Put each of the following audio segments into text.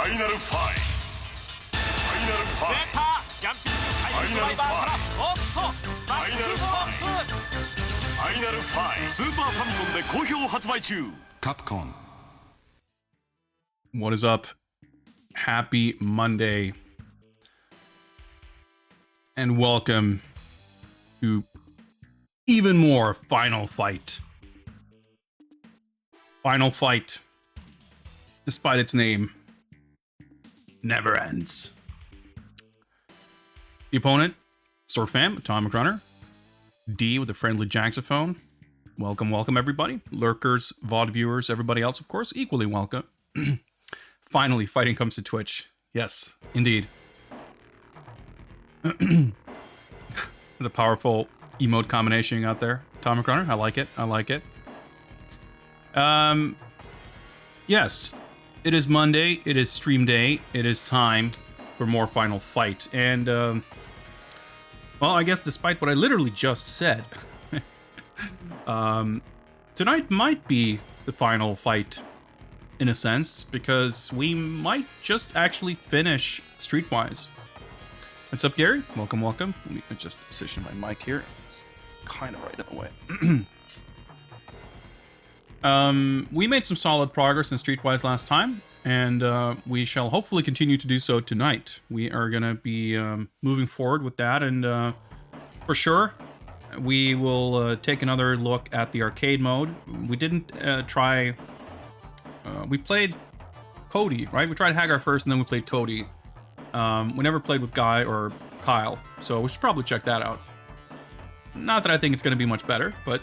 Final Fight. Final Fight. 出たジャンピングハイドライバーからおっとバックドロップ Final Fight. スーパーファミコンで好評発売中。Capcom. What is up? Happy Monday. And welcome to even more Final Fight. Final Fight, despite its name, never ends. The opponent, Sword Fam, Atomic Runner. D with a friendly jaxophone. Welcome, welcome everybody. Lurkers, VOD viewers, everybody else, of course, equally welcome. Finally, fighting comes to Twitch. Yes, indeed. The powerful emote combination you got there, Atomic Runner. I like it. I like it. Yes, it is Monday. It is stream day. It is time for more Final Fight. And, well, I guess despite what I literally just said, tonight might be the final fight in a sense, because we might just actually finish Streetwise. What's up, Gary? Welcome, welcome. Let me adjust the position of my mic here. It's kind of right in the way. We made some solid progress in Streetwise last time, and we shall hopefully continue to do so tonight. We are going to be moving forward with that, and for sure, we will take another look at the arcade mode. We didn't try... we played Cody, right? We tried Hagar first, and then we played Cody. We never played with Guy or Kyle, so we should probably check that out. Not that I think it's going to be much better, but,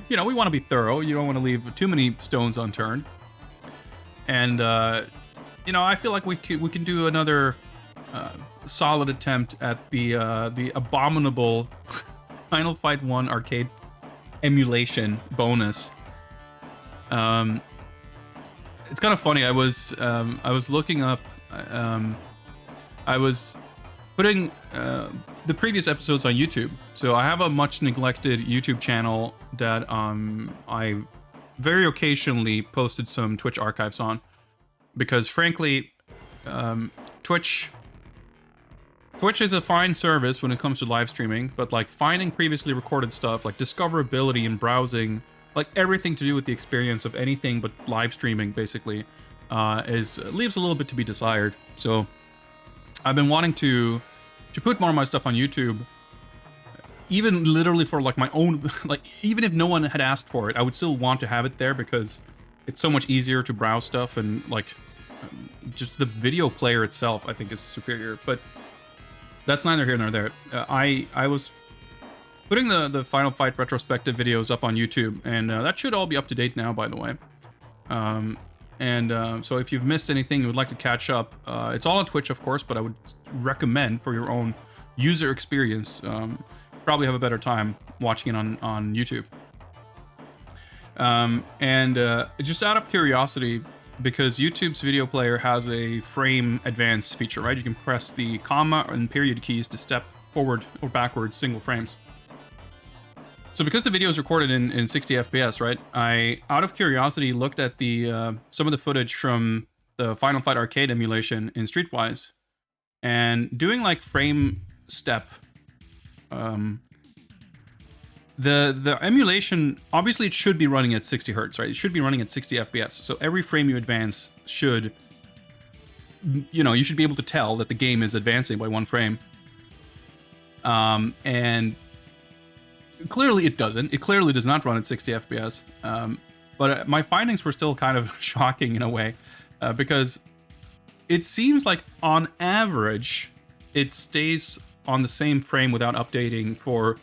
you know, we want to be thorough. You don't want to leave too many stones unturned. And, you know, I feel like we can do another solid attempt at the abominable Final Fight 1 arcade emulation bonus. It's kind of funny. I was looking up. I was putting the previous episodes on YouTube. So I have a much neglected YouTube channel that I very occasionally posted some Twitch archives on, because frankly, Twitch is a fine service when it comes to live streaming, but like finding previously recorded stuff, like discoverability and browsing, like everything to do with the experience of anything but live streaming, basically, leaves a little bit to be desired. So I've been wanting to put more of my stuff on YouTube, even literally for like my own, like even if no one had asked for it, I would still want to have it there because it's so much easier to browse stuff, and like just the video player itself, I think, is superior. But that's neither here nor there. I was putting the Final Fight retrospective videos up on YouTube, and that should all be up to date now, by the way. So if you've missed anything you would like to catch up, it's all on Twitch, of course, but I would recommend for your own user experience, probably have a better time watching it on YouTube. Just out of curiosity, because YouTube's video player has a frame advance feature, right? You can press the comma and period keys to step forward or backwards single frames. So because the video is recorded in 60 FPS, right, I, out of curiosity, looked at the some of the footage from the Final Fight arcade emulation in Streetwise, and doing like frame step, the emulation, obviously it should be running at 60 Hertz, right? It should be running at 60 FPS. So every frame you advance should, you know, you should be able to tell that the game is advancing by one frame. And clearly it doesn't. It clearly does not run at 60 FPS. But my findings were still kind of shocking in a way, because it seems like on average, it stays on the same frame without updating for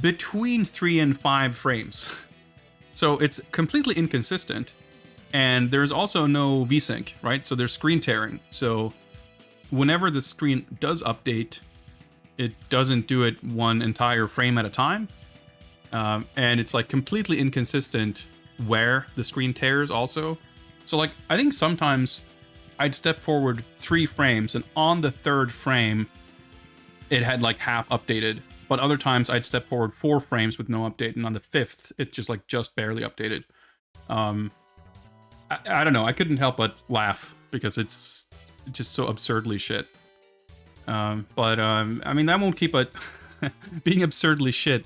between 3 and 5 frames. So it's completely inconsistent. And there's also no VSync, right? So there's screen tearing. So whenever the screen does update, it doesn't do it one entire frame at a time. And it's like completely inconsistent where the screen tears also. So like, I think sometimes I'd step forward 3 frames and on the 3rd frame, it had like half updated. But other times I'd step forward 4 frames with no update, and on the 5th, it just barely updated. I don't know, I couldn't help but laugh because it's just so absurdly shit. I mean, that won't keep it. Being absurdly shit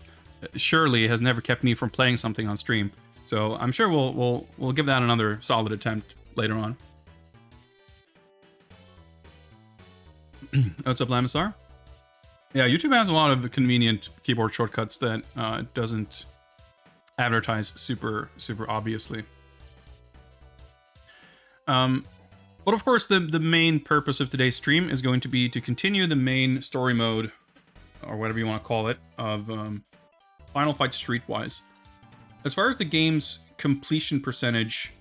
surely has never kept me from playing something on stream. So I'm sure we'll give that another solid attempt later on. What's up, Lamisar? Yeah, YouTube has a lot of convenient keyboard shortcuts that it doesn't advertise super obviously. But of course, the main purpose of today's stream is going to be to continue the main story mode, or whatever you want to call it, of Final Fight Streetwise. As far as the game's completion percentage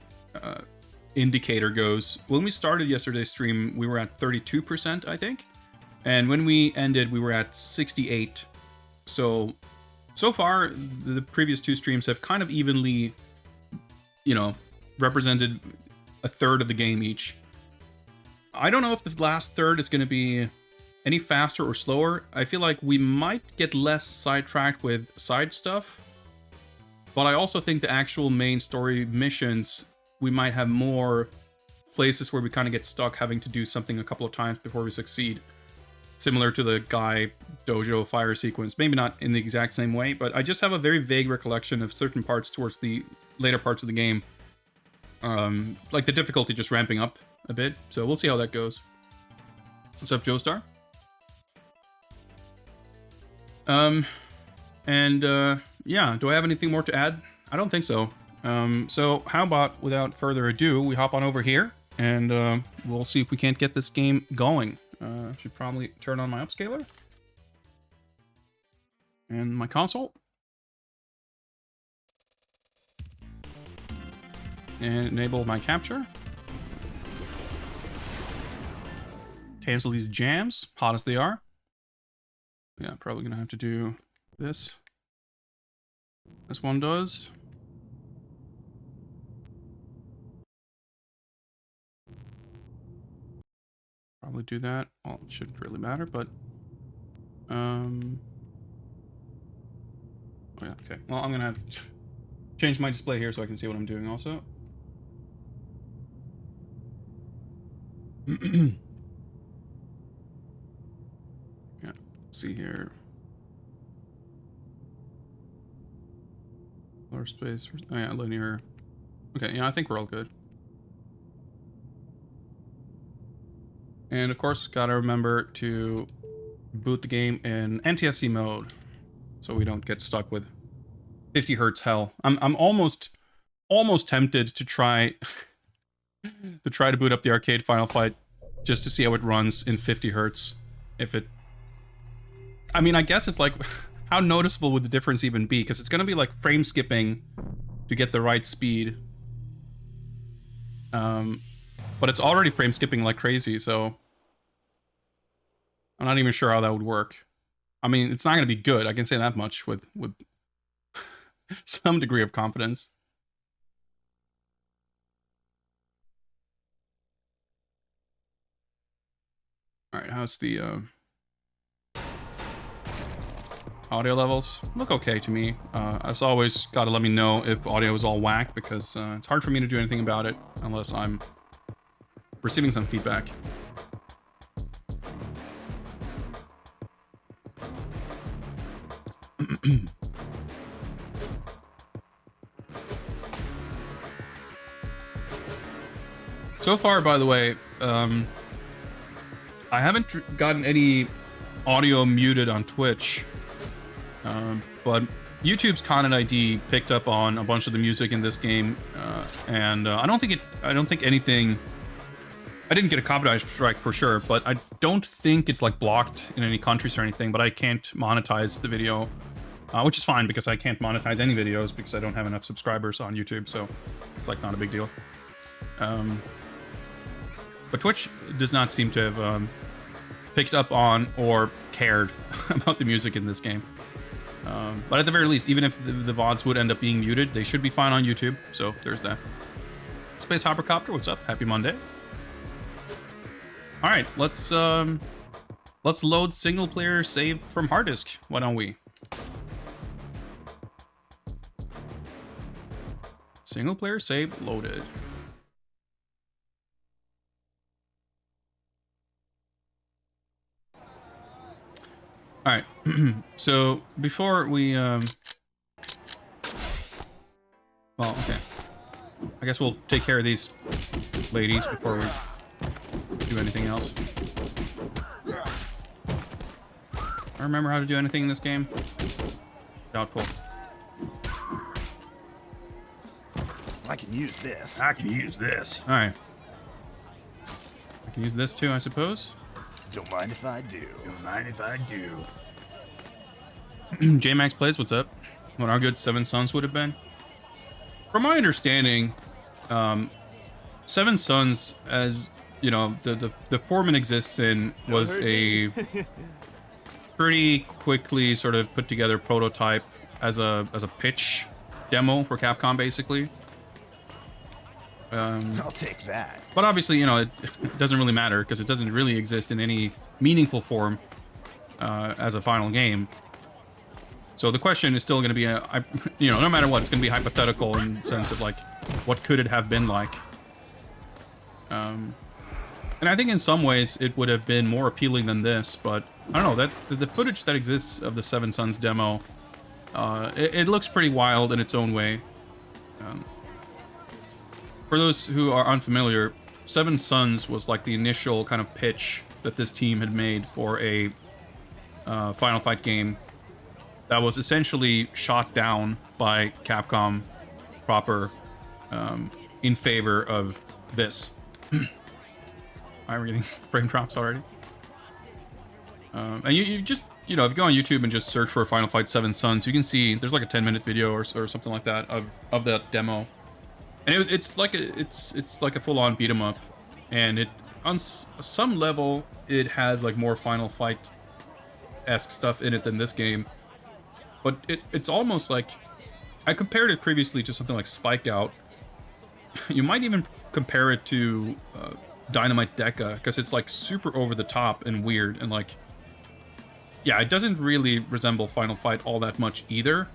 indicator goes, when we started yesterday's stream, we were at 32%, I think. And when we ended, we were at 68. So far, the previous two streams have kind of evenly, you know, represented a third of the game each. I don't know if the last third is going to be any faster or slower. I feel like we might get less sidetracked with side stuff. But I also think the actual main story missions, we might have more places where we kind of get stuck having to do something a couple of times before we succeed. Similar to the Guy Dojo fire sequence. Maybe not in the exact same way, but I just have a very vague recollection of certain parts towards the later parts of the game. Like the difficulty just ramping up a bit. So we'll see how that goes. What's up, Joestar? Yeah, do I have anything more to add? I don't think so. So how about, without further ado, we hop on over here, and we'll see if we can't get this game going. Should probably turn on my upscaler. And my console. And enable my capture. Cancel these jams, hot as they are. Yeah, probably gonna have to do this. This one does. Probably do that. Well, it shouldn't really matter, but oh yeah, okay. Well, I'm gonna have to change my display here so I can see what I'm doing also. Yeah, let's see here. Floor space. Oh yeah, linear. Okay, yeah, I think we're all good. And of course, gotta remember to boot the game in NTSC mode, so we don't get stuck with 50 hertz hell. I'm almost tempted to try to boot up the arcade Final Fight just to see how it runs in 50 hertz. If it, I mean, I guess it's like, how noticeable would the difference even be? Because it's gonna be like frame skipping to get the right speed. But it's already frame skipping like crazy, so I'm not even sure how that would work. I mean, it's not going to be good. I can say that much with some degree of confidence. All right, how's the audio levels? Look okay to me. As always, gotta let me know if audio is all whack, because it's hard for me to do anything about it unless I'm receiving some feedback. So far, by the way, I haven't gotten any audio muted on Twitch, but YouTube's Content ID picked up on a bunch of the music in this game, and I don't think anything. I didn't get a copyright strike for sure, but I don't think it's like blocked in any countries or anything, but I can't monetize the video, which is fine because I can't monetize any videos because I don't have enough subscribers on YouTube, so it's like not a big deal. But Twitch does not seem to have picked up on or cared about the music in this game. But at the very least, even if the VODs would end up being muted, they should be fine on YouTube, so there's that. Space Hoppercopter, what's up? Happy Monday. All right, let's load single player save from hard disk. Why don't we? Single player save loaded. All right. So before we, well, okay. I guess we'll take care of these ladies before we do anything else. I remember how to do anything in this game. Doubtful. I can use this. I can use this. All right. I can use this too, I suppose. Don't mind if I do. Don't mind if I do. J-Max plays, what's up? What our good Seven Sons would have been? From my understanding, Seven Sons, as you know, the form it exists in was a pretty quickly sort of put together prototype as a pitch demo for Capcom, basically. I'll take that. But obviously, you know, it doesn't really matter because it doesn't really exist in any meaningful form as a final game. So the question is still going to be, you know, no matter what, it's going to be hypothetical in the sense of like, what could it have been like? And I think in some ways it would have been more appealing than this, but I don't know, that the footage that exists of the Seven Sons demo, it looks pretty wild in its own way. For those who are unfamiliar, Seven Sons was like the initial kind of pitch that this team had made for a Final Fight game that was essentially shot down by Capcom proper in favor of this. We're getting frame drops already. And you just, you know, if you go on YouTube and just search for Final Fight 7 Sons, you can see there's like a 10-minute video or something like that of that demo. And it's like a full-on beat 'em up, and it on some level it has like more Final Fight-esque stuff in it than this game, but it's almost like, I compared it previously to something like Spike Out. You might even compare it to Dynamite Deca, because it's like super over the top and weird, and like, yeah, it doesn't really resemble Final Fight all that much either.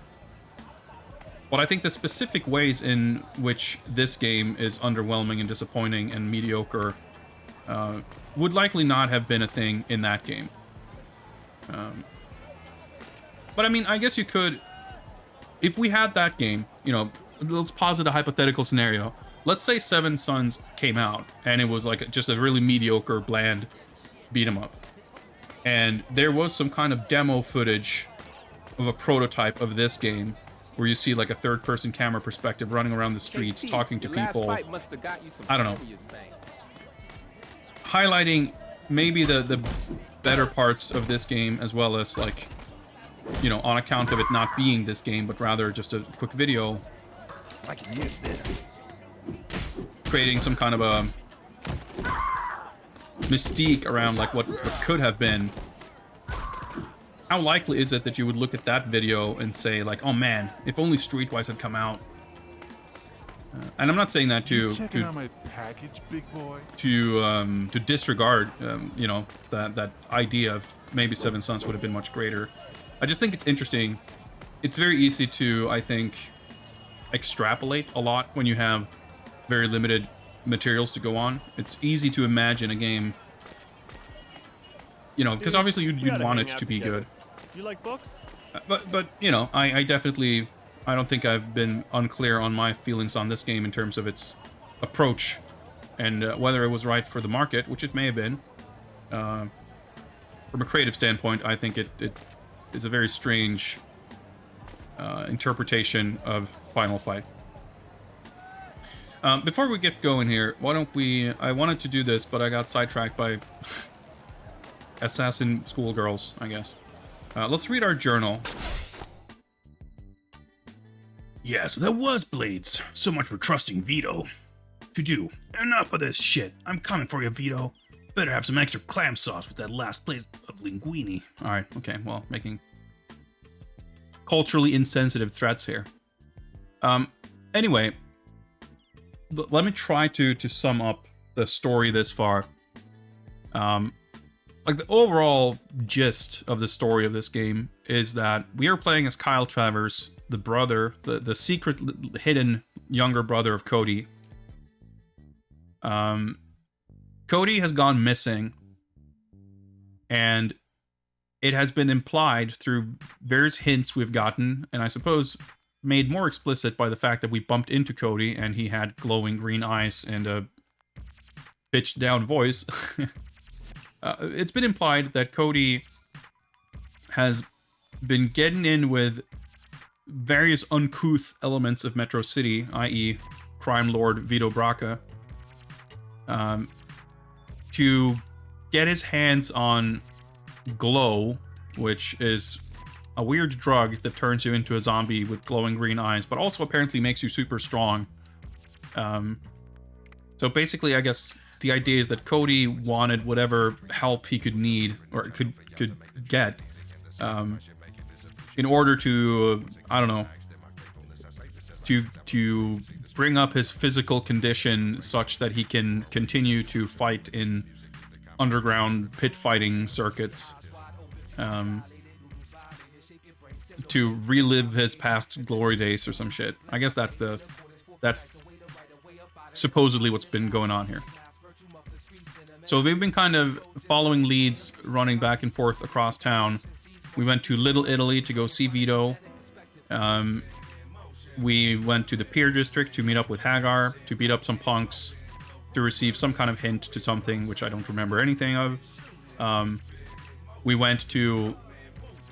But I think the specific ways in which this game is underwhelming and disappointing and mediocre would likely not have been a thing in that game. But I mean, I guess you could, if we had that game, you know, let's posit a hypothetical scenario. Let's say Seven Sons came out and it was like just a really mediocre, bland beat 'em up, and there was some kind of demo footage of a prototype of this game, where you see like a third-person camera perspective running around the streets, talking to people. I don't know. Highlighting maybe the better parts of this game, as well as like, you know, on account of it not being this game, but rather just a quick video. I can use this. Creating some kind of a mystique around like what could have been. How likely is it that you would look at that video and say, like, oh man, if only Streetwise had come out? And I'm not saying that to my package, big boy? to disregard, you know, that idea of maybe Seven Sons would have been much greater. I just think it's interesting. It's very easy to, I think, extrapolate a lot when you have very limited materials to go on. It's easy to imagine a game, you know, because obviously you'd want it to be good. You like books? But you know, I definitely, I don't think I've been unclear on my feelings on this game in terms of its approach and whether it was right for the market, which it may have been. From a creative standpoint, I think it is a very strange interpretation of Final Fight. Before we get going here, why don't we, I wanted to do this, but I got sidetracked by assassin schoolgirls, I guess. Let's read our journal. Yes, that was Blades. So much for trusting Vito. To do. Enough of this shit. I'm coming for you, Vito. Better have some extra clam sauce with that last plate of linguine. Alright, okay, well, making culturally insensitive threats here. Anyway, let me try to sum up the story this far. Like, the overall gist of the story of this game is that we are playing as Kyle Travers, the brother, the secret hidden younger brother of Cody. Cody has gone missing, and it has been implied through various hints we've gotten, and I suppose made more explicit by the fact that we bumped into Cody and he had glowing green eyes and a pitched down voice. It's been implied that Cody has been getting in with various uncouth elements of Metro City, i.e. crime lord Vito Braca, to get his hands on glow, which is a weird drug that turns you into a zombie with glowing green eyes, but also apparently makes you super strong. So basically, I guess the idea is that Cody wanted whatever help he could need or could get in order to, I don't know, to bring up his physical condition such that he can continue to fight in underground pit fighting circuits, to relive his past glory days or some shit. I guess that's supposedly what's been going on here. So we've been kind of following leads, running back and forth across town. We went to Little Italy to go see Vito. We went to the Pier District to meet up with Hagar, to beat up some punks, to receive some kind of hint to something, which I don't remember anything of. We went to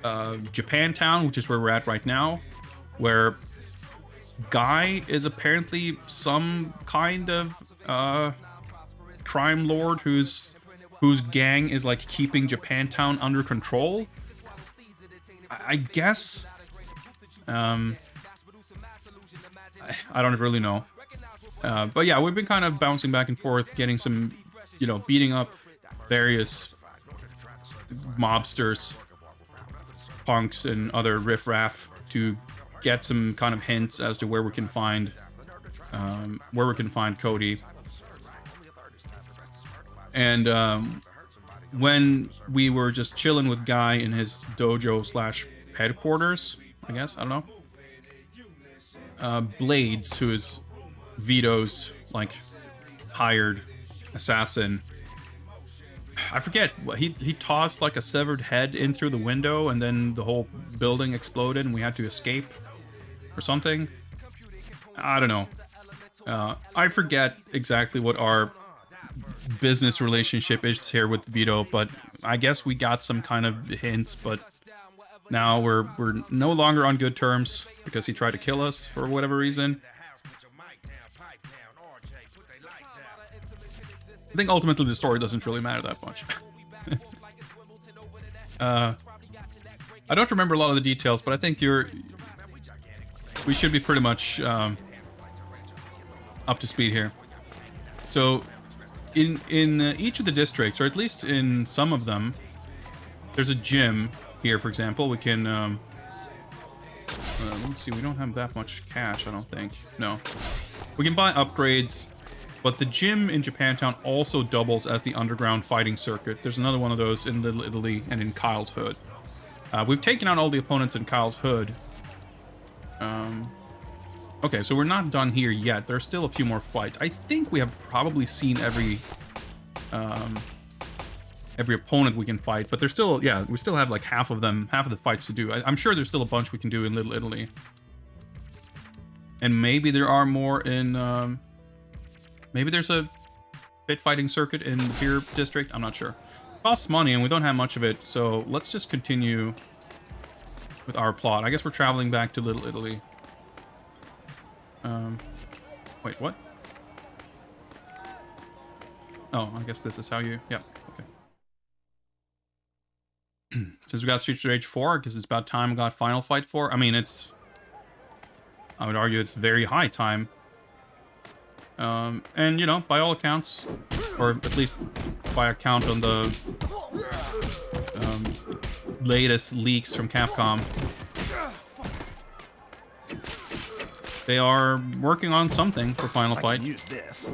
Japantown, which is where we're at right now, where Guy is apparently some kind of crime lord whose gang is like keeping Japantown under control, I guess. I don't really know. But yeah, we've been kind of bouncing back and forth, getting some, beating up various mobsters, punks, and other riffraff to get some kind of hints as to where we can find Cody. And when we were just chilling with Guy in his dojo / headquarters, I guess, I don't know. Blades, who is Vito's hired assassin, I forget what he tossed a severed head in through the window, and then the whole building exploded and we had to escape or something. I don't know. I forget exactly what our business relationship is here with Vito, but I guess we got some kind of hints, but now we're no longer on good terms because he tried to kill us for whatever reason. I think ultimately the story doesn't really matter that much. I don't remember a lot of the details, but I think we should be pretty much up to speed here. So in each of the districts, or at least in some of them, there's a gym here, for example. We can let's see, we don't have that much cash, I don't think. No, we can buy upgrades, but the gym in Japantown also doubles as the underground fighting circuit. There's another one of those in Little Italy and in Kyle's Hood. We've taken out all the opponents in Kyle's Hood. Okay, so we're not done here yet. There's still a few more fights. I think we have probably seen every opponent we can fight, but there's still, yeah, we still have half of the fights to do. I'm sure there's still a bunch we can do in Little Italy. And maybe there are more in, maybe there's a pit fighting circuit in the Pier District. I'm not sure. It costs money and we don't have much of it, so let's just continue with our plot. I guess we're traveling back to Little Italy. Wait, what? Oh, I guess this is how you... Yeah, okay. Since we got Streets of Rage 4, I guess it's about time we got Final Fight 4. I mean, I would argue it's very high time. And, by all accounts, or at least by account on the latest leaks from Capcom, they are working on something for Final Fight. Use this.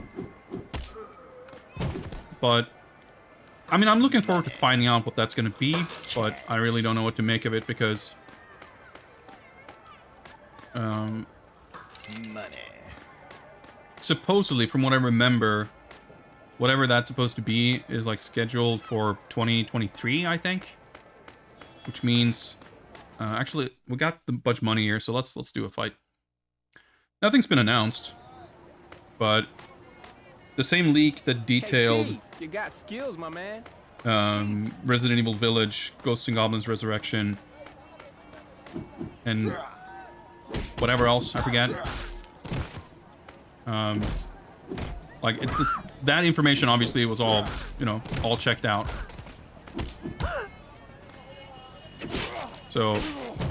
But, I mean, I'm looking forward to finding out what that's going to be, but I really don't know what to make of it because... Money. Supposedly, from what I remember, whatever that's supposed to be is, scheduled for 2023, I think. which means actually we got the bunch of money here, so let's do a fight. Nothing's been announced, but the same leak that detailed Hey, T, you got skills, my man. Resident Evil Village, Ghosts and Goblins Resurrection, and whatever else I forget. Like that information obviously was all, you know, all checked out. So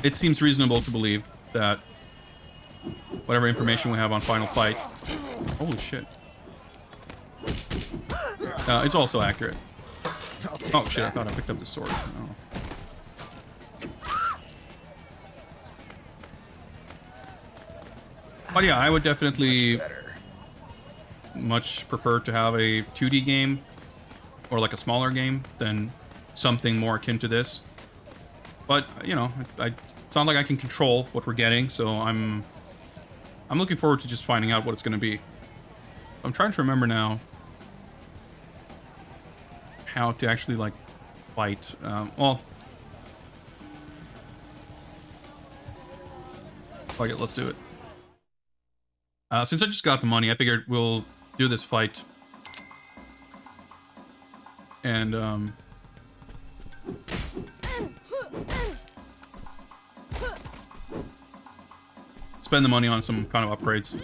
it seems reasonable to believe that whatever information we have on Final Fight, holy shit, it's also accurate. Oh shit, I thought I picked up the sword. Oh. But yeah, I would definitely much prefer to have a 2D game or like a smaller game than something more akin to this. But you know, it's not like I can control what we're getting, so I'm looking forward to just finding out what it's going to be. I'm trying to remember now how to actually like fight. Well, fuck it, let's do it. Since I just got the money, I figured we'll do this fight. And, spend the money on some kind of upgrades.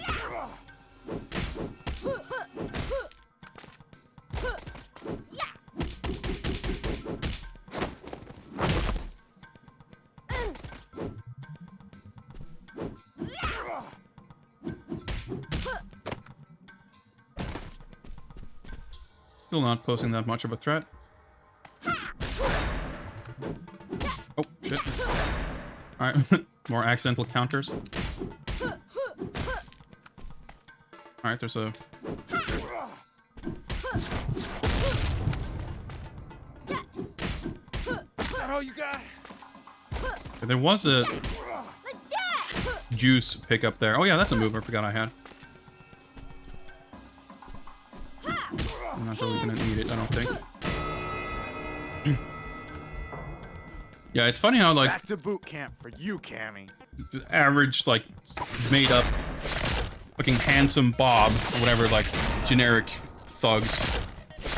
Still not posing that much of a threat. Oh, shit. Alright, more accidental counters. Alright, there's a... Is that all you got? There was a juice pickup there. Oh yeah, that's a move I forgot I had. I'm not really gonna need it, I don't think. Yeah, it's funny how like Back to boot camp for you, Cammy. the average like made up fucking handsome Bob or whatever like generic thugs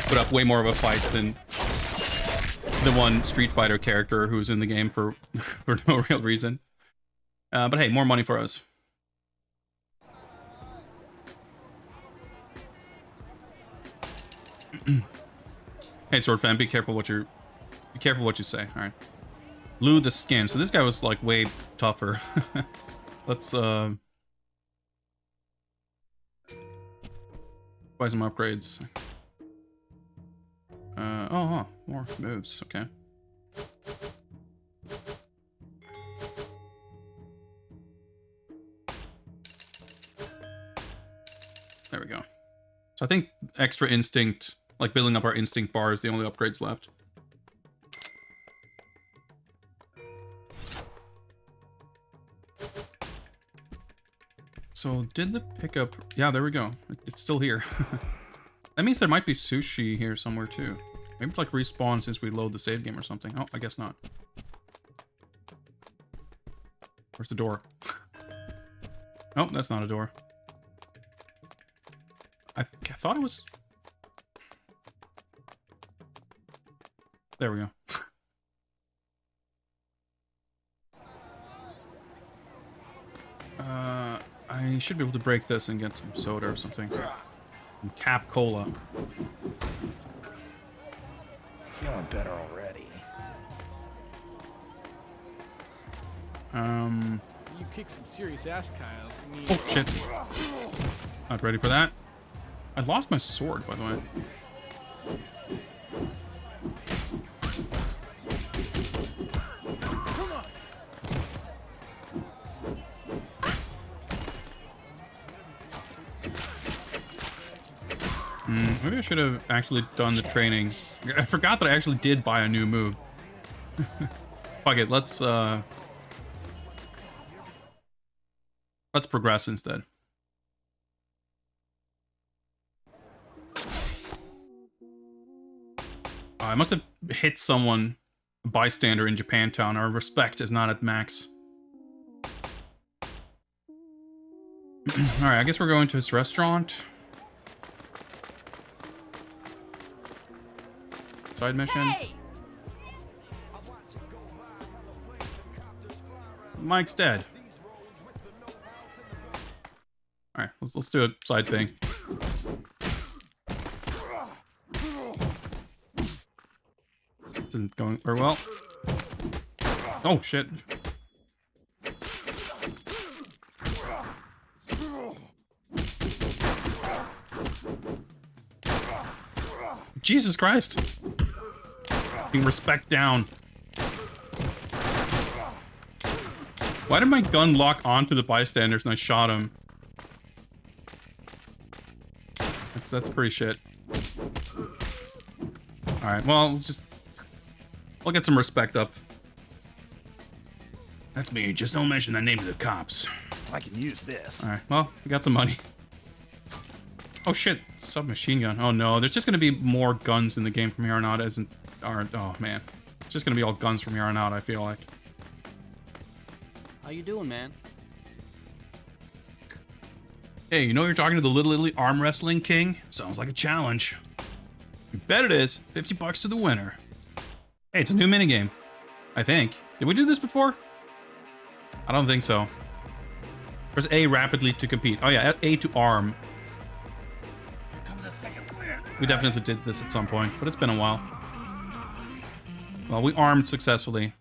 put up way more of a fight than the one Street Fighter character who's in the game for for no real reason. But hey, more money for us. Hey, Sword Fan, be careful what you say. All right, Lou the Skin. So this guy was like way tougher. Let's buy some upgrades. Oh, more moves. Okay. There we go. So I think extra instinct, like building up our instinct bar, is the only upgrades left. So did the pickup... Yeah, there we go. It's still here. That means there might be sushi here somewhere too. Maybe it's like respawn since we load the save game or something. Oh, I guess not. Where's the door? Oh, that's not a door. I thought it was... There we go. I should be able to break this and get some soda or something. Some Cap Cola. Feeling better already. You kick some serious ass, Kyle. I mean, Oh, shit. Not ready for that. I lost my sword, by the way. Maybe I should have actually done the training. I forgot that I actually did buy a new move. Fuck it, let's progress instead. I must have hit someone a bystander in Japantown. Our respect is not at max. Alright, I guess we're going to his restaurant. Side mission. Hey! Mike's dead. Alright, let's do a side thing. This isn't going very well. Oh shit. Jesus Christ. Being respect down. Why did my gun lock onto the bystanders and I shot him? That's pretty shit. Alright, well, we'll get some respect up. That's me. Just don't mention the name of the cops. I can use this. Alright, well, we got some money. Oh shit, submachine gun. Oh no, there's just gonna be more guns in the game from here on out, oh man. It's just gonna be all guns from here on out, I feel like. How you doing, man? Hey, you know you're talking to the Little Italy arm wrestling king? Sounds like a challenge. You bet it is. $50 to the winner. Hey, it's a new minigame. I think. Did we do this before? I don't think so. Press A rapidly to compete. Oh yeah, A to arm. Here comes the second winner. We definitely did this at some point, but it's been a while. Well, we armed successfully.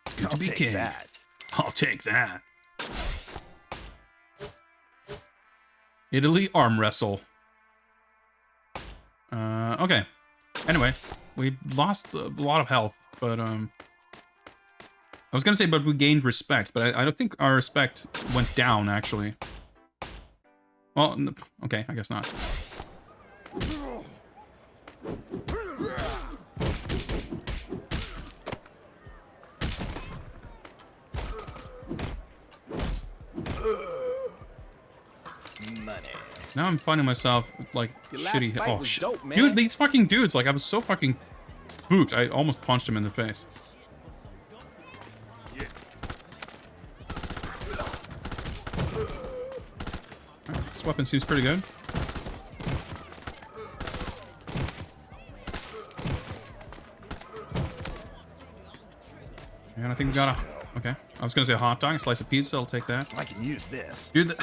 It's good I'll to be take king. that. I'll take that. Italy arm wrestle. Okay. Anyway, we lost a lot of health, but I was gonna say, but we gained respect, but I don't think our respect went down actually. Well, okay, I guess not. Money. Now I'm finding myself with, like, Your last shitty. fight Oh was shit, dope, man. dude! These fucking dudes. Like, I was so fucking spooked. I almost punched him in the face. Alright, this weapon seems pretty good. And I think we got a. Okay, I was gonna say a hot dog, a slice of pizza. I'll take that. I can use this. Dude,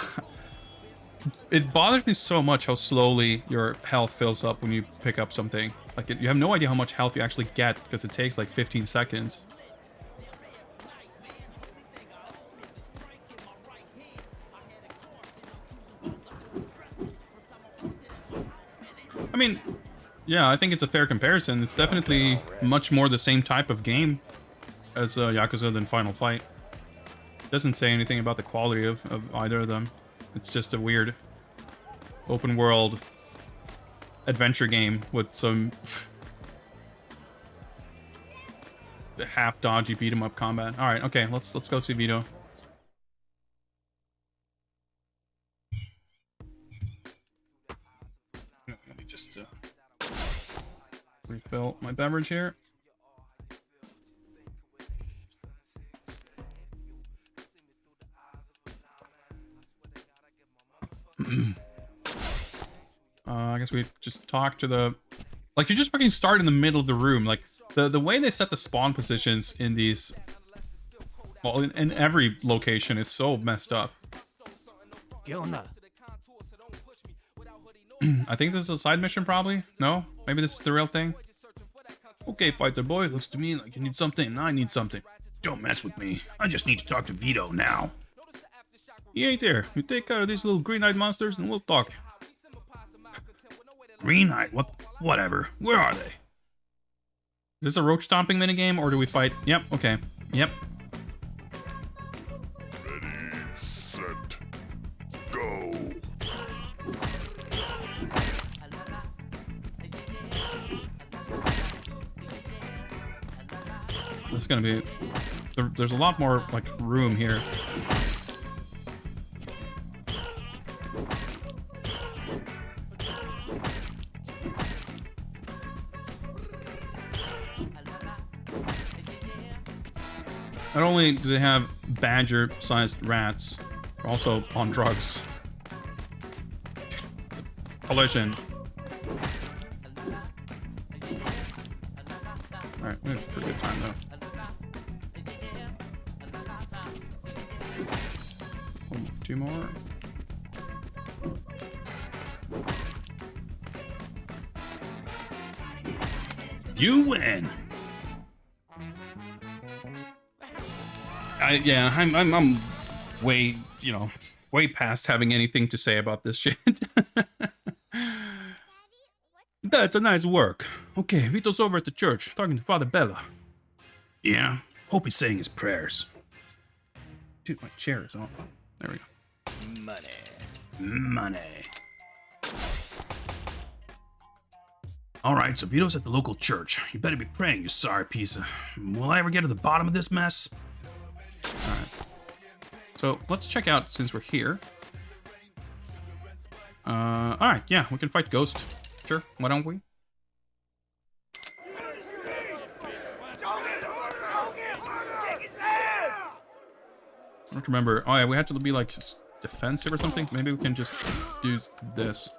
it bothers me so much how slowly your health fills up when you pick up something. Like, you have no idea how much health you actually get because it takes like 15 seconds. I mean, yeah, I think it's a fair comparison. It's definitely much more the same type of game as Yakuza than Final Fight. Doesn't say anything about the quality of either of them. It's just a weird open world adventure game with some half dodgy beat 'em up combat. All right, okay, let's go see Vito. Let me just refill my beverage here. I guess we just talk to the... Like, you just fucking start in the middle of the room. Like, the way they set the spawn positions in these... Well, in every location is so messed up. I think this is a side mission, probably? No? Maybe this is the real thing? Okay, fighter boy, looks to me like you need something and I need something. Don't mess with me. I just need to talk to Vito now. He ain't there. You take care of these little green-eyed monsters and we'll talk. Green Knight, whatever. Where are they? Is this a roach stomping minigame or do we fight? Yep, okay. Yep. Ready, set, go. This is gonna be... There's a lot more, like, room here. Not only do they have badger-sized rats, they're also on drugs. Collision. Alright, we have a pretty good time though. Two more. You win. I'm way, you know, way past having anything to say about this shit. That's a nice work. Okay, Vito's over at the church, talking to Father Bella. Yeah, hope he's saying his prayers. Dude, my chair is off. There we go. Money. Alright, so Vito's at the local church. You better be praying, you sorry piece of... Will I ever get to the bottom of this mess? Alright. So, let's check out, since we're here. Alright, yeah, we can fight Ghost. Sure, why don't we? I don't remember. Oh yeah, we had to be like defensive or something. Maybe we can just use this.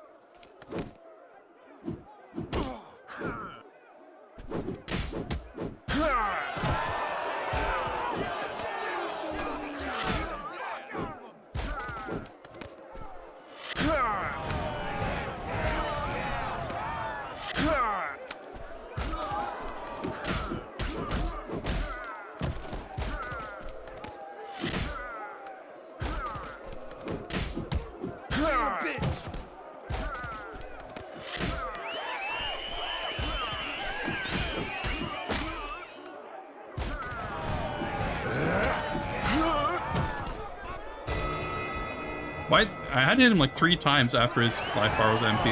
Why? I had to hit him like 3 times after his life bar was empty.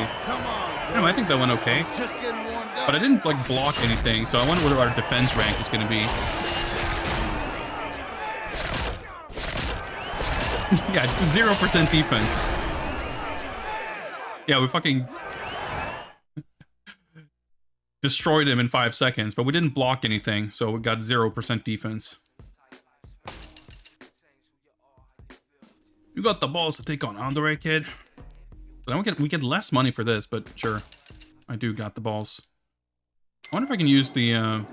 Anyway, I think that went okay. But I didn't like block anything, so I wonder what our defense rank is going to be. Yeah, 0% defense. Yeah, we fucking destroyed him in 5 seconds, but we didn't block anything, so we got 0% defense. You got the balls to take on Andre, kid? But we get less money for this, but sure. I do got the balls. I wonder if I can use the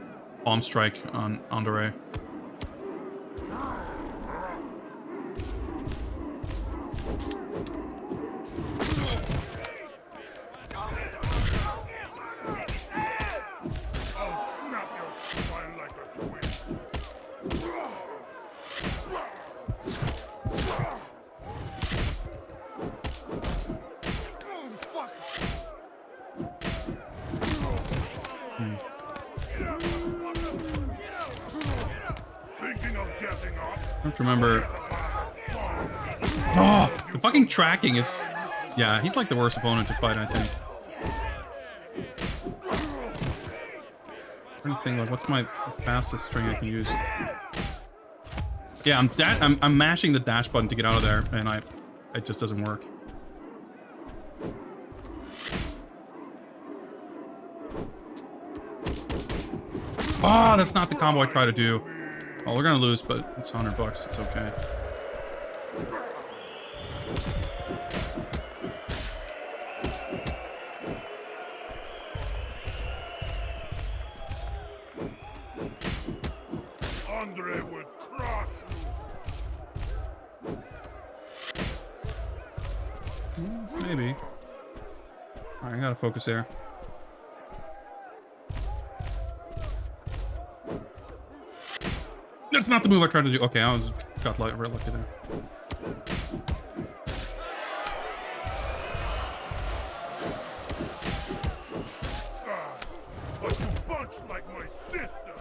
bomb strike on Andre. I don't remember. Oh, the fucking tracking is... Yeah, he's like the worst opponent to fight, I think. I'm trying to think, like, what's my fastest string I can use? Yeah, I'm mashing the dash button to get out of there, and it just doesn't work. Oh, that's not the combo I try to do. Well, we're gonna lose, but it's $100. It's okay. Andre would crush you. Maybe. All right, I gotta focus here. That's not the move I tried to do. Okay, I got real lucky there. But you bunch like my sister.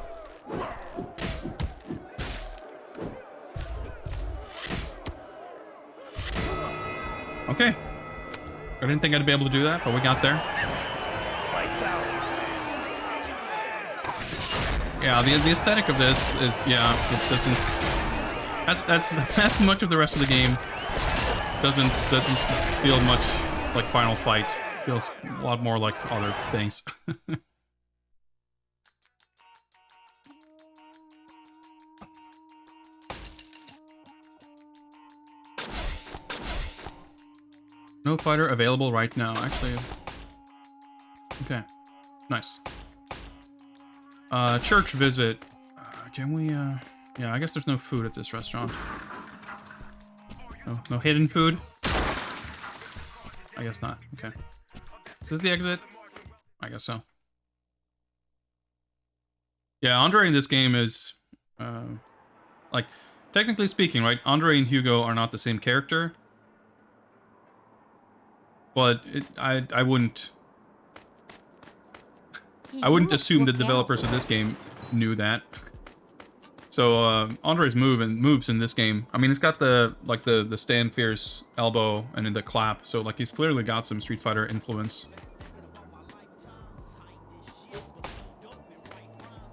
Okay. I didn't think I'd be able to do that, but we got there. Lights out. Yeah, the aesthetic of this is, yeah, it doesn't... As much of the rest of the game doesn't feel much like Final Fight. It feels a lot more like other things. No fighter available right now. Actually, okay, nice. Church visit. Can we? Yeah, I guess there's no food at this restaurant. No hidden food. I guess not. Okay. Is this the exit? I guess so. Yeah, Andre in this game is, like, technically speaking, right? Andre and Hugo are not the same character. But I wouldn't assume the developers of this game knew that. So Andre's moves in this game. I mean, it's got the stand fierce elbow and then the clap. So like he's clearly got some Street Fighter influence.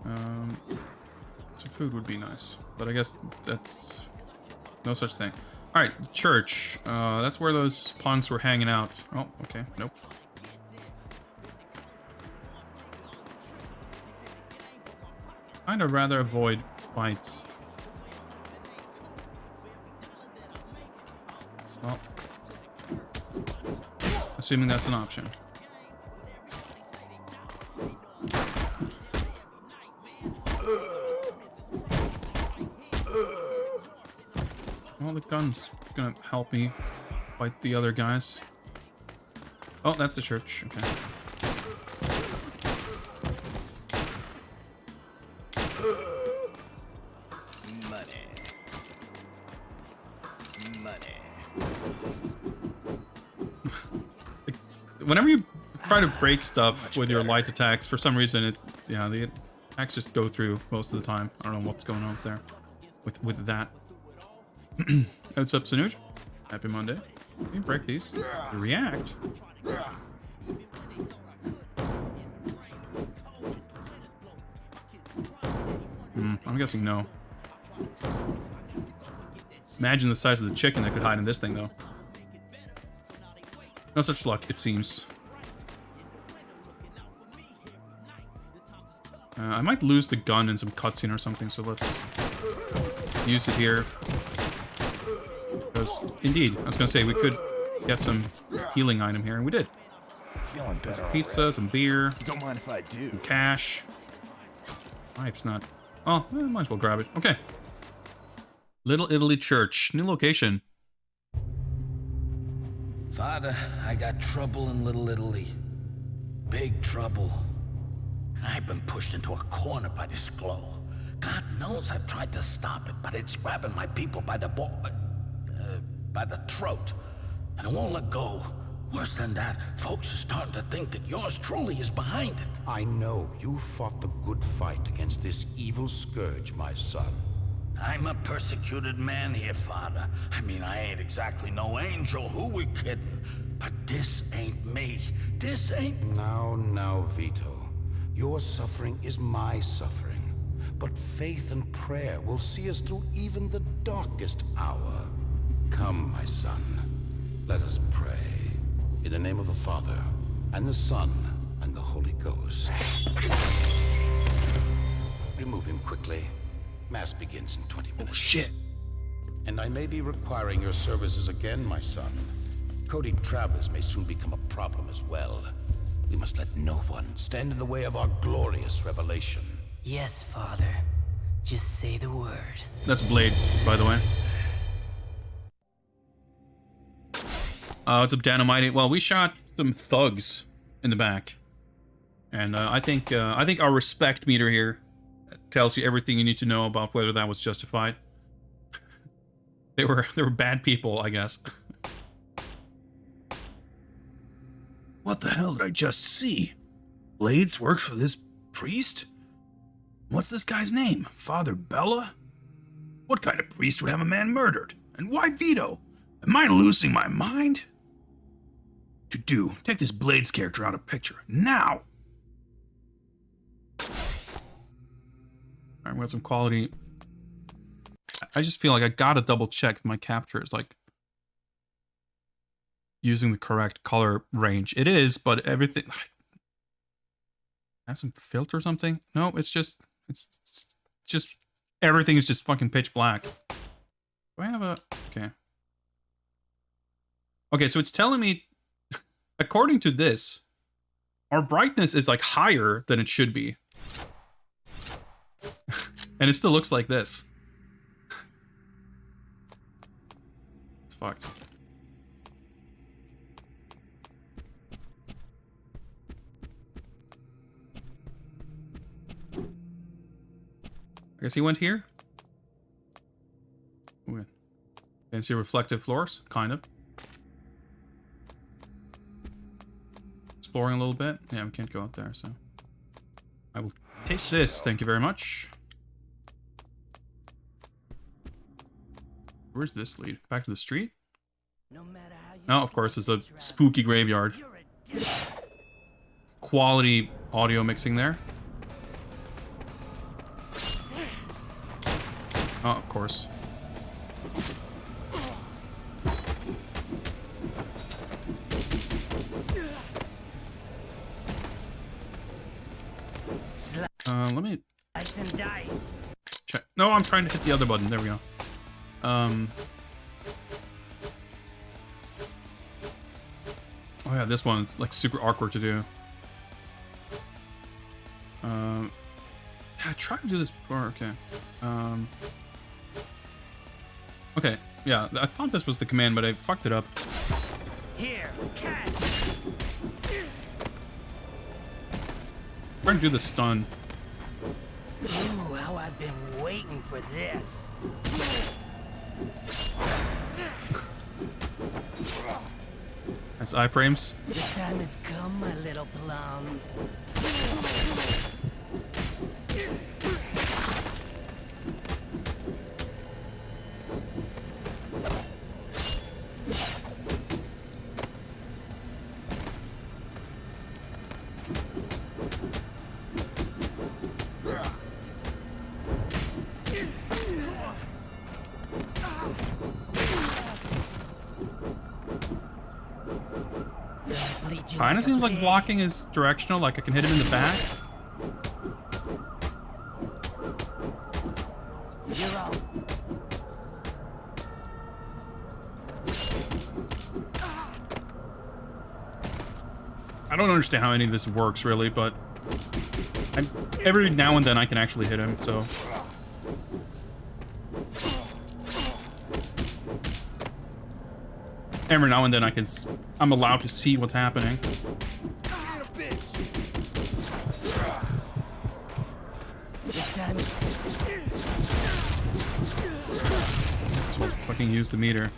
Some food would be nice, but I guess that's no such thing. All right, church. That's where those punks were hanging out. Oh, okay. Nope. I'd rather avoid fights. Well, assuming that's an option. Well, the gun's gonna help me fight the other guys. Oh, that's the church. Okay. Whenever you try to break stuff with your light attacks, for some reason the attacks just go through most of the time. I don't know what's going on there with that. What's up, Sanuj? Happy Monday. Can you break these? You react. I'm guessing no. Imagine the size of the chicken that could hide in this thing, though. No such luck, it seems. I might lose the gun in some cutscene or something, so let's use it here. Because, indeed, I was going to say, we could get some healing item here, and we did. Feeling better. Some pizza, some beer. Don't mind if I do. Some cash. Life's not... Oh, might as well grab it. Okay. Little Italy Church. New location. Father, I got trouble in Little Italy. Big trouble. I've been pushed into a corner by this glow. God knows I've tried to stop it, but it's grabbing my people by the by the throat. And it won't let go. Worse than that, folks are starting to think that yours truly is behind it. I know you fought the good fight against this evil scourge, my son. I'm a persecuted man here, Father. I mean, I ain't exactly no angel, who we kidding? But this ain't me. This ain't... Now, Vito. Your suffering is my suffering. But faith and prayer will see us through even the darkest hour. Come, my son. Let us pray. In the name of the Father, and the Son, and the Holy Ghost. Remove him quickly. Mass begins in 20 minutes. Oh, shit. And I may be requiring your services again, my son. Cody Travers may soon become a problem as well. We must let no one stand in the way of our glorious revelation. Yes, Father. Just say the word. That's Blades, by the way. What's up, Dynamite? Well, we shot some thugs in the back. And I think our respect meter here tells you everything you need to know about whether that was justified. They were bad people, I guess. What the hell did I just see? Blades works for this priest? What's this guy's name? Father Bella? What kind of priest would have a man murdered? And why Vito? Am I losing my mind? To do, take this Blades character out of picture, now! Alright, we got some quality. I just feel like I gotta double check if my capture is like using the correct color range. It is, but everything... Have some filter or something? No, it's just everything is just fucking pitch black. Do I have a... Okay. Okay, so it's telling me, according to this, our brightness is like higher than it should be. And it still looks like this. It's fucked. I guess he went here. Okay. Can you see reflective floors? Kind of. Exploring a little bit. Yeah, we can't go out there, so I will take this. Thank you very much. Where's this lead? Back to the street? No, of course, it's a spooky graveyard. Quality audio mixing there. Oh, of course. Let me check. No, I'm trying to hit the other button. There we go. Oh yeah, this one's like super awkward to do. Yeah, I tried to do this before. Okay. Okay. Yeah, I thought this was the command, but I fucked it up. Here, catch. Trying to do the stun. Ooh, how I've been waiting for this. Nice iframes. The time has come, my little plum. Kinda seems like blocking is directional, like I can hit him in the back. You're up. I don't understand how any of this works really, but every now and then I can actually hit him, so. Every now and then I'm allowed to see what's happening. So fucking use the meter.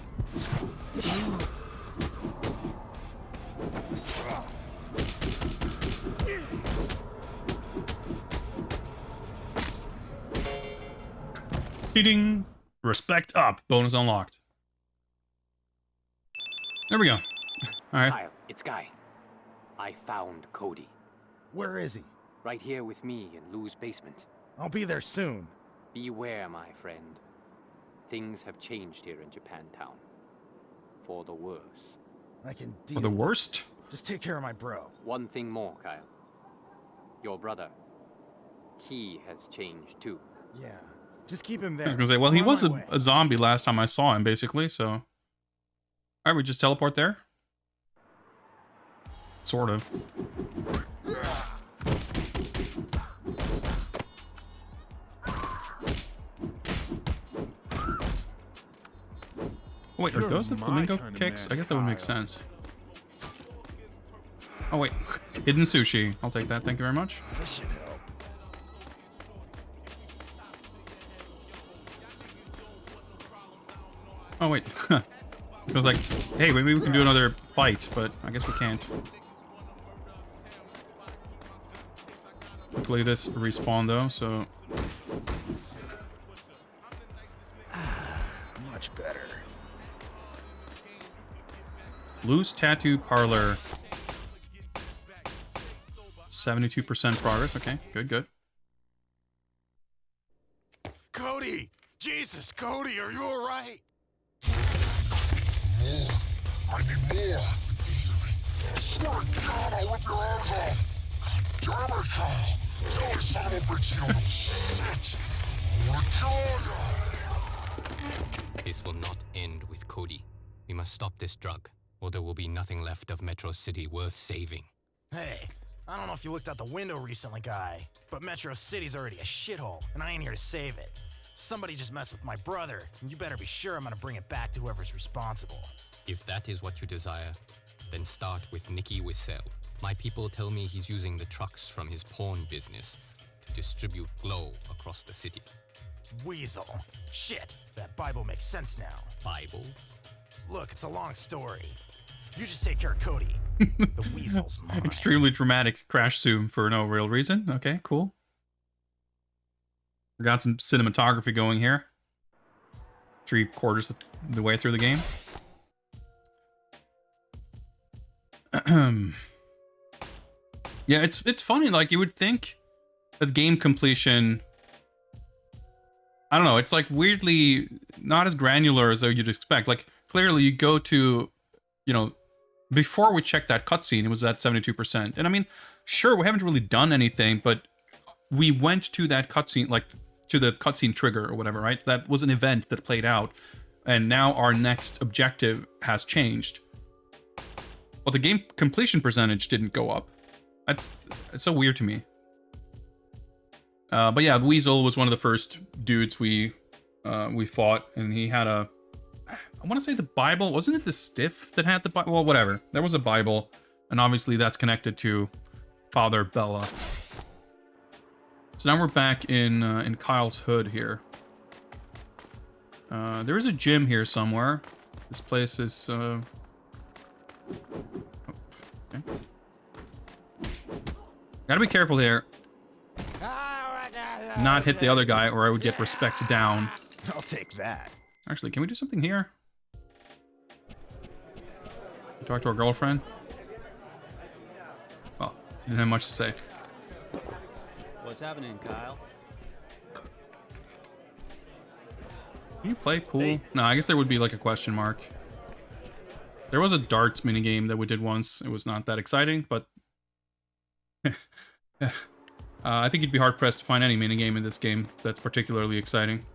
Ding! Respect up. Bonus unlocked. There we go. Alright. Kyle, it's Guy. I found Cody. Where is he? Right here with me in Lou's basement. I'll be there soon. Beware, my friend. Things have changed here in Japantown. For the worse. I can deal. For the worst? Just take care of my bro. One thing more, Kyle. Your brother. He has changed too. Yeah. Just keep him there. I was gonna say, well, he I'm was on my way. a zombie last time I saw him, basically, so. Alright, we just teleport there? Sort of. Oh, wait, are those the flamingo kicks? I guess that would make sense. Oh, wait. Hidden sushi. I'll take that, thank you very much. This should help. Oh, wait. So I was like, hey, maybe we can do another fight, but I guess we can't. Luckily this respawn though, so... Much better. Loose Tattoo Parlor. 72% progress, okay, good, good. Cody! Jesus, Cody, are you alright? I need more. Swear to God, I'll rip your arms off. God damn it, Kyle. Tell me son of a bitch you don't know shit. I wanna kill you. This will not end with Cody. We must stop this drug. or there will be nothing left of Metro City worth saving. Hey, I don't know if you looked out the window recently, guy, but Metro City's already a shithole, and I ain't here to save it. Somebody just messed with my brother, and you better be sure I'm gonna bring it back to whoever's responsible. If that is what you desire, then start with Nicky Wissell. My people tell me he's using the trucks from his pawn business to distribute glow across the city. Weasel. Shit, that Bible makes sense now. Bible? Look, it's a long story. You just take care of Cody. The weasel's mine. Extremely dramatic crash zoom for no real reason. Okay, cool. We got some cinematography going here. 3/4 of the way through the game. Yeah, it's funny. Like, you would think that game completion, I don't know, it's like weirdly not as granular as you'd expect. Like, clearly you go to, you know, before we checked that cutscene, it was at 72%. And I mean, sure, we haven't really done anything, but we went to that cutscene, like to the cutscene trigger or whatever, right? That was an event that played out. And now our next objective has changed. But the game completion percentage didn't go up. It's so weird to me. But yeah, the Weasel was one of the first dudes we fought, and he had a, I want to say the Bible. Wasn't it the Stiff that had the Bible? Well, whatever. There was a Bible, and obviously that's connected to Father Bella. So now we're back in Kyle's hood here. There is a gym here somewhere. This place is okay. Gotta be careful here. Not hit the other guy, or I would get respect down. I'll take that. Actually, can we do something here? Talk to our girlfriend? Well, she didn't have much to say. What's happening, Kyle? Can you play pool? No, I guess there would be like a question mark. There was a darts minigame that we did once. It was not that exciting, but I think you'd be hard-pressed to find any minigame in this game that's particularly exciting.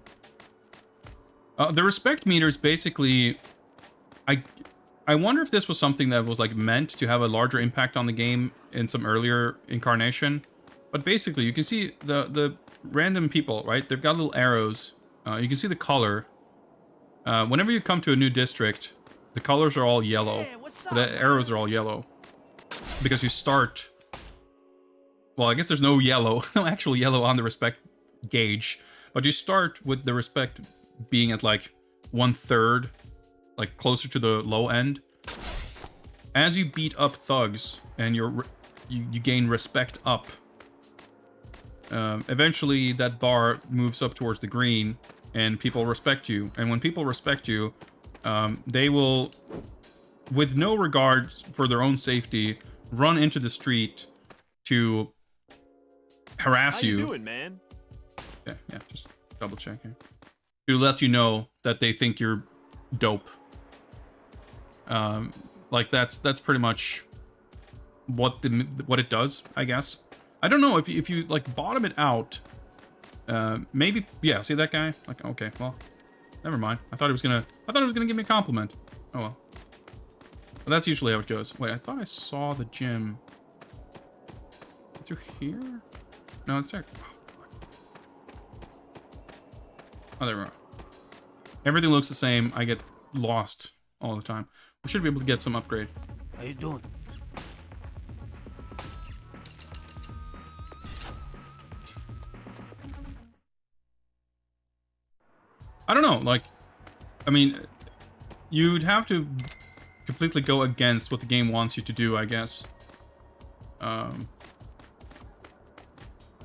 The respect meters basically... I wonder if this was something that was like meant to have a larger impact on the game in some earlier incarnation. But basically, you can see the random people, right? They've got little arrows. You can see the color. Whenever you come to a new district, the colors are all yellow. The arrows are all yellow. Because you start... Well, I guess there's no yellow, no actual yellow on the respect gauge. But you start with the respect being at like 1/3, like closer to the low end. As you beat up thugs and you gain respect up, eventually that bar moves up towards the green and people respect you. And when people respect you, they will, with no regard for their own safety, run into the street to harass you. How you doing, man? Yeah, just double checking. To let you know that they think you're dope. Like that's pretty much what it does, I guess. I don't know if you like bottom it out. Maybe, yeah. See that guy? Like, okay, well, never mind. I thought it was gonna give me a compliment. Oh well. But that's usually how it goes. Wait, I thought I saw the gym. Through here? No, it's there. Oh, there we are. Everything looks the same. I get lost all the time. We should be able to get some upgrade. How you doing? I don't know, like, I mean, you'd have to completely go against what the game wants you to do, I guess. And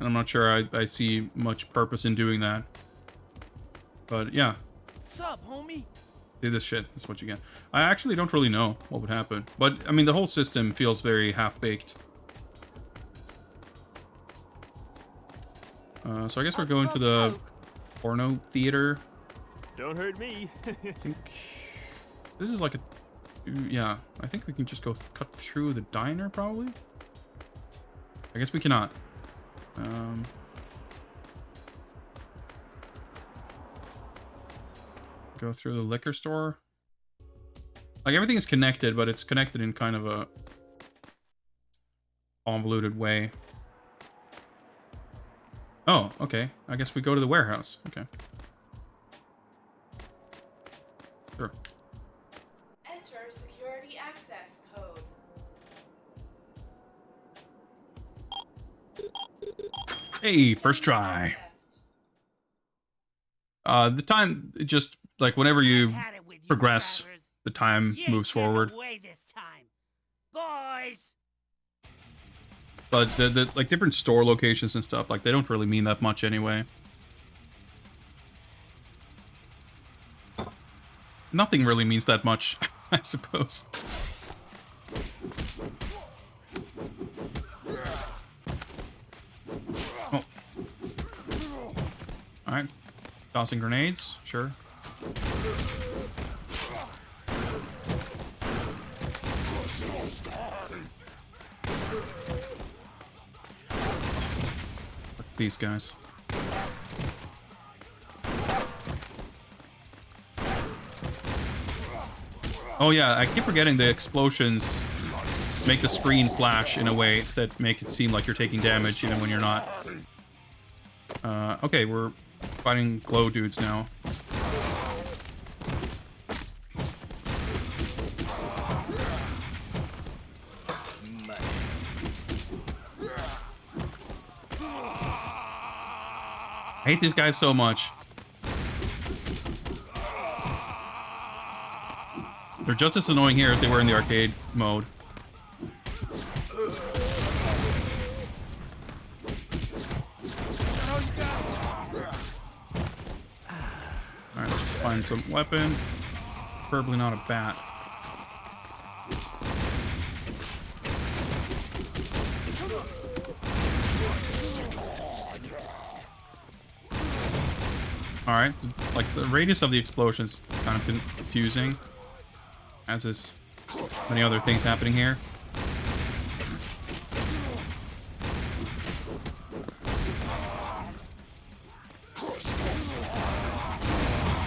I'm not sure I see much purpose in doing that. But yeah. What's up, homie? Do this shit, that's what you get. I actually don't really know what would happen. But, I mean, the whole system feels very half-baked. So I guess we're going to the porno theater. Don't hurt me. I think this is like a... Yeah, I think we can just go cut through the diner, probably? I guess we cannot. Go through the liquor store. Like, everything is connected, but it's connected in kind of a convoluted way. Oh, okay. I guess we go to the warehouse. Okay. Sure. Enter security access code. Hey, first try. The time, just like whenever you progress, the time moves forward. But the like different store locations and stuff, like they don't really mean that much anyway. Nothing really means that much, I suppose. Oh. Alright. Tossing grenades, sure. These guys. Oh yeah, I keep forgetting the explosions make the screen flash in a way that make it seem like you're taking damage even when you're not. Okay, we're fighting glow dudes now. I hate these guys so much. They're just as annoying here as they were in the arcade mode. Alright, let's find some weapon. Preferably not a bat. Alright, like the radius of the explosions is kind of confusing, as is many other things happening here.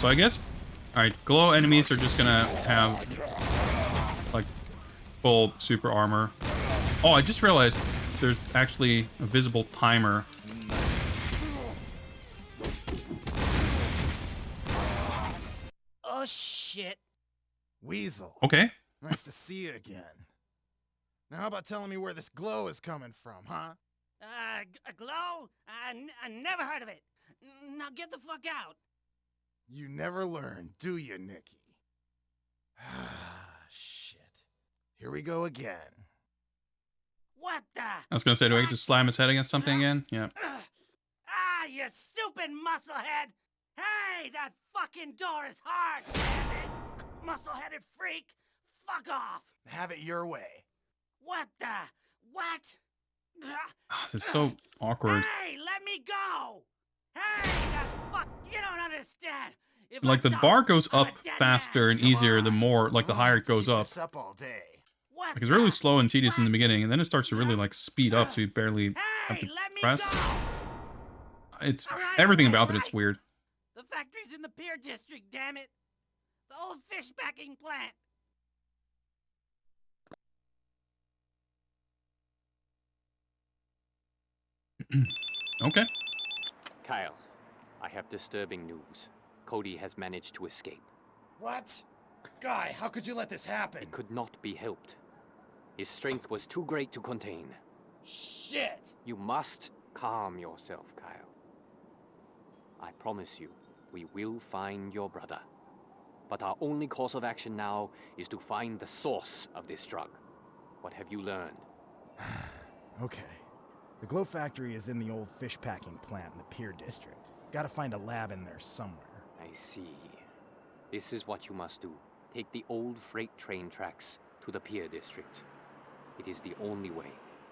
So I guess, alright, glow enemies are just gonna have like full super armor. Oh, I just realized there's actually a visible timer. Oh shit. Weasel. Okay. Nice to see you again. Now how about telling me where this glow is coming from, huh? A glow? I never heard of it. Now get the fuck out. You never learn, do you, Nikki? Ah, shit. Here we go again. What the? I was gonna say, do I get to slam his head against something again? Yeah. You stupid musclehead! Hey, that fucking door is hard, damn it! Muscle-headed freak! Fuck off! Have it your way. What the? What? Oh, this is so awkward. Hey, let me go! Hey, that fuck! You don't understand! If Like the bar goes up faster and easier the more, like the higher it goes up. Up all day. Like it's really slow and tedious in the beginning, and then it starts to really like speed up, so you barely have to press. It's everything about it. It's weird. The factory's in the Pier District, damn it! The old fish packing plant. Okay. Kyle, I have disturbing news. Cody has managed to escape. What? Guy, how could you let this happen? It could not be helped. His strength was too great to contain. Shit! You must calm yourself, Kyle. I promise you, we will find your brother. But our only course of action now is to find the source of this drug. What have you learned? Okay. The glow factory is in the old fish packing plant in the Pier District. Gotta find a lab in there somewhere. I see. This is what you must do. Take the old freight train tracks to the Pier District. It is the only way.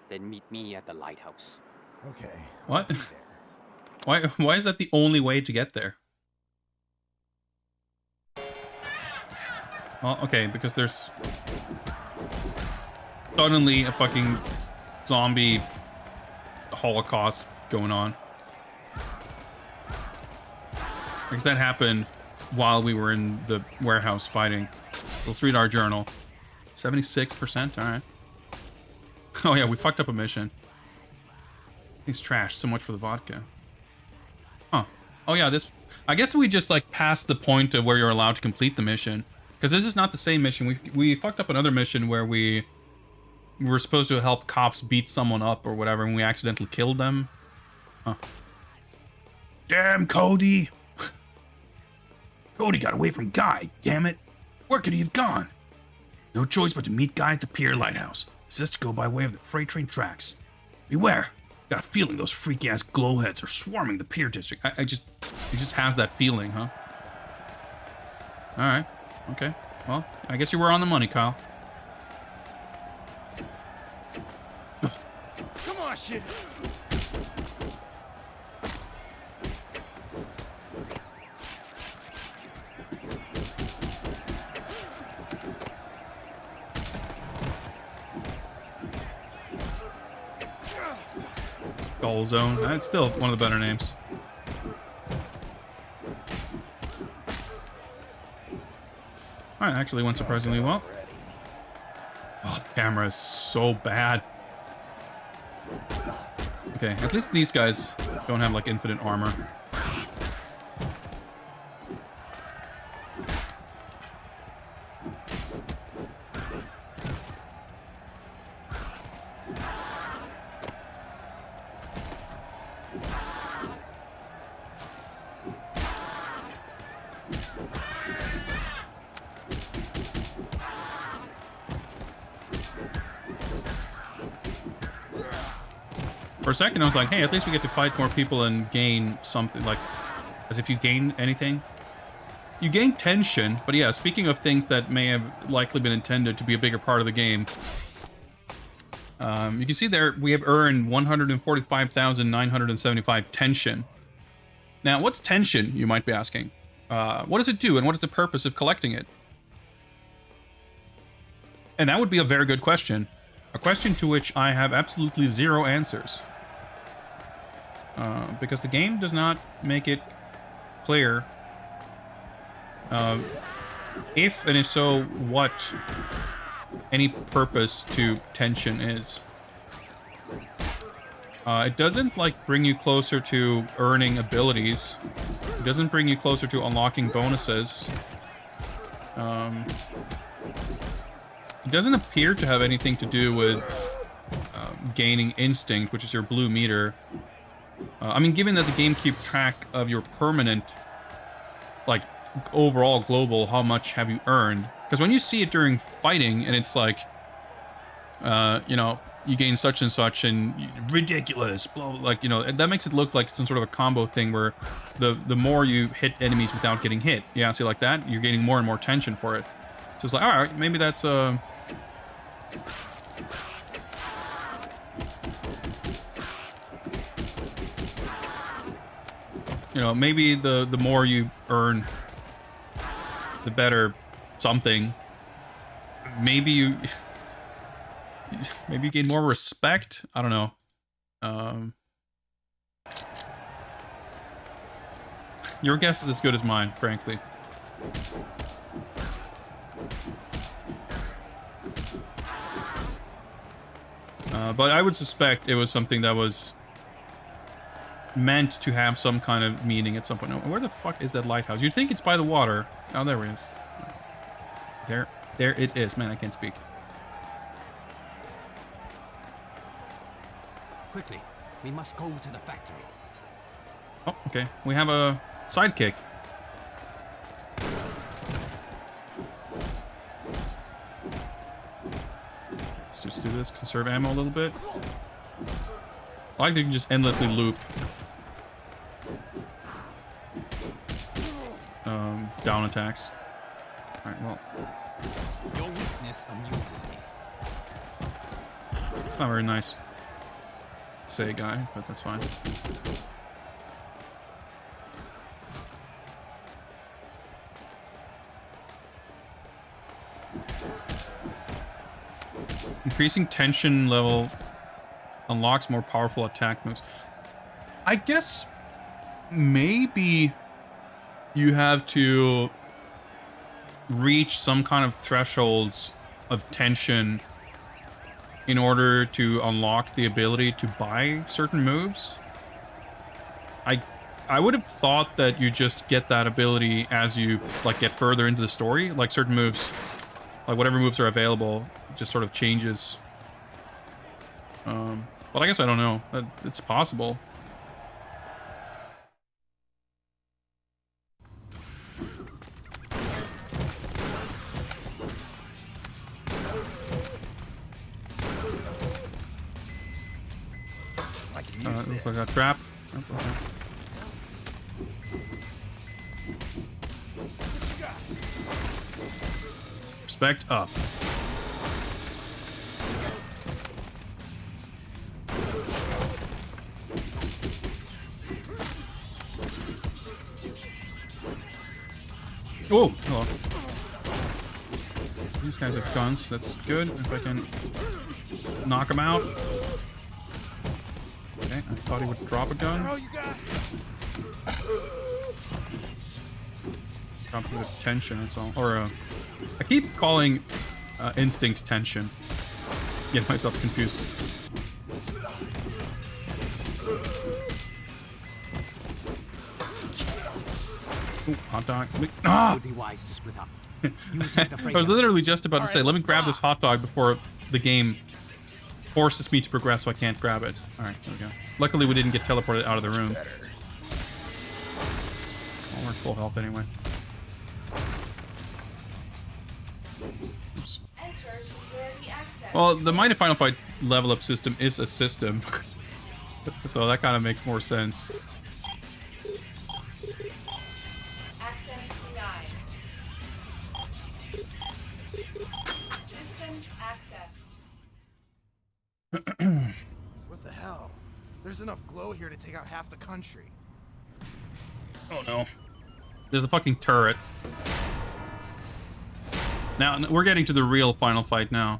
Then meet me at the lighthouse. Okay. What? Why is that the only way to get there? Well, okay, because there's suddenly a fucking zombie holocaust going on. Because that happened while we were in the warehouse fighting. Let's read our journal. 76%. All right. Oh yeah, we fucked up a mission. It's trash. So much for the vodka. Huh. Oh yeah, this... I guess we just, like, passed the point of where you're allowed to complete the mission. Because this is not the same mission. We fucked up another mission where we were supposed to help cops beat someone up or whatever, and we accidentally killed them. Huh. Damn, Cody! Cody got away from Guy, damn it. Where could he have gone? No choice but to meet Guy at the pier lighthouse. Says to go by way of the freight train tracks. Beware. Got a feeling those freaky-ass glowheads are swarming the pier district. He just has that feeling, huh? Alright. Okay. Well, I guess you were on the money, Kyle. Come on, shit. Skull Zone. That's still one of the better names. Alright, actually went surprisingly well. Oh, the camera is so bad. Okay, at least these guys don't have, like, infinite armor. For a second, I was like, hey, at least we get to fight more people and gain something, like, as if you gain anything. You gain tension, but yeah, speaking of things that may have likely been intended to be a bigger part of the game, you can see there we have earned 145,975 tension. Now, what's tension, you might be asking? What does it do, and what is the purpose of collecting it? And that would be a very good question. A question to which I have absolutely zero answers. Because the game does not make it clear if, and if so, what any purpose to tension is. It doesn't, like, bring you closer to earning abilities. It doesn't bring you closer to unlocking bonuses. It doesn't appear to have anything to do with gaining instinct, which is your blue meter. I mean, given that the game keeps track of your permanent, like, overall global, how much have you earned? Because when you see it during fighting, and it's like, you know, you gain such and such, and ridiculous, blah, like, you know, that makes it look like some sort of a combo thing where the more you hit enemies without getting hit, yeah, see, like that, you're gaining more and more tension for it. So it's like, all right, maybe that's you know, maybe the more you earn, the better something. Maybe you gain more respect. I don't know. Your guess is as good as mine, frankly. But I would suspect it was something that was meant to have some kind of meaning at some point. Now, where the fuck is that lighthouse? You'd think it's by the water. Oh, there it is. There it is. Man, I can't speak. Quickly, we must go to the factory. Oh, okay. We have a sidekick. Let's just do this, conserve ammo a little bit. I like that you can just endlessly loop. Down attacks. Alright, well. Your weakness amuses me. It's not very nice to say, guy, but that's fine. Increasing tension level unlocks more powerful attack moves. I guess maybe you have to reach some kind of thresholds of tension in order to unlock the ability to buy certain moves. I would have thought that you just get that ability as you like get further into the story. Like certain moves, like whatever moves are available, just sort of changes. But I guess I don't know. It's possible. Looks like a trap. Oh, okay. Respect up. Oh, hello. These guys have guns. That's good. If I can knock them out. Okay, I thought he would drop a gun. Drop a bit of tension, that's all. Or, I keep calling instinct tension. Get myself confused. Ooh, hot dog. Ah! Would be wise to split up. I was literally just about to say, let me grab this hot dog before the game forces me to progress so I can't grab it. Alright, there we go. Luckily we didn't get teleported out of the room. Well, we're full health anyway. Oops. Well, the Mighty Final Fight level up system is a system. So that kind of makes more sense. Access denied. Systems access. What the hell? There's enough glow here to take out half the country. Oh no. There's a fucking turret. Now, we're getting to the real final fight now.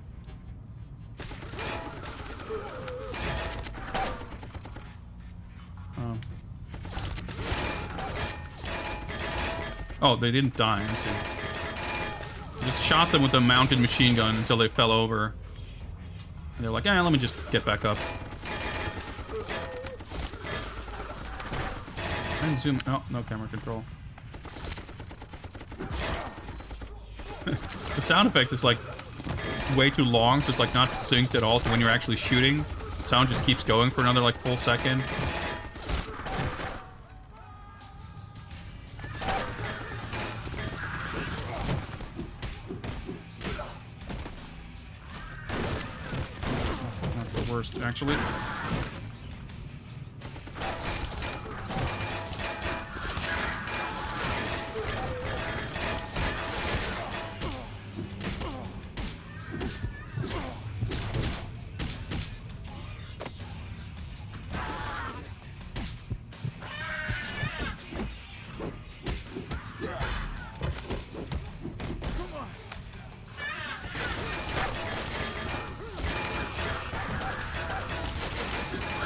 Oh, they didn't die, I see. Just shot them with a mounted machine gun until they fell over. And they're like, yeah, let me just get back up. And zoom. Oh, no camera control. The sound effect is like way too long, so it's like not synced at all to when you're actually shooting. The sound just keeps going for another like full second. That's not the worst, actually.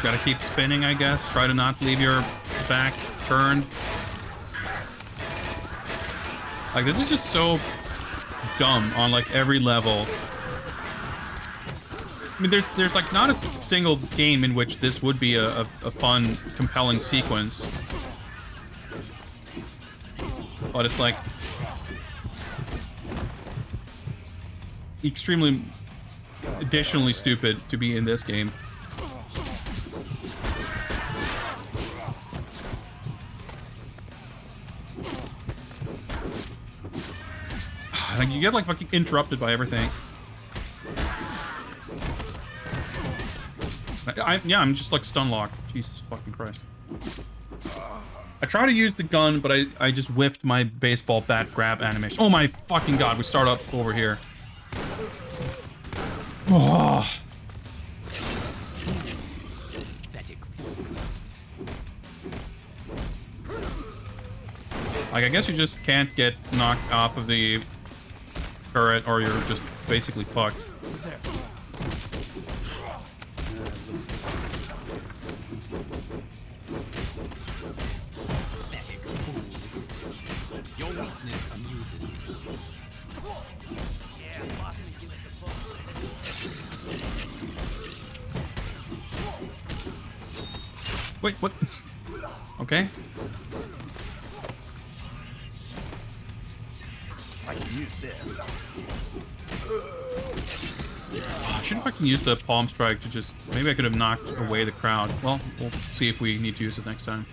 Gotta keep spinning, I guess. Try to not leave your back turned. Like, this is just so dumb on, like, every level. I mean, there's like, not a single game in which this would be a fun, compelling sequence. But it's, like, extremely, additionally stupid to be in this game. Like, you get like fucking interrupted by everything. I'm just like stun locked. Jesus fucking Christ. I try to use the gun, but I just whiffed my baseball bat grab animation. Oh my fucking god, we start up over here. Oh. Like, I guess you just can't get knocked off of the turret, or you're just basically fucked. Your weakness amuses me. Wait, what? Okay. I can use this. I should fucking use the palm strike to just... Maybe I could have knocked away the crowd. Well, we'll see if we need to use it next time.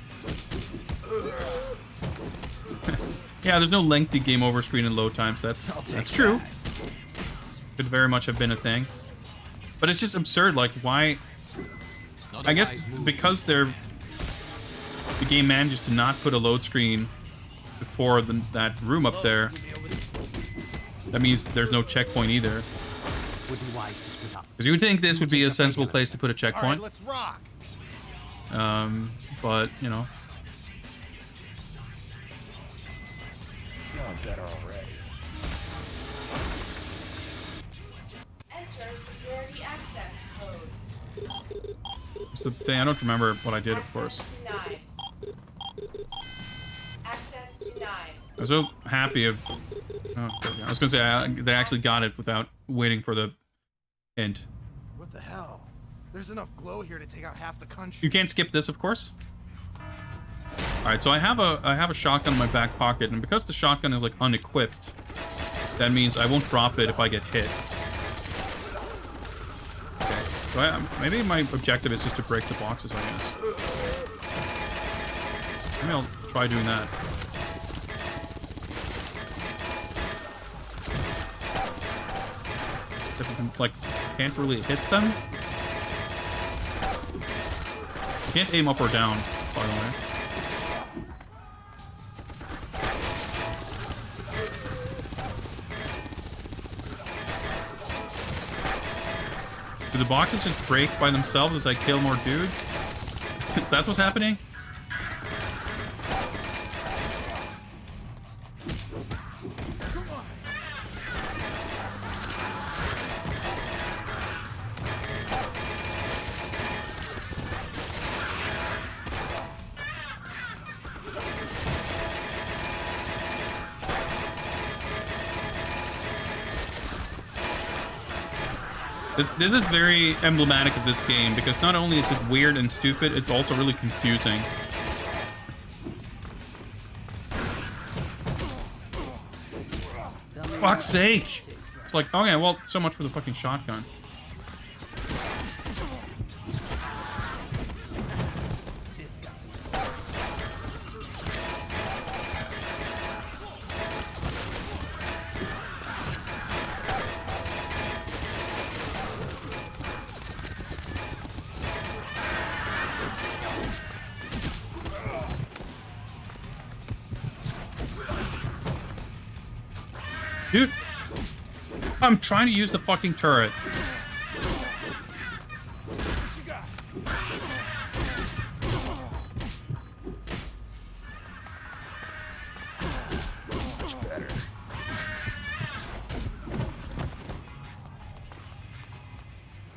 Yeah, there's no lengthy game over screen and load times. That's true. Could very much have been a thing. But it's just absurd. Like, why... I guess because the game manages to not put a load screen before that room up there. That means there's no checkpoint either. Would be wise to split up. Because you would think this would be a sensible place to put a checkpoint. All right, let's rock. But, you know. Feeling better already. Enter security access code. It's the thing, I don't remember what I did, of course. Denied. Access denied. I was so happy of... Oh, I was going to say, they actually got it without waiting for the hint. What the hell? There's enough glow here to take out half the country. You can't skip this, of course. Alright, so I have a shotgun in my back pocket, and because the shotgun is, like, unequipped, that means I won't drop it if I get hit. Okay, so maybe my objective is just to break the boxes, I guess. Maybe I'll try doing that. Like, can't really hit them. You can't aim up or down, by the way. Do the boxes just break by themselves as I kill more dudes? Is that what's happening? This is very emblematic of this game, because not only is it weird and stupid, it's also really confusing. Fuck's sake! It's like, okay, well, so much for the fucking shotgun. Dude, I'm trying to use the fucking turret. Much better.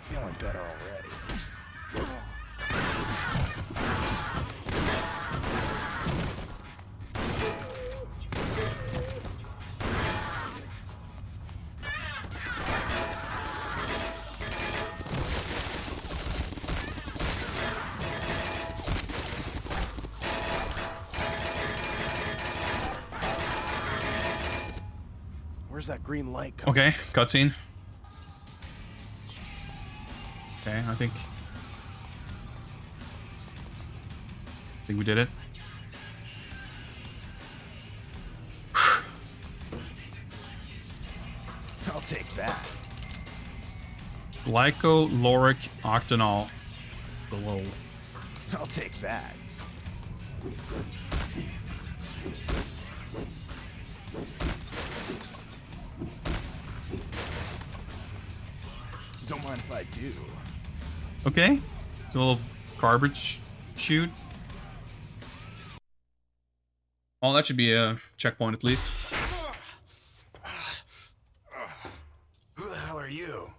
Feeling better already. Where's that green light coming? Okay, cutscene. Okay, I think we did it. I'll take that. Glycoloric octanol. Below. I'll take that. Don't mind if I do. Okay, it's a little garbage chute. Well, that should be a checkpoint at least. Who the hell are you?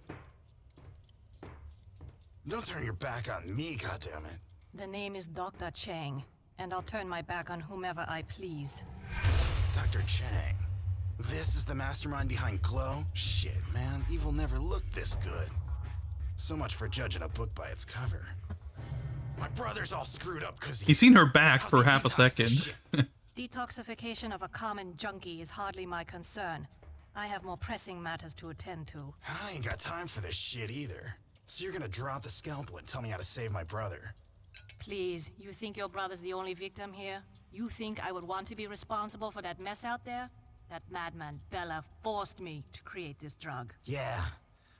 Don't turn your back on me, goddammit. The name is Dr. Chang, and I'll turn my back on whomever I please. Dr. Chang. This is the mastermind behind Glow? Shit, man. Evil never looked this good. So much for judging a book by its cover. My brother's all screwed up because He's seen her back for half a second. Detoxification of a common junkie is hardly my concern. I have more pressing matters to attend to. I ain't got time for this shit either. So you're gonna drop the scalpel and tell me how to save my brother? Please, you think your brother's the only victim here? You think I would want to be responsible for that mess out there? That madman Bella forced me to create this drug. Yeah,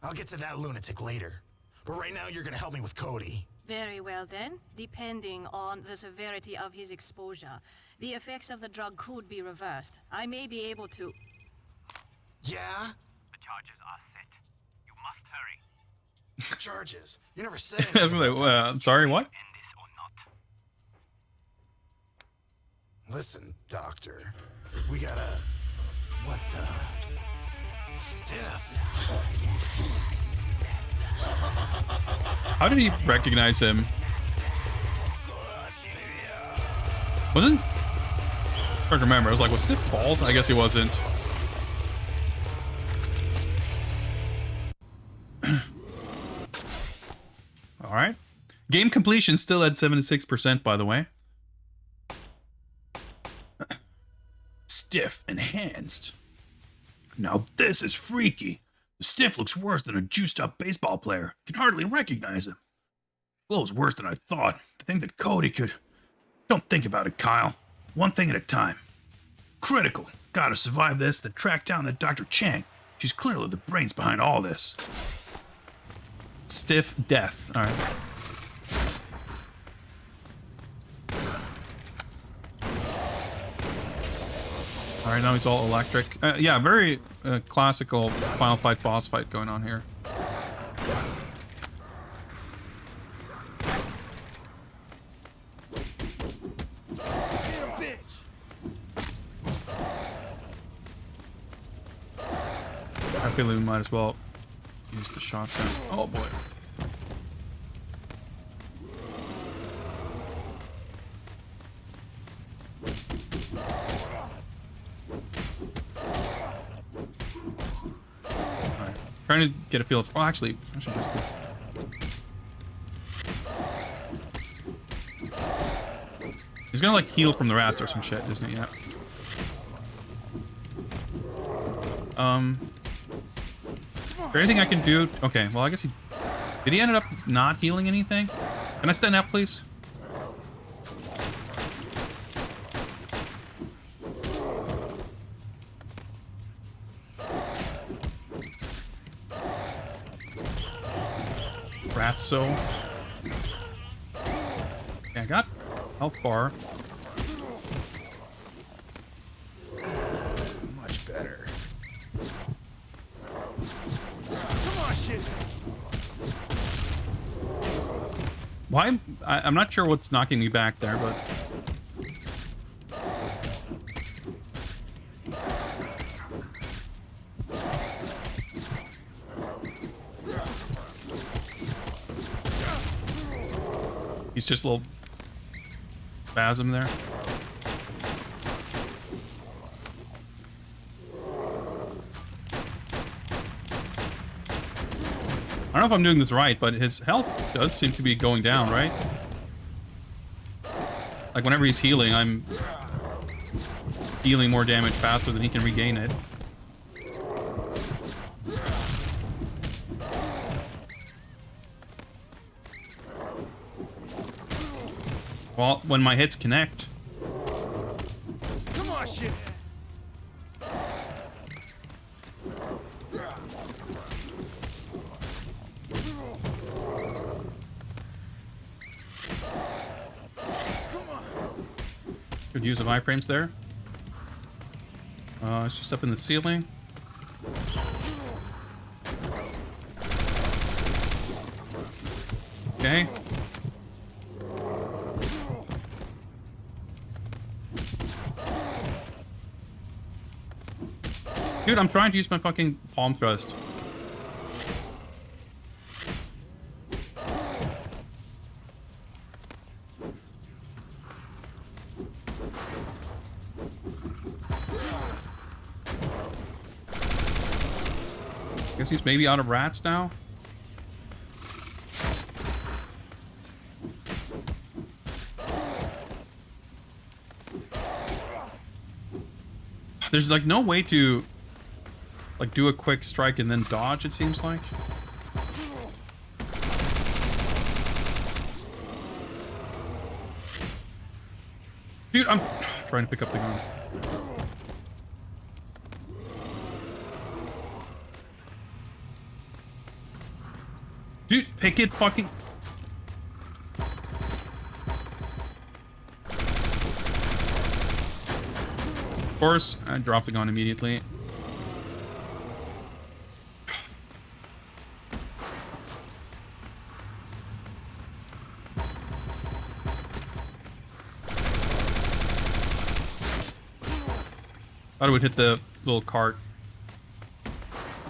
I'll get to that lunatic later. But right now you're gonna help me with Cody. Very well then. Depending on the severity of his exposure, the effects of the drug could be reversed. I may be able to... Yeah? The charges are set. You must hurry. Charges? You never said I was like, I'm sorry, what? Listen, Doctor. We gotta... What the... Stiff. How did he recognize him? Wasn't? I can't remember. I was like, was Stiff bald? I guess he wasn't. All right. Game completion still at 76%, by the way. Stiff enhanced. Now this is freaky. The Stiff looks worse than a juiced-up baseball player. Can hardly recognize him. Glow's worse than I thought. To think that Cody could... Don't think about it, Kyle. One thing at a time. Critical. Gotta survive this, then track down that Dr. Chang. She's clearly the brains behind all this. Stiff death. All right. All right, now he's all electric. Yeah, very classical Final Fight boss fight going on here. I feel we might as well use the shotgun. Oh boy. Alright. Trying to get a feel of... Oh, actually, I should just... He's gonna like heal from the rats or some shit, isn't he? Yeah. Is there anything I can do? Okay, well, I guess he... Did he end up not healing anything? Can I stand up, please? Ratso. Okay, I got health bar. Much better. Come on, shit. Why? I'm not sure what's knocking me back there, but... He's just a little spasm there. I don't know if I'm doing this right, but his health does seem to be going down, right? Like whenever he's healing, I'm dealing more damage faster than he can regain it. Well, when my hits connect. Come on, shit. Good use of iframes there. It's just up in the ceiling. Okay. Dude, I'm trying to use my fucking palm thrust. Guess he's maybe out of rats now. There's like no way to like do a quick strike and then dodge, it seems like. Dude, I'm trying to pick up the gun. Dude, pick it fucking... Of course, I dropped the gun immediately. Thought it would hit the little cart.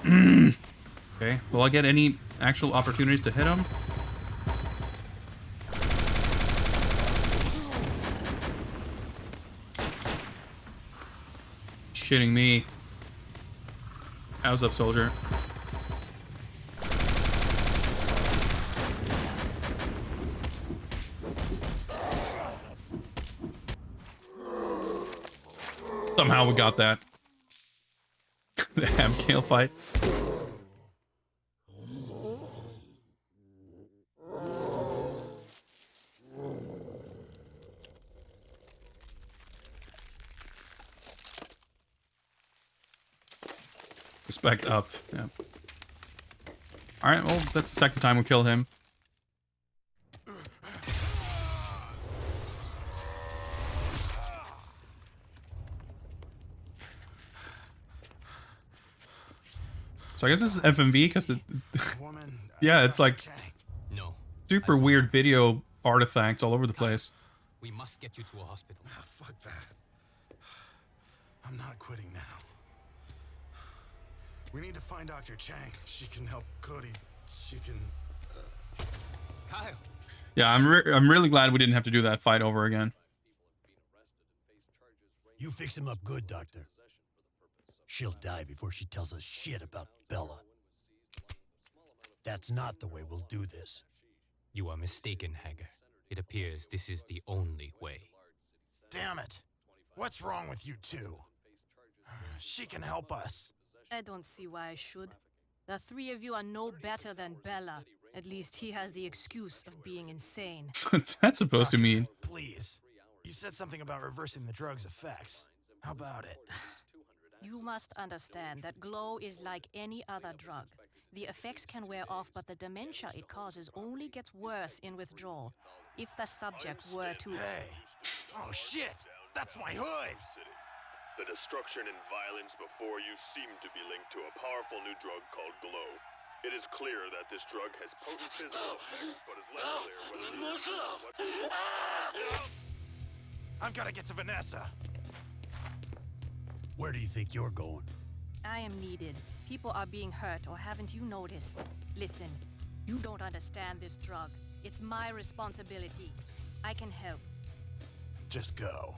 Okay, will I get any actual opportunities to hit him? Shitting me. How's up, soldier? Somehow we got that. The Abigail fight. Respect up. Yeah. Alright, well, that's the second time we killed him. So I guess this is FMV because the yeah, it's like super weird video artifacts all over the place. We must get you to a hospital. Fuck that. I'm not quitting now. We need to find Dr. Chang. She can help Cody. She can... Kyle! Yeah, I'm really glad we didn't have to do that fight over again. You fix him up good, Doctor. She'll die before she tells us shit about Bella. That's not the way we'll do this. You are mistaken, Hager. It appears this is the only way. Damn it. What's wrong with you two? She can help us. I don't see why I should. The three of you are no better than Bella. At least he has the excuse of being insane. What's that supposed to mean? Please. You said something about reversing the drug's effects. How about it? You must understand that glow is like any other drug. The effects can wear off, but the dementia it causes only gets worse in withdrawal. If the subject were to... Hey! Oh shit! That's my hood! The destruction and violence before you seem to be linked to a powerful new drug called Glow. It is clear that this drug has potent physical effects, but is less clear whether I've got to get to Vanessa. Where do you think you're going? I am needed. People are being hurt, or haven't you noticed? Listen, you don't understand this drug. It's my responsibility. I can help. Just go.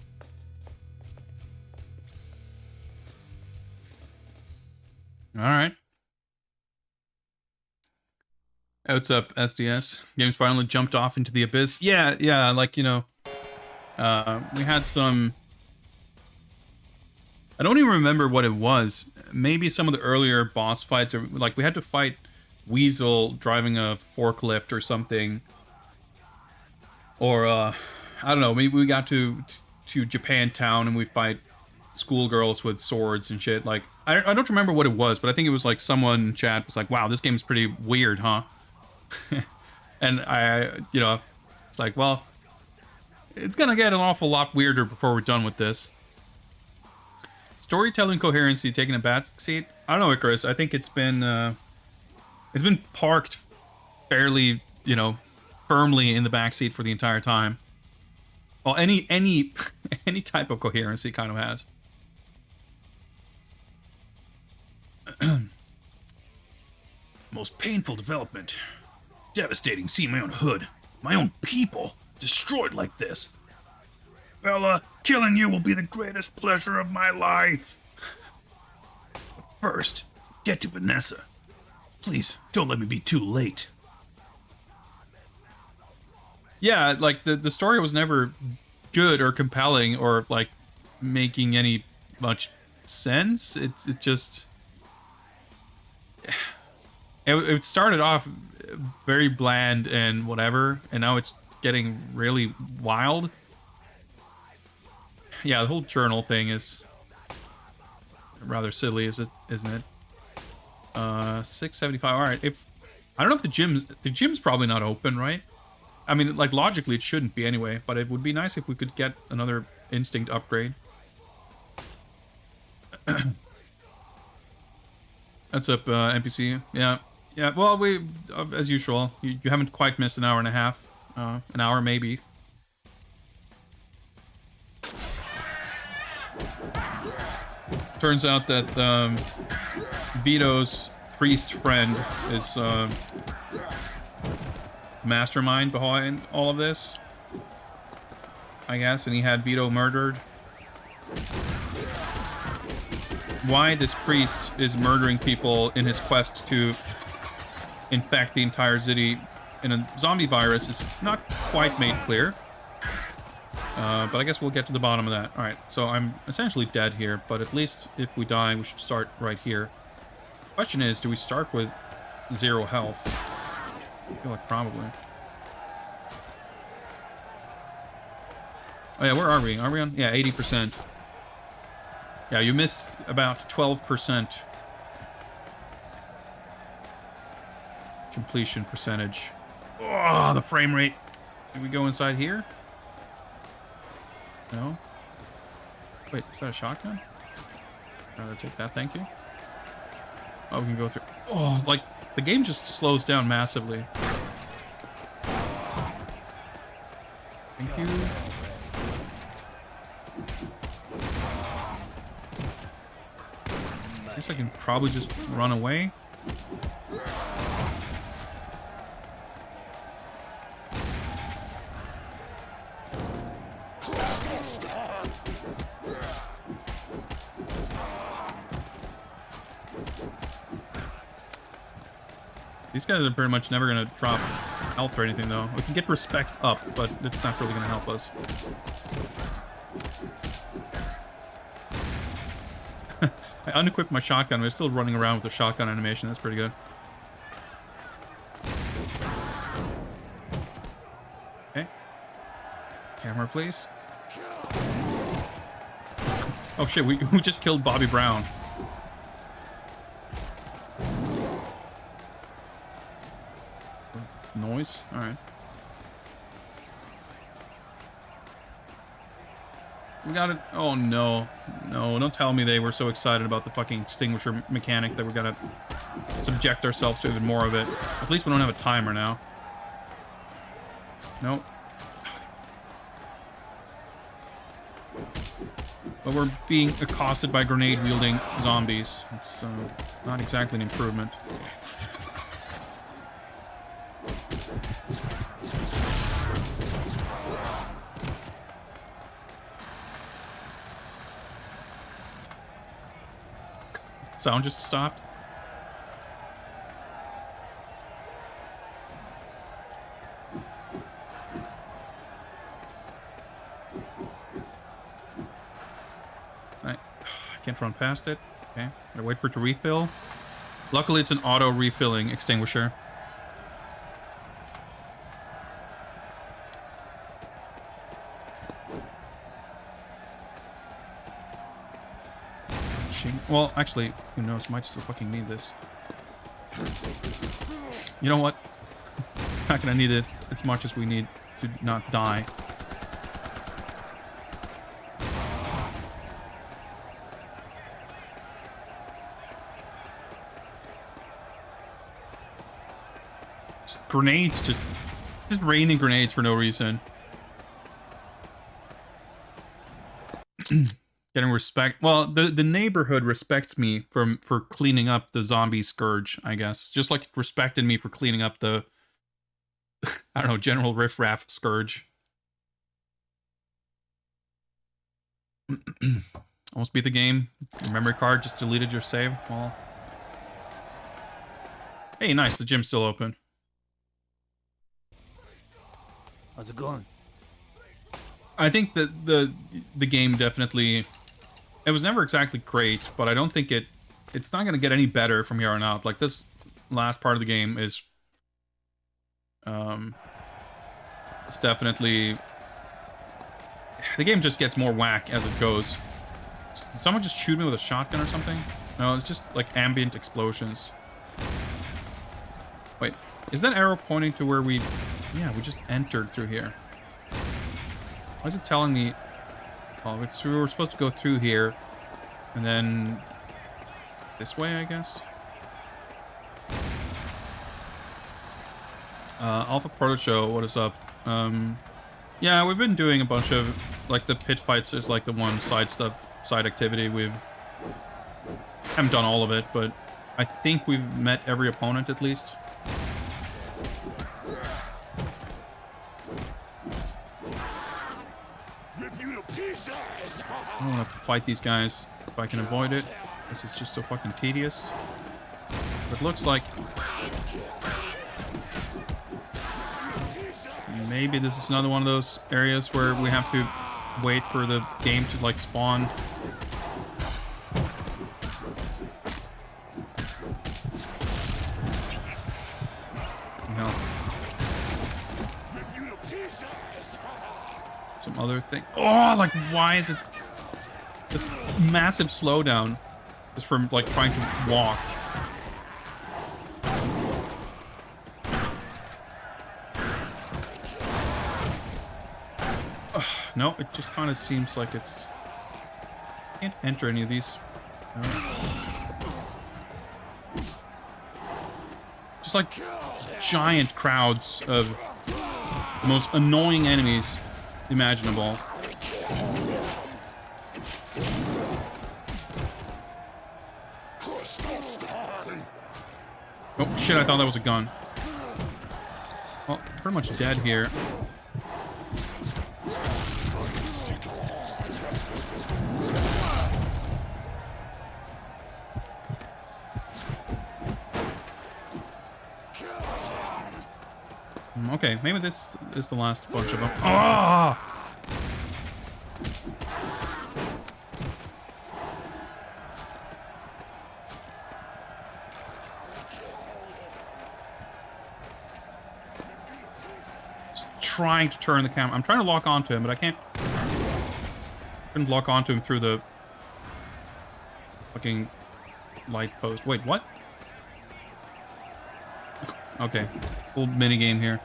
All right. What's up, SDS? Game's finally jumped off into the abyss. Yeah, like, you know, we had some... I don't even remember what it was. Maybe some of the earlier boss fights, or like we had to fight Weasel driving a forklift or something. Or, I don't know, maybe we got to Japantown and we fight schoolgirls with swords and shit. Like, I don't remember what it was, but I think it was like someone in chat was like, wow, this game's pretty weird, huh? And you know, it's like, well, it's gonna get an awful lot weirder before we're done with this. Storytelling coherency taking a back seat. I don't know, Icarus. I think it's been parked fairly, you know, firmly in the back seat for the entire time. Well, any type of coherency kind of has. Most painful development. Devastating seeing my own hood, my own people, destroyed like this. Bella, killing you will be the greatest pleasure of my life. But first, get to Vanessa. Please, don't let me be too late. Yeah, like the story was never good or compelling or like making any much sense. It just it started off very bland and whatever, and now it's getting really wild. Yeah, the whole journal thing is rather silly, isn't it? 675. All right. If I don't know if the gym's probably not open, right? I mean, like logically it shouldn't be anyway, but it would be nice if we could get another instinct upgrade. What's up, NPC? Yeah. Well, we, as usual, you haven't quite missed an hour and a half. An hour maybe. Turns out that Vito's priest friend is mastermind behind all of this, I guess, and he had Vito murdered. Why this priest is murdering people in his quest to infect the entire city in a zombie virus is not quite made clear. But I guess we'll get to the bottom of that. Alright, so I'm essentially dead here, but at least if we die, we should start right here. Question is, do we start with 0 health? I feel like probably. Oh yeah, where are we? Are we on? Yeah, 80%. Yeah, you missed about 12% completion percentage. Oh, the frame rate. Did we go inside here? No. Wait, is that a shotgun? I'd rather take that, thank you. Oh, we can go through. Oh, like, the game just slows down massively. Thank you. I guess I can probably just run away. These guys are pretty much never going to drop health or anything, though. We can get respect up, but it's not really going to help us. I unequipped my shotgun, but I'm still running around with the shotgun animation. That's pretty good. Okay. Camera, please. Oh shit, we just killed Bobby Brown. Noise? Alright. We got it. Oh no. No, don't tell me they were so excited about the fucking extinguisher mechanic that we're gonna subject ourselves to even more of it. At least we don't have a timer now. Nope. But we're being accosted by grenade-wielding zombies. It's not exactly an improvement. Sound just stopped. I can't run past it. Okay, gotta wait for it to refill. Luckily, it's an auto refilling extinguisher. Well, actually, who knows? Might still fucking need this. You know what? Not gonna need it as much as we need to not die. Just grenades, just raining grenades for no reason. Getting respect. Well, the neighborhood respects me for cleaning up the zombie scourge, I guess. Just like it respected me for cleaning up the, I don't know, general riffraff scourge. Almost beat the game. Your memory card just deleted your save. Well, hey, nice. The gym's still open. How's it going? I think that the game definitely It was never exactly great, but I don't think it's not going to get any better from here on out. Like, this last part of the game is... it's definitely... The game just gets more whack as it goes. Did someone just shoot me with a shotgun or something? No, it's just, like, ambient explosions. Wait, is that arrow pointing to where we... Yeah, we just entered through here. Why is it telling me... Oh, so we were supposed to go through here, and then this way, I guess. Alpha Proto Show, what is up? Yeah, we've been doing a bunch of, like, the pit fights is like the one side activity. We haven't done all of it, but I think we've met every opponent at least. I don't want to fight these guys if I can avoid it. This is just so fucking tedious. But it looks like maybe this is another one of those areas where we have to wait for the game to, like, spawn. No. Some other thing. Oh, like, why is it this massive slowdown just from, like, trying to walk? No, it just kind of seems like it's... I can't enter any of these. Just like giant crowds of the most annoying enemies imaginable. Oh shit, I thought that was a gun. Well, pretty much dead here. Okay, maybe this is the last bunch of them. Oh! Just trying to turn the camera. I'm trying to lock onto him, but I can't. Couldn't lock onto him through the fucking light post. Wait, what? Okay, little mini game here.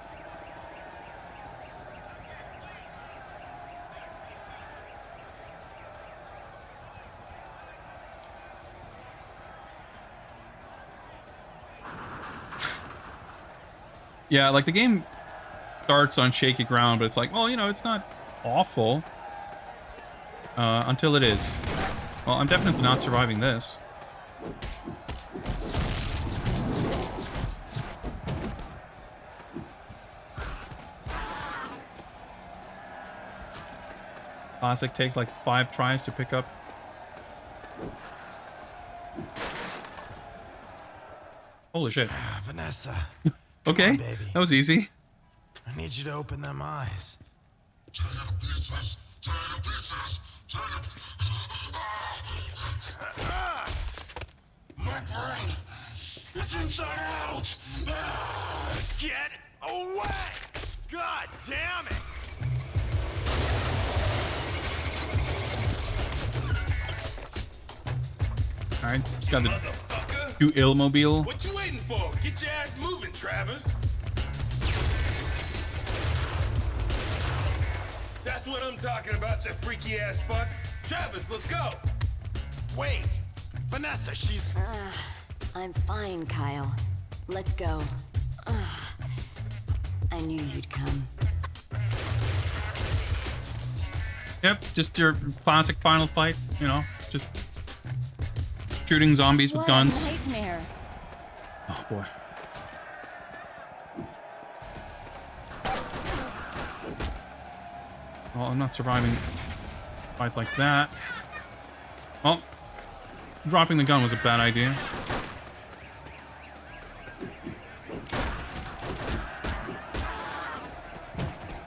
Yeah, like the game starts on shaky ground, but it's like, well, you know, it's not awful until it is. Well, I'm definitely not surviving this. Classic takes like 5 tries to pick up. Holy shit. Vanessa. Okay, on, baby. That was easy. I need you to open them eyes. My brain, it's inside out. Get away! God damn it! Alright, just got the Do-Ill-mobile. What you waiting for? Get your ass moving, Travis. That's what I'm talking about, you freaky ass butts. Travis, let's go. Wait! Vanessa, she's... I'm fine, Kyle. Let's go. I knew you'd come. Yep, just your classic Final Fight, you know, just shooting zombies with guns. What a nightmare. Oh boy. Well, I'm not surviving a fight like that. Well, dropping the gun was a bad idea.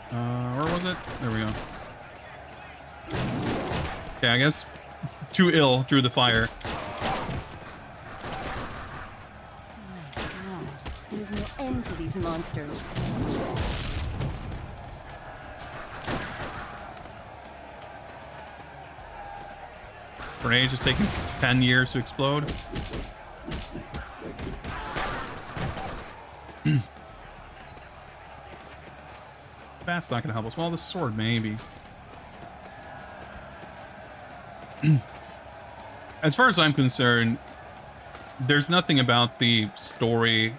Where was it? There we go. Okay, I guess Too ill drew the fire. There's no end to these monsters. Grenade just taking 10 years to explode. That's not gonna help us. Well, the sword, maybe. As far as I'm concerned, there's nothing about the story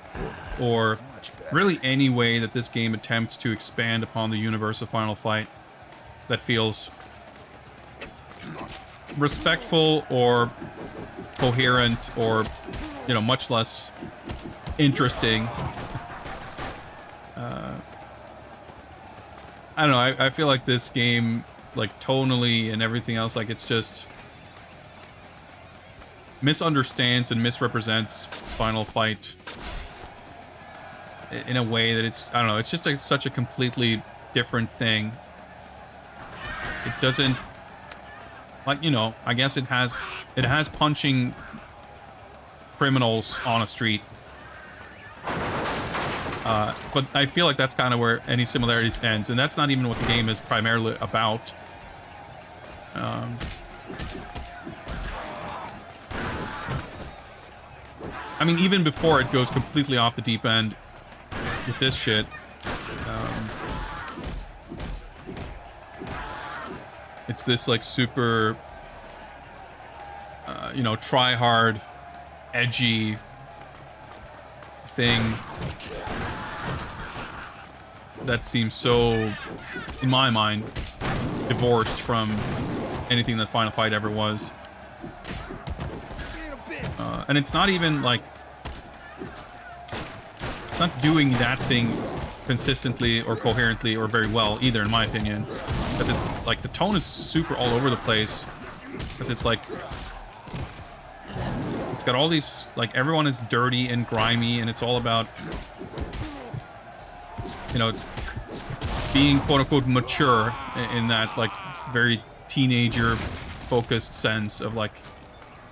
or really any way that this game attempts to expand upon the universe of Final Fight that feels respectful or coherent or, you know, much less interesting. I don't know, I feel like this game, like tonally and everything else, like it's just misunderstands and misrepresents Final Fight in a way that it's, I don't know, it's just such a completely different thing. It doesn't, like, you know, I guess it has punching criminals on a street. But I feel like that's kind of where any similarities ends, and that's not even what the game is primarily about. I mean, even before it goes completely off the deep end with this shit. It's this, like, super, you know, try-hard, edgy thing that seems so, in my mind, divorced from anything that Final Fight ever was. And it's not even, like, it's not doing that thing consistently or coherently or very well either, in my opinion. Because it's, like, the tone is super all over the place. Because it's, like, it's got all these, like, everyone is dirty and grimy, and it's all about, you know, being quote-unquote mature in that, like, very teenager-focused sense of, like,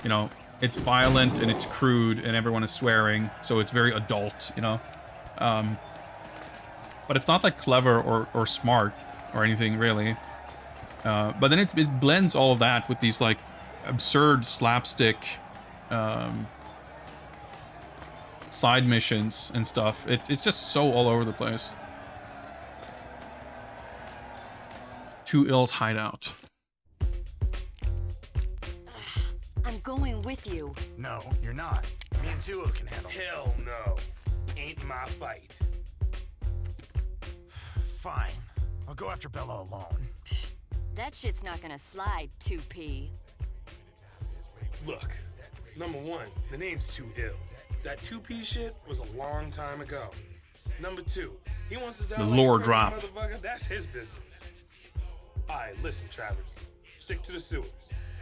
you know, it's violent and it's crude and everyone is swearing, so it's very adult, you know? But it's not, like, clever or smart or anything, really. But then it blends all of that with these, like, absurd slapstick side missions and stuff. It's just so all over the place. Too Ill's hideout. I'm going with you. No, you're not. Me and Tuo can handle it. Hell no. Ain't my fight. Fine. I'll go after Bella alone. That shit's not gonna slide, 2P. Look, number one, the name's Too Ill. That 2P shit was a long time ago. Number two, he wants to die The like lore a crazy drop. motherfucker. That's his business. Alright, listen, Travers. Stick to the sewers.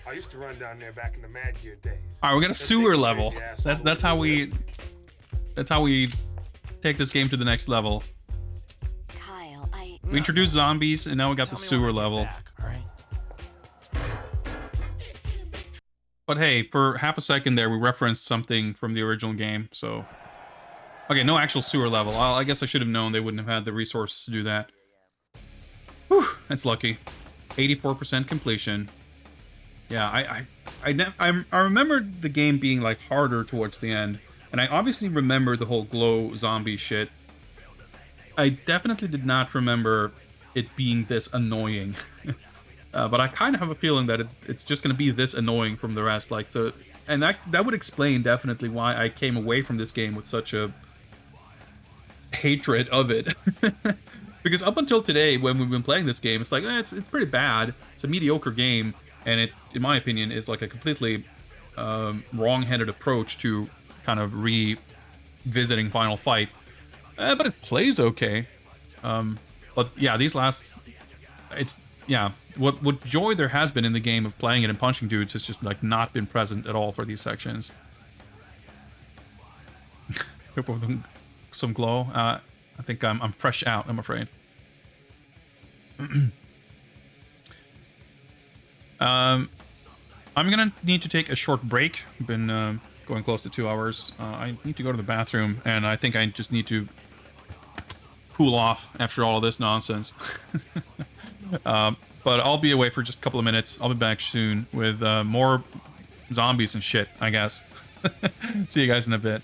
I used to run down there back in the Mad Gear days. All right, we got a Let's sewer take the level. crazy ass all the That's way how to the that's how we take this game to the next level. Kyle, We introduced zombies, and now we got the sewer level. But hey, for half a second there, we referenced something from the original game, so... Okay, no actual sewer level. I guess I should have known they wouldn't have had the resources to do that. Whew, that's lucky. 84% completion. Yeah, I remember the game being, like, harder towards the end, and I obviously remember the whole glow zombie shit. I definitely did not remember it being this annoying. But I kind of have a feeling that it's just going to be this annoying from the rest. Like, so, and that would explain definitely why I came away from this game with such a hatred of it. Because up until today, when we've been playing this game, it's like, it's pretty bad. It's a mediocre game, and it, in my opinion, is like a completely wrong-headed approach to kind of revisiting Final Fight. But it plays okay. But yeah, these last, yeah, what joy there has been in the game of playing it and punching dudes has just, like, not been present at all for these sections. People with some glow. I think I'm fresh out, I'm afraid. I'm gonna need to take a short break. Been going close to 2 hours. I need to go to the bathroom, and I think I just need to cool off after all of this nonsense. But I'll be away for just a couple of minutes. I'll be back soon with more zombies and shit, I guess. See you guys in a bit.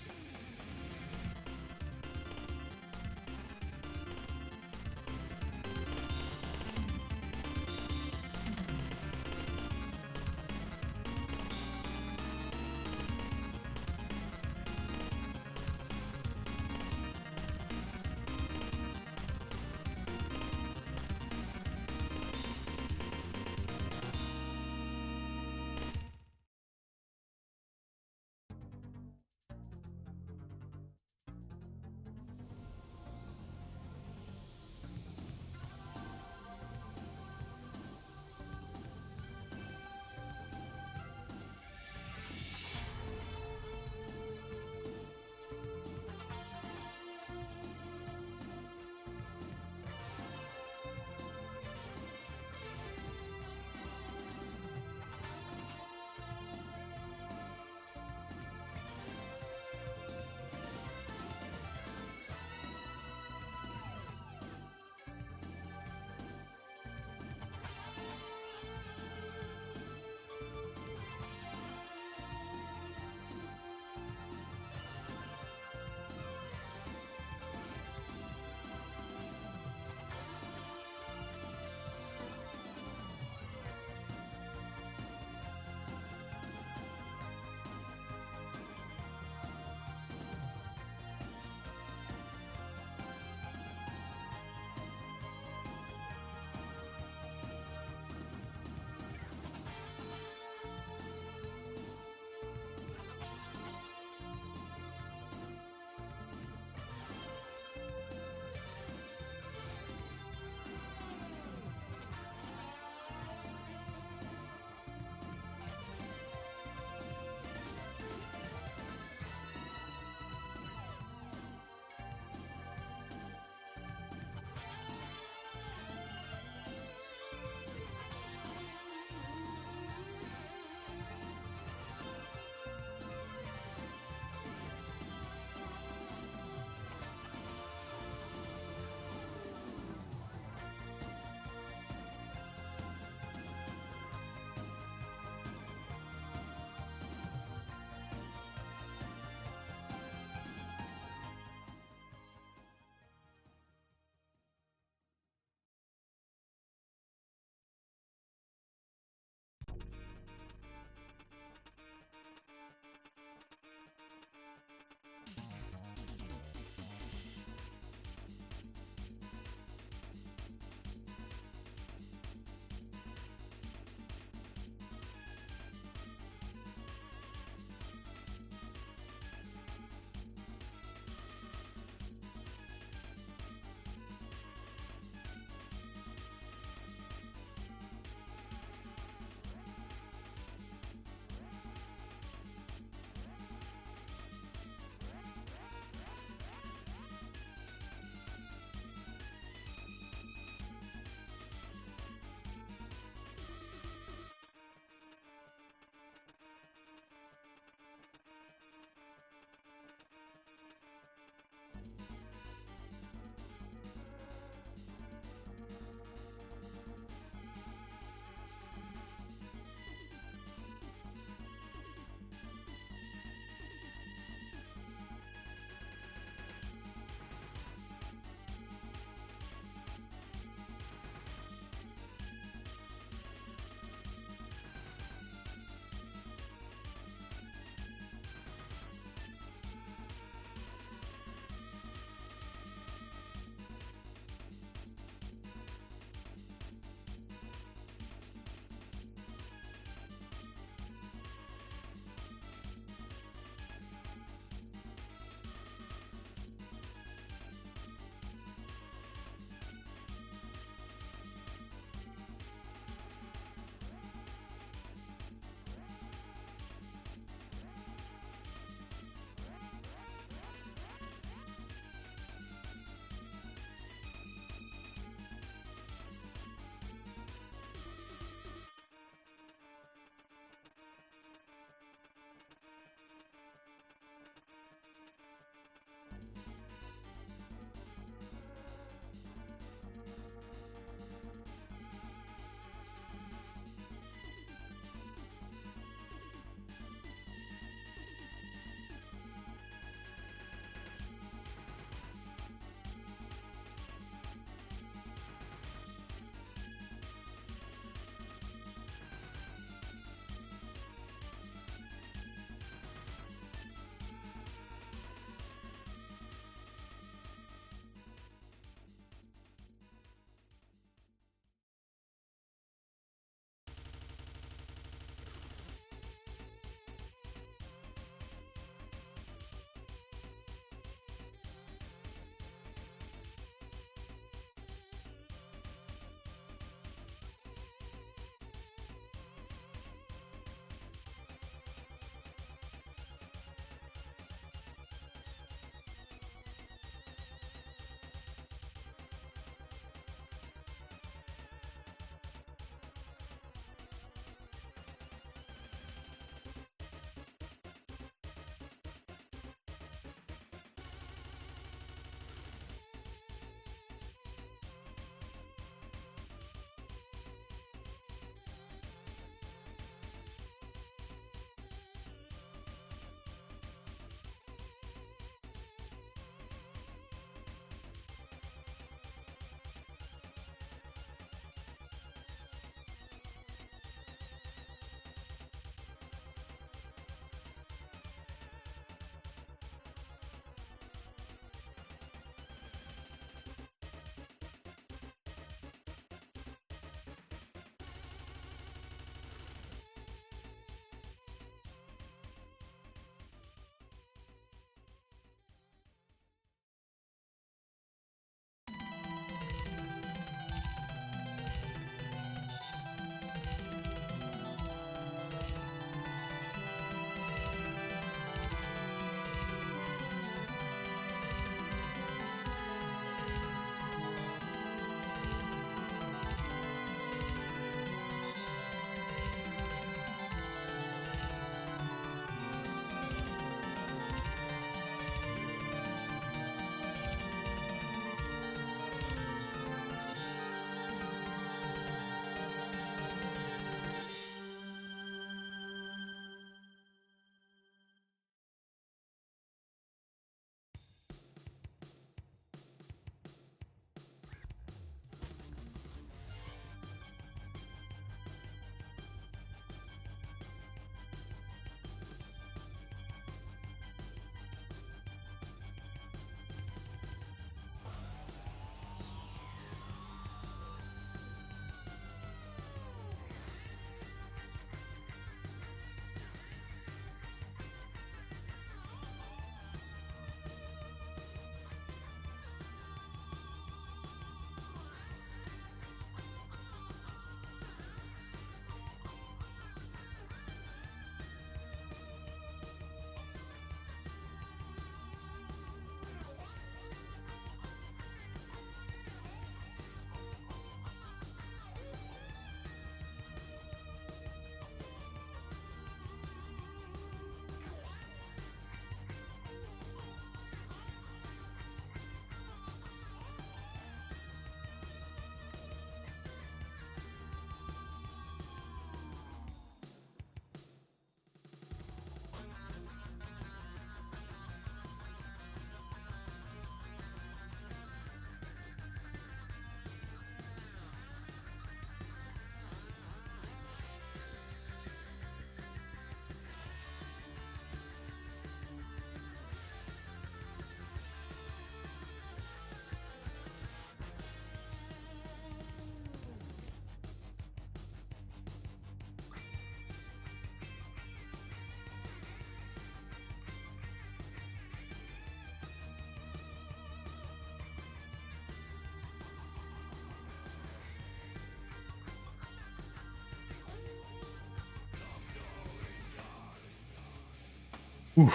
Ooh,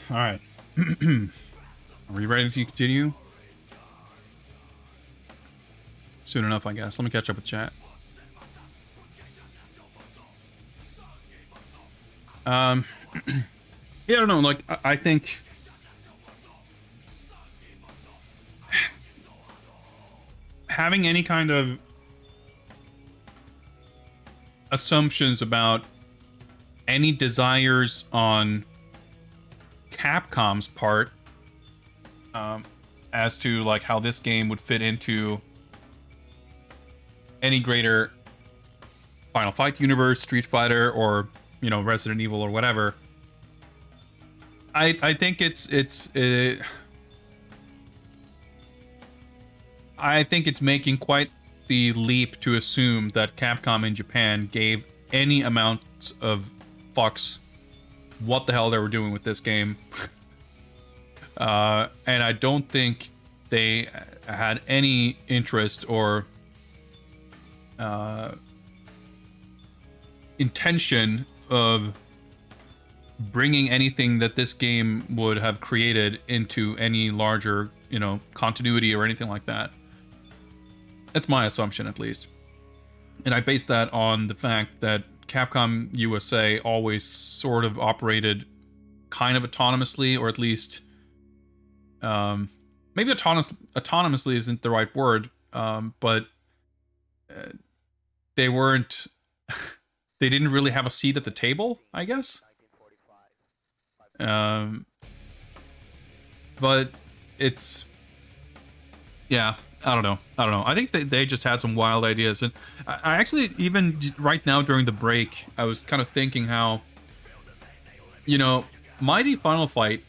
all right. Are we ready to continue? Soon enough, I guess. Let me catch up with chat. Yeah, I don't know. Like, I think having any kind of assumptions about any desires on Capcom's part as to like how this game would fit into any greater Final Fight universe, Street Fighter, or Resident Evil or whatever. I think I think it's making quite the leap to assume that Capcom in Japan gave any amount of fucks what the hell they were doing with this game. And I don't think they had any interest or intention of bringing anything that this game would have created into any larger, continuity or anything like that. That's my assumption, at least. And I base that on the fact that Capcom USA always sort of operated kind of autonomously, or at least maybe autonomously isn't the right word, but they weren't they didn't really have a seat at the table, I guess. But it's, yeah, I don't know. I think they just had some wild ideas. And I actually, even right now during the break, I was kind of thinking how, Mighty Final Fight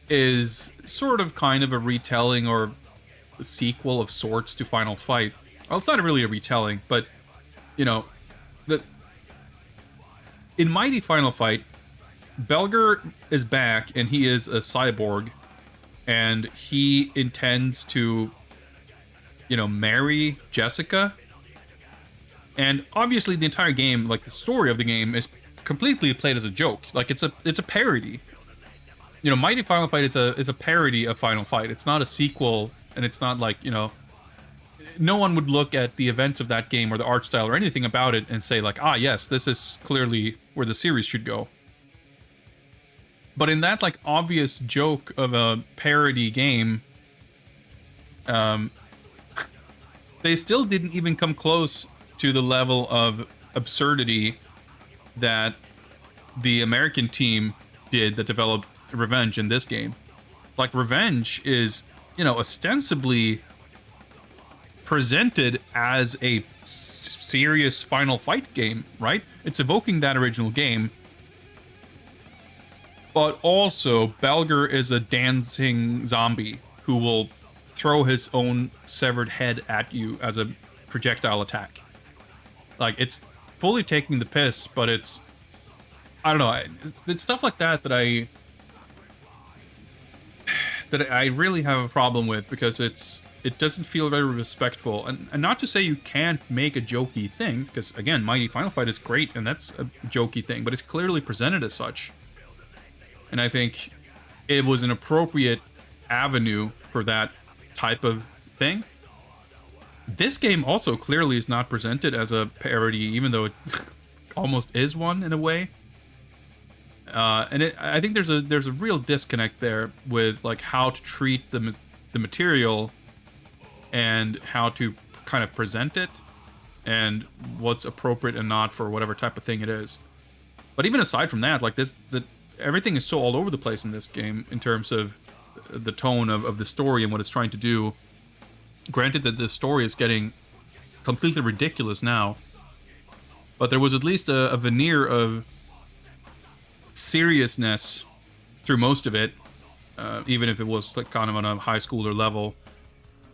is sort of kind of a retelling or a sequel of sorts to Final Fight. Well, it's not really a retelling, but, in Mighty Final Fight, Belger is back, and he is a cyborg, and he intends to, marry Jessica. And obviously the entire game, like the story of the game, is completely played as a joke. Like it's a parody. Mighty Final Fight is a parody of Final Fight. It's not a sequel, and it's not like, no one would look at the events of that game or the art style or anything about it and say like, ah, yes, this is clearly where the series should go. But in that like obvious joke of a parody game, they still didn't even come close to the level of absurdity that the American team did that developed Revenge in this game. Like, Revenge is, ostensibly presented as a serious Final Fight game, right? It's evoking that original game. But also, Belger is a dancing zombie who will throw his own severed head at you as a projectile attack. Like, it's fully taking the piss, but it's, I don't know, it's stuff like that that I really have a problem with, because it doesn't feel very respectful. And not to say you can't make a jokey thing, because again, Mighty Final Fight is great, and that's a jokey thing, but it's clearly presented as such. And I think it was an appropriate avenue for that type of thing. This game also clearly is not presented as a parody, even though it almost is one in a way. And I think there's a real disconnect there with like how to treat the material and how to kind of present it, and what's appropriate and not for whatever type of thing it is. But even aside from that, like everything is so all over the place in this game in terms of the tone of the story and what it's trying to do. Granted that the story is getting completely ridiculous now, but there was at least a veneer of seriousness through most of it, even if it was like kind of on a high schooler level,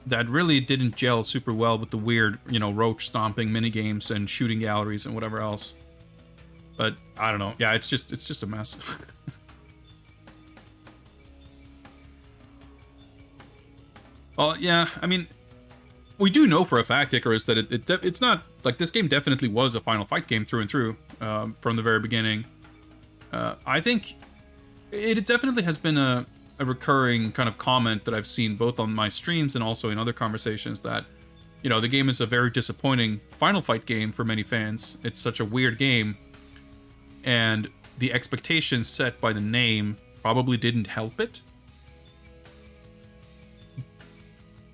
that really didn't gel super well with the weird, roach stomping minigames and shooting galleries and whatever else. But I don't know. Yeah, it's just a mess. Well, yeah, I mean, we do know for a fact, Icarus, that it's not, like, this game definitely was a Final Fight game through and through, from the very beginning. I think It definitely has been a recurring kind of comment that I've seen both on my streams and also in other conversations that, you know, the game is a very disappointing Final Fight game for many fans. It's such a weird game, and the expectations set by the name probably didn't help it.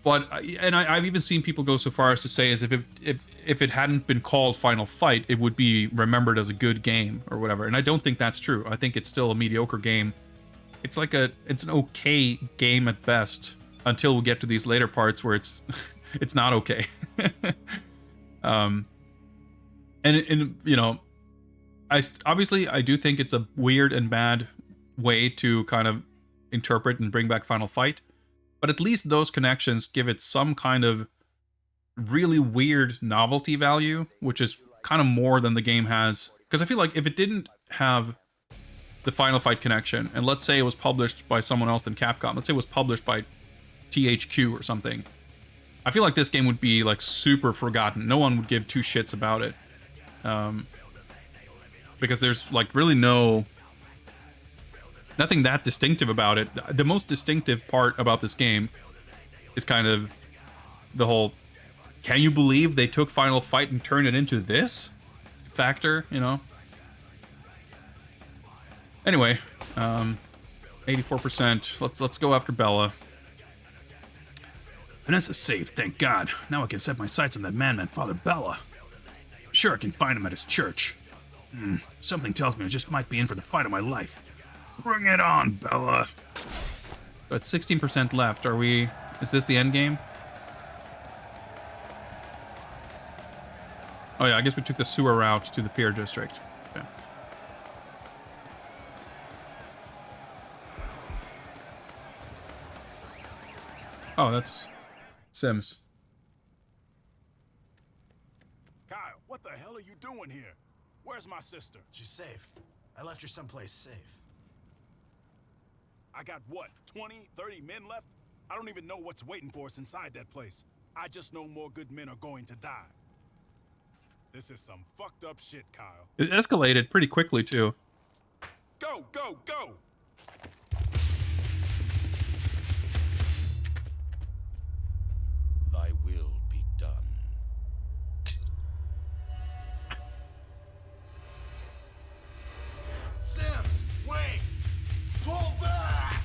But, and I've even seen people go so far as to say as if it hadn't been called Final Fight, it would be remembered as a good game or whatever. And I don't think that's true. I think it's still a mediocre game. It's like it's an okay game at best until we get to these later parts where it's it's not okay. And you know, obviously I do think it's a weird and bad way to kind of interpret and bring back Final Fight, but at least those connections give it some kind of really weird novelty value, which is kind of more than the game has. Because I feel like if it didn't have the Final Fight connection, and let's say it was published by someone else than Capcom, let's say it was published by THQ or something, I feel like this game would be like super forgotten. No one would give two shits about it. Because there's like really nothing that distinctive about it. The most distinctive part about this game is kind of the whole, can you believe they took Final Fight and turned it into this factor, you know? Anyway, 84%. Let's go after Bella. Vanessa's safe, thank God. Now I can set my sights on that man, Father Bella. I'm sure I can find him at his church. Something tells me I just might be in for the fight of my life. Bring it on, Bella. So it's 16% left. Are we... Is this the end game? Oh yeah, I guess we took the sewer route to the Pier District. Okay. Oh, that's Sims. Kyle, what the hell are you doing here? Where's my sister? She's safe. I left her someplace safe. I got what, 20, 30 men left? I don't even know what's waiting for us inside that place. I just know more good men are going to die. This is some fucked up shit, Kyle. It escalated pretty quickly, too. Go, go, go! Thy will be done. Sims, wait! Pull back!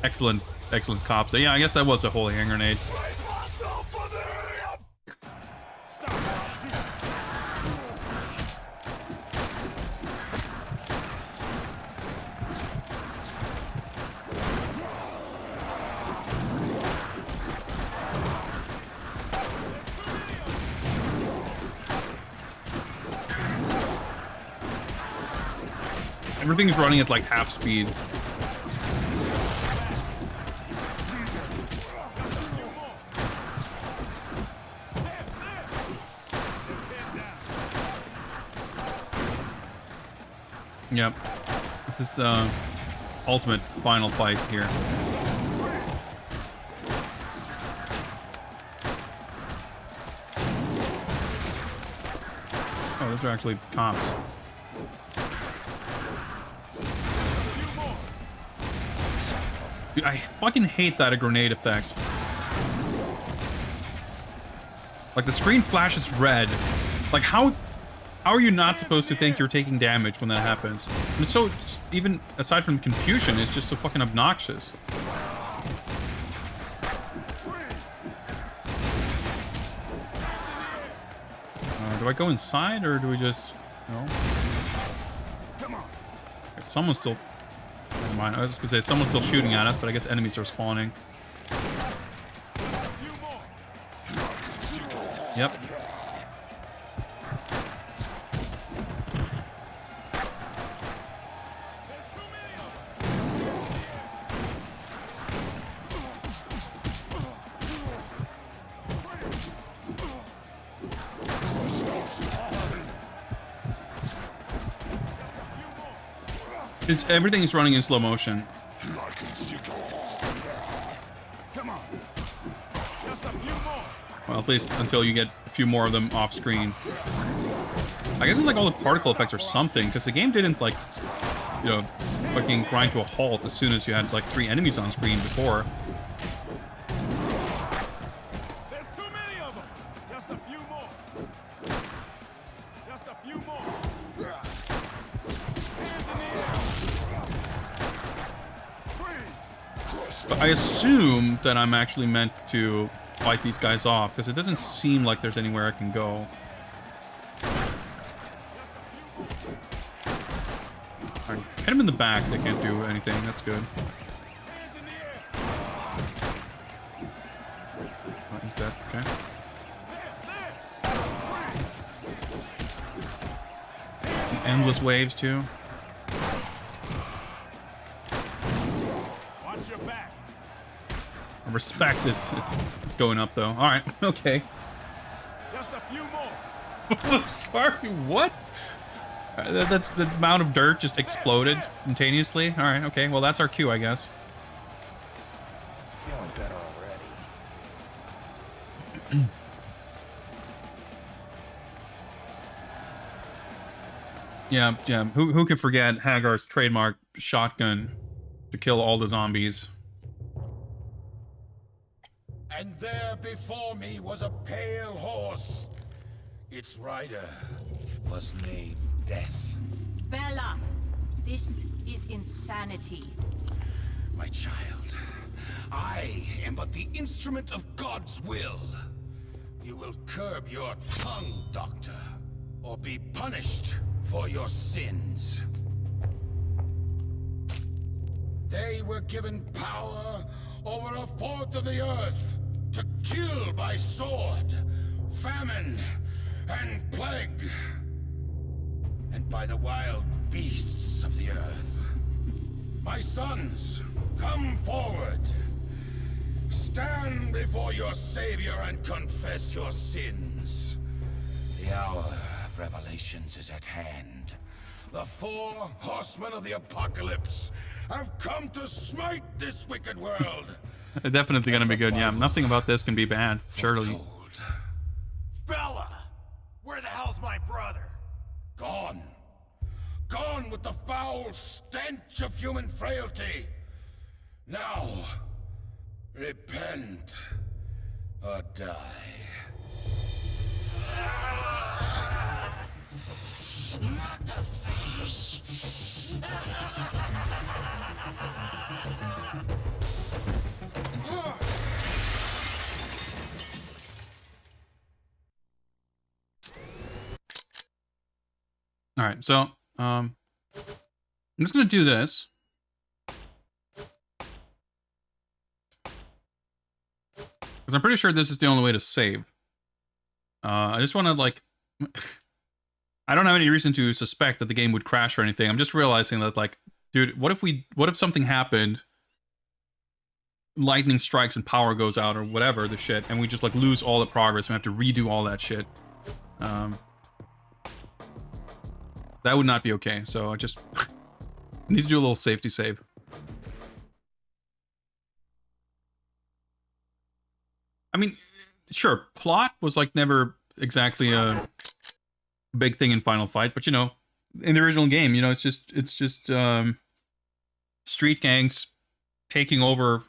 Excellent cops. So, yeah, I guess that was a holy hand grenade. Everything's running at like half speed. Yep. This is ultimate final fight here. Oh, those are actually cops. Dude, I fucking hate that a grenade effect. Like the screen flashes red. Like how are you not supposed to think you're taking damage when that happens? And it's so, even aside from confusion, it's just so fucking obnoxious. Do I go inside or do we just, no? Someone's still, never mind. I was just gonna say someone's still shooting at us, but I guess enemies are spawning. Yep. Everything's running in slow motion. Well, at least until you get a few more of them off screen. I guess it's like all the particle effects or something, because the game didn't like, you know, fucking grind to a halt as soon as you had like 3 enemies on screen before. There's too many of them. Just a few more. Just a few more. Hands in the air. Freeze. But I assume that I'm actually meant to fight these guys off, because it doesn't seem like there's anywhere I can go. Alright, hit him in the back, they can't do anything, that's good. Oh, he's dead, okay. Endless waves, too. Watch your back. Respect is it's going up, though. Alright, okay. Just a few more. Sorry, what? That's the amount of dirt just exploded spontaneously. All right, okay. Well, that's our cue, I guess. Feeling better already. Yeah. Who could forget Hagar's trademark shotgun to kill all the zombies? And there before me was a pale horse. Its rider was named Death. Bella, this is insanity. My child, I am but the instrument of God's will. You will curb your tongue, Doctor, or be punished for your sins. They were given power over 1/4 of the earth to kill by sword, famine, and plague, and by the wild beasts of the earth. My sons, come forward. Stand before your Savior and confess your sins. The hour of revelations is at hand. The 4 horsemen of the apocalypse have come to smite this wicked world. Definitely gonna be good. Yeah, nothing about this can be bad. Surely. Bella! Where the hell's my brother? Gone. Gone with the foul stench of human frailty. Now, repent or die. Not the face. All right, so I'm just gonna do this. Because I'm pretty sure this is the only way to save. I just want to, like... I don't have any reason to suspect that the game would crash or anything. I'm just realizing that, like, dude, what if something happened, lightning strikes and power goes out or whatever the shit, and we just, like, lose all the progress and have to redo all that shit. That would not be okay, so I just need to do a little safety save. I mean, sure, plot was like never exactly a big thing in Final Fight, but you know, in the original game, you know, it's just street gangs taking over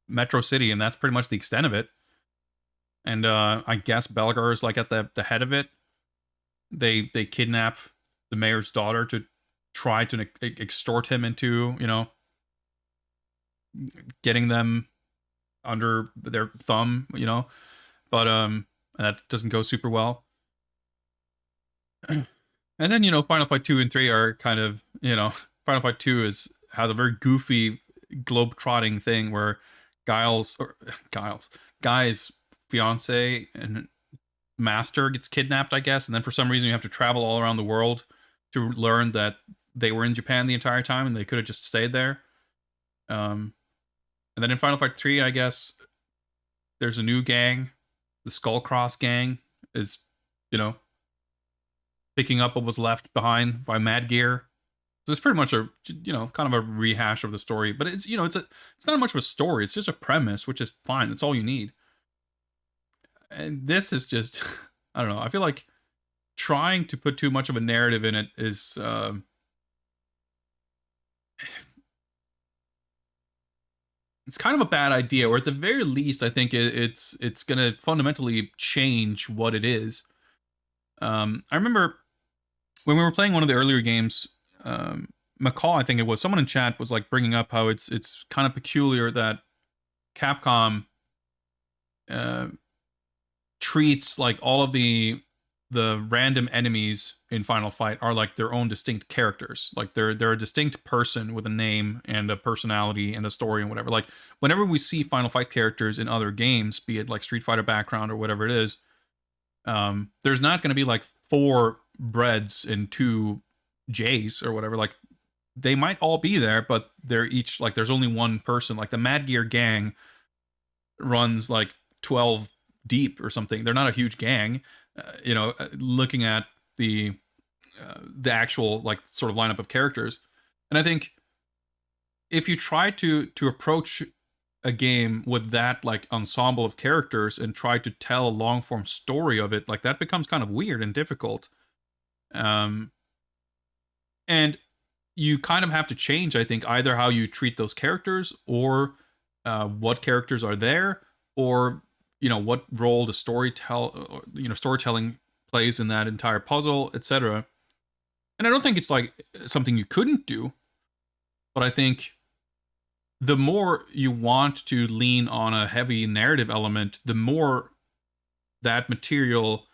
Metro City, and that's pretty much the extent of it. And I guess Belgar is like at the head of it. They kidnap the mayor's daughter to try to extort him into, you know, getting them under their thumb, you know, but that doesn't go super well. And then, you know, Final Fight 2 and 3 are kind of, you know, Final Fight 2 has a very goofy globe-trotting thing where Guy's fiance and master gets kidnapped, I guess, and then for some reason you have to travel all around the world to learn that they were in Japan the entire time and they could have just stayed there. And then in Final Fight 3, I guess, there's a new gang. The Skullcross gang is, you know, picking up what was left behind by Mad Gear. So it's pretty much a, you know, kind of a rehash of the story. But it's, you know, it's not much of a story. It's just a premise, which is fine. That's all you need. And this is just, I don't know. I feel like trying to put too much of a narrative in it is it's kind of a bad idea, or at the very least, I think it's gonna fundamentally change what it is. I remember when we were playing one of the earlier games, McCall, I think it was, someone in chat was like bringing up how it's kind of peculiar that Capcom treats like all of the random enemies in Final Fight are like their own distinct characters. Like they're a distinct person with a name and a personality and a story and whatever. Like whenever we see Final Fight characters in other games, be it like Street Fighter background or whatever it is, there's not going to be like 4 Breads and 2 J's or whatever. Like they might all be there, but they're each like, there's only one person. Like the Mad Gear gang runs like 12 deep or something. They're not a huge gang. Looking at the actual like sort of lineup of characters. And I think if you try to approach a game with that like ensemble of characters and try to tell a long form story of it, like that becomes kind of weird and difficult. And you kind of have to change, I think, either how you treat those characters or what characters are there, or what role the storytelling plays in that entire puzzle, etc. And I don't think it's like something you couldn't do, but I think the more you want to lean on a heavy narrative element, the more that material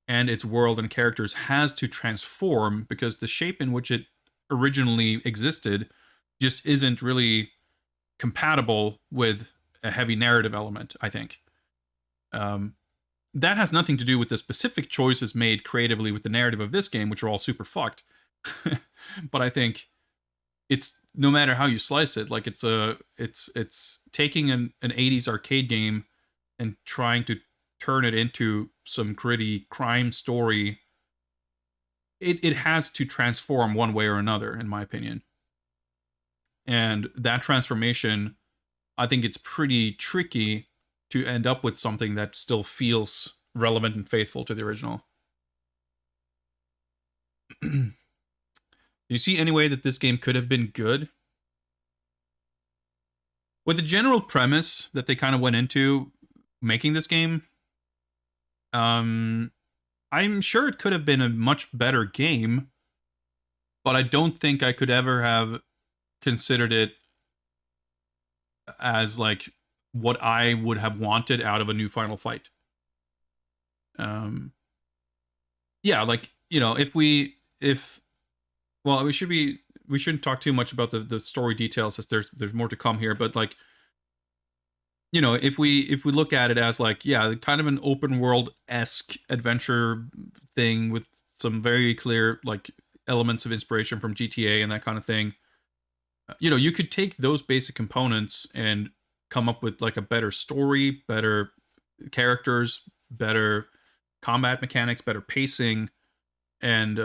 and its world and characters has to transform, because the shape in which it originally existed just isn't really compatible with a heavy narrative element, I think. That has nothing to do with the specific choices made creatively with the narrative of this game, which are all super fucked. But I think it's, no matter how you slice it, like it's taking an 80s arcade game and trying to turn it into some gritty crime story. It has to transform one way or another, in my opinion. And that transformation, I think it's pretty tricky to end up with something that still feels relevant and faithful to the original. Do you see any way that this game could have been good? With the general premise that they kind of went into making this game, I'm sure it could have been a much better game, but I don't think I could ever have considered it as like what I would have wanted out of a new Final Fight. Yeah, like, we shouldn't talk too much about the story details, as there's more to come here, but like, if we look at it as like, yeah, kind of an open world-esque adventure thing with some very clear like elements of inspiration from GTA and that kind of thing, you could take those basic components and come up with like a better story, better characters, better combat mechanics, better pacing. And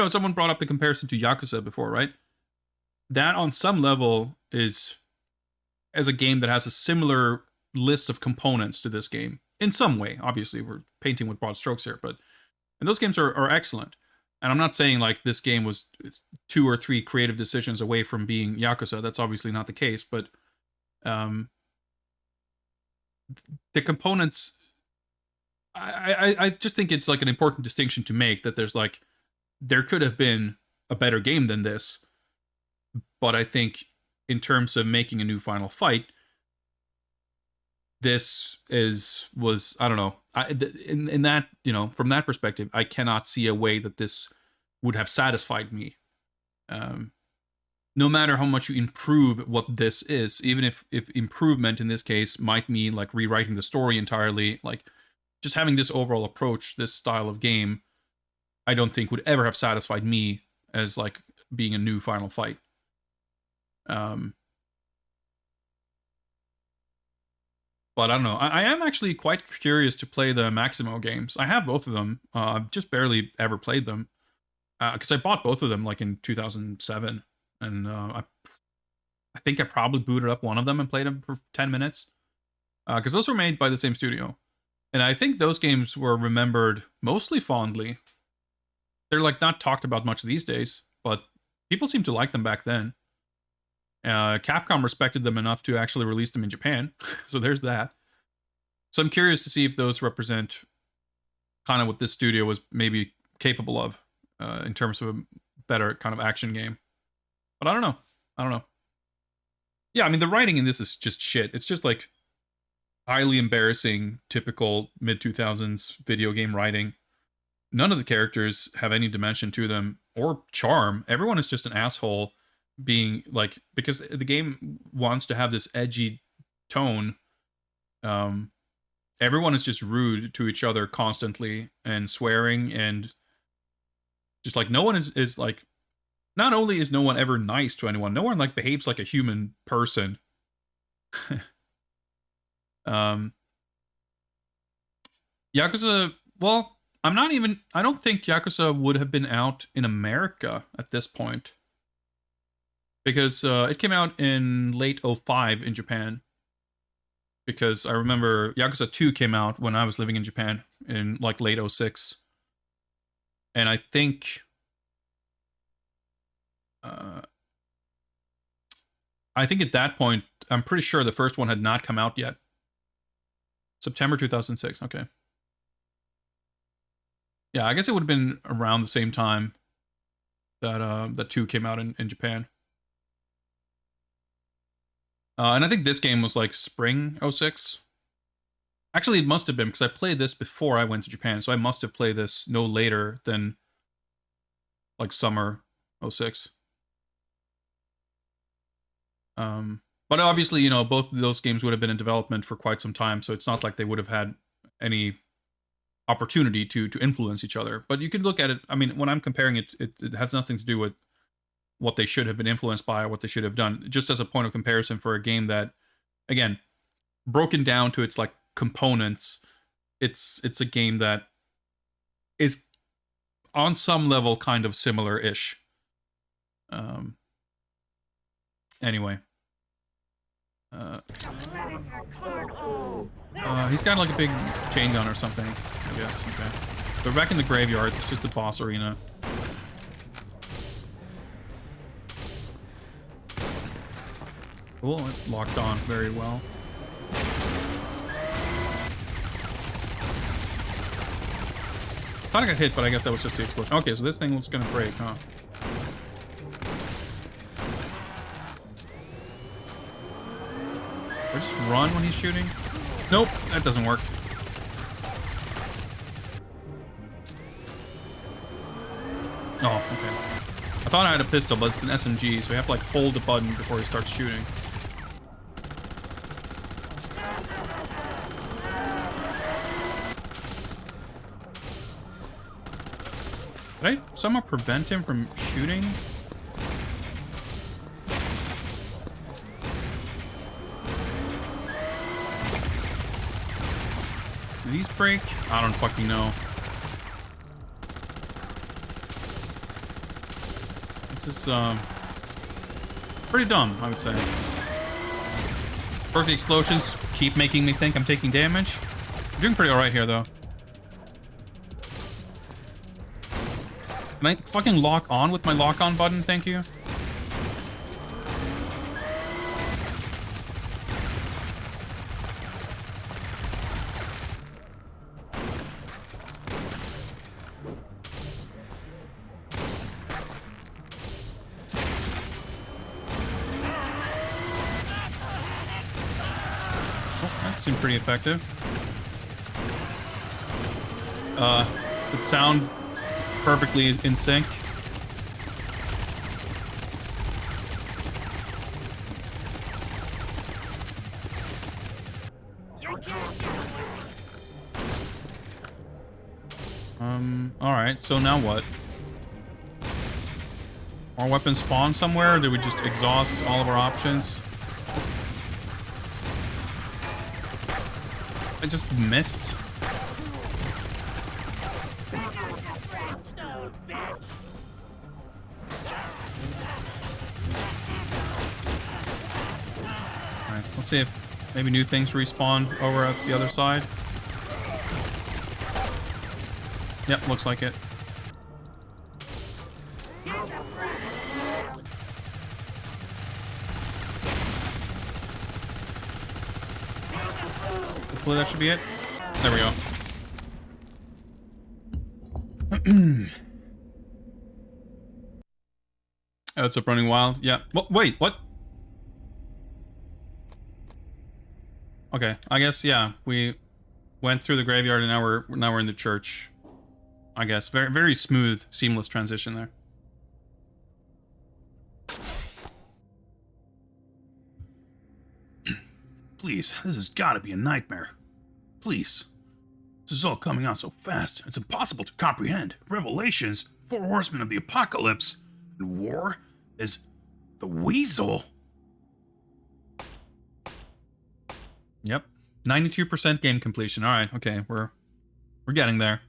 someone brought up the comparison to Yakuza before, right? That on some level is as a game that has a similar list of components to this game in some way. Obviously, we're painting with broad strokes here, and those games are excellent. And I'm not saying like this game was 2 or 3 creative decisions away from being Yakuza. That's obviously not the case, but the components, I just think it's like an important distinction to make, that there could have been a better game than this, but I think in terms of making a new Final Fight, this was I don't know. In that, from that perspective, I cannot see a way that this would have satisfied me. No matter how much you improve what this is, even if improvement in this case might mean like rewriting the story entirely, like just having this overall approach, this style of game, I don't think would ever have satisfied me as like being a new Final Fight. But I don't know. I am actually quite curious to play the Maximo games. I have both of them. I've just barely ever played them. Because I bought both of them like in 2007. And I think I probably booted up one of them and played them for 10 minutes. Because those were made by the same studio. And I think those games were remembered mostly fondly. They're like not talked about much these days, but people seem to like them back then. Capcom respected them enough to actually release them in Japan. So there's that. So I'm curious to see if those represent kind of what this studio was maybe capable of in terms of a better kind of action game. But I don't know. Yeah, I mean, the writing in this is just shit. It's just like highly embarrassing, typical mid-2000s video game writing. None of the characters have any dimension to them or charm. Everyone is just an asshole being like, because the game wants to have this edgy tone. Everyone is just rude to each other constantly and swearing and just like no one is like, not only is no one ever nice to anyone, no one like behaves like a human person. Yakuza, well, I don't think Yakuza would have been out in America at this point. Because it came out in late 05 in Japan. Because I remember Yakuza 2 came out when I was living in Japan in like late 06. And I think at that point, I'm pretty sure the first one had not come out yet. September 2006, okay. Yeah, I guess it would have been around the same time that that 2 came out in Japan. And I think this game was like spring 06. Actually, it must have been because I played this before I went to Japan, so I must have played this no later than like summer 06. But obviously, you know, both of those games would have been in development for quite some time, so it's not like they would have had any opportunity to influence each other. But you could look at it, I mean, when I'm comparing it, it has nothing to do with what they should have been influenced by or what they should have done. Just as a point of comparison for a game that, again, broken down to its like components, it's a game that is on some level kind of similar-ish. Anyway. He's got like a big chain gun or something, I guess. Okay. But back in the graveyard, it's just the boss arena. Cool, it locked on very well. Thought I got hit, but I guess that was just the explosion. Okay, so this thing was gonna break, huh? Or just run when he's shooting? Nope, that doesn't work. Oh, okay. I thought I had a pistol, but it's an SMG, so you have to like hold the button before he starts shooting. Did I somehow prevent him from shooting? Do these break? I don't fucking know. This is pretty dumb, I would say. Of course, the explosions keep making me think I'm taking damage. I'm doing pretty alright here, though. Can I fucking lock on with my lock-on button? Thank you. Oh, that seemed pretty effective. The sound perfectly in sync. Alright, so now what? Our weapons spawn somewhere, or did we just exhaust all of our options? I just missed. Alright, let's see if maybe new things respawn over at the other side. Yep, looks like it. Hopefully that should be it. There we go. Oh, it's up running wild. Yeah. Wait, what? Okay, I guess yeah. We went through the graveyard and now we're in the church. I guess very very smooth, seamless transition there. Please, this has got to be a nightmare. Please. This is all coming on so fast, it's impossible to comprehend. Revelations, 4 horsemen of the apocalypse, and war is the weasel. Yep. 92% game completion. All right, okay, we're getting there.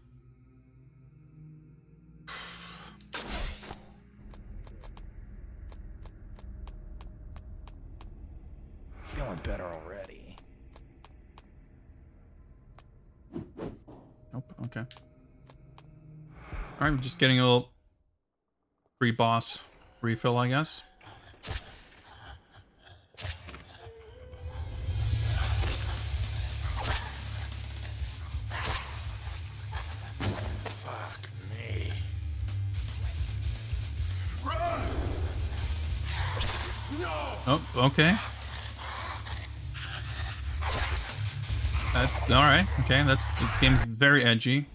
Feeling better already. Nope, okay. Alright, we're just getting a little pre-boss refill, I guess. Fuck me. Oh, okay. That's alright, okay, this game's very edgy.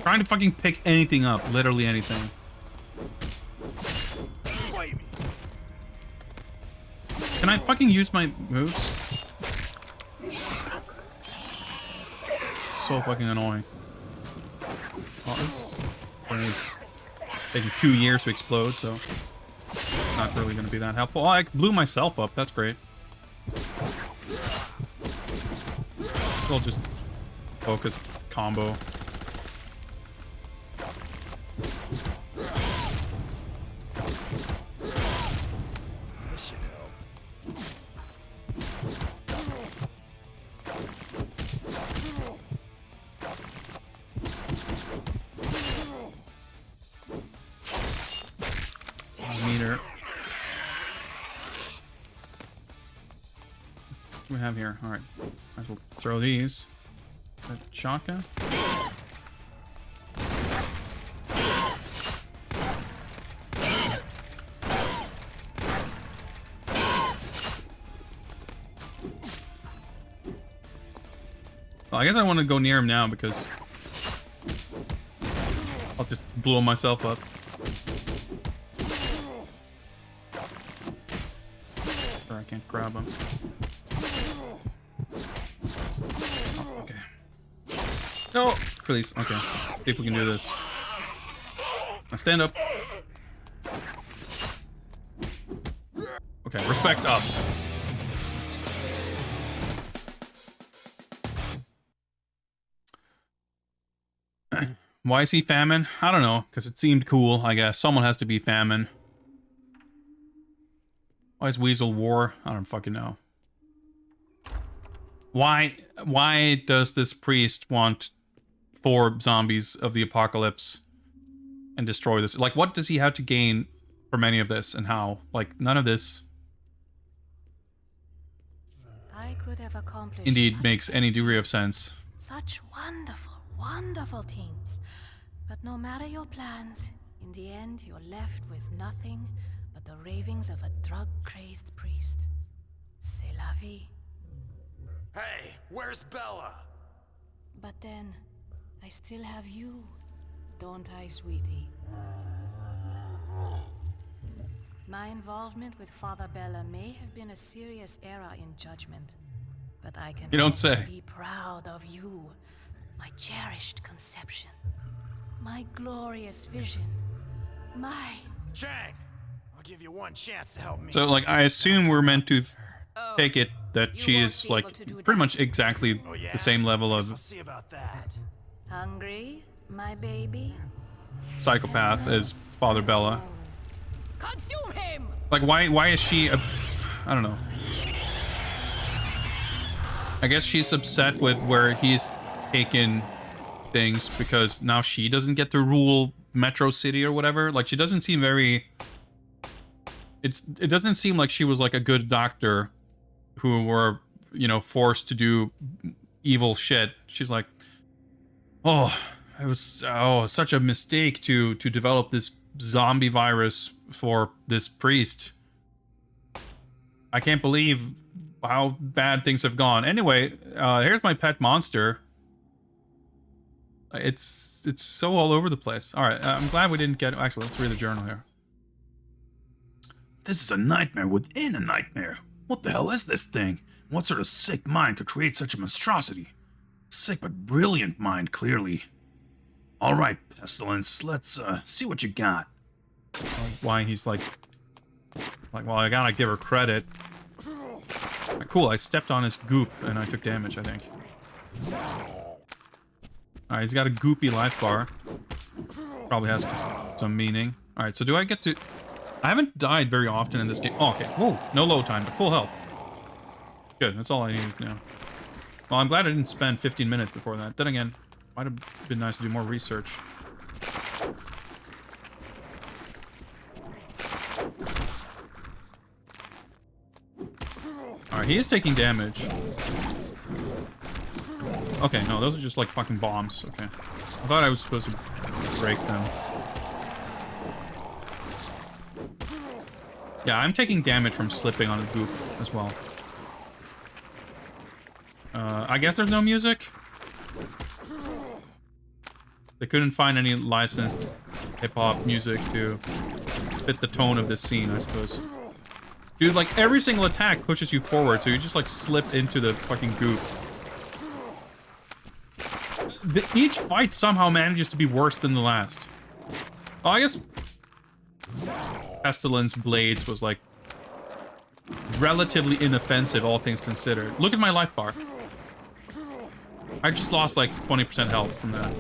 Trying to fucking pick anything up, literally anything. Can I fucking use my moves? So fucking annoying. Oh, this is taking 2 years to explode, so not really gonna be that helpful. Oh, I blew myself up. That's great. We'll just focus combo. This should help. Meter. What do we have here? Alright. Might as well throw these. That shotgun? Well, I guess I want to go near him now because I'll just blow myself up. Or I can't grab him. Oh, okay. No! Please. Okay. See if we can do this. Now stand up. Okay, respect up. Why is he famine? I don't know, because it seemed cool, I guess. Someone has to be famine. Why is Weasel war? I don't fucking know. Why does this priest want 4 zombies of the apocalypse and destroy this? Like, what does he have to gain from any of this and how? Like, none of this I could have accomplished indeed makes any degree of sense. such wonderful, wonderful things. But no matter your plans, in the end you're left with nothing but the ravings of a drug-crazed priest. C'est la vie. Hey, where's Bella? But then, I still have you, don't I, sweetie? My involvement with Father Bella may have been a serious error in judgment, but I can You don't only say. be proud of you, my cherished conception, my glorious vision, my... Chang, I'll give you one chance to help me. So, like, I assume we're meant to take it that she is like pretty much exactly the same level of See about that. Hungry, my baby? psychopath as Father Bella. Consume him! Like, why is she I don't know. I guess she's upset with where he's taken things because now she doesn't get to rule Metro City or whatever. Like, she doesn't seem very... It doesn't seem like she was like a good doctor who were, you know, forced to do evil shit. She's like, oh, it was such a mistake to develop this zombie virus for this priest. I can't believe how bad things have gone. Anyway, here's my pet monster. It's so all over the place. All right, I'm glad we didn't get... Actually, let's read the journal here. This is a nightmare within a nightmare. What the hell is this thing? What sort of sick mind could create such a monstrosity? Sick but brilliant mind, clearly. Alright, Pestilence, let's see what you got. Why he's like, well, I gotta give her credit. Cool, I stepped on his goop and I took damage, I think. Alright, he's got a goopy life bar. Probably has some meaning. Alright, so do I get to... I haven't died very often in this game. Oh, okay. Whoa, no low time, but full health. Good, that's all I need now. Well, I'm glad I didn't spend 15 minutes before that. Then again, might have been nice to do more research. Alright, he is taking damage. Okay, no, those are just like fucking bombs. Okay. I thought I was supposed to break them. Yeah, I'm taking damage from slipping on a goop as well. I guess there's no music? They couldn't find any licensed hip-hop music to fit the tone of this scene, I suppose. Dude, like, every single attack pushes you forward, so you just, like, slip into the fucking goop. Each fight somehow manages to be worse than the last. Oh, I guess... Pestilence Blades was, like, relatively inoffensive, all things considered. Look at my life bar. I just lost, like, 20% health from that.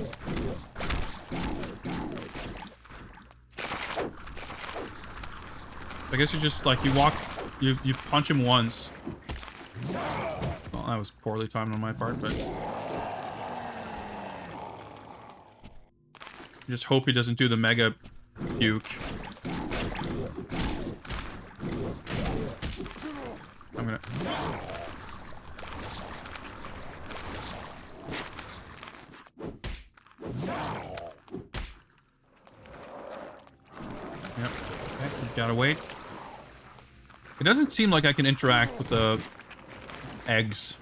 I guess you just, like, you walk... You punch him once. Well, that was poorly timed on my part, but... Just hope he doesn't do the mega puke. I'm gonna... Yep. Okay, gotta wait. It doesn't seem like I can interact with the eggs.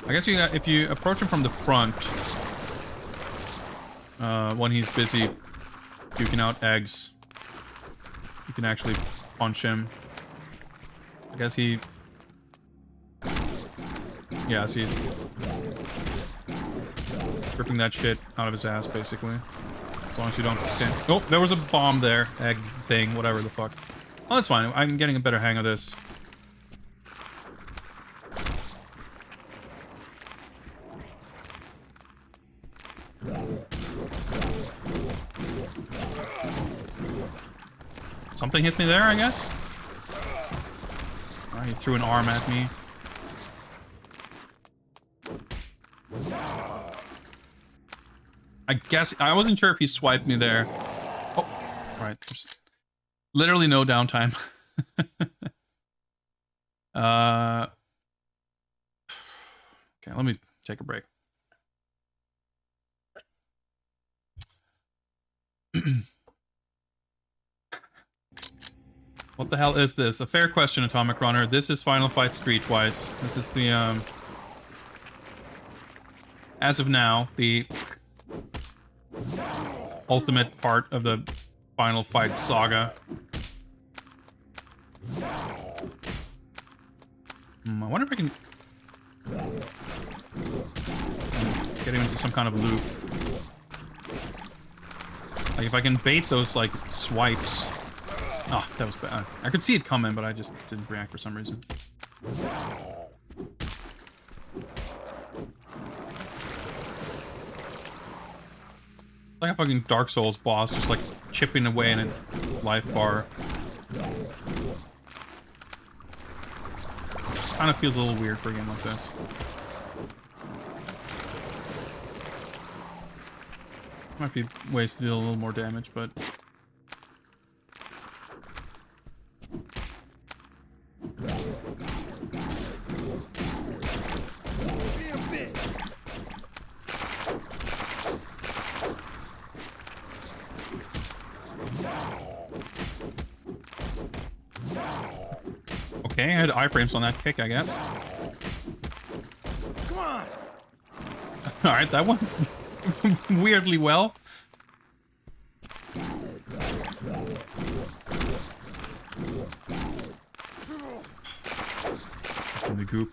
I guess you got, if you approach him from the front, when he's busy puking out eggs, you can actually punch him. I guess he... Yeah, see, ripping that shit out of his ass, basically. As long as you don't stand... Oh, there was a bomb there. Egg thing, whatever the fuck. Oh, that's fine. I'm getting a better hang of this. Something hit me there, I guess? Oh, he threw an arm at me. I guess... I wasn't sure if he swiped me there. Oh, right. There's literally no downtime. Okay, let me take a break. What the hell is this? A fair question, Atomic Runner. This is Final Fight Streetwise. This is the, as of now, the ultimate part of the Final Fight saga. I wonder if I can get him into some kind of loop. Like, if I can bait those, like, swipes... Oh, that was bad. I could see it coming, but I just didn't react for some reason. Like a fucking Dark Souls boss, just, like, chipping away in a life bar. Kind of feels a little weird for a game like this. Might be ways to deal a little more damage, but... Okay, I had iframes on that kick, I guess. Come on! Alright, that one weirdly well. In the goop.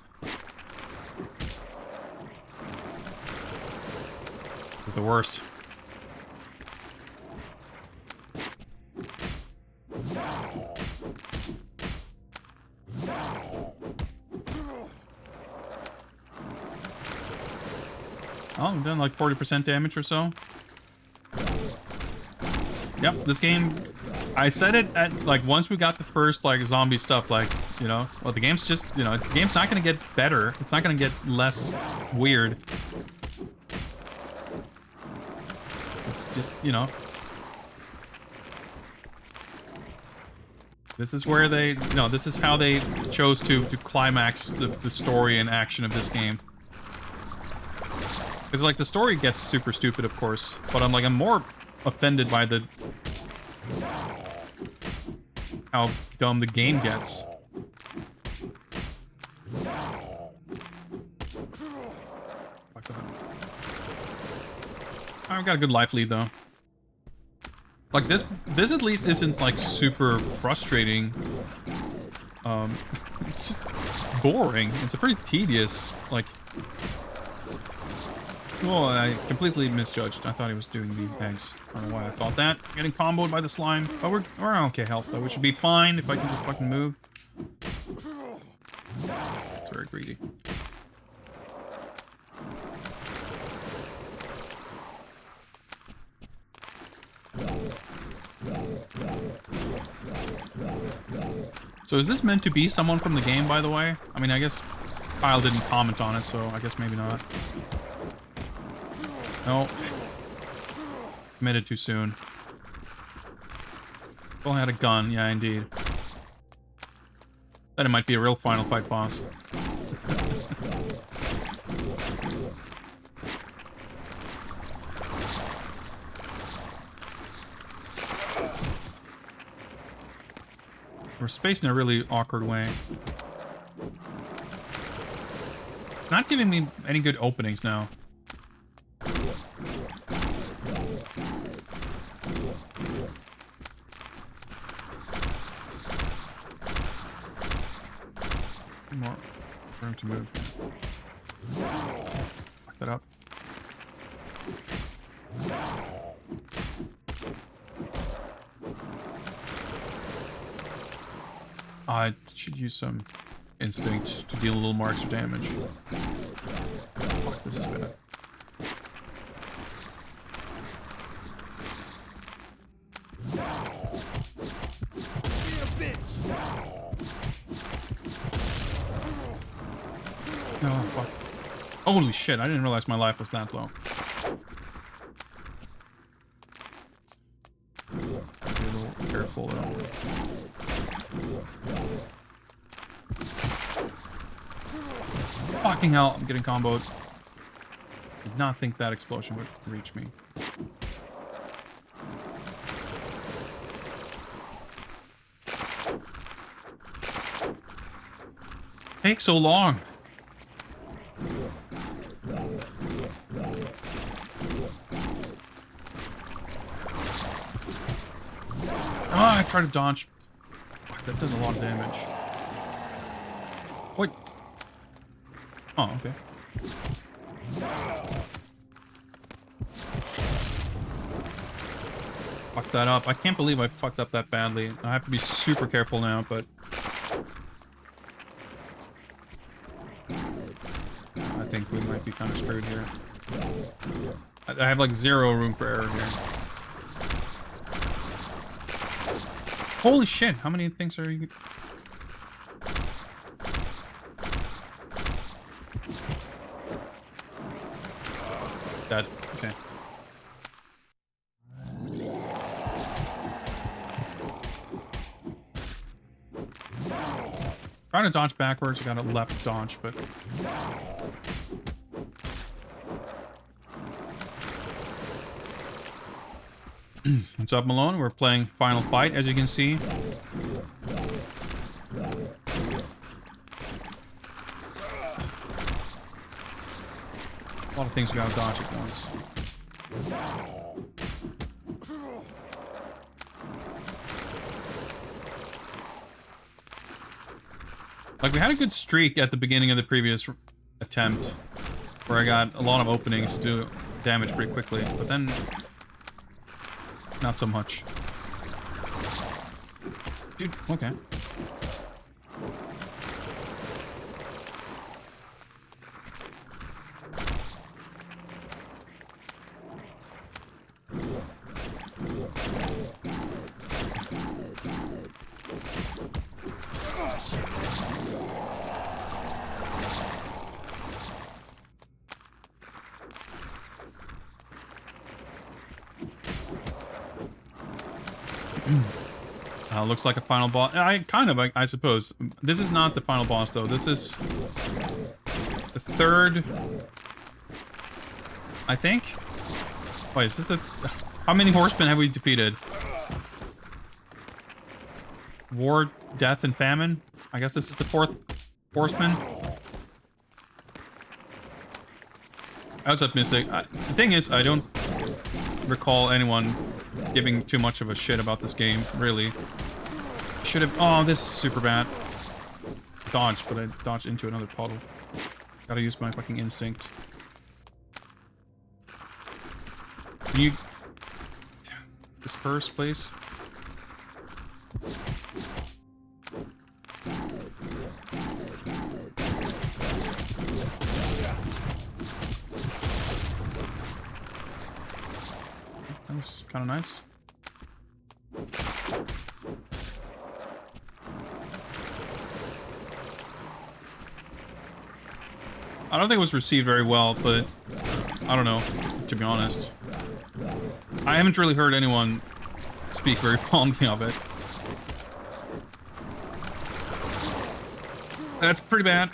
It's the worst. Oh, I'm done like 40% damage or so. Yep, this game, I said it at, like, once we got the first, like, zombie stuff, like, you know, well, the game's just, you know, the game's not gonna get better. It's not gonna get less weird. It's just, you know. This is where they, you know, this is how they chose to climax the story and action of this game. Because, like, the story gets super stupid, of course, but I'm more offended by the... how dumb the game gets. I've got a good life lead, though. Like, this at least isn't, like, super frustrating. It's just boring. It's a pretty tedious, like... Well, I completely misjudged. I thought he was doing the eggs. I don't know why I thought that. Getting comboed by the slime. But we're on okay health, though. We should be fine if I can just fucking move. It's very greedy. So is this meant to be someone from the game, by the way? I mean, I guess Kyle didn't comment on it, so I guess maybe not. No. Committed too soon. Only had a gun, yeah, indeed. Then it might be a real Final Fight boss. We're spaced in a really awkward way. Not giving me any good openings now. More room to move. Fuck that up. I should use some instinct to deal a little more extra damage. Fuck, this is bad. Oh, fuck. Holy shit, I didn't realize my life was that low. Be a little careful though. Fucking hell, I'm getting comboed. Did not think that explosion would reach me. Takes so long. Oh, I tried to dodge. Fuck, that does a lot of damage. What? Oh, okay. Fucked that up. I can't believe I fucked up that badly. I have to be super careful now, but... I think we might be kind of screwed here. I have like 0 room for error here. Holy shit, how many things are you... Dead. Okay. Trying to dodge backwards, I got a left dodge, but... What's up, Malone? We're playing Final Fight, as you can see. A lot of things we gotta dodge at once. Like, we had a good streak at the beginning of the previous attempt, where I got a lot of openings to do damage pretty quickly, but then... not so much. Dude, okay. Looks like a final boss. I suppose. This is not the final boss, though. This is the third, I think. Wait, is this the... How many horsemen have we defeated? War, death, and famine? I guess this is the 4th horseman. What's up, Mystic? The thing is, I don't recall anyone giving too much of a shit about this game, really. Should have... Oh, this is super bad. Dodged, but I dodged into another puddle. Gotta use my fucking instinct. Can you... disperse, please? That was kind of nice. I don't think it was received very well, but I don't know, to be honest. I haven't really heard anyone speak very fondly of it. That's pretty bad.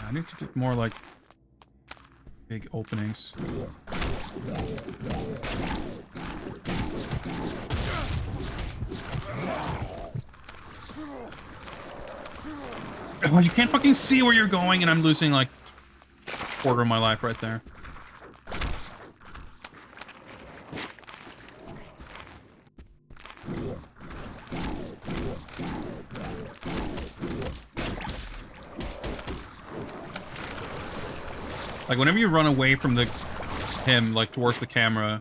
I need to do more like big openings. Oh, you can't fucking see where you're going, and I'm losing like a quarter of my life right there. Like whenever you run away from him, like towards the camera,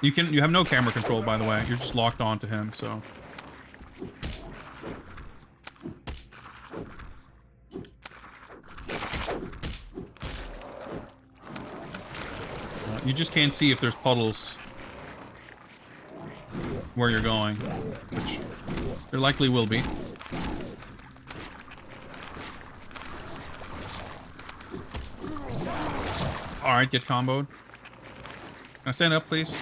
you have no camera control, by the way. You're just locked onto him, so. You just can't see if there's puddles where you're going, which there likely will be. Alright, get comboed. Can I stand up, please?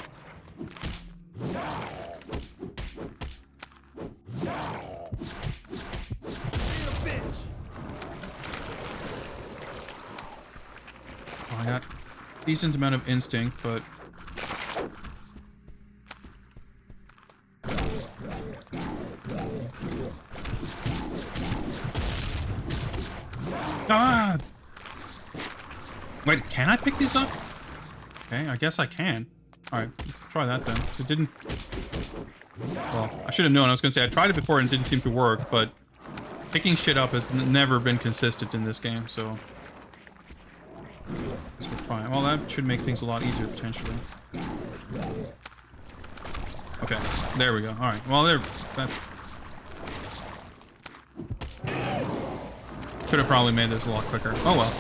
Oh, I got a decent amount of instinct, but... Ah! Wait, can I pick these up? Okay, I guess I can. Alright, let's try that then. 'Cause it didn't... Well, I should have known. I was going to say, I tried it before and it didn't seem to work, but picking shit up has never been consistent in this game, so... fine. Well, that should make things a lot easier, potentially. Okay, there we go. Alright, well, there... That... Could have probably made this a lot quicker. Oh, well.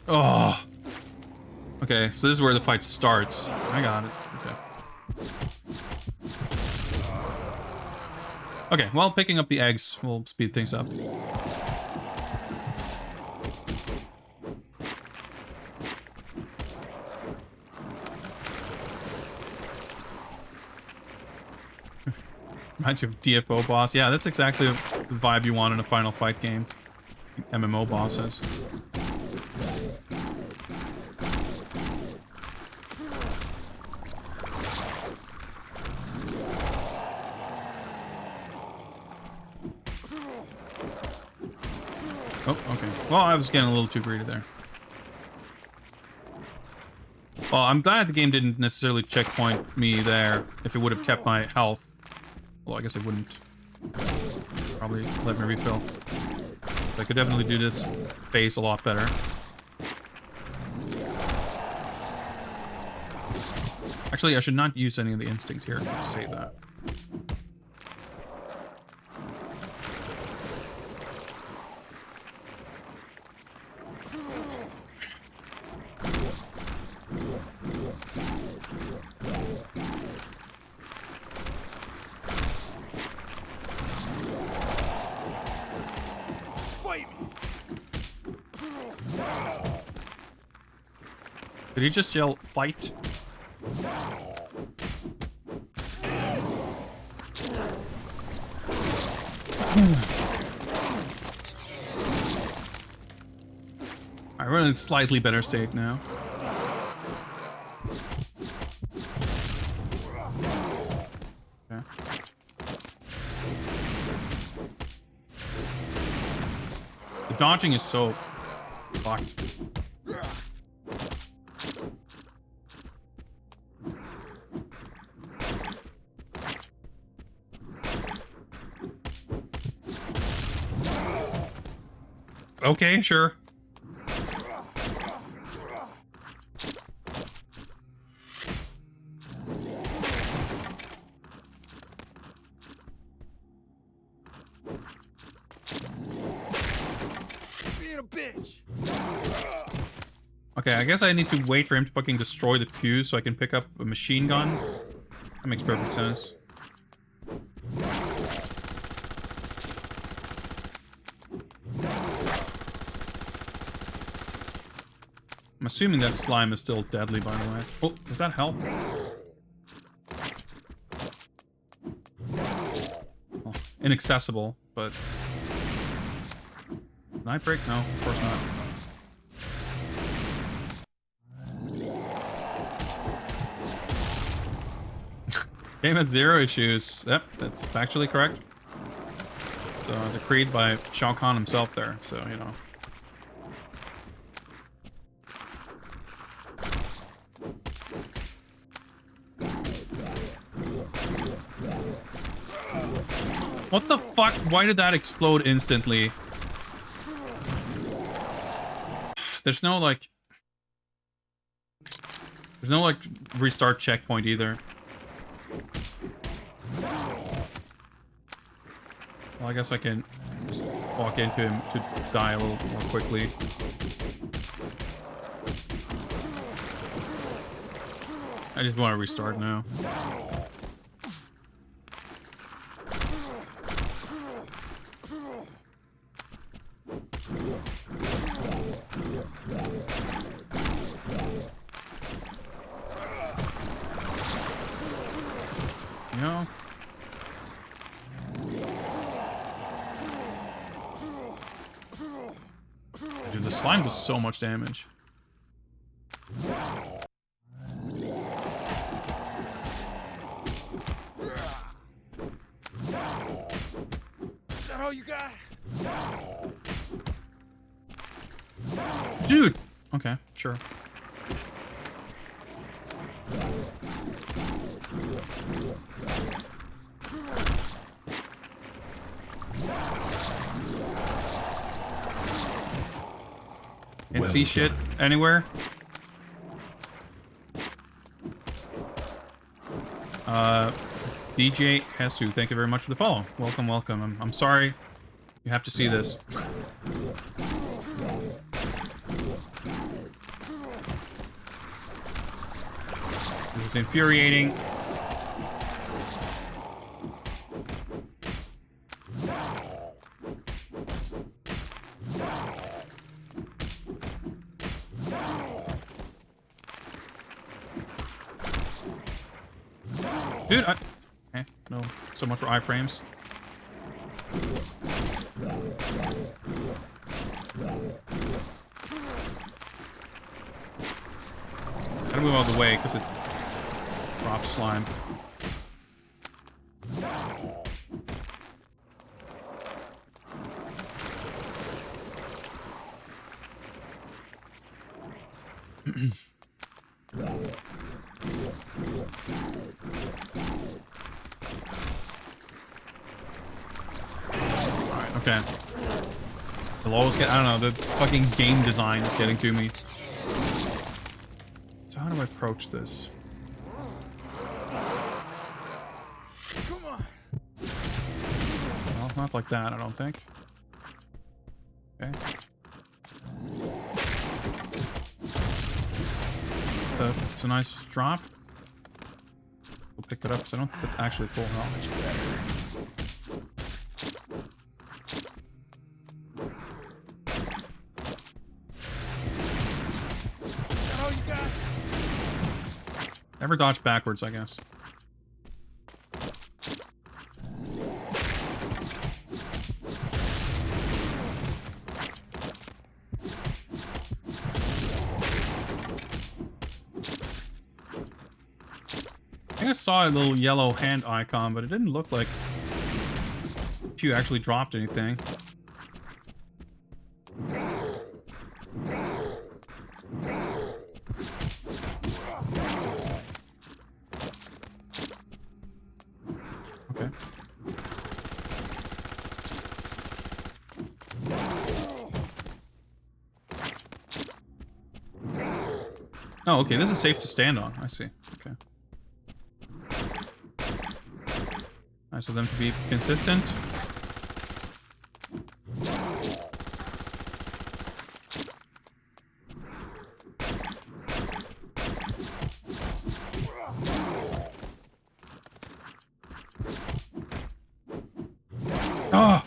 Oh! Okay, so this is where the fight starts. I got it. Okay. Okay, well, picking up the eggs will speed things up. Reminds you of DFO boss. Yeah, that's exactly the vibe you want in a Final Fight game. MMO bosses. Oh, okay. Well, I was getting a little too greedy there. Well, I'm glad the game didn't necessarily checkpoint me there if it would have kept my health. Well, I guess it wouldn't. Probably let me refill. I could definitely do this phase a lot better. Actually, I should not use any of the instinct here. Let's save that. Did he just yell, fight? Alright, we're in a slightly better state now. Okay. The dodging is so fucked. Okay, sure. Being a bitch. Okay, I guess I need to wait for him to fucking destroy the fuse so I can pick up a machine gun. That makes perfect sense. I'm assuming that slime is still deadly, by the way. Oh, does that help? Well, inaccessible, but... Can I break? No, of course not. Game had 0 issues. Yep, that's factually correct. It's decreed by Shao Kahn himself there, so, you know. What the fuck? Why did that explode instantly? There's no, like... There's no, like, restart checkpoint either. Well, I guess I can just walk into him to die a little more quickly. I just want to restart now. No. Dude, the slime does so much damage. Is that all you got? Dude! Okay, sure. can see shit anywhere. DJ Hesu, thank you very much for the follow. Welcome, welcome. I'm sorry you have to see this. This is infuriating. Dude, okay, no, so much for iframes. Gotta move out of the way because it drops slime. Alright, okay. They'll always get, I don't know, the fucking game design is getting to me. So how do I approach this? Come on. Well, not like that, I don't think. Okay. It's a nice drop. We'll pick it up because I don't think it's actually full health. Never dodge backwards, I guess. I think I saw a little yellow hand icon, but it didn't look like if you actually dropped anything. Okay. Oh, okay, this is safe to stand on. I see. Okay. Nice of them to be consistent. Oh!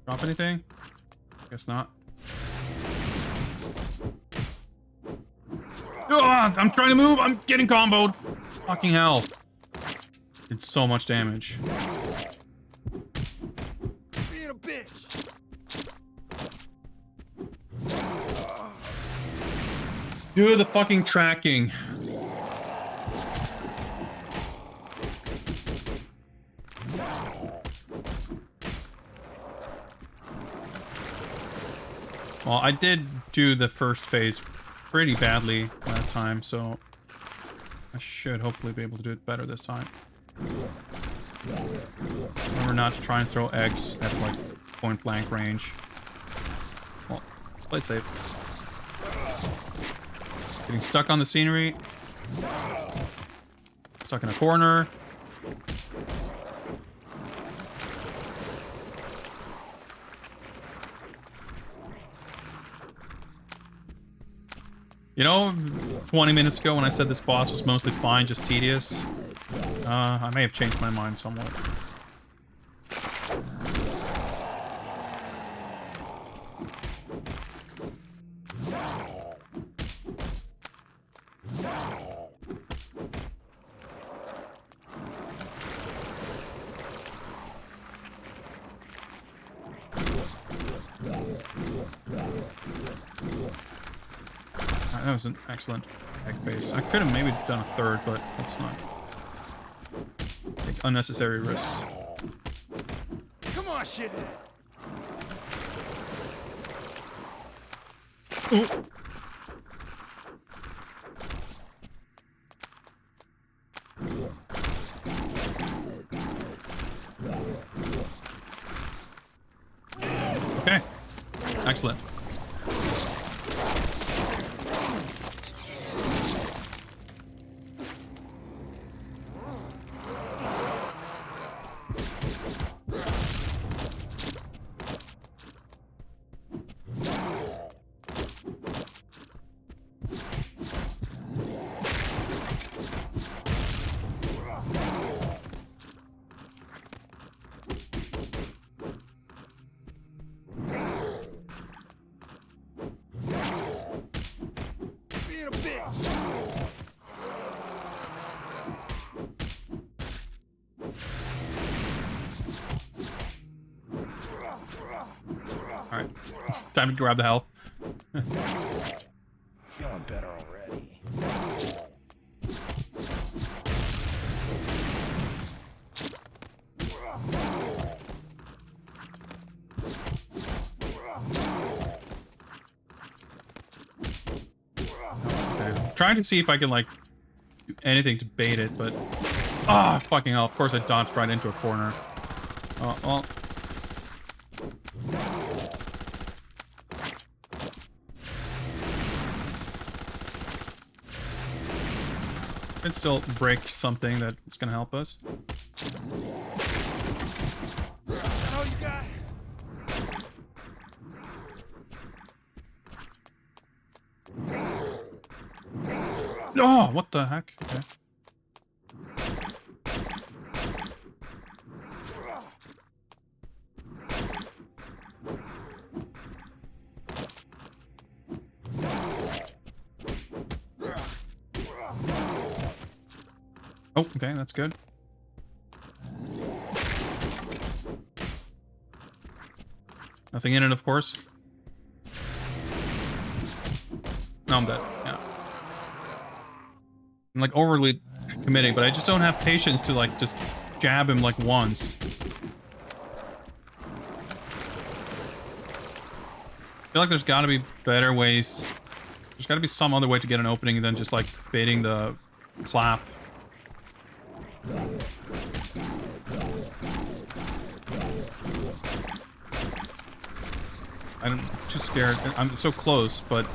Drop anything? Guess not. Oh, I'm trying to move. I'm getting comboed. Fucking hell. Did so much damage. Being a bitch. Dude, the fucking tracking. Well, I did do the first phase pretty badly last time, so I should hopefully be able to do it better this time. Remember not to try and throw eggs at like point blank range. Well, play it safe. Getting stuck on the scenery. Stuck in a corner. You know, 20 minutes ago when I said this boss was mostly fine, just tedious, I may have changed my mind somewhat. That was an excellent egg face. I could have maybe done a third, but let's not take unnecessary risks. Come on, shithead. Ooh. Excellent. Alright. Time to grab the health. Feeling better already. Okay. Trying to see if I can, like, do anything to bait it, but... Ah, fucking hell. Of course I dodged right into a corner. Oh, well... Can still break something that's gonna help us. Oh, you got? Oh, what the heck? Okay. Oh, okay, that's good. Nothing in it, of course. No, I'm dead. Yeah. I'm like overly committing, but I just don't have patience to like just jab him like once. I feel like there's gotta be better ways. There's gotta be some other way to get an opening than just like baiting the clap. I'm too scared. I'm so close, but...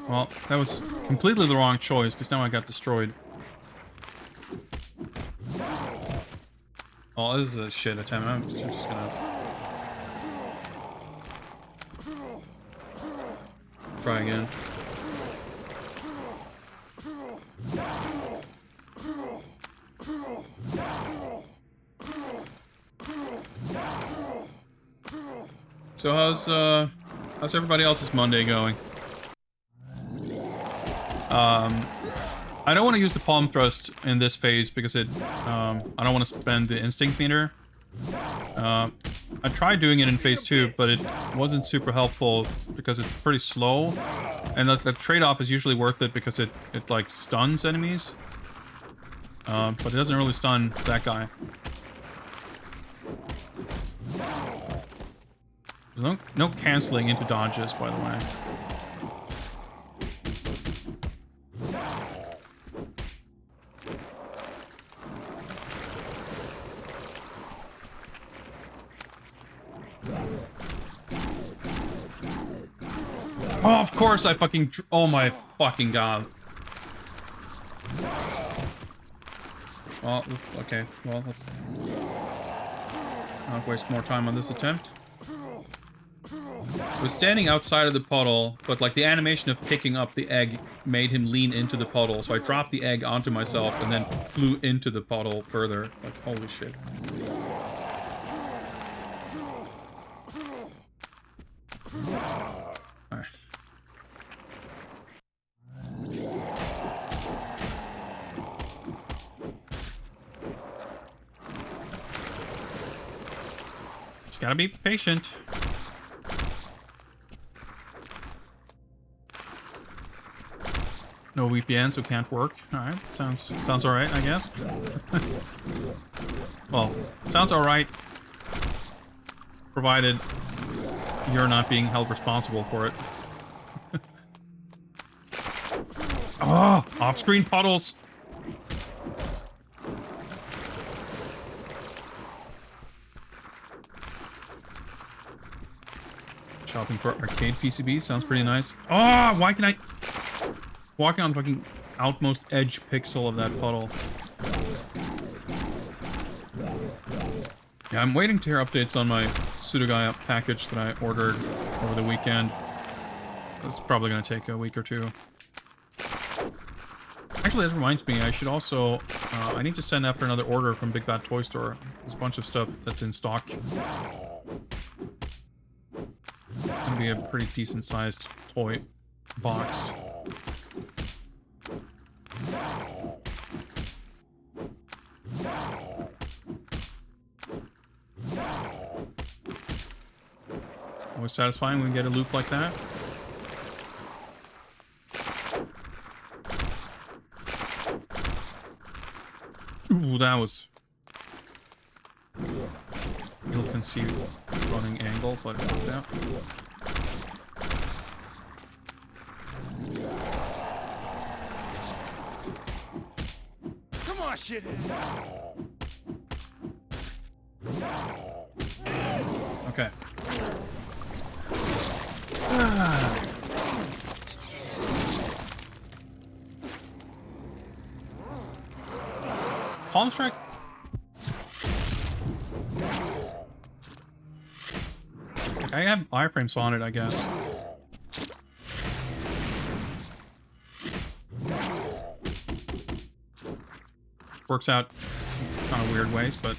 Well, that was completely the wrong choice, because now I got destroyed. Oh, this is a shit attempt. I'm just gonna... try again. So how's everybody else's Monday going? I don't want to use the palm thrust in this phase because it I don't want to spend the instinct meter. I tried doing it in phase 2, but it wasn't super helpful because it's pretty slow, and the trade-off is usually worth it because it like stuns enemies. But it doesn't really stun that guy. There's no canceling into dodges, by the way. Oh, of course I fucking... Oh my fucking god. Well, okay. Well, let's not waste more time on this attempt. I was standing outside of the puddle, but like the animation of picking up the egg made him lean into the puddle, so I dropped the egg onto myself and then flew into the puddle further. Like, holy shit. Alright. Just gotta be patient. No VPN, so can't work. Alright, sounds alright, I guess. Well, sounds alright. Provided you're not being held responsible for it. Oh, off-screen puddles! Shopping for arcade PCB sounds pretty nice. Oh, why can I... Walking on fucking outmost edge pixel of that puddle. Yeah, I'm waiting to hear updates on my Sudogai package that I ordered over the weekend. It's probably going to take a week or two. Actually, that reminds me, I should also... I need to send after another order from Big Bad Toy Store. There's a bunch of stuff that's in stock. It's gonna be a pretty decent-sized toy box. Always satisfying when we get a loop like that. Ooh, that was ill-conceived running angle, but it worked out. Come on, shithead. Okay. Palm strike. I have iframes on it, I guess. Works out some kind of weird ways, but...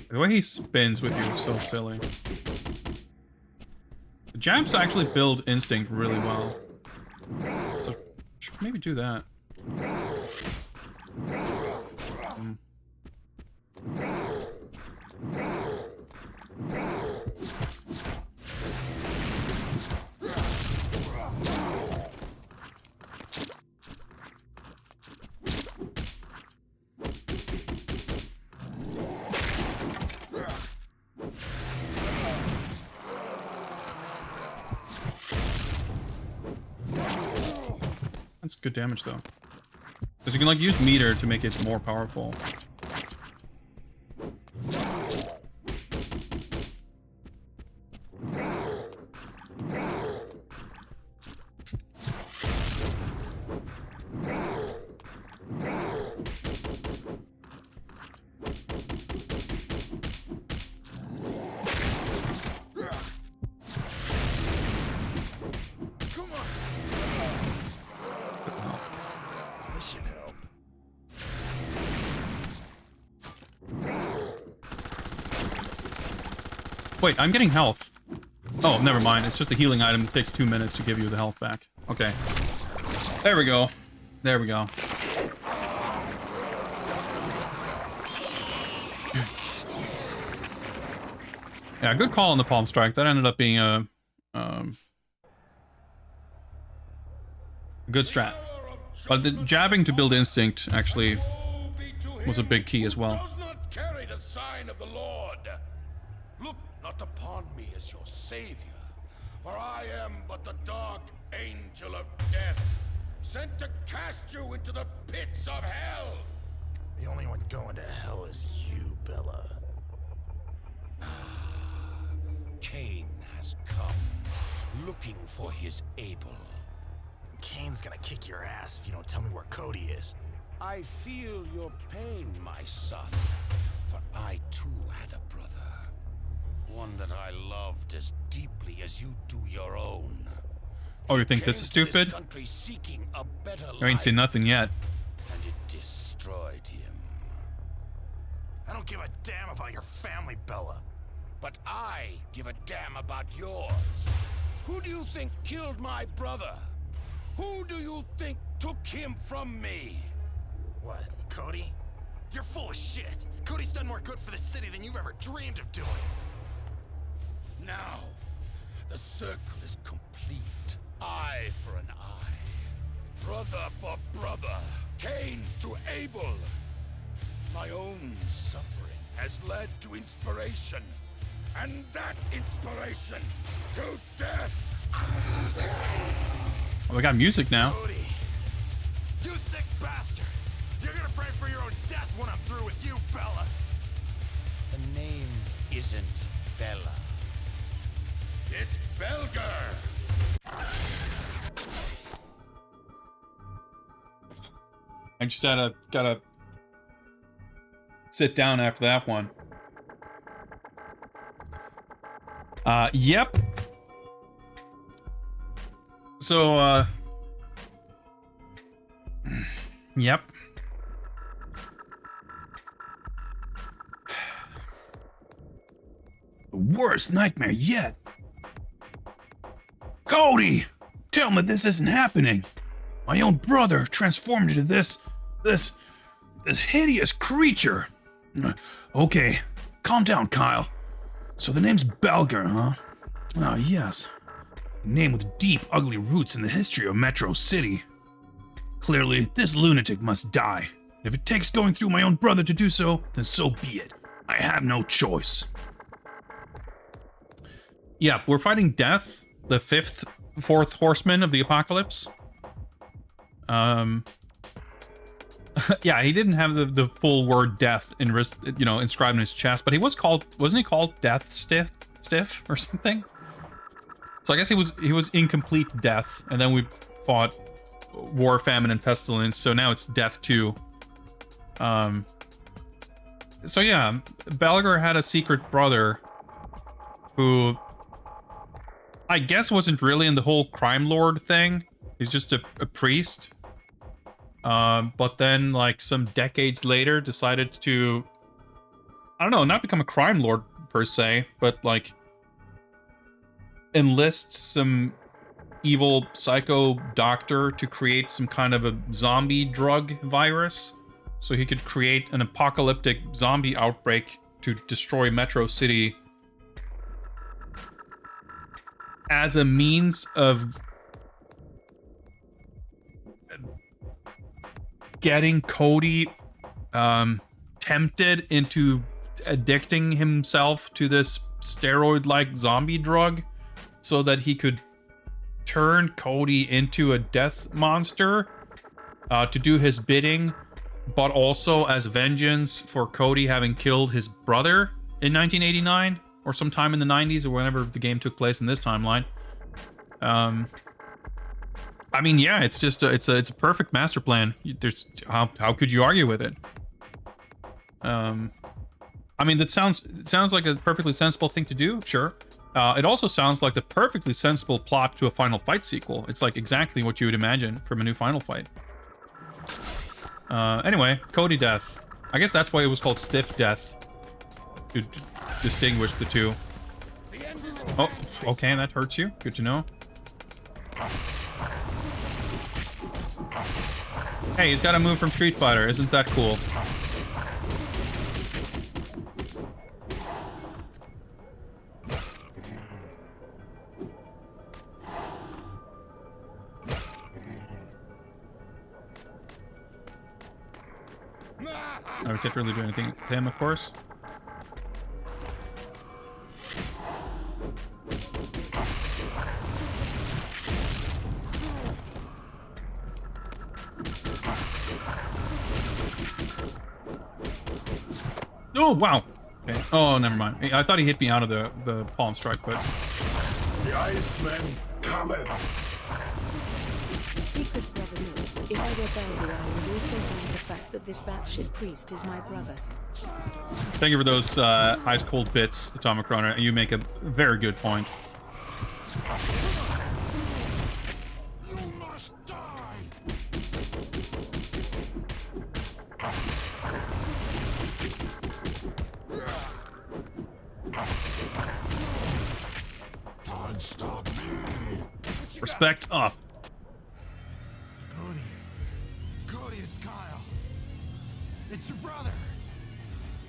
The way he spins with you is so silly. The jabs actually build instinct really well. So should maybe do that. That's good damage, though. Because you can, like, use meter to make it more powerful. Wait, I'm getting health. Oh, never mind. It's just a healing item that takes 2 minutes to give you the health back. Okay. There we go. There we go. Yeah, good call on the palm strike. That ended up being a good strat. But the jabbing to build instinct actually was a big key as well. Carry the sign of the Lord. Look not upon me as your savior, for I am but the dark angel of death, sent to cast you into the pits of hell. The only one going to hell is you, Bella. Cain has come, looking for his Abel. Cain's gonna kick your ass if you don't tell me where Cody is. I feel your pain, my son, for I too had a brother. One that I loved as deeply as you do your own. Oh, you think this is stupid? I ain't seen nothing yet. And it destroyed him. I don't give a damn about your family, Bella. But I give a damn about yours. Who do you think killed my brother? Who do you think took him from me? What, Cody? You're full of shit. Cody's done more good for the city than you've ever dreamed of doing. Now, the circle is complete. Eye for an eye. Brother for brother. Cain to Abel. My own suffering has led to inspiration, and that inspiration to death. Oh, we got music now. Cody, you sick bastard! You're gonna pray for your own death when I'm through with you, Bella. The name isn't Bella. It's Belger. I just gotta sit down after that one. Yep. So, yep. The worst nightmare yet. Cody! Tell me this isn't happening. My own brother transformed into this hideous creature. Okay, calm down, Kyle. So the name's Belger, huh? Ah, yes. A name with deep, ugly roots in the history of Metro City. Clearly, this lunatic must die. If it takes going through my own brother to do so, then so be it. I have no choice. Yeah, we're fighting Death, the fourth horseman of the apocalypse. Yeah, he didn't have the full word death inscribed in his chest, but wasn't he called Death Stiff or something? So I guess he was incomplete death, and then we fought War, Famine, and Pestilence, so now it's Death 2. So yeah, Belger had a secret brother who I guess wasn't really in the whole crime lord thing. He's just a priest. But then, like, some decades later, decided to, I don't know, not become a crime lord per se, but, like, enlist some evil psycho doctor to create some kind of a zombie drug virus so he could create an apocalyptic zombie outbreak to destroy Metro City as a means of getting Cody tempted into addicting himself to this steroid-like zombie drug so that he could turn Cody into a death monster to do his bidding, but also as vengeance for Cody having killed his brother in 1989 or sometime in the 90s or whenever the game took place in this timeline. I mean, yeah, it's just it's a perfect master plan. There's how could you argue with it? I mean, it sounds like a perfectly sensible thing to do. Sure. It also sounds like the perfectly sensible plot to a Final Fight sequel. It's like exactly what you would imagine from a new Final Fight. Anyway, Cody Death. I guess that's why it was called Stiff Death, to distinguish the two. Oh, okay, that hurts you. Good to know. Hey, he's got a move from Street Fighter. Isn't that cool? I can't really do anything to him, of course. Oh, wow. Okay. Oh, never mind. I thought he hit me out of the palm strike, but... The Iceman cometh. Secret brother, if I were Belger, I would also hide the fact that this batshit priest is my brother. Thank you for those ice-cold bits, Atomic Runner. You make a very good point. You must die. Can't stop me. Respect up. Cody, it's Kyle. It's your brother.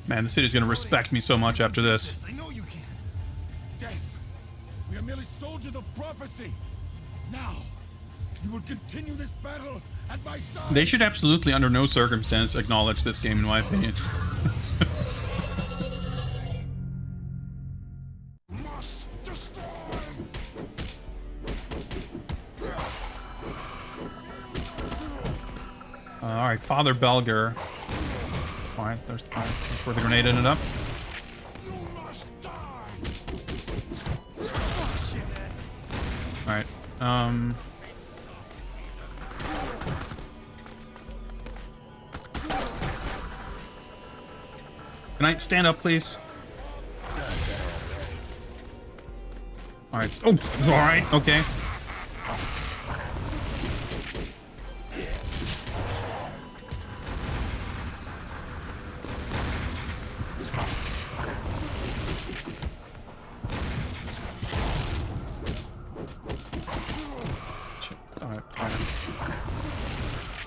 Man, the city's gonna respect me so much after this. I know you can. Death. We are merely soldiers of prophecy. Now, You will continue this battle at my side. They should absolutely, under no circumstance, acknowledge this game, in my opinion. Must destroy. All right, Father Belger. All right, that's where the grenade ended up. All right. Can I stand up, please? All right. Oh, all right. Okay.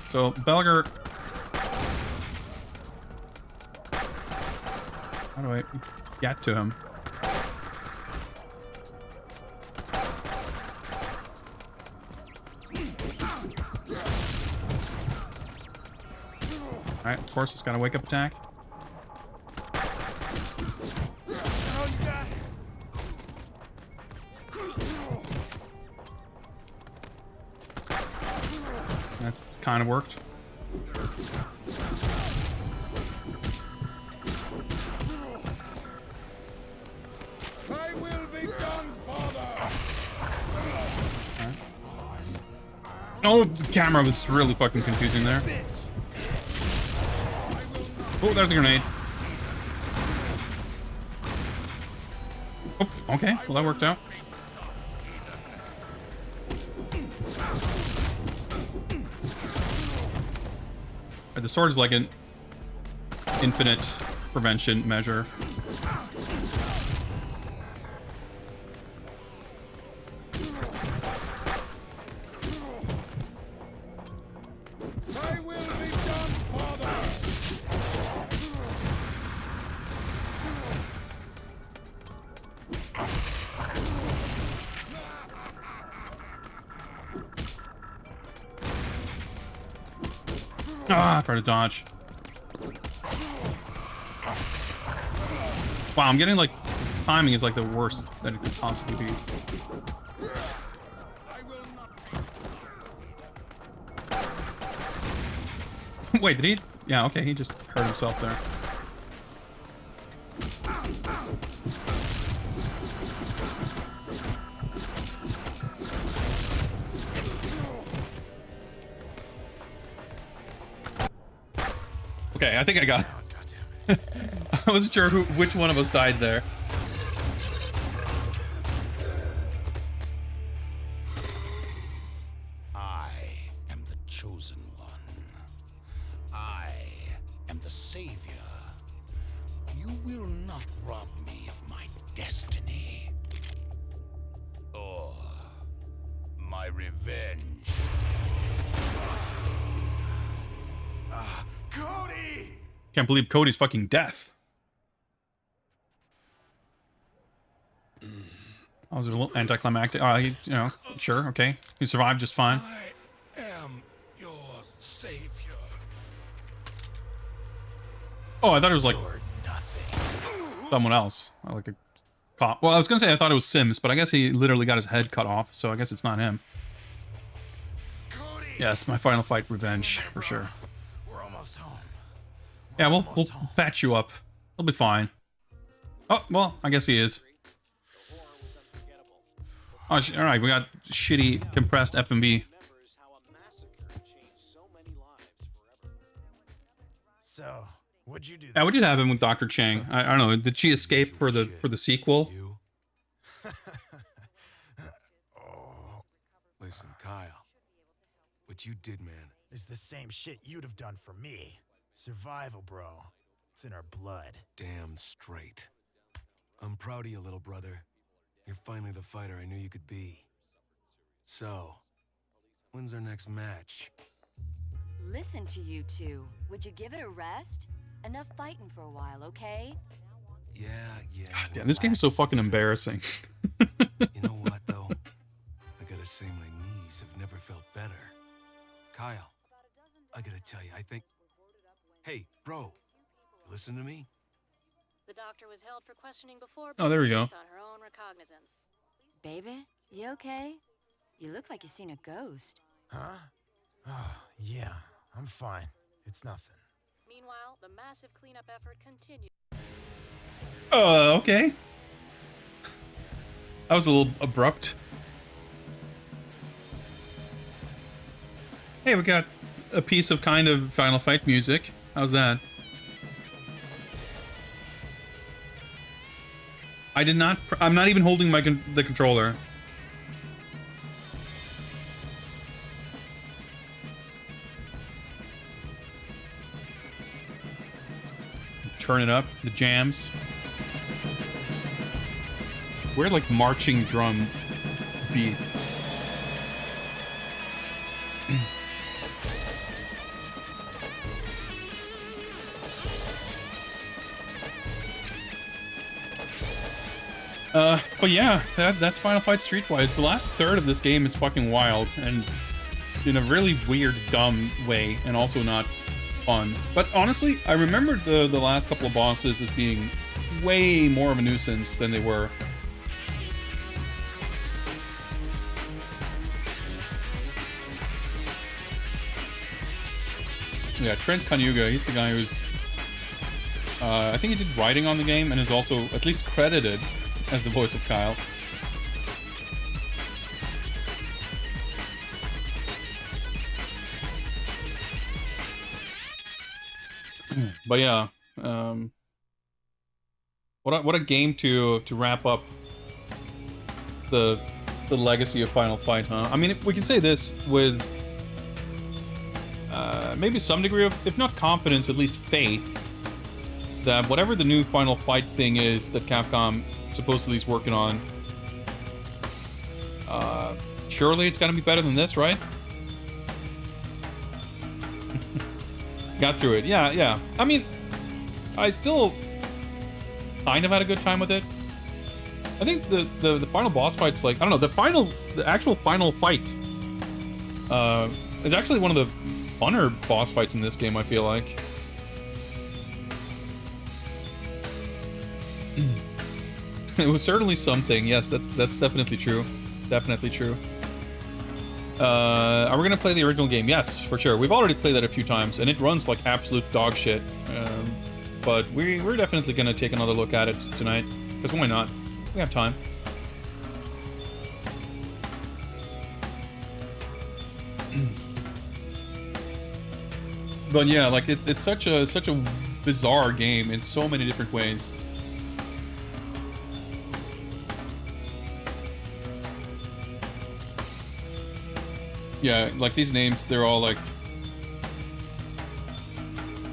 So, Belger... How do I get to him? Alright, of course, it's got a wake-up attack. That kind of worked. I will be done, Father. Right. Oh, the camera was really fucking confusing there. Oh, there's the grenade. Oh, okay. Well, that worked out. The sword is like an infinite prevention measure. I will be done, Father. Ah, try to dodge. Wow, I'm getting like timing is like the worst that it could possibly be. Wait, did he? Yeah, okay, he just hurt himself there. Okay, I think I got it. I wasn't sure which one of us died there. I am the chosen one. I am the savior. You will not rob me of my destiny or my revenge. Cody! Can't believe Cody's fucking death. That was a little anticlimactic. He, you know, sure, okay. He survived just fine. I am your savior. Oh, I thought it was like someone else, like a cop. Well, I was gonna say I thought it was Sims, but I guess he literally got his head cut off, so I guess it's not him. Yes, my Final Fight revenge for sure. We're almost home. Yeah, we'll patch you up. He'll be fine. Oh, well, I guess he is. Oh, all right, we got shitty compressed FMB. So, what'd you do? Yeah, what did happen with Dr. Chang? I don't know. Did she escape for the sequel? Listen, Kyle. What you did, man. Is the same shit you'd have done for me. Survival, bro. It's in our blood. Damn straight. I'm proud of you, little brother. You're finally the fighter I knew you could be. So, when's our next match? Listen to you two. Would you give it a rest? Enough fighting for a while, okay? Yeah. Yeah, this game is so fucking embarrassing. You know what, though? I gotta say my knee knees have never felt better. Kyle, I gotta tell you, I think... Hey, bro, listen to me? The doctor was held for questioning before. Oh, there we go. Based on her own recognizance. Baby, you okay? You look like you've seen a ghost. Huh? Oh, yeah, I'm fine. It's nothing. Meanwhile, the massive cleanup effort continued. Okay. That was a little abrupt. Hey, we got a piece of kind of Final Fight music. How's that? I'm not even holding the controller. Turn it up, the jams. Weird, like, marching drum beat. But yeah, that's Final Fight Streetwise. The last third of this game is fucking wild, and in a really weird, dumb way, and also not fun. But honestly, I remembered the last couple of bosses as being way more of a nuisance than they were. Yeah, Trent Kanyuga, he's the guy who's... I think he did writing on the game, and is also at least credited as the voice of Kyle. But yeah, what a game to wrap up the legacy of Final Fight, huh? I mean, we can say this with maybe some degree of, if not confidence, at least faith, that whatever the new Final Fight thing is that Capcom supposedly is working on, surely it's gonna be better than this, right? Got through it. Yeah. I mean, I still kind of had a good time with it. I think the final boss fight's like, I don't know, the actual final fight is actually one of the funner boss fights in this game, I feel like. It was certainly something. Yes, that's definitely true. Definitely true. Are we gonna play the original game? Yes, for sure. We've already played that a few times, and it runs like absolute dog shit. But we're definitely gonna take another look at it tonight, because why not? We have time. But yeah, like it's such a bizarre game in so many different ways. Yeah, like these names, they're all like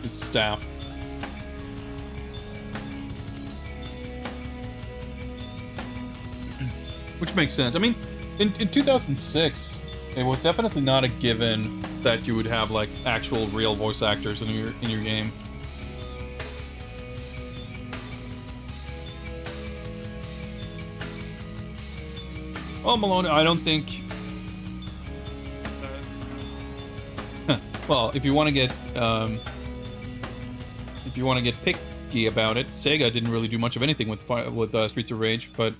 just staff. Which makes sense. I mean, in 2006, it was definitely not a given that you would have like actual real voice actors in your game. Well, Malone, I don't think. Well, if you want to get picky about it, Sega didn't really do much of anything with Streets of Rage, but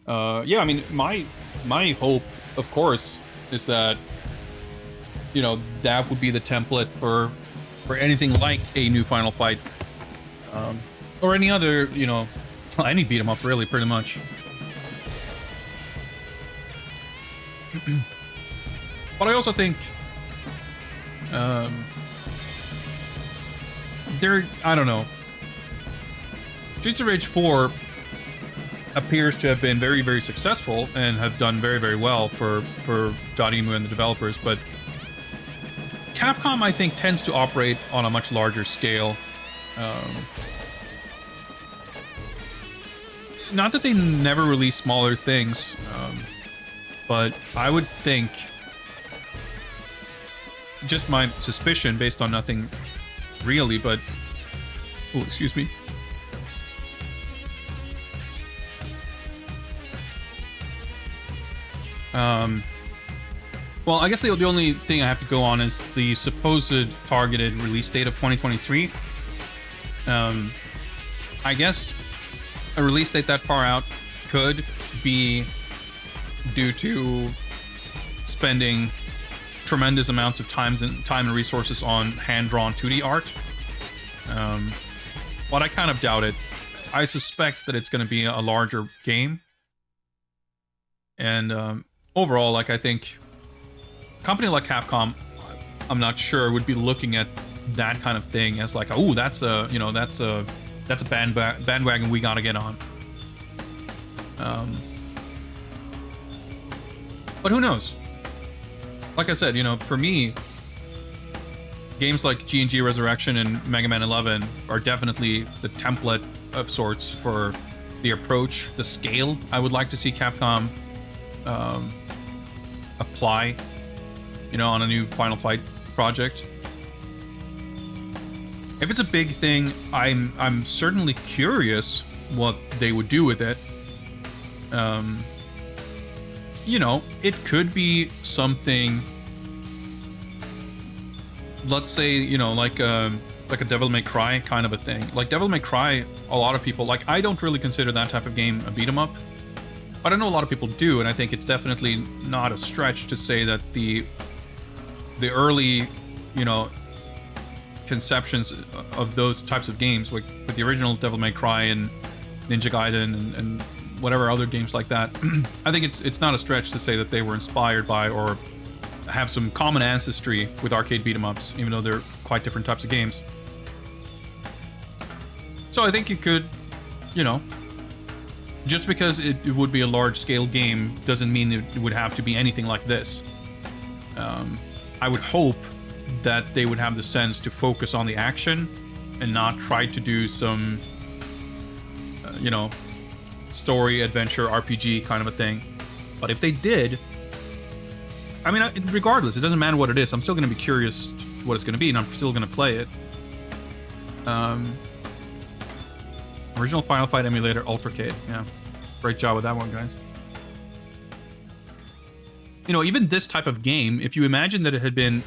yeah, I mean, my hope, of course, is that, you know, that would be the template for anything like a new Final Fight, or any other, you know, any beat 'em up, really, pretty much. But I also think I don't know. Streets of Rage 4 appears to have been very, very successful and have done very, very well for Dotemu and the developers, but Capcom, I think, tends to operate on a much larger scale. Not that they never release smaller things, but I would think, just my suspicion based on nothing really, but oh, excuse me. Well, I guess the only thing I have to go on is the supposed targeted release date of 2023. I guess a release date that far out could be due to spending tremendous amounts of time and resources on hand-drawn 2D art. But I kind of doubt it. I suspect that it's going to be a larger game. And overall, like, I think a company like Capcom, I'm not sure, would be looking at that kind of thing as like, oh, that's a bandwagon we gotta get on. But who knows? Like I said, for me, games like G&G Resurrection and Mega Man 11 are definitely the template of sorts for the approach, the scale I would like to see Capcom apply, on a new Final Fight project. If it's a big thing, I'm certainly curious what they would do with it. It could be something, let's say, like a Devil May Cry kind of a thing. Like Devil May Cry, a lot of people, like, I don't really consider that type of game a beat 'em up, but I know a lot of people do, and I think it's definitely not a stretch to say that the early, conceptions of those types of games, like with the original Devil May Cry and Ninja Gaiden and whatever other games like that, I think it's not a stretch to say that they were inspired by or have some common ancestry with arcade beat 'em ups, even though they're quite different types of games. So I think you could, just because it would be a large-scale game doesn't mean it would have to be anything like this. I would hope that they would have the sense to focus on the action and not try to do some, story, adventure, RPG kind of a thing. But if they did, I mean, regardless, it doesn't matter what it is, I'm still going to be curious what it's going to be, and I'm still going to play it. Original Final Fight emulator, Ultracade. Yeah, great job with that one, guys. Even this type of game, if you imagine that it had been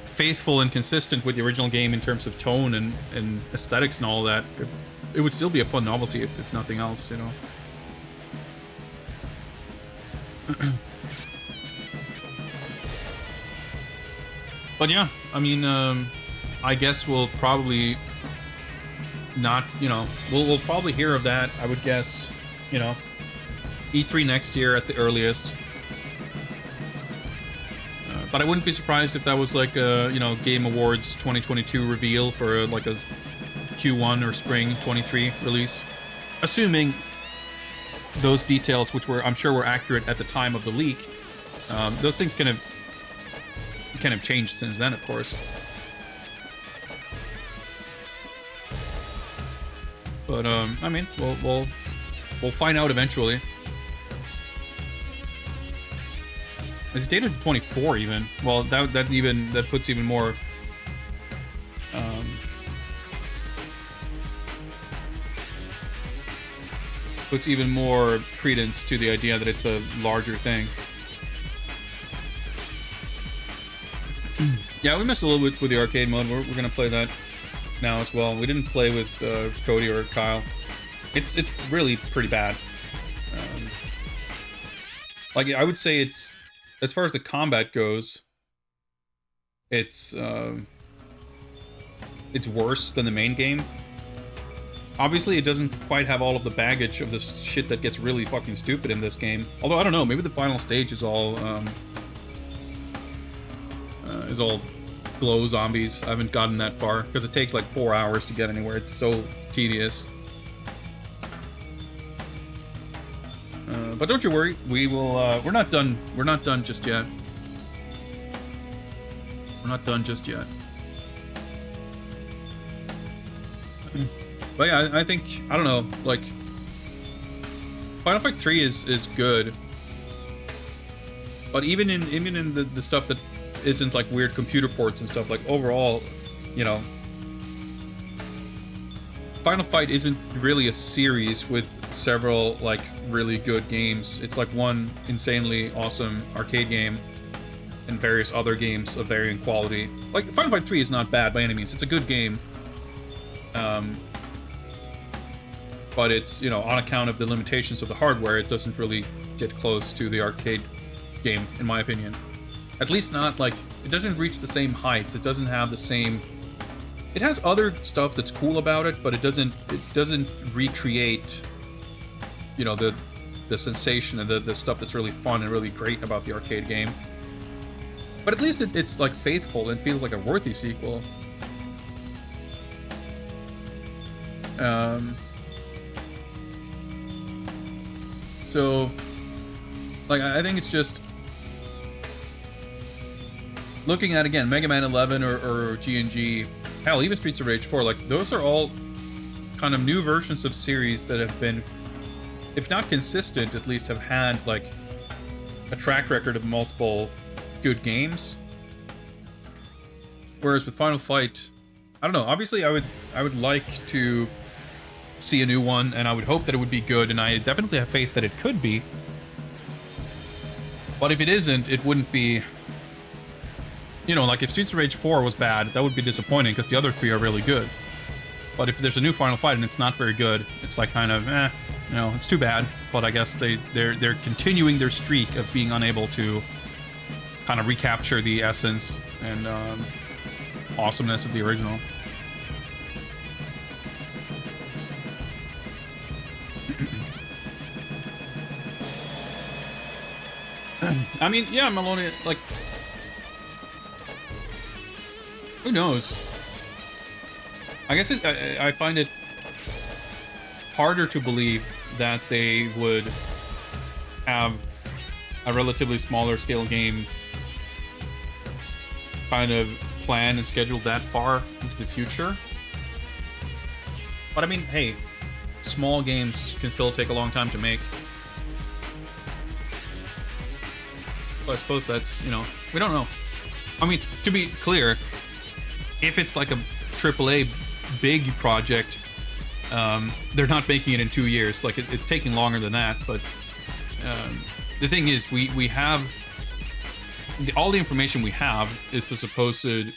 faithful and consistent with the original game in terms of tone and aesthetics and all that, it would still be a fun novelty, if nothing else, But yeah, I mean, I guess we'll probably not, we'll probably hear of that, I would guess, E3 next year at the earliest. But I wouldn't be surprised if that was like a, Game Awards 2022 reveal for like a Q1 or Spring 23 release. Assuming those details, which I'm sure were accurate at the time of the leak, those things kind of changed since then, of course. But I mean, we'll find out eventually. It's dated to 24 even. Well, that puts even more credence to the idea that it's a larger thing. Yeah, we messed a little bit with the arcade mode. We're gonna play that now as well. We didn't play with Cody or Kyle. It's really pretty bad. Like, I would say it's, as far as the combat goes, it's worse than the main game. Obviously, it doesn't quite have all of the baggage of the shit that gets really fucking stupid in this game. Although, I don't know, maybe the final stage is all glow zombies. I haven't gotten that far, because it takes like 4 hours to get anywhere. It's so tedious. But don't you worry, we will, we're not done just yet. We're not done just yet. But yeah, I think, I don't know, like, Final Fight 3 is good. But even in the stuff that isn't like weird computer ports and stuff, like, overall, Final Fight isn't really a series with several, like, really good games. It's like one insanely awesome arcade game and various other games of varying quality. Like, Final Fight 3 is not bad by any means. It's a good game. But it's, you know, on account of the limitations of the hardware, it doesn't really get close to the arcade game, in my opinion. At least not, like, it doesn't reach the same heights. It doesn't have the same... It has other stuff that's cool about it, but it doesn't recreate, you know, the sensation and the stuff that's really fun and really great about the arcade game. But at least it's like faithful and feels like a worthy sequel. So, like, I think it's just looking at, again, Mega Man 11 or G&G, hell, even Streets of Rage 4, like, those are all kind of new versions of series that have been, if not consistent, at least have had, like, a track record of multiple good games. Whereas with Final Fight, I don't know, obviously I would like to see a new one, and I would hope that it would be good, and I definitely have faith that it could be. But if it isn't, it wouldn't be... You know, like, if Streets of Rage 4 was bad, that would be disappointing, because the other three are really good. But if there's a new Final Fight and it's not very good, it's like kind of, you know, it's too bad. But I guess they're continuing their streak of being unable to kind of recapture the essence and awesomeness of the original. I mean, yeah, Maloney, like... Who knows? I guess I find it harder to believe that they would have a relatively smaller scale game kind of planned and scheduled that far into the future. But I mean, hey, small games can still take a long time to make. So I suppose that's, you know, we don't know. I mean, to be clear, if it's like a AAA big project, they're not making it in 2 years. Like, it's taking longer than that. But the thing is, we have all the information we have is the supposed, you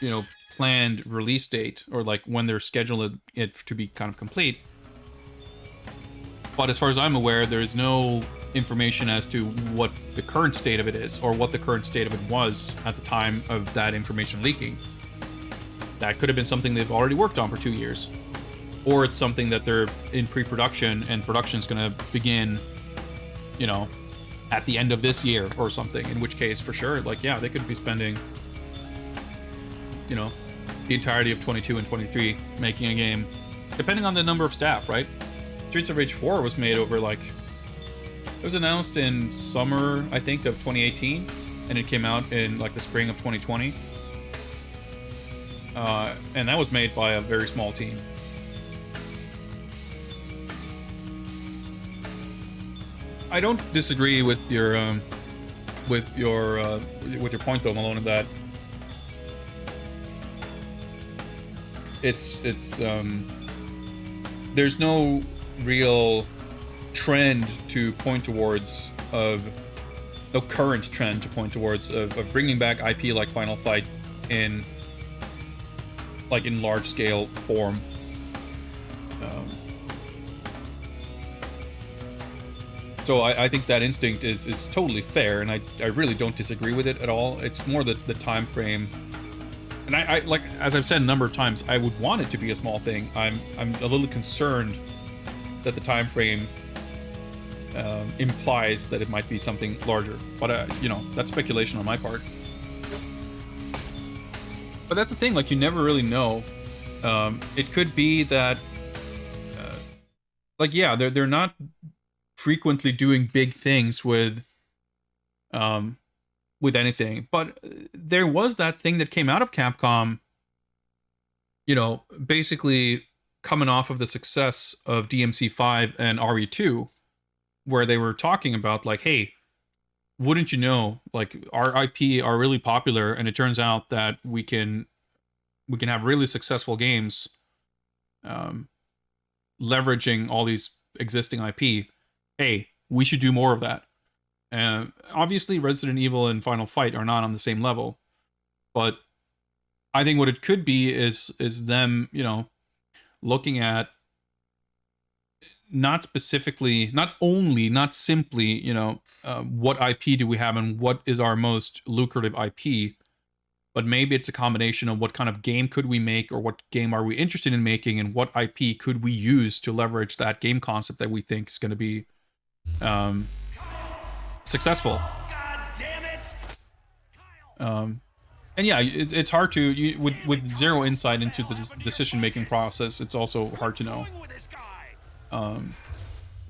know, planned release date, or like when they're scheduled it to be kind of complete. But as far as I'm aware, there is no information as to what the current state of it is, or what the current state of it was at the time of that information leaking. That could have been something they've already worked on for 2 years. Or it's something that they're in pre-production, and production's gonna begin, you know, at the end of this year or something, in which case, for sure, like, yeah, they could be spending, you know, the entirety of 22 and 23 making a game, depending on the number of staff, right? Streets of Rage 4 was made over, like, it was announced in summer, I think, of 2018, and it came out in, like, the spring of 2020. And that was made by a very small team. I don't disagree with your point though, Malone, that it's there's no real trend to point towards of bringing back IP like Final Fight in large scale form. So I think that instinct is totally fair, and I really don't disagree with it at all. It's more the time frame. And I like, as I've said a number of times, I would want it to be a small thing. I'm a little concerned that the time frame implies that it might be something larger. But you know, that's speculation on my part. But that's the thing, like, you never really know. It could be that, like, yeah, they're not frequently doing big things with anything, but there was that thing that came out of Capcom, you know, basically coming off of the success of DMC5 and RE2, where they were talking about, like, hey, wouldn't you know, like, our IP are really popular, and it turns out that we can have really successful games leveraging all these existing IP. Hey, we should do more of that. Obviously, Resident Evil and Final Fight are not on the same level, but I think what it could be is them, you know, looking at not specifically, not simply, you know, what IP do we have and what is our most lucrative IP, but maybe it's a combination of what kind of game could we make, or what game are we interested in making, and what IP could we use to leverage that game concept that we think is going to be successful. And yeah, it's hard to, with zero insight into the decision-making process, it's also hard to know.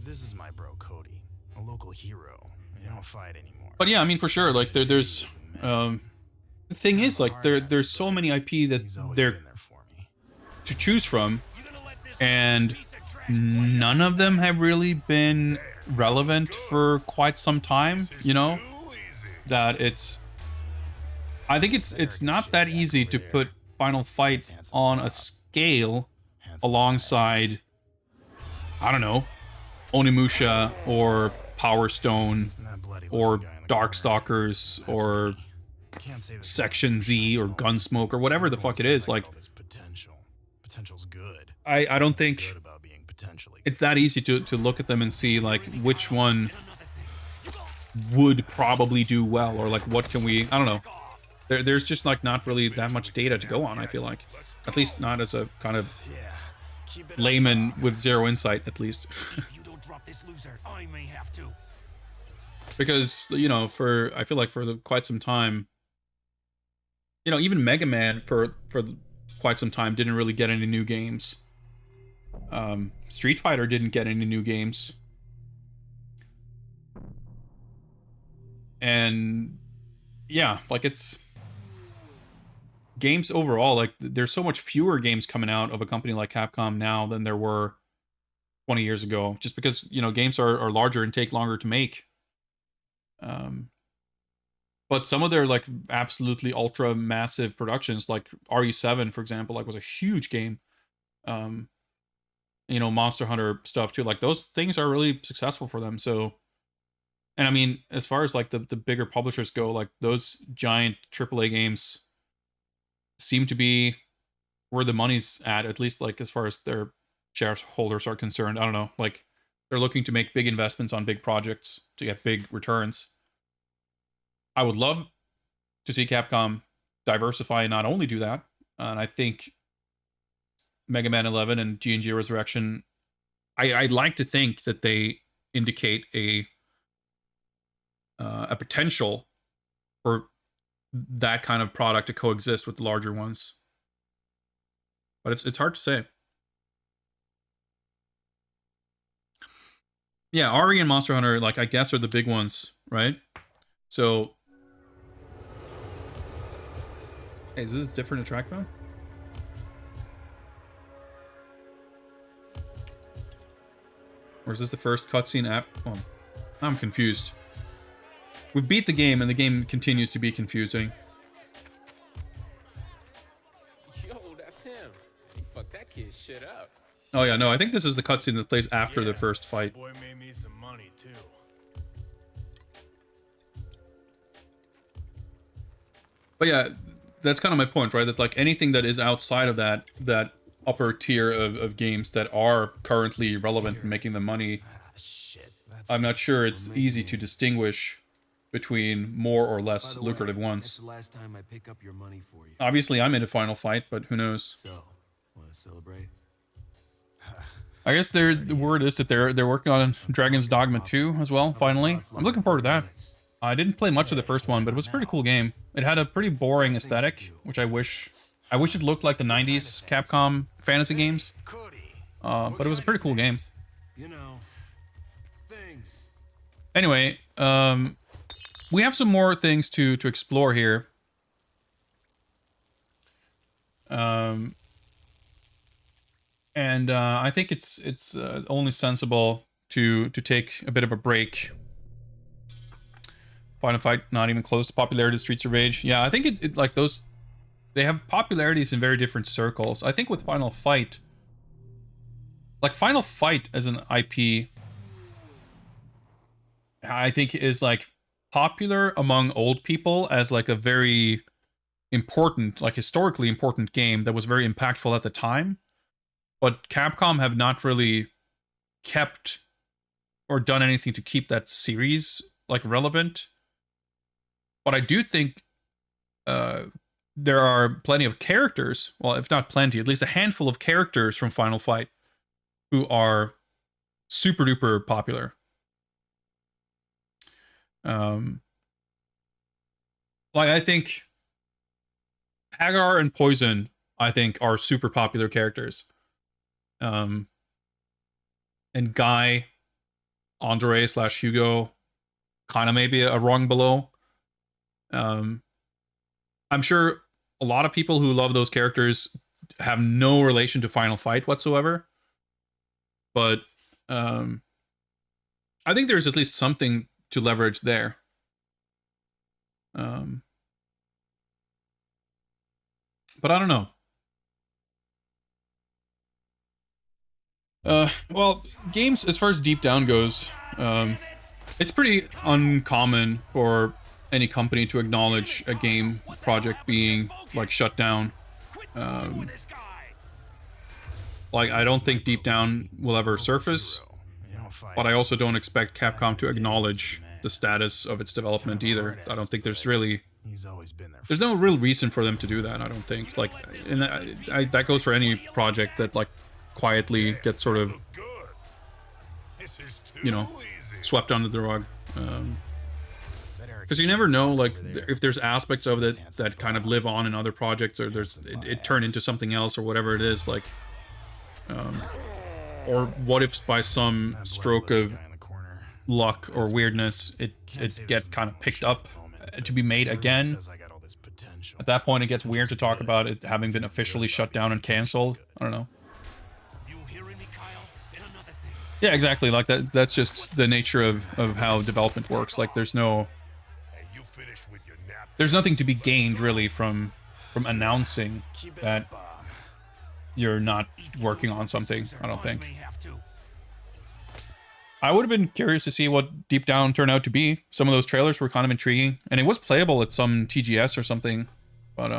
This is my bro Cody, a local hero. We don't fight anymore. But yeah, I mean, for sure, like there's the thing is, like there's so many IP that they're to choose from, and none of them have really been relevant for quite some time, you know, that I think it's not that easy to put Final Fight on a scale alongside, I don't know, Onimusha or Power Stone or Darkstalkers or Section Z or Gunsmoke or whatever the fuck it is. Like, Potential's good. I don't think it's that easy to look at them and see like which one would probably do well, or like what can we, I don't know. There's just like not really that much data to go on, I feel like. At least not as a kind of layman with zero insight, at least. Because, you know, I feel like for quite some time, you know, even Mega Man for quite some time didn't really get any new games. Street Fighter didn't get any new games. And yeah, like it's games overall, like there's so much fewer games coming out of a company like Capcom now than there were 20 years ago, just because, you know, games are larger and take longer to make. But some of their like absolutely ultra massive productions, like RE7, for example, like was a huge game. You know, Monster Hunter stuff too, like those things are really successful for them. So, and I mean, as far as like the bigger publishers go, like those giant AAA games seem to be where the money's at least like as far as their shareholders are concerned. I don't know, like they're looking to make big investments on big projects to get big returns. I would love to see Capcom diversify and not only do that, and I think Mega Man 11 and G&G Resurrection, I'd like to think that they indicate a potential for that kind of product to coexist with the larger ones. But it's hard to say. Yeah, RE and Monster Hunter, like, I guess are the big ones, right? So, hey, is this different a track mode? Or is this the first cutscene app? Oh, I'm confused. We beat the game, and the game continues to be confusing. Yo, that's him. He fucked that kid's shit up. Oh yeah, no, I think this is the cutscene that plays after the first fight. Boy made me some money too. But yeah, that's kind of my point, right? That like anything that is outside of that upper tier of games that are currently relevant and making them money, I'm not sure it's easy to distinguish between more or less lucrative ones. The last time I pick up your money for you. Obviously, I'm into Final Fight, but who knows? So, want to celebrate? I guess the word is that they're working on Dragon's Dogma 2 as well, finally. I'm looking forward to that. I didn't play much of the first one, but it was a pretty cool game. It had a pretty boring aesthetic, which I wish it looked like the 90s Capcom fantasy games. But it was a pretty cool game. You know, things. Anyway, we have some more things to explore here. And I think it's only sensible to take a bit of a break. Final Fight not even close to popularity. Streets of Rage, yeah, I think it like those, they have popularities in very different circles. I think with Final Fight, like Final Fight as an IP, I think is like popular among old people as like a very important, like historically important game that was very impactful at the time. But Capcom have not really kept or done anything to keep that series like relevant. But I do think there are plenty of characters, well, if not plenty, at least a handful of characters from Final Fight who are super duper popular. Like, I think Hagar and Poison, I think, are super popular characters. And Guy, Andre / Hugo, kind of maybe a rung below. I'm sure a lot of people who love those characters have no relation to Final Fight whatsoever. But I think there's at least something to leverage there. But I don't know. Well, games, as far as Deep Down goes, it's pretty uncommon for any company to acknowledge a game project being, like, shut down. Like, I don't think Deep Down will ever surface, but I also don't expect Capcom to acknowledge the status of its development either. I don't think there's really... There's no real reason for them to do that, I don't think. Like, and that goes for any project that, like, quietly gets sort of, you know, swept under the rug. Because you never know, like, if there's aspects of it that kind of live on in other projects, or it turned into something else, or whatever it is, like, or what if by some stroke of luck or weirdness it get kind of picked up to be made again. At that point, it gets weird to talk about it having been officially shut down and canceled. I don't know. Yeah, exactly. Like that's just the nature of how development works. Like there's nothing to be gained really from announcing that you're not working on something, I don't think. I would have been curious to see what Deep Down turned out to be. Some of those trailers were kind of intriguing, and it was playable at some TGS or something. But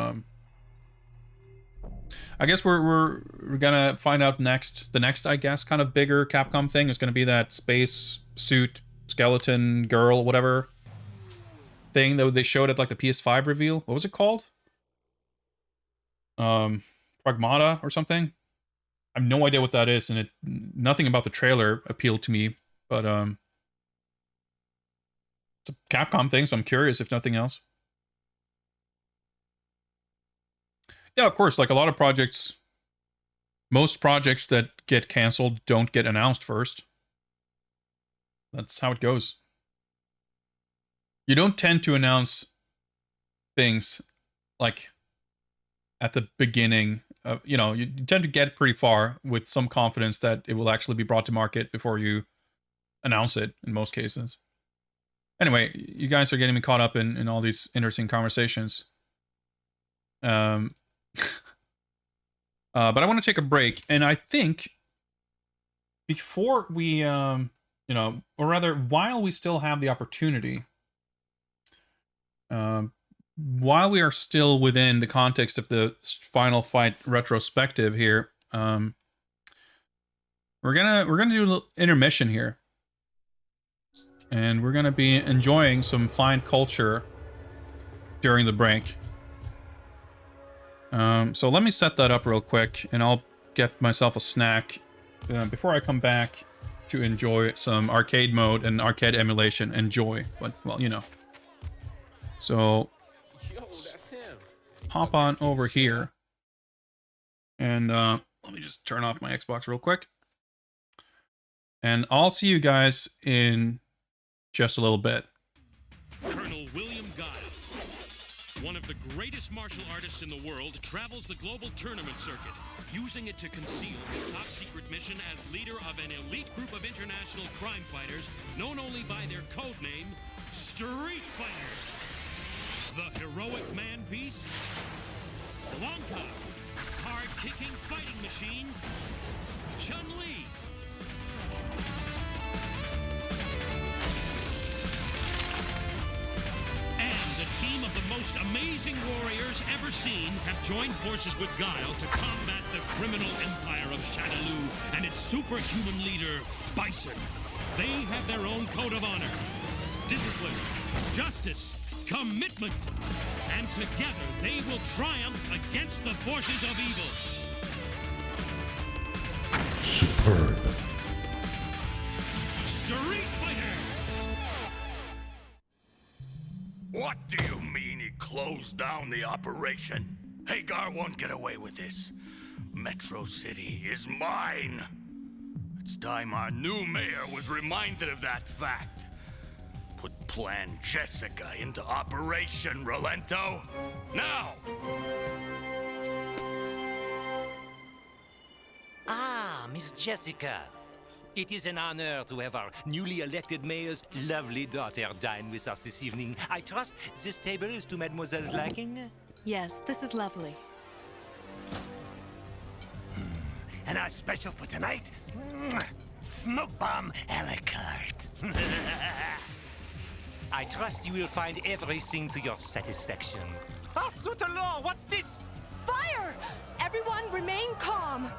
I guess we're gonna find out next. The next, I guess, kind of bigger Capcom thing is gonna be that space suit skeleton girl, whatever thing that they showed at like the PS5 reveal. What was it called? Pragmata or something. I have no idea what that is, and nothing about the trailer appealed to me. But it's a Capcom thing, so I'm curious if nothing else. Yeah, of course, like a lot of projects, most projects that get canceled don't get announced first. That's how it goes. You don't tend to announce things like at the beginning. You know, you tend to get pretty far with some confidence that it will actually be brought to market before you announce it in most cases. Anyway, you guys are getting me caught up in all these interesting conversations. But I want to take a break, and I think before we, you know, or rather, while we still have the opportunity, while we are still within the context of the Final Fight retrospective here, we're gonna do a little intermission here, and we're gonna be enjoying some fine culture during the break. So let me set that up real quick, and I'll get myself a snack before I come back to enjoy some arcade mode and arcade emulation. Enjoy, but well, you know. So let's hop on over here, and let me just turn off my Xbox real quick, and I'll see you guys in just a little bit. Colonel William Guile, one of the greatest martial artists in the world, travels the global tournament circuit, using it to conceal his top-secret mission as leader of an elite group of international crime fighters known only by their code name, Street Fighters. The heroic man-beast, Blanca, hard-kicking fighting machine, Chun-Li. never seen, have joined forces with Guile to combat the criminal empire of Shadaloo and its superhuman leader, Bison. They have their own code of honor, discipline, justice, commitment, and together they will triumph against the forces of evil. Superb. Street Fighter! What do you mean he closed down the operation? Hagar won't get away with this. Metro City is mine. It's time our new mayor was reminded of that fact. Put Plan Jessica into Operation Relento. Now! Ah, Miss Jessica. It is an honor to have our newly elected mayor's lovely daughter dine with us this evening. I trust this table is to Mademoiselle's liking? Yes, this is lovely. And our special for tonight? Smoke bomb a la carte. I trust you will find everything to your satisfaction. Ah, Soutalor, what's this? Fire! Everyone remain calm.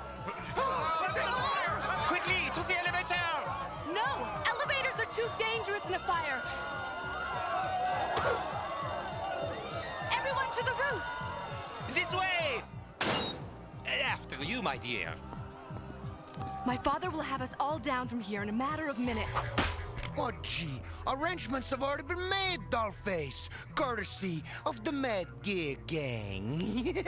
Quickly, to the elevator! No! Elevators are too dangerous in a fire. Everyone to the roof! This way! After you, my dear. My father will have us all down from here in a matter of minutes. Oh, gee, arrangements have already been made, Dollface, courtesy of the Mad Gear Gang.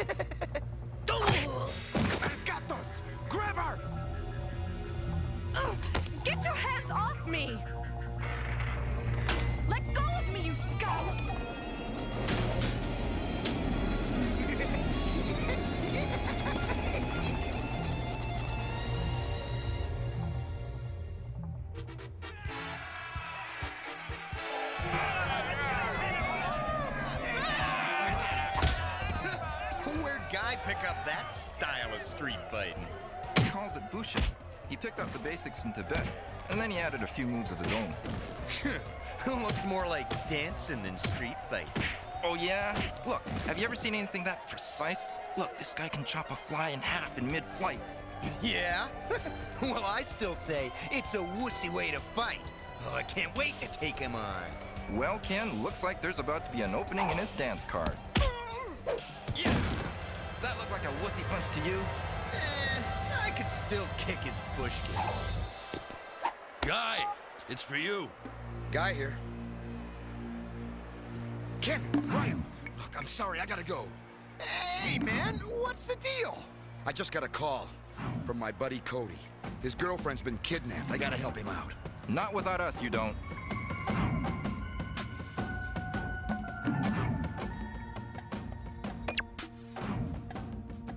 Gatos! Grab her! Get your hands off me! Let go of me, you scum! Where'd Guy pick up that style of street fighting? He calls it Bushin. He picked up the basics in Tibet, and then he added a few moves of his own. Looks more like dancing than street fighting. Oh yeah? Look, have you ever seen anything that precise? Look, this guy can chop a fly in half in mid-flight. Yeah? Well, I still say it's a wussy way to fight. Oh, I can't wait to take him on. Well, Ken, looks like there's about to be an opening in his dance card. Yeah! That looked like a wussy punch to you? I could still kick his bush kick. Guy, it's for you. Guy here. Ken, Ryu, look, I'm sorry, I gotta go. Hey, man, what's the deal? I just got a call from my buddy Cody. His girlfriend's been kidnapped. I gotta help him out. Not without us, you don't.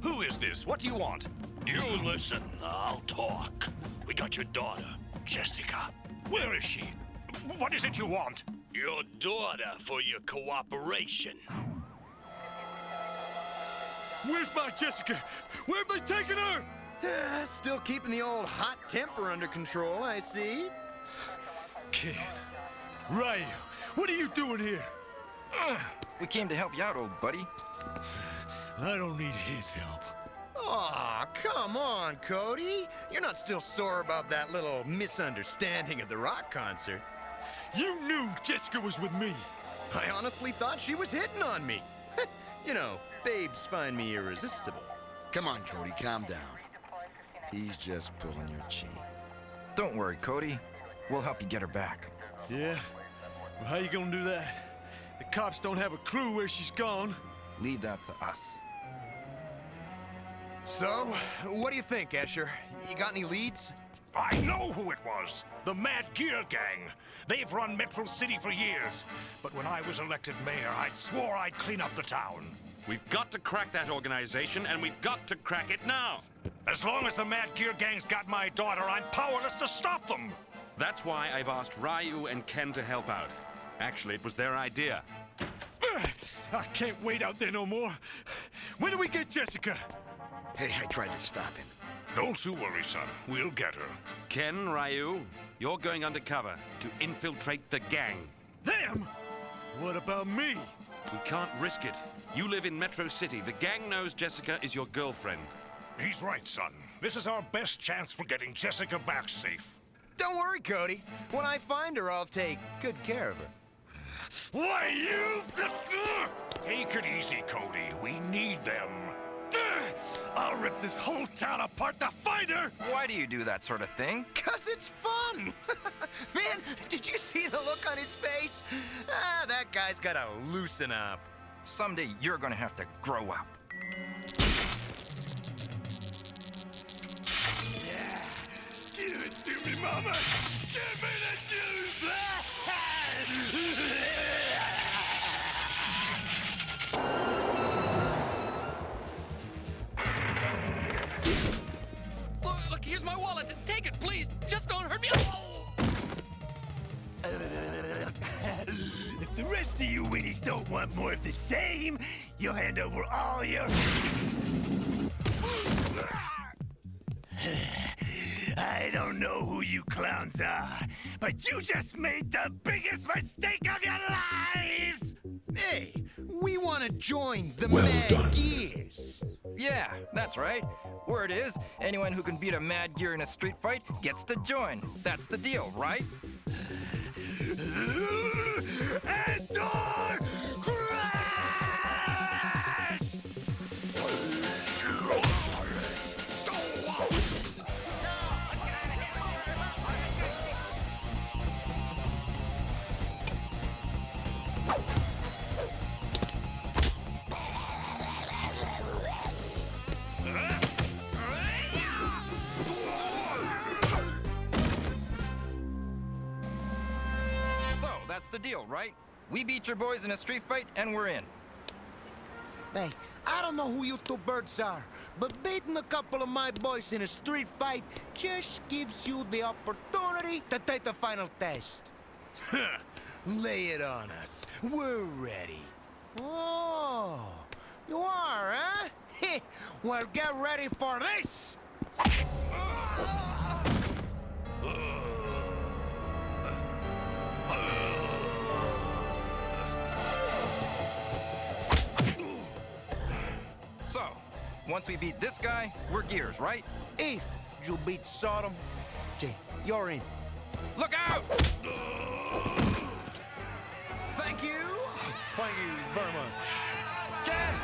Who is this? What do you want? You listen, I'll talk. We got your daughter, Jessica. Where is she? What is it you want? Your daughter for your cooperation. Where's my Jessica? Where have they taken her? Still keeping the old hot temper under control, I see. Kid. Ryu, what are you doing here? We came to help you out, old buddy. I don't need his help. Aw, come on, Cody. You're not still sore about that little misunderstanding at the rock concert. You knew Jessica was with me. I honestly thought she was hitting on me. You know, babes find me irresistible. Come on, Cody, calm down. He's just pulling your chain. Don't worry, Cody. We'll help you get her back. Yeah? Well, how you gonna do that? The cops don't have a clue where she's gone. Leave that to us. So, what do you think, Escher? You got any leads? I know who it was. The Mad Gear Gang. They've run Metro City for years. But when I was elected mayor, I swore I'd clean up the town. We've got to crack that organization, and we've got to crack it now. As long as the Mad Gear Gang's got my daughter, I'm powerless to stop them. That's why I've asked Ryu and Ken to help out. Actually, it was their idea. I can't wait out there no more. When do we get Jessica? Hey, I tried to stop him. Don't you worry, son. We'll get her. Ken, Ryu, you're going undercover to infiltrate the gang. Them? What about me? We can't risk it. You live in Metro City. The gang knows Jessica is your girlfriend. He's right, son. This is our best chance for getting Jessica back safe. Don't worry, Cody. When I find her, I'll take good care of her. Why, you... Take it easy, Cody. We need them. I'll rip this whole town apart to find her! Why do you do that sort of thing? 'Cause it's fun! Man, did you see the look on his face? That guy's gotta loosen up. Someday you're gonna have to grow up. Yeah. Give it to me, Mama! Give me the juice! Look, here's my wallet. Take it, please. Just don't hurt me. If the rest of you winnies don't want more of the same, you'll hand over all your... I don't know who you clowns are, but you just made the biggest mistake of your lives! Hey, we want to join the Well Mad done. Gears. Yeah, that's right. Word is, anyone who can beat a Mad Gear in a street fight gets to join. That's the deal, right? Endor Crash! So, that's the deal, right? We beat your boys in a street fight, and we're in. Hey, I don't know who you two birds are, but beating a couple of my boys in a street fight just gives you the opportunity to take the final test. Lay it on us. We're ready. Oh, you are, huh? Well, get ready for this! So, once we beat this guy, we're Gears, right? If you beat Sodom, Jay, you're in. Look out! Thank you. Thank you very much. Ken!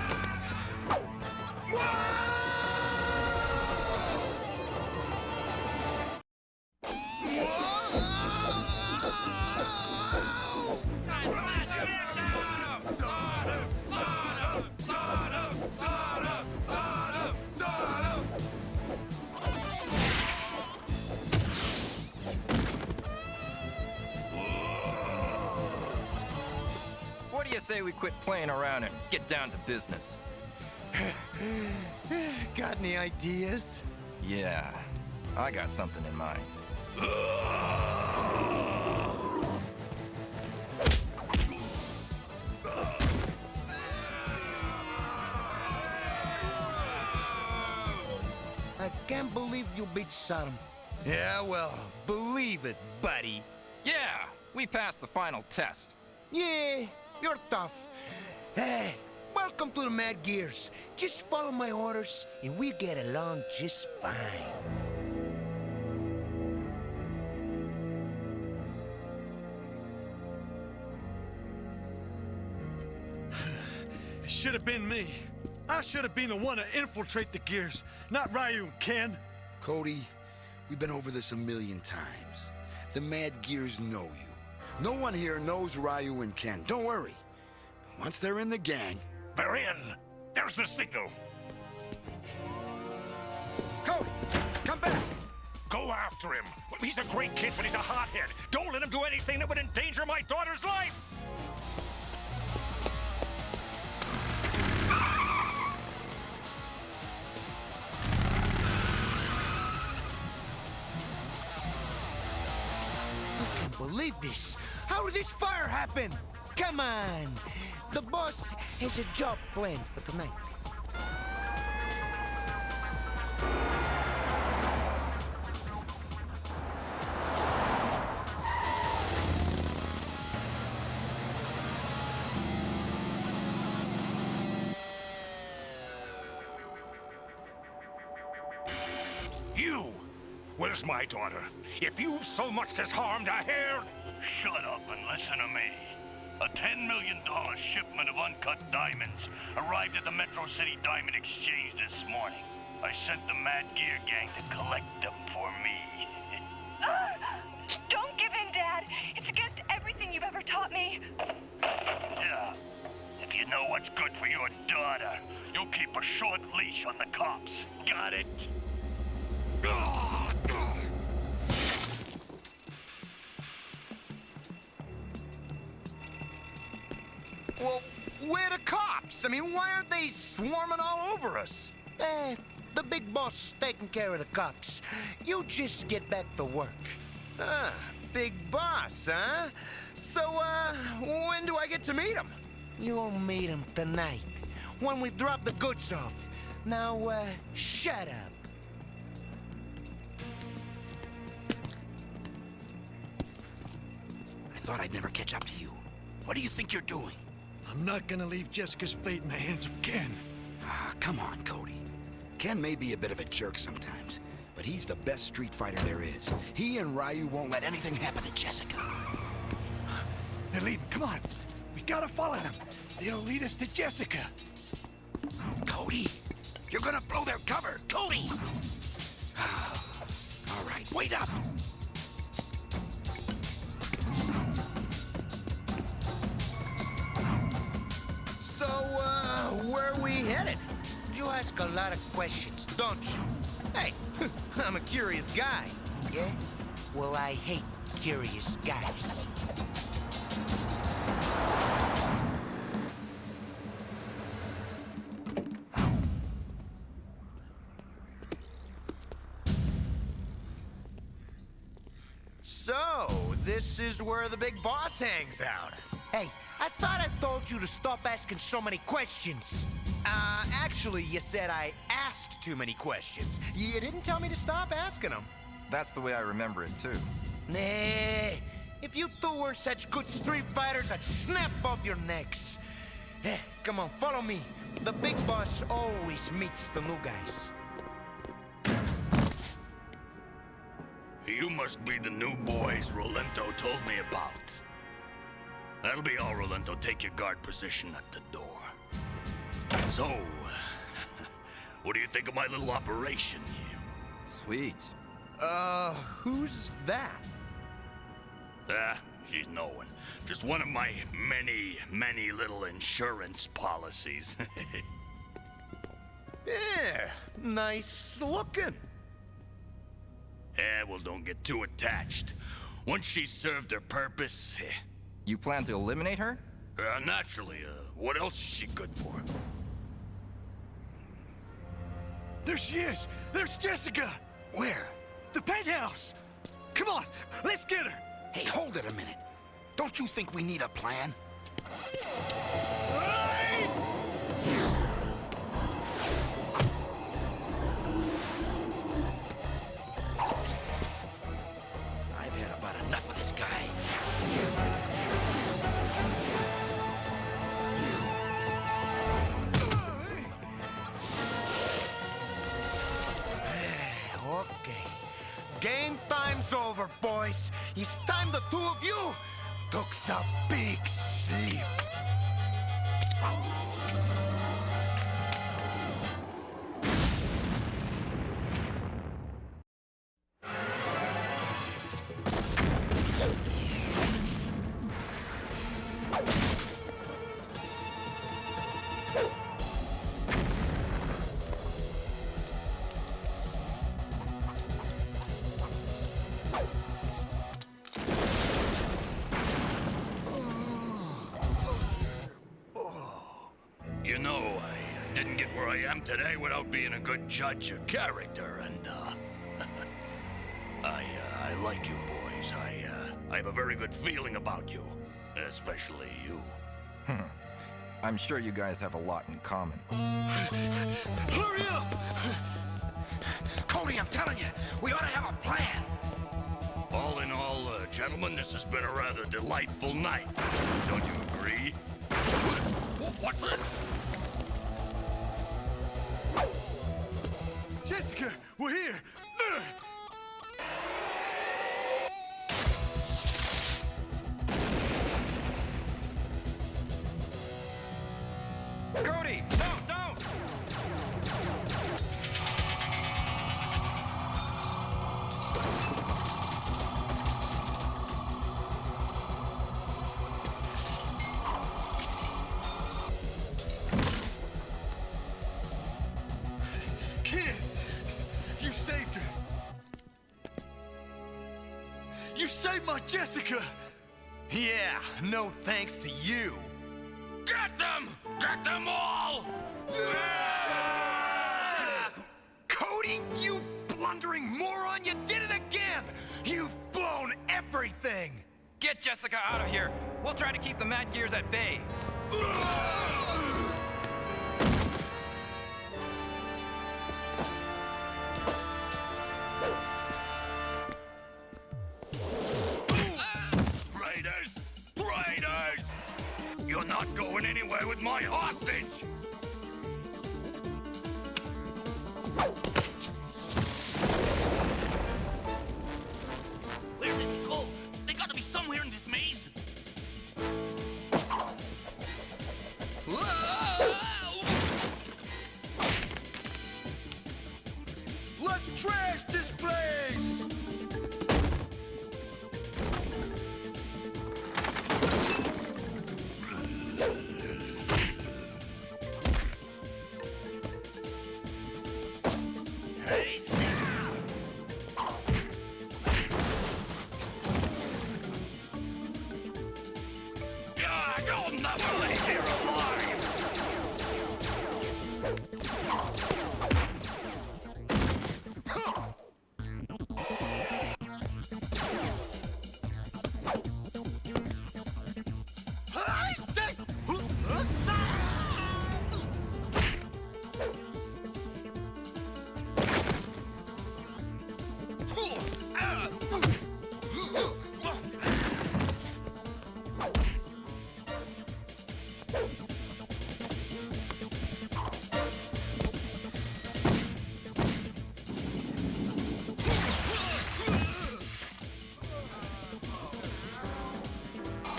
What do you say we quit playing around and get down to business? Got any ideas? Yeah, I got something in mind. I can't believe you beat Sodom. Yeah, well, believe it, buddy. Yeah, we passed the final test. Yeah, you're tough. Hey, welcome to the Mad Gears. Just follow my orders, and we get along just fine. It should have been me. I should have been the one to infiltrate the Gears, not Ryu and Ken. Cody, we've been over this a million times. The Mad Gears know you. No one here knows Ryu and Ken. Don't worry. Once they're in the gang... They're in! There's the signal! Cody, come back! Go after him! He's a great kid, but he's a hothead! Don't let him do anything that would endanger my daughter's life! I can't believe this. How did this fire happen? Come on. The boss has a job planned for tonight. You! Where's my daughter? If you've so much as harmed a hair... Shut up and listen to me. A $10 million shipment of uncut diamonds arrived at the Metro City Diamond Exchange this morning. I sent the Mad Gear gang to collect them for me. Don't give in, Dad. It's against everything you've ever taught me. Yeah. If you know what's good for your daughter, you'll keep a short leash on the cops. Got it? Well, where the cops? I mean, why aren't they swarming all over us? The big boss is taking care of the cops. You just get back to work. Ah, big boss, huh? So, when do I get to meet him? You'll meet him tonight, when we drop the goods off. Now, shut up. I thought I'd never catch up to you. What do you think you're doing? I'm not gonna leave Jessica's fate in the hands of Ken. Ah, come on, Cody. Ken may be a bit of a jerk sometimes, but he's the best street fighter there is. He and Ryu won't let anything happen to Jessica. They're leaving. Come on. We gotta follow them. They'll lead us to Jessica. Cody, you're gonna blow their cover. Cody! All right, wait up. So, where are we headed? You ask a lot of questions, don't you? Hey, I'm a curious guy. Yeah? Well, I hate curious guys. So, this is where the big boss hangs out. Hey, I thought I told you to stop asking so many questions. Actually, you said I asked too many questions. You didn't tell me to stop asking them. That's the way I remember it, too. Nah, if you two were such good street fighters, I'd snap off your necks. Come on, follow me. The big boss always meets the new guys. You must be the new boys Rolento told me about. That'll be all, Rolento. Take your guard position at the door. So, what do you think of my little operation here? Sweet. Who's that? She's no one. Just one of my many little insurance policies. Yeah, nice looking. Yeah, well, don't get too attached. Once she's served her purpose... You plan to eliminate her? Naturally. What else is she good for? There she is! There's Jessica! Where? The penthouse! Come on, let's get her! Hey, hold it a minute. Don't you think we need a plan? I've had about enough of this guy. Okay. Game time's over, boys. It's time the two of you took the big sleep. You know, I didn't get where I am today without being a good judge of character, and, I like you boys. I have a very good feeling about you. Especially you. I'm sure you guys have a lot in common. Hurry up! Cody, I'm telling you, we ought to have a plan. All in all, gentlemen, this has been a rather delightful night. Don't you agree? What's this? Jessica, we're here! Kid, you saved her. You saved my Jessica. Yeah, no thanks to you. Get them! Get them all! Cody, you blundering moron, you did it again! You've blown everything! Get Jessica out of here. We'll try to keep the Mad Gears at bay. Raiders! Raiders! You're not going anywhere with my hostage! Where did he go? They gotta be somewhere in this maze. Let's trash this place! Hey! You'll never leave here alive!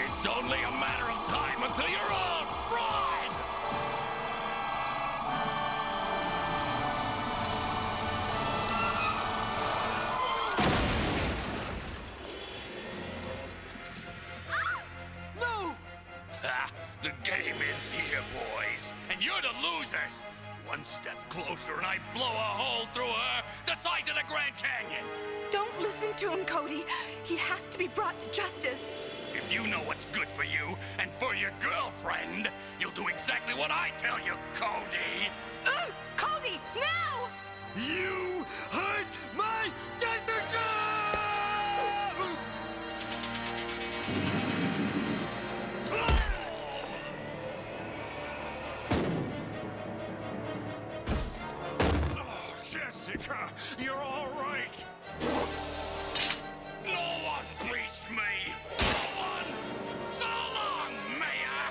It's only a matter of time until you're all fried! No! Ha! The game ends here, boys, and you're the losers! One step closer and I blow a hole through her the size of the Grand Canyon! Don't listen to him, Cody. He has to be brought to justice. If you know what's good for you and for your girlfriend, you'll do exactly what I tell you, Cody! Cody, now! You hurt my Jessica! Oh, Jessica, you're all right! No one beats me! No one! So long, Mayor!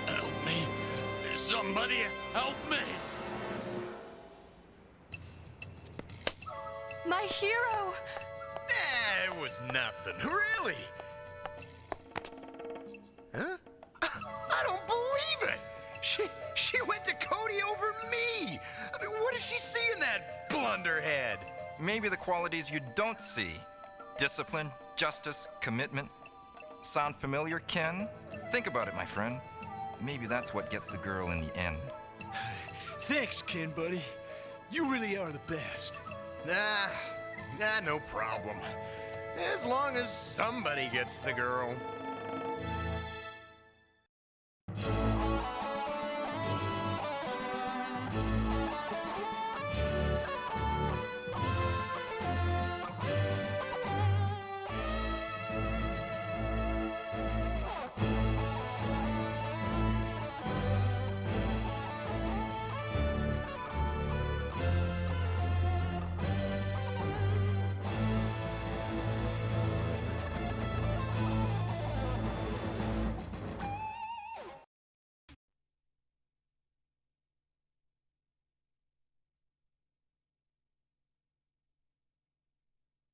Help me! Somebody help me! My hero! It was nothing, really. Huh? I don't believe it! She went to Cody over me! I mean, what does she see in that blunderhead? Maybe the qualities you don't see. Discipline, justice, commitment. Sound familiar, Ken? Think about it, my friend. Maybe that's what gets the girl in the end. Thanks, Ken, buddy. You really are the best. Nah, no problem. As long as somebody gets the girl.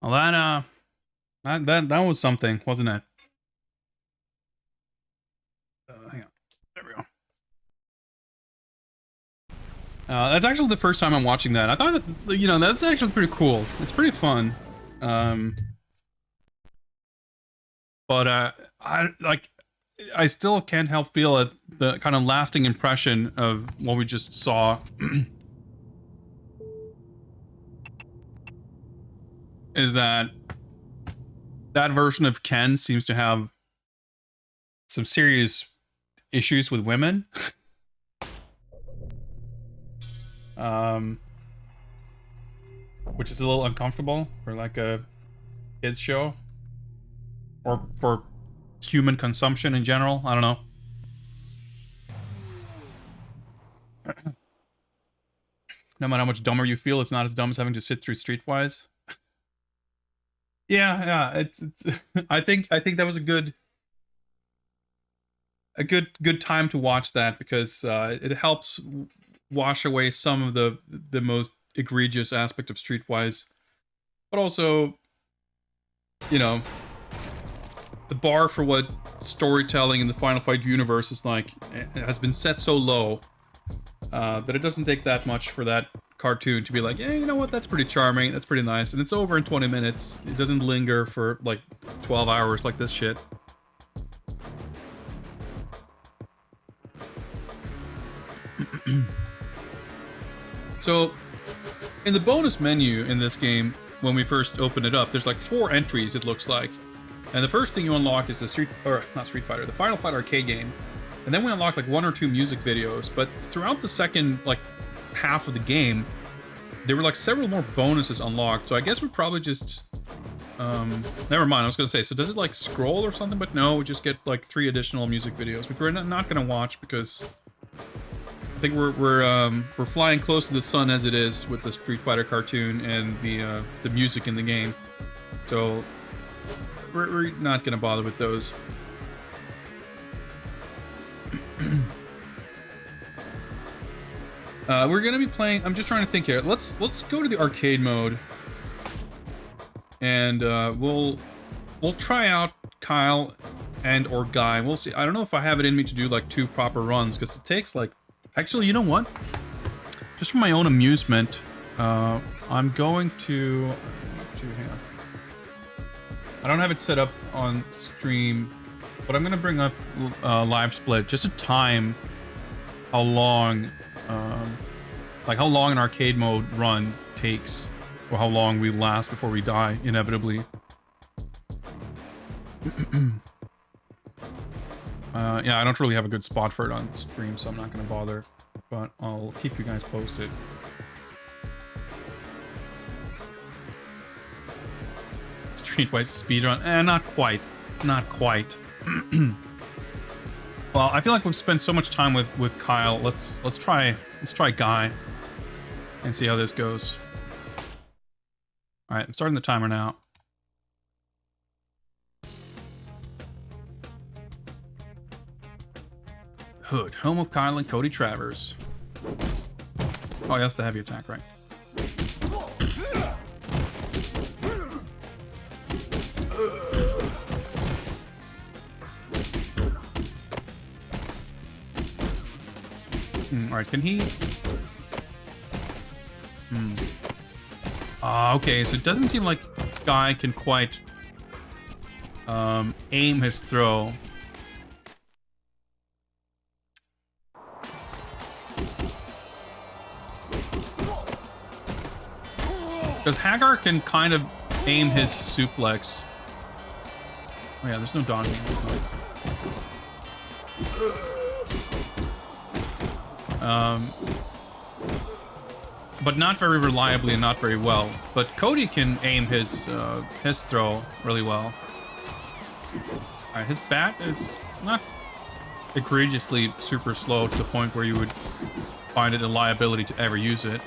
Well, That was something, wasn't it? Hang on. There we go. That's actually the first time I'm watching that. I thought that, you know, that's actually pretty cool. It's pretty fun. But I still can't help feel the kind of lasting impression of what we just saw. Is that version of Ken seems to have some serious issues with women. Which is a little uncomfortable for like a kids show. Or for human consumption in general. I don't know. No matter how much dumber you feel, it's not as dumb as having to sit through Streetwise. Yeah, it's I think that was a good time to watch that, because it helps wash away some of the most egregious aspect of Streetwise, but also, you know, the bar for what storytelling in the Final Fight universe is like has been set so low that it doesn't take that much for that cartoon to be like, yeah, you know what, that's pretty charming, that's pretty nice, and it's over in 20 minutes. It doesn't linger for like 12 hours like this shit. So, in the bonus menu in this game, when we first open it up, there's like 4 entries, it looks like. And the first thing you unlock is the the Final Fight arcade game. And then we unlock like 1 or 2 music videos, but throughout the second like half of the game, there were like several more bonuses unlocked. So I guess we probably just never mind. I was gonna say, so does it like scroll or something? But no, we just get like 3 additional music videos, which we're not gonna watch because I think we're flying close to the sun as it is with the Street Fighter cartoon and the music in the game. So we're not gonna bother with those. We're gonna be playing. I'm just trying to think here. Let's go to the arcade mode, and we'll try out Kyle and or Guy. We'll see. I don't know if I have it in me to do like 2 proper runs, because it takes like. Actually, you know what? Just for my own amusement, I'm going to hang on. I don't have it set up on stream, but I'm gonna bring up live split just to time how long. Like how long an arcade mode run takes, or how long we last before we die, inevitably. Yeah, I don't really have a good spot for it on stream, so I'm not going to bother, but I'll keep you guys posted. Streetwise speedrun? Not quite. Not quite. Well, I feel like we've spent so much time with Kyle. Let's try Guy and see how this goes. All right, I'm starting the timer now. Hood, home of Kyle and Cody Travers. Oh, that's the heavy attack, right? Alright, can he... okay, so it doesn't seem like Guy can quite aim his throw. Because Hagar can kind of aim his suplex. Oh yeah, there's no dodging. But not very reliably and not very well. But Cody can aim his throw really well. Alright, his bat is not egregiously super slow to the point where you would find it a liability to ever use it.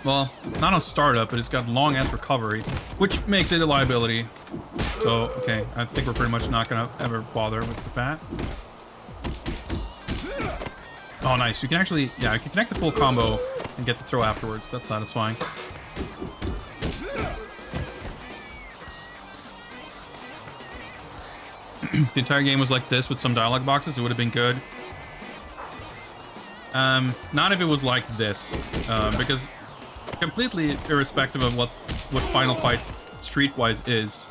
Well, not on startup, but it's got long-ass recovery, which makes it a liability. So, okay, I think we're pretty much not gonna ever bother with the bat. Oh, nice. You can actually, yeah, you can connect the full combo and get the throw afterwards. That's satisfying. the entire game was like this with some dialogue boxes, it would have been good. Not if it was like this, because completely irrespective of what Final Fight Streetwise is,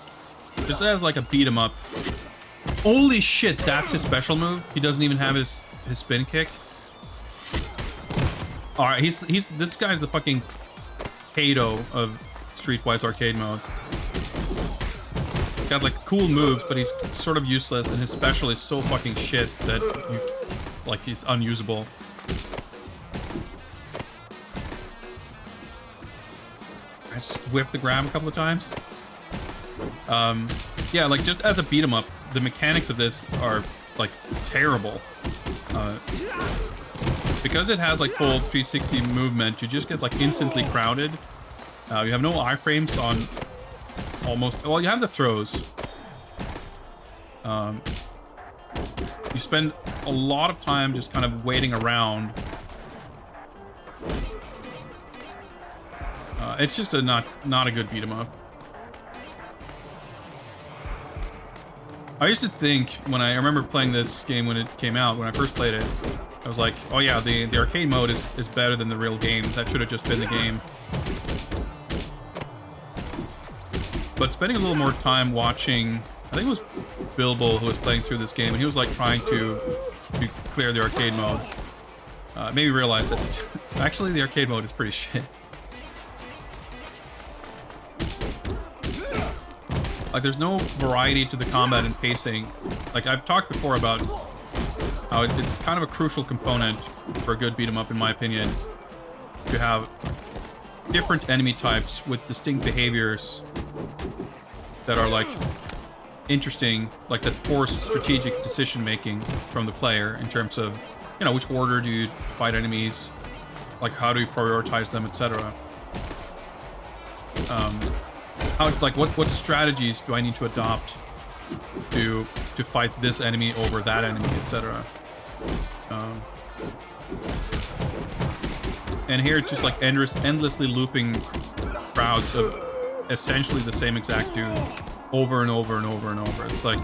just as like a beat 'em up. Holy shit, that's his special move. He doesn't even have his spin kick. All right, this guy's the fucking Kato of Streetwise arcade mode. He's got like cool moves, but he's sort of useless, and his special is so fucking shit that he's unusable. I just whiffed the grab a couple of times. Yeah, like just as a beat 'em up, the mechanics of this are like terrible. Because it has like full 360 movement, you just get like instantly crowded. You have no iframes on almost. Well, you have the throws. You spend a lot of time just kind of waiting around. It's just not a good beat 'em up. I used to think when I remember playing this game when it came out, when I first played it, I was like, oh yeah, the arcade mode is better than the real game. That should have just been the game. But spending a little more time watching, I think it was Bilbo who was playing through this game, and he was like trying to clear the arcade mode. Made me realize that actually the arcade mode is pretty shit. Like, there's no variety to the combat and pacing. Like, I've talked before about how it's kind of a crucial component for a good beat 'em up, in my opinion, to have different enemy types with distinct behaviors that are, like, interesting, like, that force strategic decision-making from the player in terms of, you know, which order do you fight enemies, like, how do you prioritize them, etc. What strategies do I need to adopt to fight this enemy over that enemy, etc. And here it's just like endlessly looping crowds of essentially the same exact dude over and over and over and over. It's like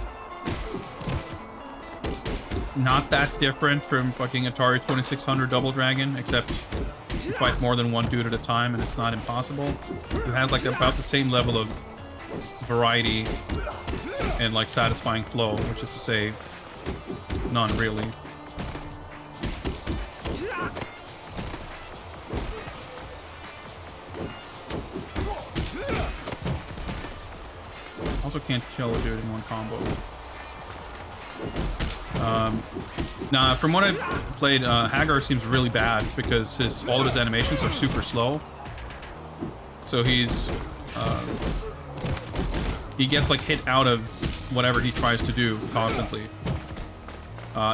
not that different from fucking Atari 2600 Double Dragon, except you fight more than one dude at a time and it's not impossible. It has like about the same level of variety and like satisfying flow, which is to say none really. Also can't kill a dude in one combo. Now, from what I've played, Hagar seems really bad because all of his animations are super slow. So he gets like hit out of whatever he tries to do constantly.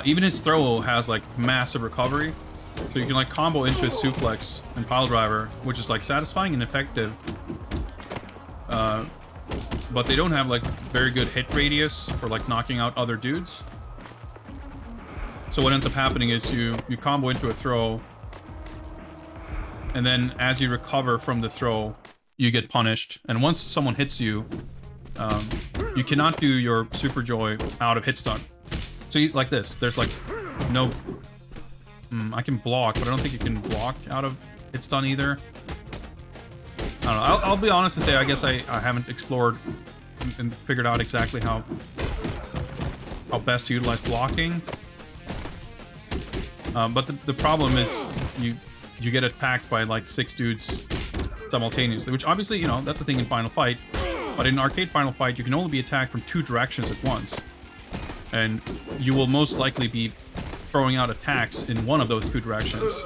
Even his throw has like massive recovery, so you can like combo into his suplex and pile driver, which is like satisfying and effective. But they don't have like very good hit radius for like knocking out other dudes. So what ends up happening is you combo into a throw, and then as you recover from the throw, you get punished. And once someone hits you, you cannot do your Super Joy out of hit stun. So like this, there's like no... I can block, but I don't think you can block out of hit stun either. I don't know. I'll be honest and say I guess I haven't explored and figured out exactly how best to utilize blocking. But the problem is you get attacked by like 6 dudes simultaneously, which obviously, you know, that's a thing in Final Fight. But in arcade Final Fight, you can only be attacked from 2 directions at once. And you will most likely be throwing out attacks in one of those 2 directions.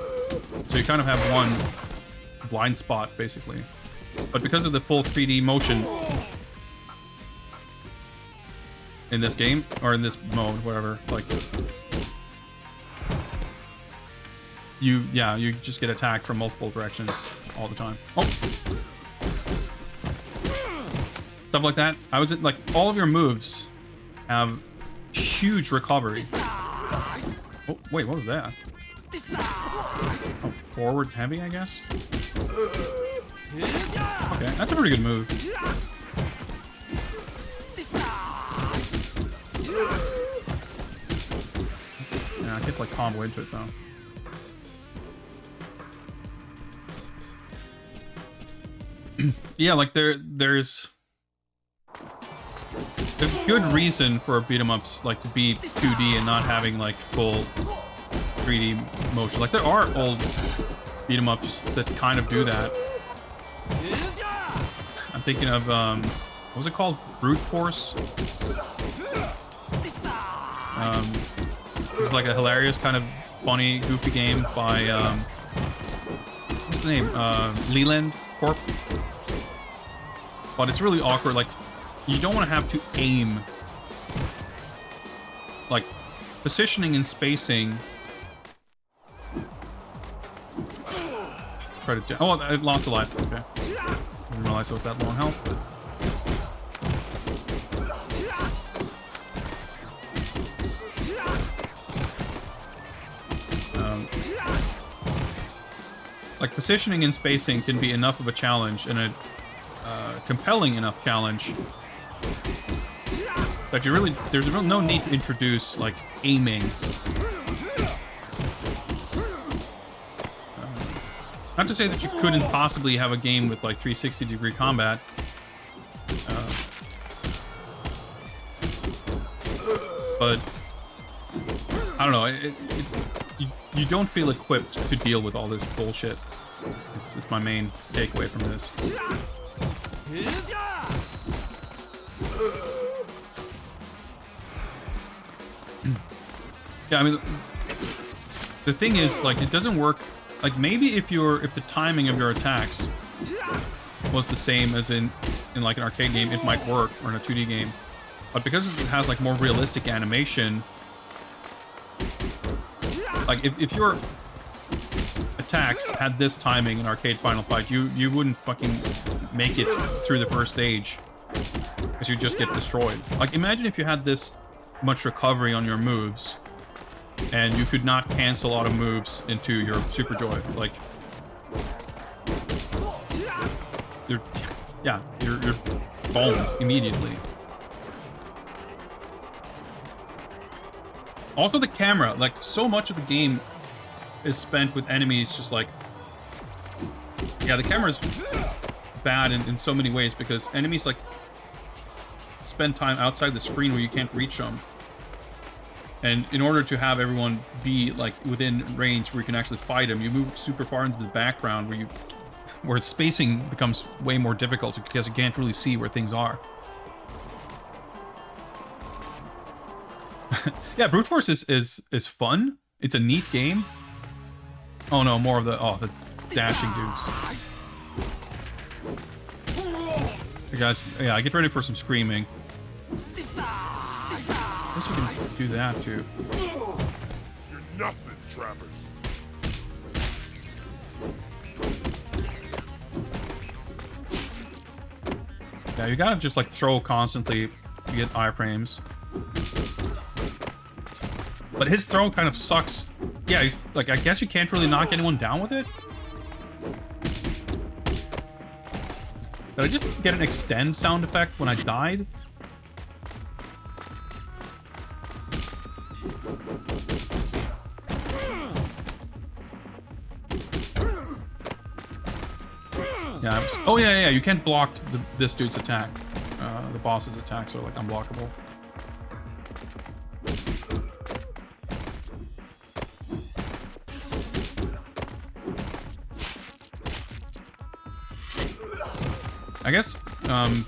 So you kind of have one blind spot, basically. But because of the full 3D motion in this game, or in this mode, whatever, like... You just get attacked from multiple directions all the time. Oh! Stuff like that. I was like, all of your moves have huge recovery. Oh, wait, what was that? Oh, forward heavy, I guess? Okay, that's a pretty good move. to like combo into it though. Yeah, like there's good reason for beat 'em ups like to be 2D and not having like full 3D motion. Like there are old beat 'em ups that kind of do that. I'm thinking of what was it called? Brute Force. It was like a hilarious kind of funny, goofy game by what's the name? Leland Corp. But it's really awkward. Like you don't want to have to aim. Like positioning and spacing. Try to. Oh, I lost a life. Okay. Didn't realize it was that long health. Like positioning and spacing can be enough of a challenge and a compelling enough challenge that you really there's no need to introduce like aiming. Not to say that you couldn't possibly have a game with like 360-degree combat. But I don't know. You don't feel equipped to deal with all this bullshit. This is my main takeaway from this. Yeah, I mean, the thing is, like, it doesn't work. Like, maybe if the timing of your attacks was the same as in like an arcade game, it might work, or in a 2D game. But because it has like more realistic animation, like if your attacks had this timing in arcade Final Fight, you wouldn't fucking make it through the first stage, because you just get destroyed. Like imagine if you had this much recovery on your moves, and you could not cancel auto moves into your Super Joy. Like you're boned immediately. Also the camera, like so much of the game is spent with enemies just like... Yeah, the camera is bad in so many ways because enemies like spend time outside the screen where you can't reach them. And in order to have everyone be like within range where you can actually fight them, you move super far into the background where spacing becomes way more difficult because you can't really see where things are. Yeah, Brute Force is fun. It's a neat game. Oh no, more of the dashing dudes. Hey guys, yeah, get ready for some screaming. I guess you can do that too. You're nothing, Travers. Yeah, you gotta just like throw constantly to get iframes. But his throw kind of sucks. Yeah, like I guess you can't really knock anyone down with it. Did I just get an extend sound effect when I died? Yeah. Oh yeah, you can't block this dude's attack. The boss's attacks are like unblockable. I guess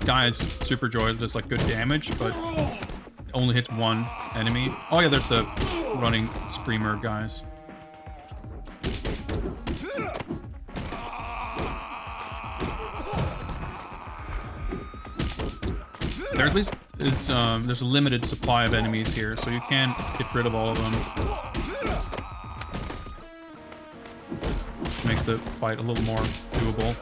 Guy's Super Joy does like good damage, but it only hits one enemy. Oh yeah, there's the running screamer guys. There at least is there's a limited supply of enemies here, so you can't get rid of all of them. Makes the fight a little more doable.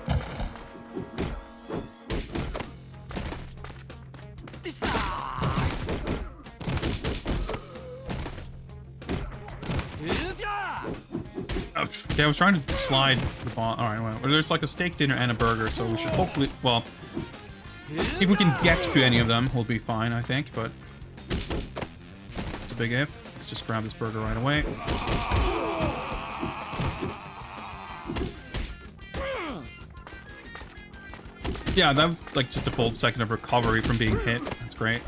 Okay, I was trying to slide the ball. Alright, well, there's like a steak dinner and a burger, so we should hopefully, well, if we can get to any of them, we'll be fine, I think, but it's a big if. Let's just grab this burger right away. Yeah, that was like just a full second of recovery from being hit. That's great.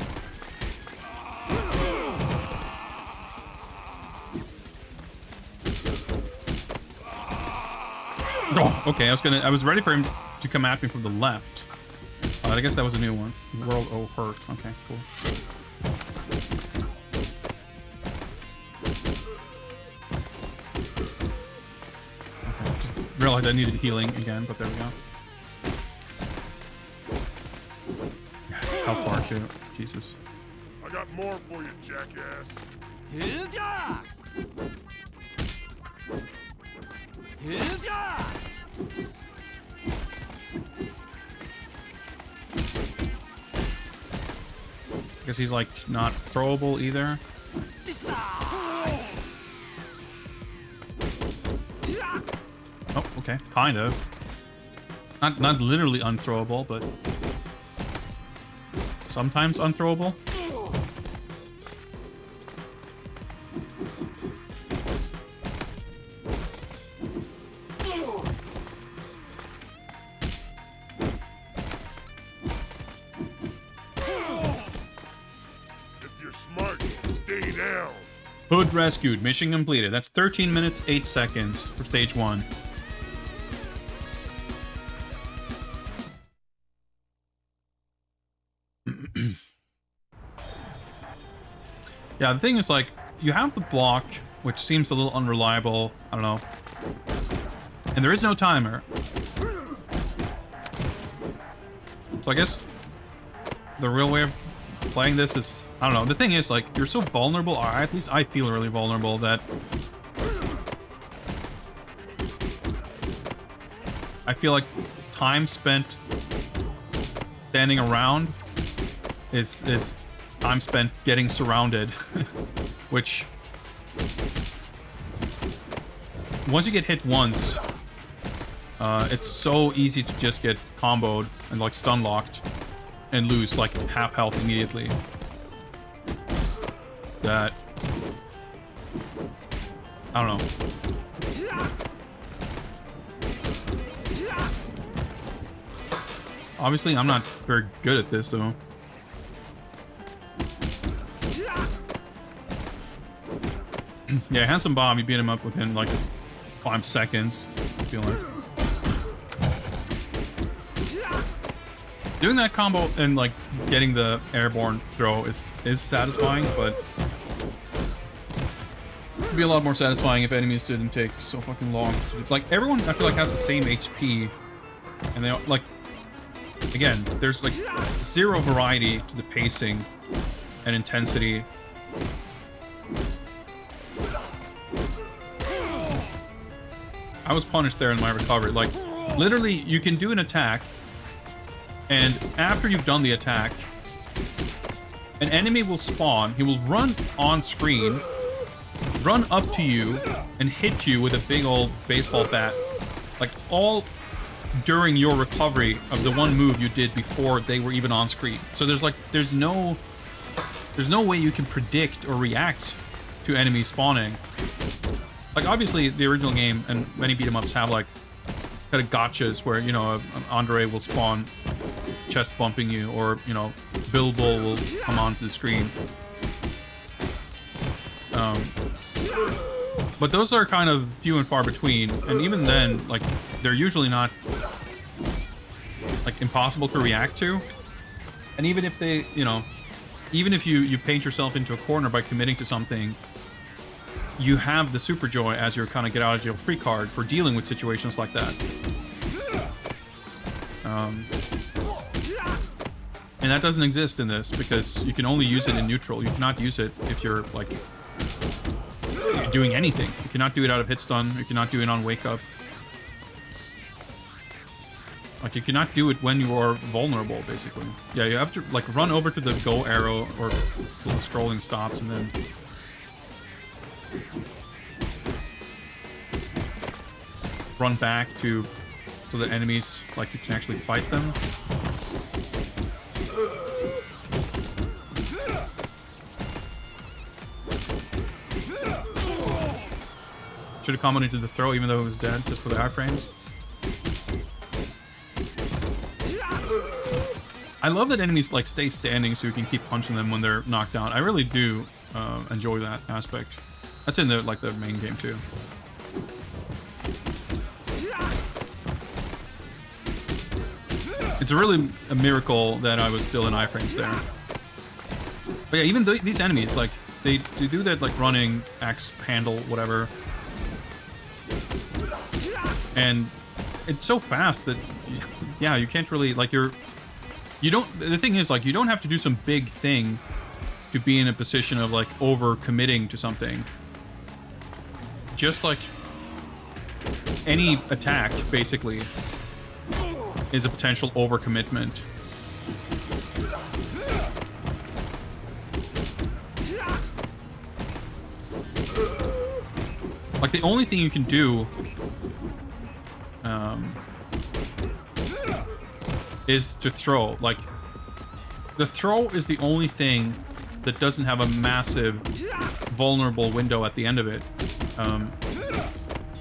Oh, okay. I was ready for him to come at me from the left. I guess that was a new one. World O hurt. Okay, cool. Okay, just realized I needed healing again, but there we go. How far to? Jesus. I got more for you, jackass. I guess he's like not throwable either. Oh, okay, kind of. Not literally unthrowable, but sometimes unthrowable. Hood rescued. Mission completed. That's 13 minutes, 8 seconds for stage 1. Yeah, the thing is, like, you have the block, which seems a little unreliable. I don't know. And there is no timer. So I guess the real way of playing this is, I don't know. The thing is, like, you're so vulnerable, or at least I feel really vulnerable, that I feel like time spent standing around is time spent getting surrounded, which once you get hit once, it's so easy to just get comboed and like stun locked and lose like half health immediately. That I don't know. Obviously, I'm not very good at this, though. Yeah, Handsome Bob, you beat him up within like 5 seconds, I feel like. Doing that combo and like getting the airborne throw is satisfying, but it'd be a lot more satisfying if enemies didn't take so fucking long. Like, everyone, I feel like, has the same HP, and they like, again, there's like zero variety to the pacing and intensity. I was punished there in my recovery. Like, literally, you can do an attack, and after you've done the attack, an enemy will spawn. He will run on screen, run up to you, and hit you with a big old baseball bat. Like, all during your recovery of the one move you did before they were even on screen. So there's no way you can predict or react to enemies spawning. Like, obviously, the original game and many beat-em-ups have, like, kind of gotchas where, you know, Andre will spawn chest bumping you, or, you know, Bilbo will come onto the screen. But those are kind of few and far between, and even then, like, they're usually not, like, impossible to react to. And even if they, you know, even if you paint yourself into a corner by committing to something, you have the Super Joy as your kind of get out of jail free card for dealing with situations like that. And that doesn't exist in this, because you can only use it in neutral. You cannot use it if you're, like, doing anything. You cannot do it out of hit stun. You cannot do it on wake up. Like, you cannot do it when you are vulnerable, basically. Yeah, you have to, like, run over to the go arrow or till the scrolling stops, and then run back to, so that enemies, like, you can actually fight them. Should have comboed into the throw even though it was dead, just for the iframes. I love that enemies like stay standing so you can keep punching them when they're knocked down. I really do enjoy that aspect. That's in the main game too. It's really a miracle that I was still in iframes there. But yeah, even these enemies, like they do that like running axe handle whatever, and it's so fast that yeah, you can't really like the thing is like you don't have to do some big thing to be in a position of like over committing to something. Just like any attack basically is a potential overcommitment. Like the only thing you can do is to throw. Like the throw is the only thing that doesn't have a massive vulnerable window at the end of it.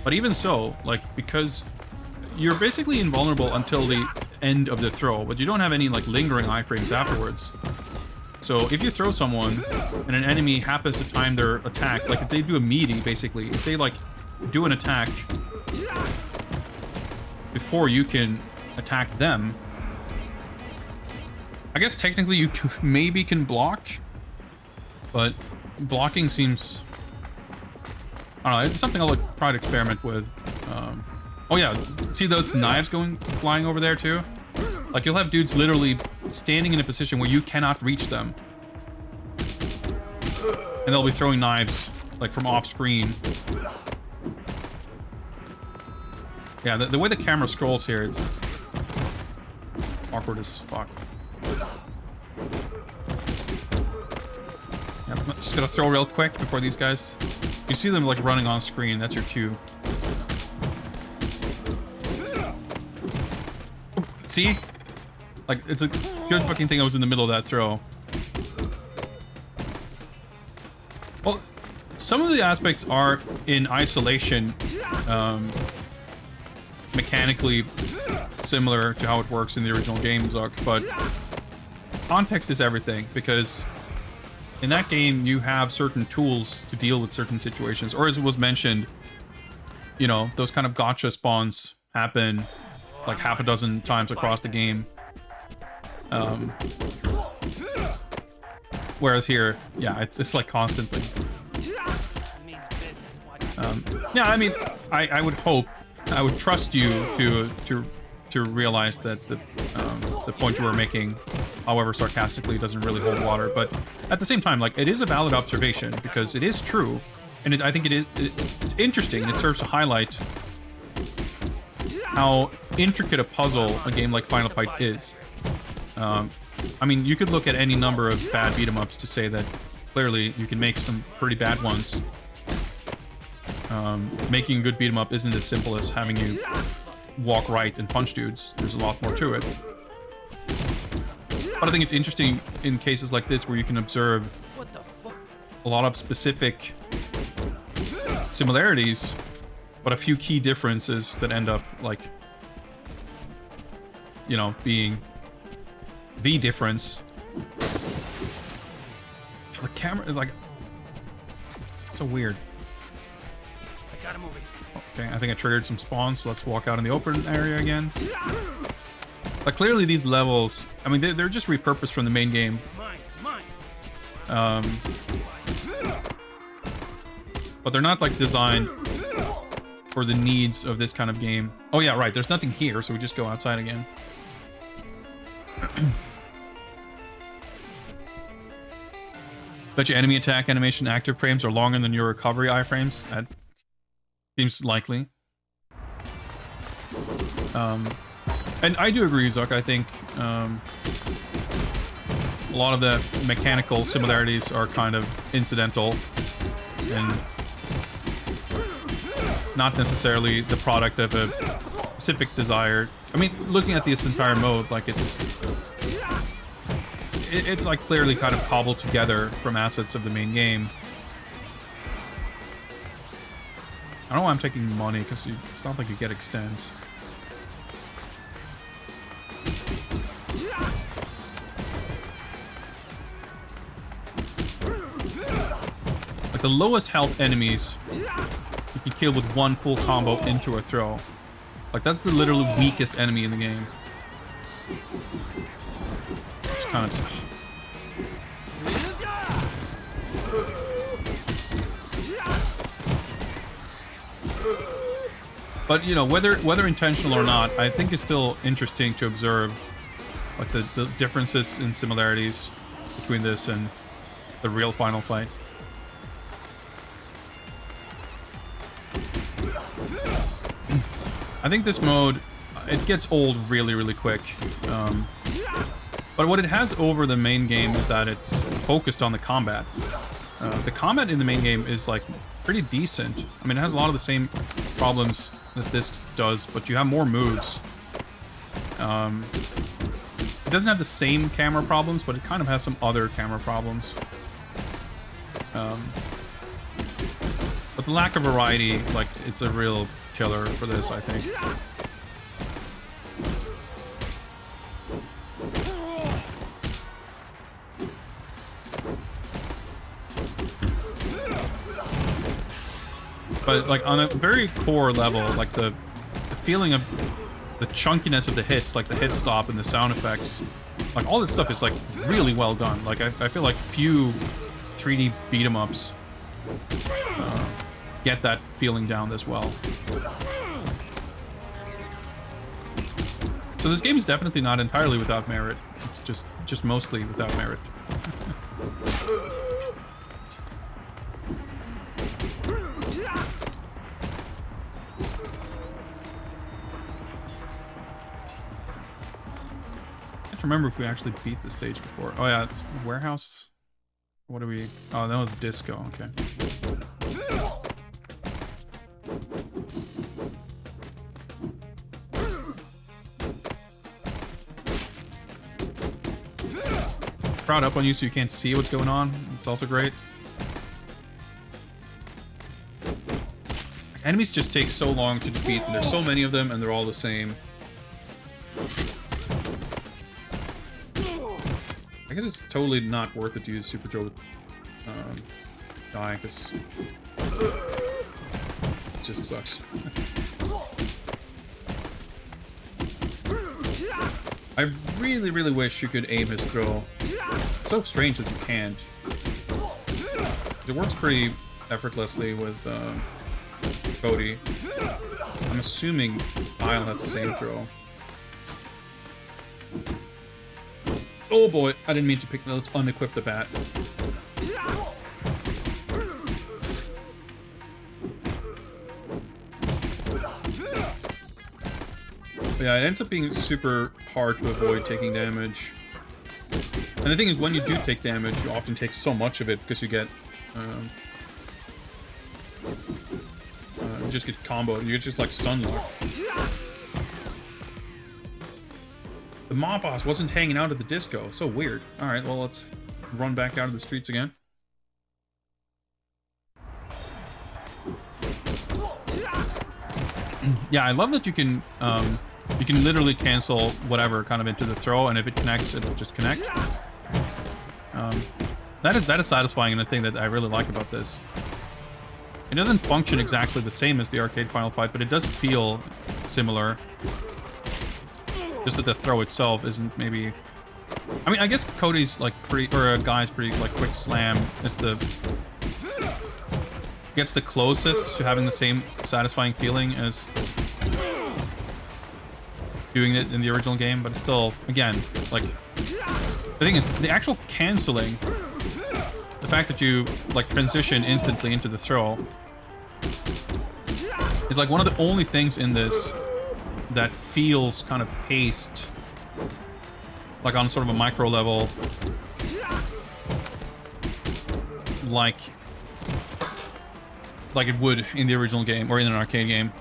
But even so, like because you're basically invulnerable until the end of the throw, but you don't have any like lingering iframes afterwards. So if you throw someone and an enemy happens to time their attack, like if they do a meaty, basically, if they like do an attack before you can attack them, I guess technically you maybe can block, but blocking seems, I don't know, it's something I'll like try to experiment with. Oh yeah, see those knives flying over there too? Like you'll have dudes literally standing in a position where you cannot reach them. And they'll be throwing knives like from off screen. Yeah, the way the camera scrolls here, it's awkward as fuck. Yeah, I'm just gonna throw real quick before these guys. You see them like running on screen, that's your cue. See? Like, it's a good fucking thing I was in the middle of that throw. Well, some of the aspects are in isolation, mechanically similar to how it works in the original game, Zuck, but context is everything, because in that game you have certain tools to deal with certain situations, or as it was mentioned, you know, those kind of gotcha spawns happen like half a dozen times across the game. Whereas here, yeah, it's like constantly. Yeah, I mean, I would hope, I would trust you to realize that the point you were making, however sarcastically, doesn't really hold water. But at the same time, like, it is a valid observation because it is true, and I think it's interesting, and it serves to highlight how intricate a puzzle a game like Final Fight is. I mean, you could look at any number of bad beat-em-ups to say that clearly you can make some pretty bad ones. Making a good beat-em-up isn't as simple as having you walk right and punch dudes. There's a lot more to it. But I think it's interesting in cases like this where you can observe a lot of specific similarities, but a few key differences that end up, like, you know, being the difference. The camera is like so weird. I gotta move it. Okay, I think I triggered some spawns, so let's walk out in the open area again. But clearly these levels, I mean, they're just repurposed from the main game. But they're not like designed for the needs of this kind of game. Oh yeah, right, there's nothing here, so we just go outside again. Bet your enemy attack animation active frames are longer than your recovery iframes. That seems likely. And I do agree, Zuck. I think a lot of the mechanical similarities are kind of incidental and not necessarily the product of a specific desire. I mean, looking at this entire mode, like it's like clearly kind of cobbled together from assets of the main game. I don't know why I'm taking money, because it's not like you get extends. Like the lowest health enemies, you can kill with one full combo into a throw. Like that's the literally weakest enemy in the game. It's kind of... But you know, whether intentional or not, I think it's still interesting to observe like the differences and similarities between this and the real Final Fight. I think this mode, it gets old really, really quick. But what it has over the main game is that it's focused on the combat. The combat in the main game is like pretty decent. I mean, it has a lot of the same problems that this does, but you have more moves. It doesn't have the same camera problems, but it kind of has some other camera problems. But the lack of variety, like, it's a real killer for this, I think. But like on a very core level, like the feeling of the chunkiness of the hits, like the hit stop and the sound effects, like all this stuff is like really well done. Like I feel like few 3D beat 'em ups get that feeling down this well. So this game is definitely not entirely without merit. It's just mostly without merit. I can't remember if we actually beat the stage before. Oh yeah, it's the warehouse. What do we? Oh, that was disco. Okay. Crowd up on you so you can't see what's going on. It's also great. Enemies just take so long to defeat, and there's so many of them, and they're all the same. I guess it's totally not worth it to use Super Joe with die, because it just sucks. I really, really wish you could aim his throw. It's so strange that you can't. It works pretty effortlessly with Cody. I'm assuming Kyle has the same throw. Oh boy, I didn't mean to pick. Let's unequip the bat. But yeah, it ends up being super hard to avoid taking damage. And the thing is, when you do take damage, you often take so much of it because you get you just get comboed. You get just like stun lock. The mob boss wasn't hanging out at the disco. So weird. Alright, well, let's run back out of the streets again. Yeah, I love that you can literally cancel whatever kind of into the throw, and if it connects, it'll just connect. That is satisfying, and a thing that I really like about this. It doesn't function exactly the same as the arcade Final Fight, but it does feel similar. Just that the throw itself isn't maybe... I mean, I guess Cody's like pretty... Or Guy's pretty like quick slam is the... Gets the closest to having the same satisfying feeling as doing it in the original game, but it's still, again, like... The thing is, the actual canceling, the fact that you like transition instantly into the throw, is like one of the only things in this that feels kind of paced, like on sort of a micro level, like it would in the original game or in an arcade game.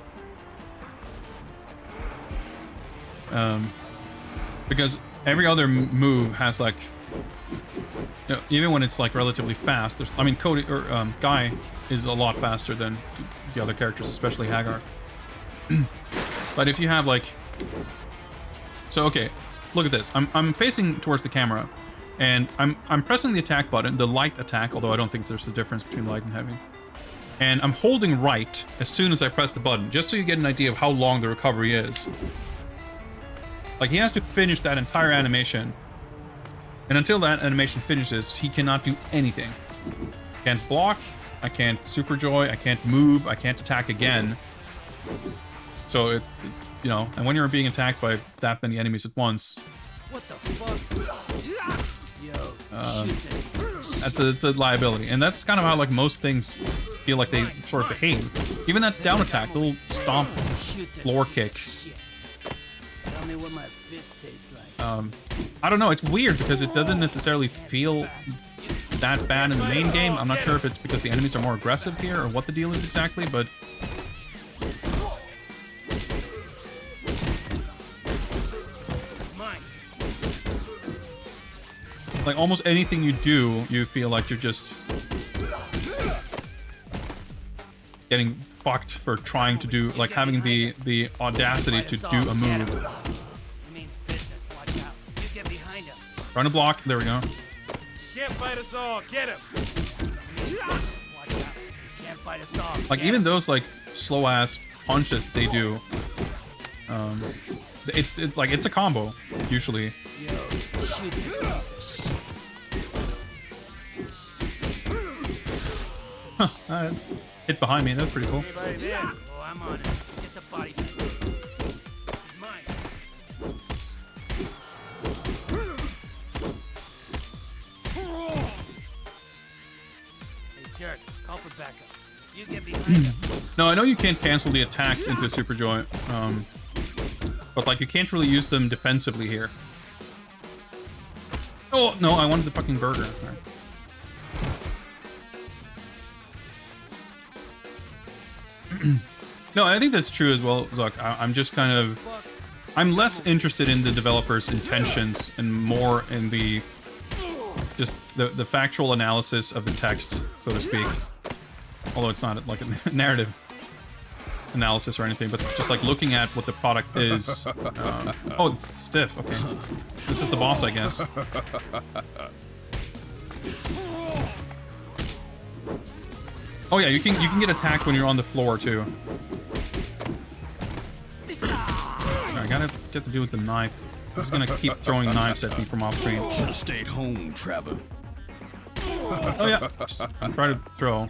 Because every other move has like You know, even when it's like relatively fast, there's, I mean, Cody or Guy is a lot faster than the other characters, especially Hagar. But if you have like, so okay, look at this. I'm facing towards the camera, and I'm pressing the attack button, the light attack, although I don't think there's a difference between light and heavy. And I'm holding right as soon as I press the button, just so you get an idea of how long the recovery is. Like, he has to finish that entire animation. And until that animation finishes, he cannot do anything. I can't block, I can't super joy, I can't move, I can't attack again. So, it, you know, and when you're being attacked by that many enemies at once... What the fuck? Yo, it's a liability. And that's kind of how, like, most things feel like they sort of behave. Even that down attack, the little stomp, floor kick. Tell me what my fist tastes like. I don't know, it's weird because it doesn't necessarily feel that bad in the main game. I'm not sure if it's because the enemies are more aggressive here or what the deal is exactly, but... Like, almost anything you do, you feel like you're just... getting fucked for trying to do, like, having the audacity to do a move. Run a block, there we go. Can't fight us all, get him! Can't fight us all. Like, even those, like, slow-ass punches they do, it's like, it's a combo, usually. Huh, hit behind me, that's pretty cool. Oh, I'm on it. Get the body. It's mine. Hey, jerk, call for backup. You get behind him. No, I know you can't cancel the attacks into a Super Joy, but like you can't really use them defensively here. Oh no, I wanted the fucking burger. Right. No, I think that's true as well, Zuck. I'm just kind of... I'm less interested in the developer's intentions and more in the... just the factual analysis of the text, so to speak. Although it's not like a narrative analysis or anything, but just like looking at what the product is. Oh, it's stiff. Okay. This is the boss, I guess. Oh yeah, you can get attacked when you're on the floor too. I gotta get to do with the knife. He's gonna keep throwing knives at me from off screen. Should have stayed home, Trevor. Oh yeah, just try to throw.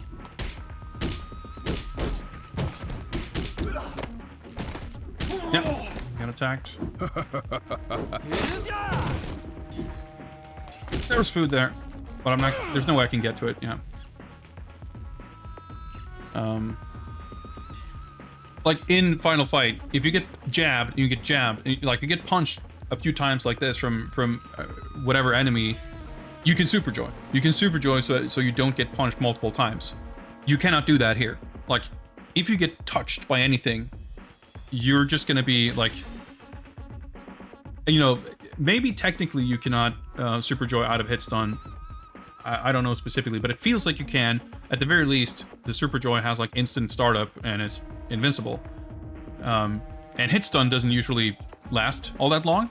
Yep, got attacked. There was food there, but I'm not. There's no way I can get to it. Yeah. Like in Final Fight, if you get jabbed, you get jabbed, and like you get punched a few times like this from whatever enemy, you can super joy. You can super joy so you don't get punched multiple times. You cannot do that here. Like, if you get touched by anything, you're just gonna be like, you know, maybe technically you cannot super joy out of hit stun. I don't know specifically, but it feels like you can. At the very least, the Super Joy has like instant startup and is invincible. And hit stun doesn't usually last all that long.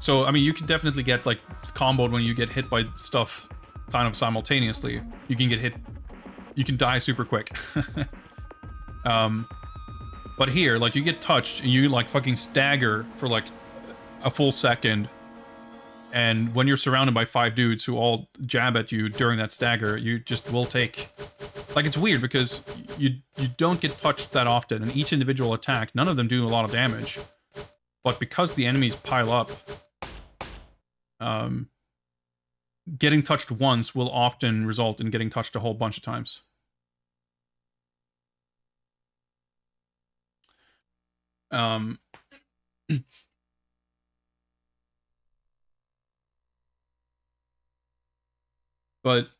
So, I mean, you can definitely get like comboed when you get hit by stuff kind of simultaneously. You can get hit, you can die super quick. But here, like you get touched and you like fucking stagger for like a full second. And when you're surrounded by 5 dudes who all jab at you during that stagger, you just will take... Like, it's weird because you don't get touched that often, and each individual attack, none of them do a lot of damage. But because the enemies pile up, getting touched once will often result in getting touched a whole bunch of times. But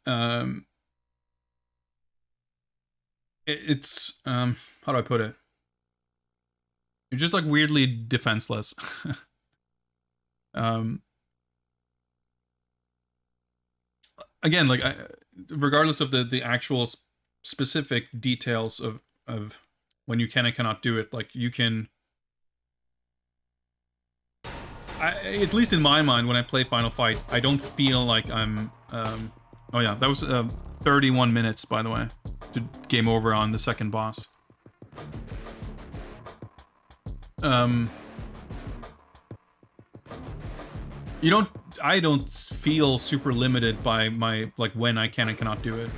it's how do I put it? You're just like weirdly defenseless. again, like regardless of the actual specific details of when you can and cannot do it, like you can. At least in my mind, when I play Final Fight, I don't feel like I'm. Oh yeah, that was 31 minutes, by the way, to game over on the second boss. I don't feel super limited by my like when I can and cannot do it.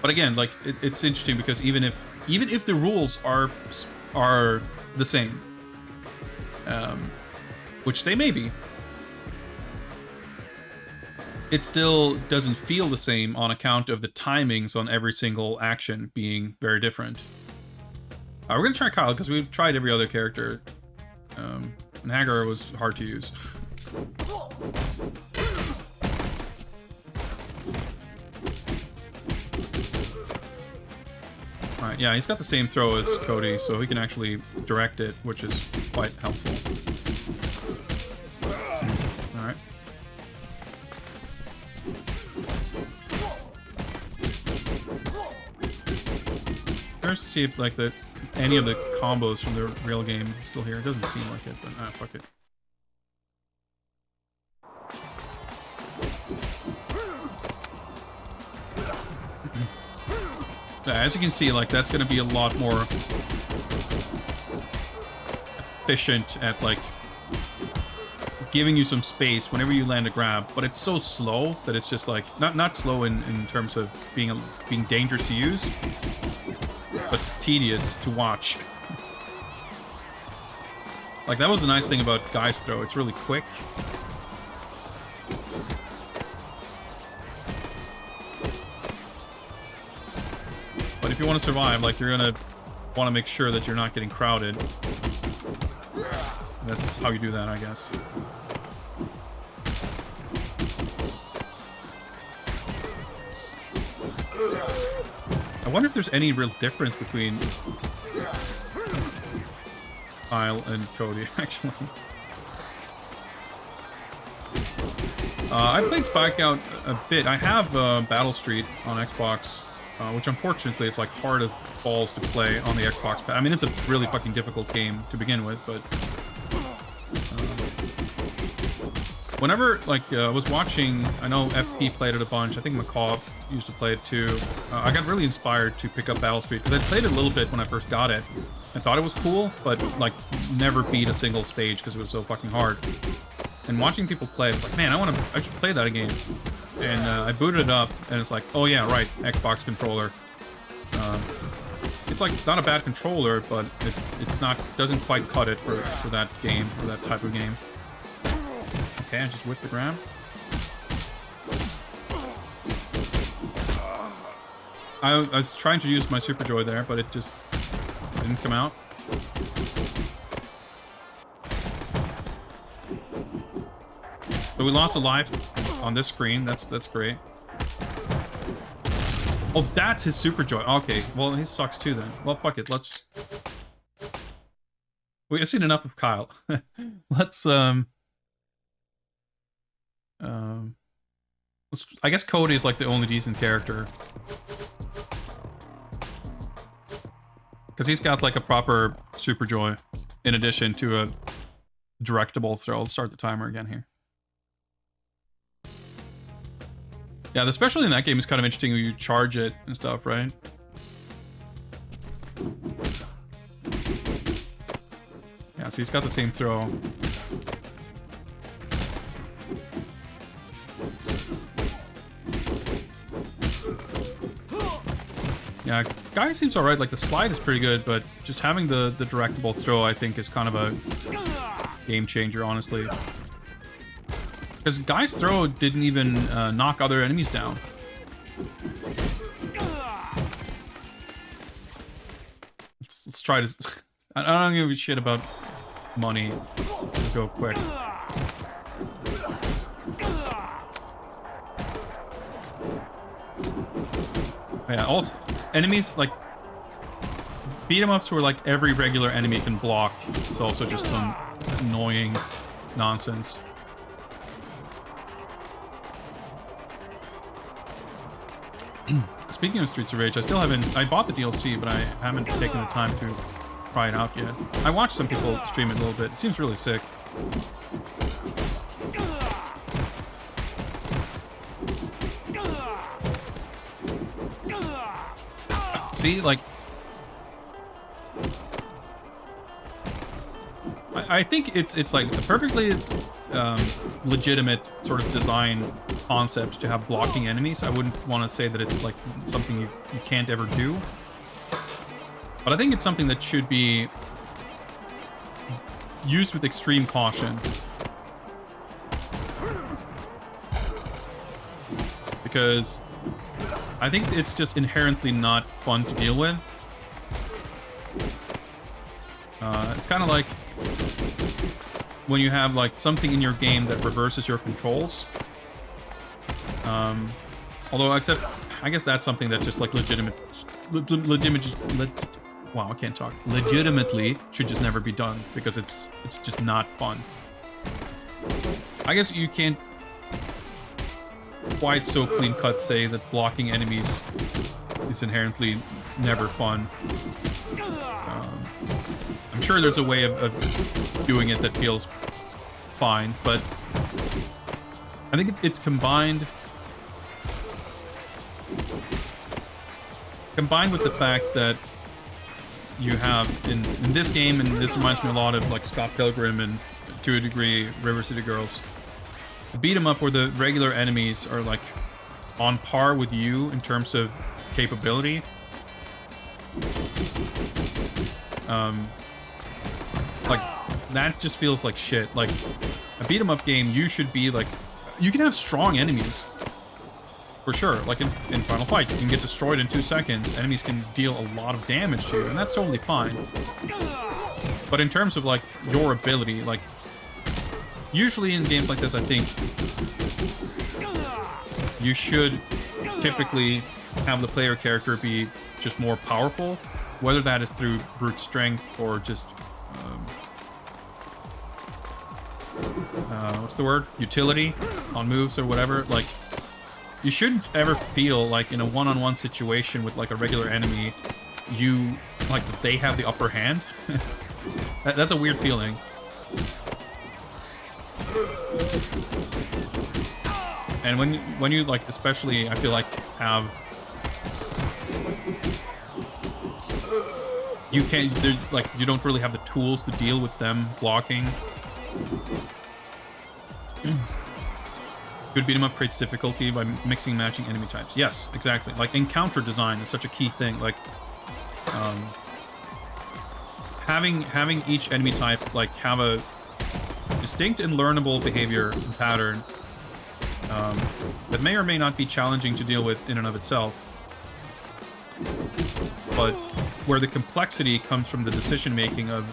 But again, like it's interesting because even if the rules are the same, which they may be, it still doesn't feel the same on account of the timings on every single action being very different. We're gonna try Kyle because we've tried every other character. And Hagar was hard to use. Alright, yeah, he's got the same throw as Cody, so he can actually direct it, which is quite helpful. Alright. Curious to see if like any of the combos from the real game is still here. It doesn't seem like it, but fuck it. Yeah, as you can see, like that's gonna be a lot more efficient at like giving you some space whenever you land a grab, but it's so slow that it's just like not slow in terms of being dangerous to use, but tedious to watch. Like that was the nice thing about Guy's throw. It's really quick. But if you want to survive, like you're gonna want to make sure that you're not getting crowded. That's how you do that, I guess. I wonder if there's any real difference between Kyle and Cody, actually. I played Spike Out a bit. I have Battle Street on Xbox, which unfortunately is like hard as balls to play on the Xbox pad. I mean, it's a really fucking difficult game to begin with, but whenever like I was watching, I know FP played it a bunch. I think McCaw used to play it too. I got really inspired to pick up Battle Street because I played it a little bit when I first got it. I thought it was cool, but like never beat a single stage because it was so fucking hard. And watching people play, it's like, man, I should play that again. And I booted it up, and it's like, oh yeah, right, Xbox controller. It's like not a bad controller, but it's not, doesn't quite cut it for that game, for that type of game. Okay, I just whipped the grab. I was trying to use my Super Joy there, but it just didn't come out. So we lost a life on this screen. That's great. Oh, that's his Super Joy. Okay, well, he sucks too then. Well, fuck it. We've seen enough of Kyle. Let's I guess Cody is like the only decent character. Because he's got like a proper Super Joy in addition to a directable throw. Let's start the timer again here. Yeah, the special in that game is kind of interesting when you charge it and stuff, right? Yeah, so he's got the same throw. Yeah, Guy seems alright. Like, the slide is pretty good, but just having the directable throw, I think, is kind of a game changer, honestly. Because Guy's throw didn't even knock other enemies down. Let's try this. I don't give a shit about money. Let's go quick. Yeah, also, enemies, like, beat 'em ups where, like, every regular enemy can block. It's also just some annoying nonsense. Speaking of Streets of Rage, I still haven't... I bought the DLC, but I haven't taken the time to try it out yet. I watched some people stream it a little bit. It seems really sick. See, like... I think it's like a perfectly legitimate sort of design concept to have blocking enemies. I wouldn't want to say that it's like something you can't ever do. But I think it's something that should be used with extreme caution. Because I think it's just inherently not fun to deal with. It's kind of like when you have like something in your game that reverses your controls. Although, except I guess that's something that's just like wow, I can't talk. Legitimately should just never be done because it's just not fun. I guess you can't quite so clean cut say that blocking enemies is inherently never fun. I'm sure there's a way of doing it that feels fine, but I think it's combined with the fact that you have in this game, and this reminds me a lot of like Scott Pilgrim and to a degree River City Girls, the beat 'em up where the regular enemies are like on par with you in terms of capability. Like that just feels like shit. Like a beat 'em up game, you should be like, you can have strong enemies for sure. Like in Final Fight, you can get destroyed in 2 seconds. Enemies can deal a lot of damage to you, and that's totally fine. But in terms of like your ability, like usually in games like this, I think you should typically have the player character be just more powerful, whether that is through brute strength or just what's the word? Utility on moves or whatever. Like, you shouldn't ever feel like in a one-on-one situation with like a regular enemy, they have the upper hand. That's a weird feeling. And when you like, especially, I feel like have you don't really have the tools to deal with them blocking. Good beat 'em up creates difficulty by mixing and matching enemy types. Yes, exactly. Like encounter design is such a key thing. Like having each enemy type like have a distinct and learnable behavior and pattern that may or may not be challenging to deal with in and of itself, but where the complexity comes from the decision making of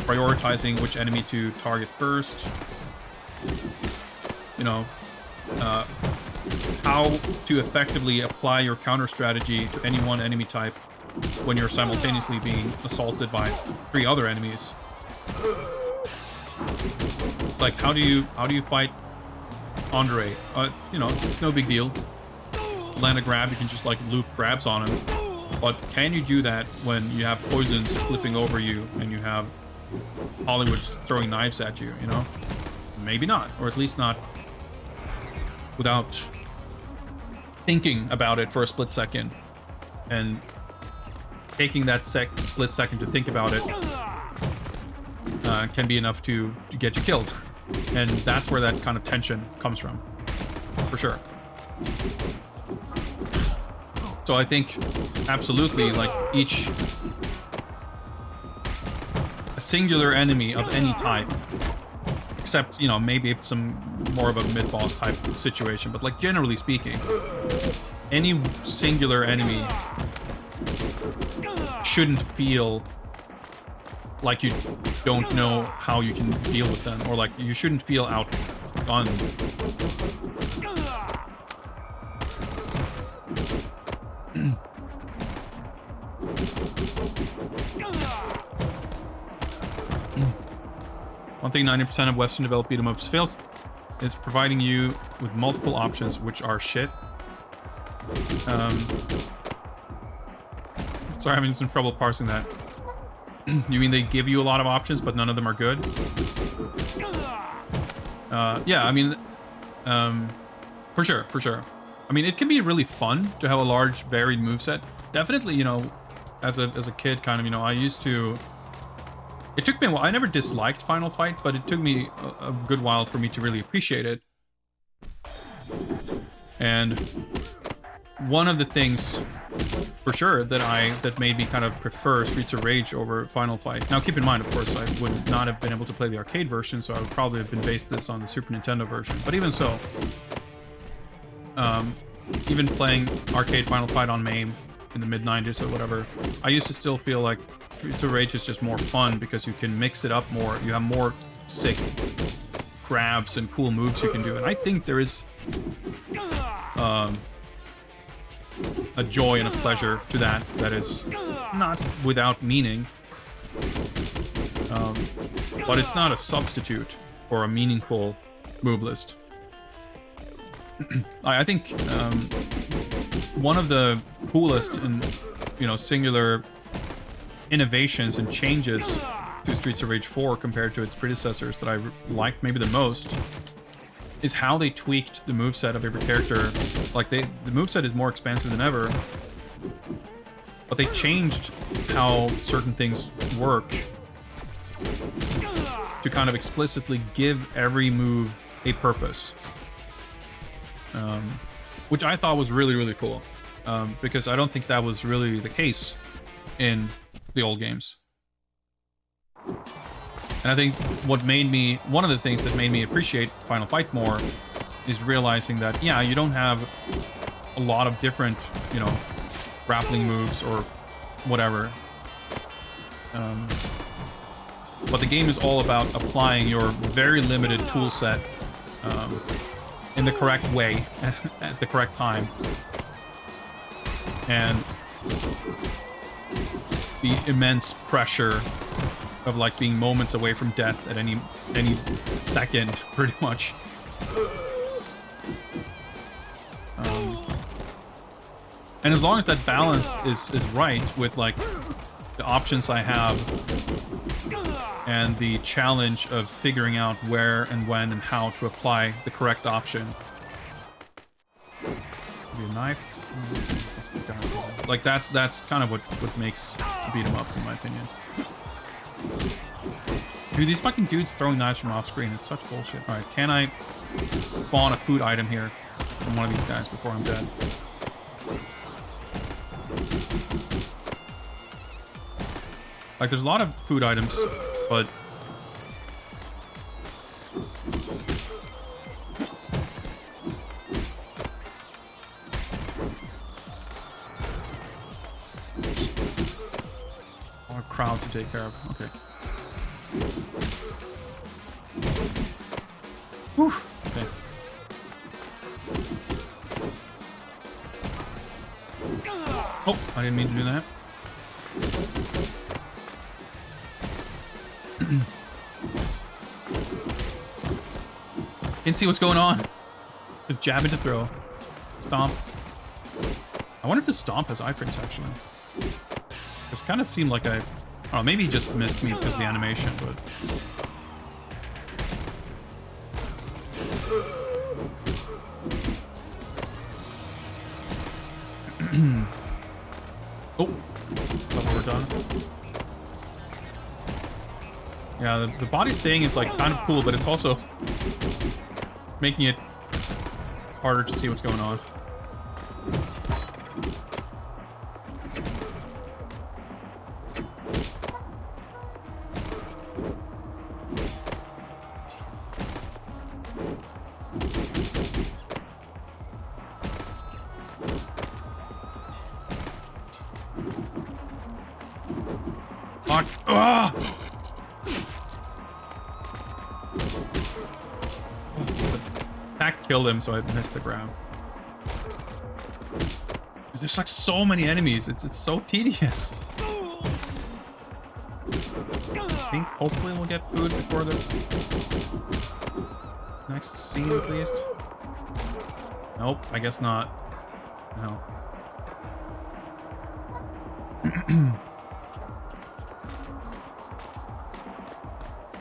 prioritizing which enemy to target first, you know, how to effectively apply your counter strategy to any one enemy type when you're simultaneously being assaulted by 3 other enemies. It's like, how do you fight Andre? It's no big deal. Land a grab, you can just like loop grabs on him. But can you do that when you have poisons flipping over you and you have Hollywood throwing knives at you, you know? Maybe not, or at least not without thinking about it for a split second. And taking that split second to think about it can be enough to get you killed. And that's where that kind of tension comes from, for sure. So I think absolutely, like a singular enemy of any type, except, you know, maybe if some more of a mid-boss type situation, but like generally speaking, any singular enemy shouldn't feel like you don't know how you can deal with them, or like you shouldn't feel outgunned. One thing 90% of Western developed beat 'em ups fails is providing you with multiple options, which are shit. Sorry, I'm having some trouble parsing that. You mean they give you a lot of options, but none of them are good? Yeah, I mean, for sure. I mean, it can be really fun to have a large, varied moveset. Definitely, you know, as a kid, kind of, you know, I used to... It took me a while. I never disliked Final Fight, but it took me a good while for me to really appreciate it. And one of the things, for sure, that made me kind of prefer Streets of Rage over Final Fight. Now, keep in mind, of course, I would not have been able to play the arcade version, so I would probably have been based this on the Super Nintendo version. But even so, even playing arcade Final Fight on MAME in the mid-90s or whatever, I used to still feel like Streets of Rage is just more fun because you can mix it up more. You have more sick grabs and cool moves you can do. And I think there is a joy and a pleasure to that is not without meaning. But it's not a substitute for a meaningful move list. I think one of the coolest and, you know, singular innovations and changes to Streets of Rage 4 compared to its predecessors that I liked maybe the most is how they tweaked the moveset of every character. Like, the moveset is more expansive than ever, but they changed how certain things work to kind of explicitly give every move a purpose. Which I thought was really, really cool. Because I don't think that was really the case in the old games. And I think one of the things that made me appreciate Final Fight more is realizing that, yeah, you don't have a lot of different, you know, grappling moves or whatever. But the game is all about applying your very limited tool set in the correct way at the correct time. And the immense pressure of like being moments away from death at any second, pretty much. And as long as that balance is right with like the options I have and the challenge of figuring out where and when and how to apply the correct option. Maybe a knife. Like that's kind of what makes beat 'em up, in my opinion. Dude, these fucking dudes throwing knives from off screen, it's such bullshit. Alright, can I spawn a food item here from one of these guys before I'm dead? Like, there's a lot of food items, but... a lot of crowds to take care of. Okay. Whew. Okay. Oh, I didn't mean to do that. Can't see what's going on. Just jab into throw. Stomp. I wonder if the stomp has iframes, actually. This kind of seemed like I don't know, maybe he just missed me because of the animation, but... Oh! Thought we were done. Yeah, the body staying is like kind of cool, but it's also making it harder to see what's going on. Fuck. Ah! Attack killed him, so I missed the grab. There's like so many enemies. It's so tedious. I think hopefully we'll get food before the next scene, at least. Nope, I guess not. hell?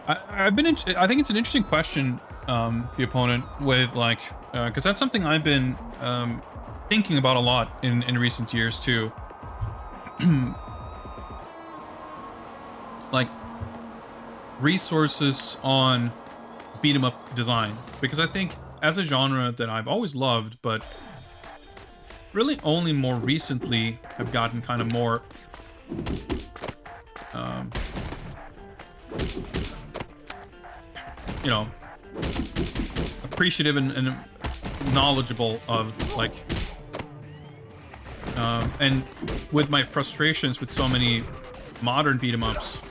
I think it's an interesting question, the opponent, with like, because that's something I've been thinking about a lot in recent years too. Like resources on beat 'em up design, because I think as a genre that I've always loved, but really only more recently have gotten kind of more you know, appreciative and knowledgeable of, like, and with my frustrations with so many modern beat 'em ups,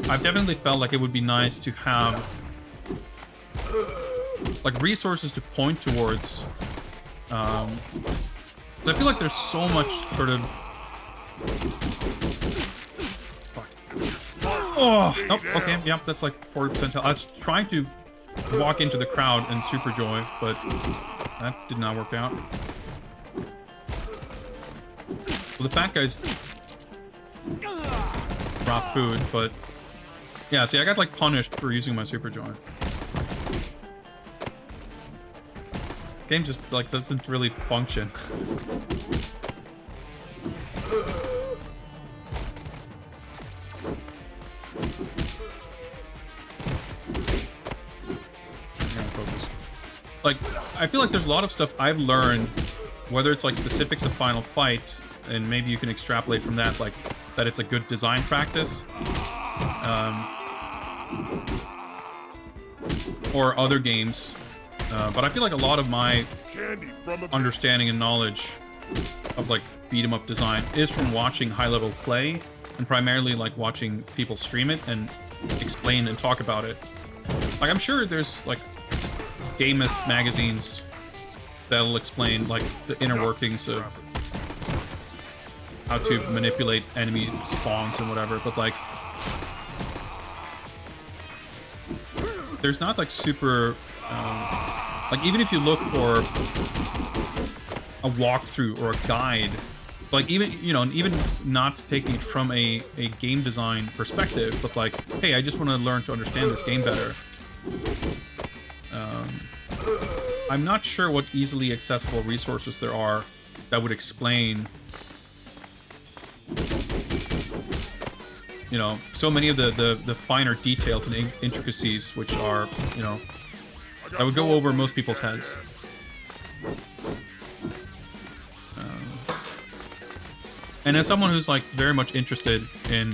I've definitely felt like it would be nice to have like resources to point towards, because I feel like there's so much sort of oh, okay, yep, that's like 40% health. I was trying to walk into the crowd and super joy, but that did not work out. Well, the fat guys drop food, but yeah, see, I got like punished for using my super joy. Game just like doesn't really function. Like, I feel like there's a lot of stuff I've learned, whether it's like specifics of Final Fight, and maybe you can extrapolate from that, like, that it's a good design practice, or other games, but I feel like a lot of my understanding and knowledge of like beat 'em up design is from watching high-level play, and primarily like watching people stream it and explain and talk about it. Like, I'm sure there's like gamist magazines that'll explain like the inner workings of how to manipulate enemy spawns and whatever, but like there's not like super like, even if you look for a walkthrough or a guide, like, even, you know, and even not taking it from a game design perspective, but like, hey, I just want to learn to understand this game better. I'm not sure what easily accessible resources there are that would explain, you know, so many of the finer details and intricacies, which are, you know, that would go over most people's heads. And as someone who's like very much interested in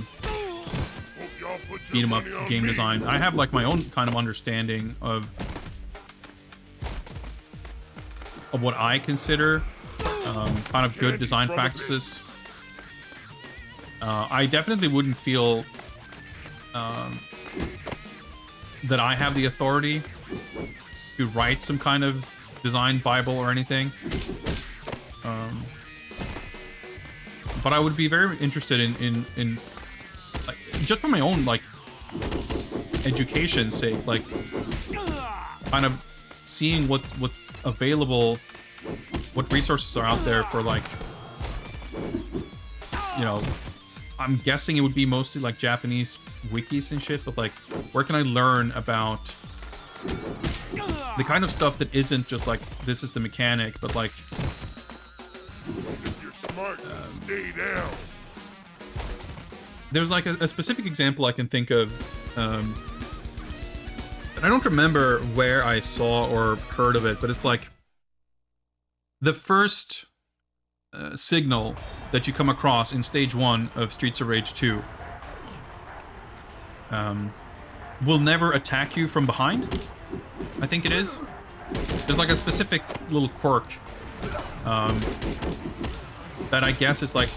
beat 'em up game design, I have like my own kind of understanding of what I consider kind of good design practices. I definitely wouldn't feel that I have the authority to write some kind of design Bible or anything. But I would be very interested in like, just for my own like education's sake, like kind of seeing what's available, what resources are out there for, like, you know, I'm guessing it would be mostly like Japanese wikis and shit, but like, where can I learn about the kind of stuff that isn't just like, this is the mechanic, but like, Stay down. There's like a specific example I can think of, and I don't remember where I saw or heard of it, but it's like the first signal that you come across in stage 1 of Streets of Rage 2 will never attack you from behind, I think it is. There's like a specific little quirk that I guess is like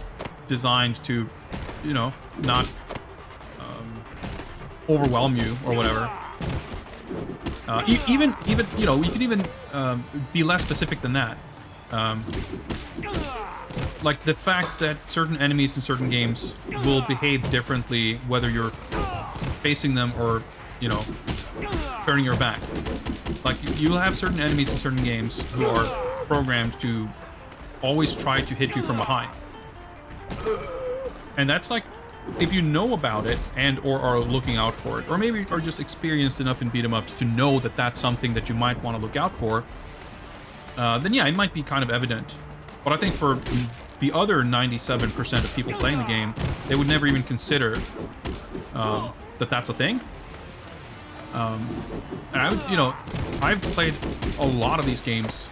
designed to, you know, not overwhelm you or whatever. Even you know, you can even be less specific than that. Like the fact that certain enemies in certain games will behave differently whether you're facing them or, you know, turning your back. Like, you'll have certain enemies in certain games who are programmed to always try to hit you from behind. And that's like, if you know about it and or are looking out for it, or maybe are just experienced enough in beat 'em ups to know that that's something that you might want to look out for, then yeah, it might be kind of evident. But I think for the other 97% of people playing the game, they would never even consider that that's a thing. And I would, you know, I've played a lot of these games,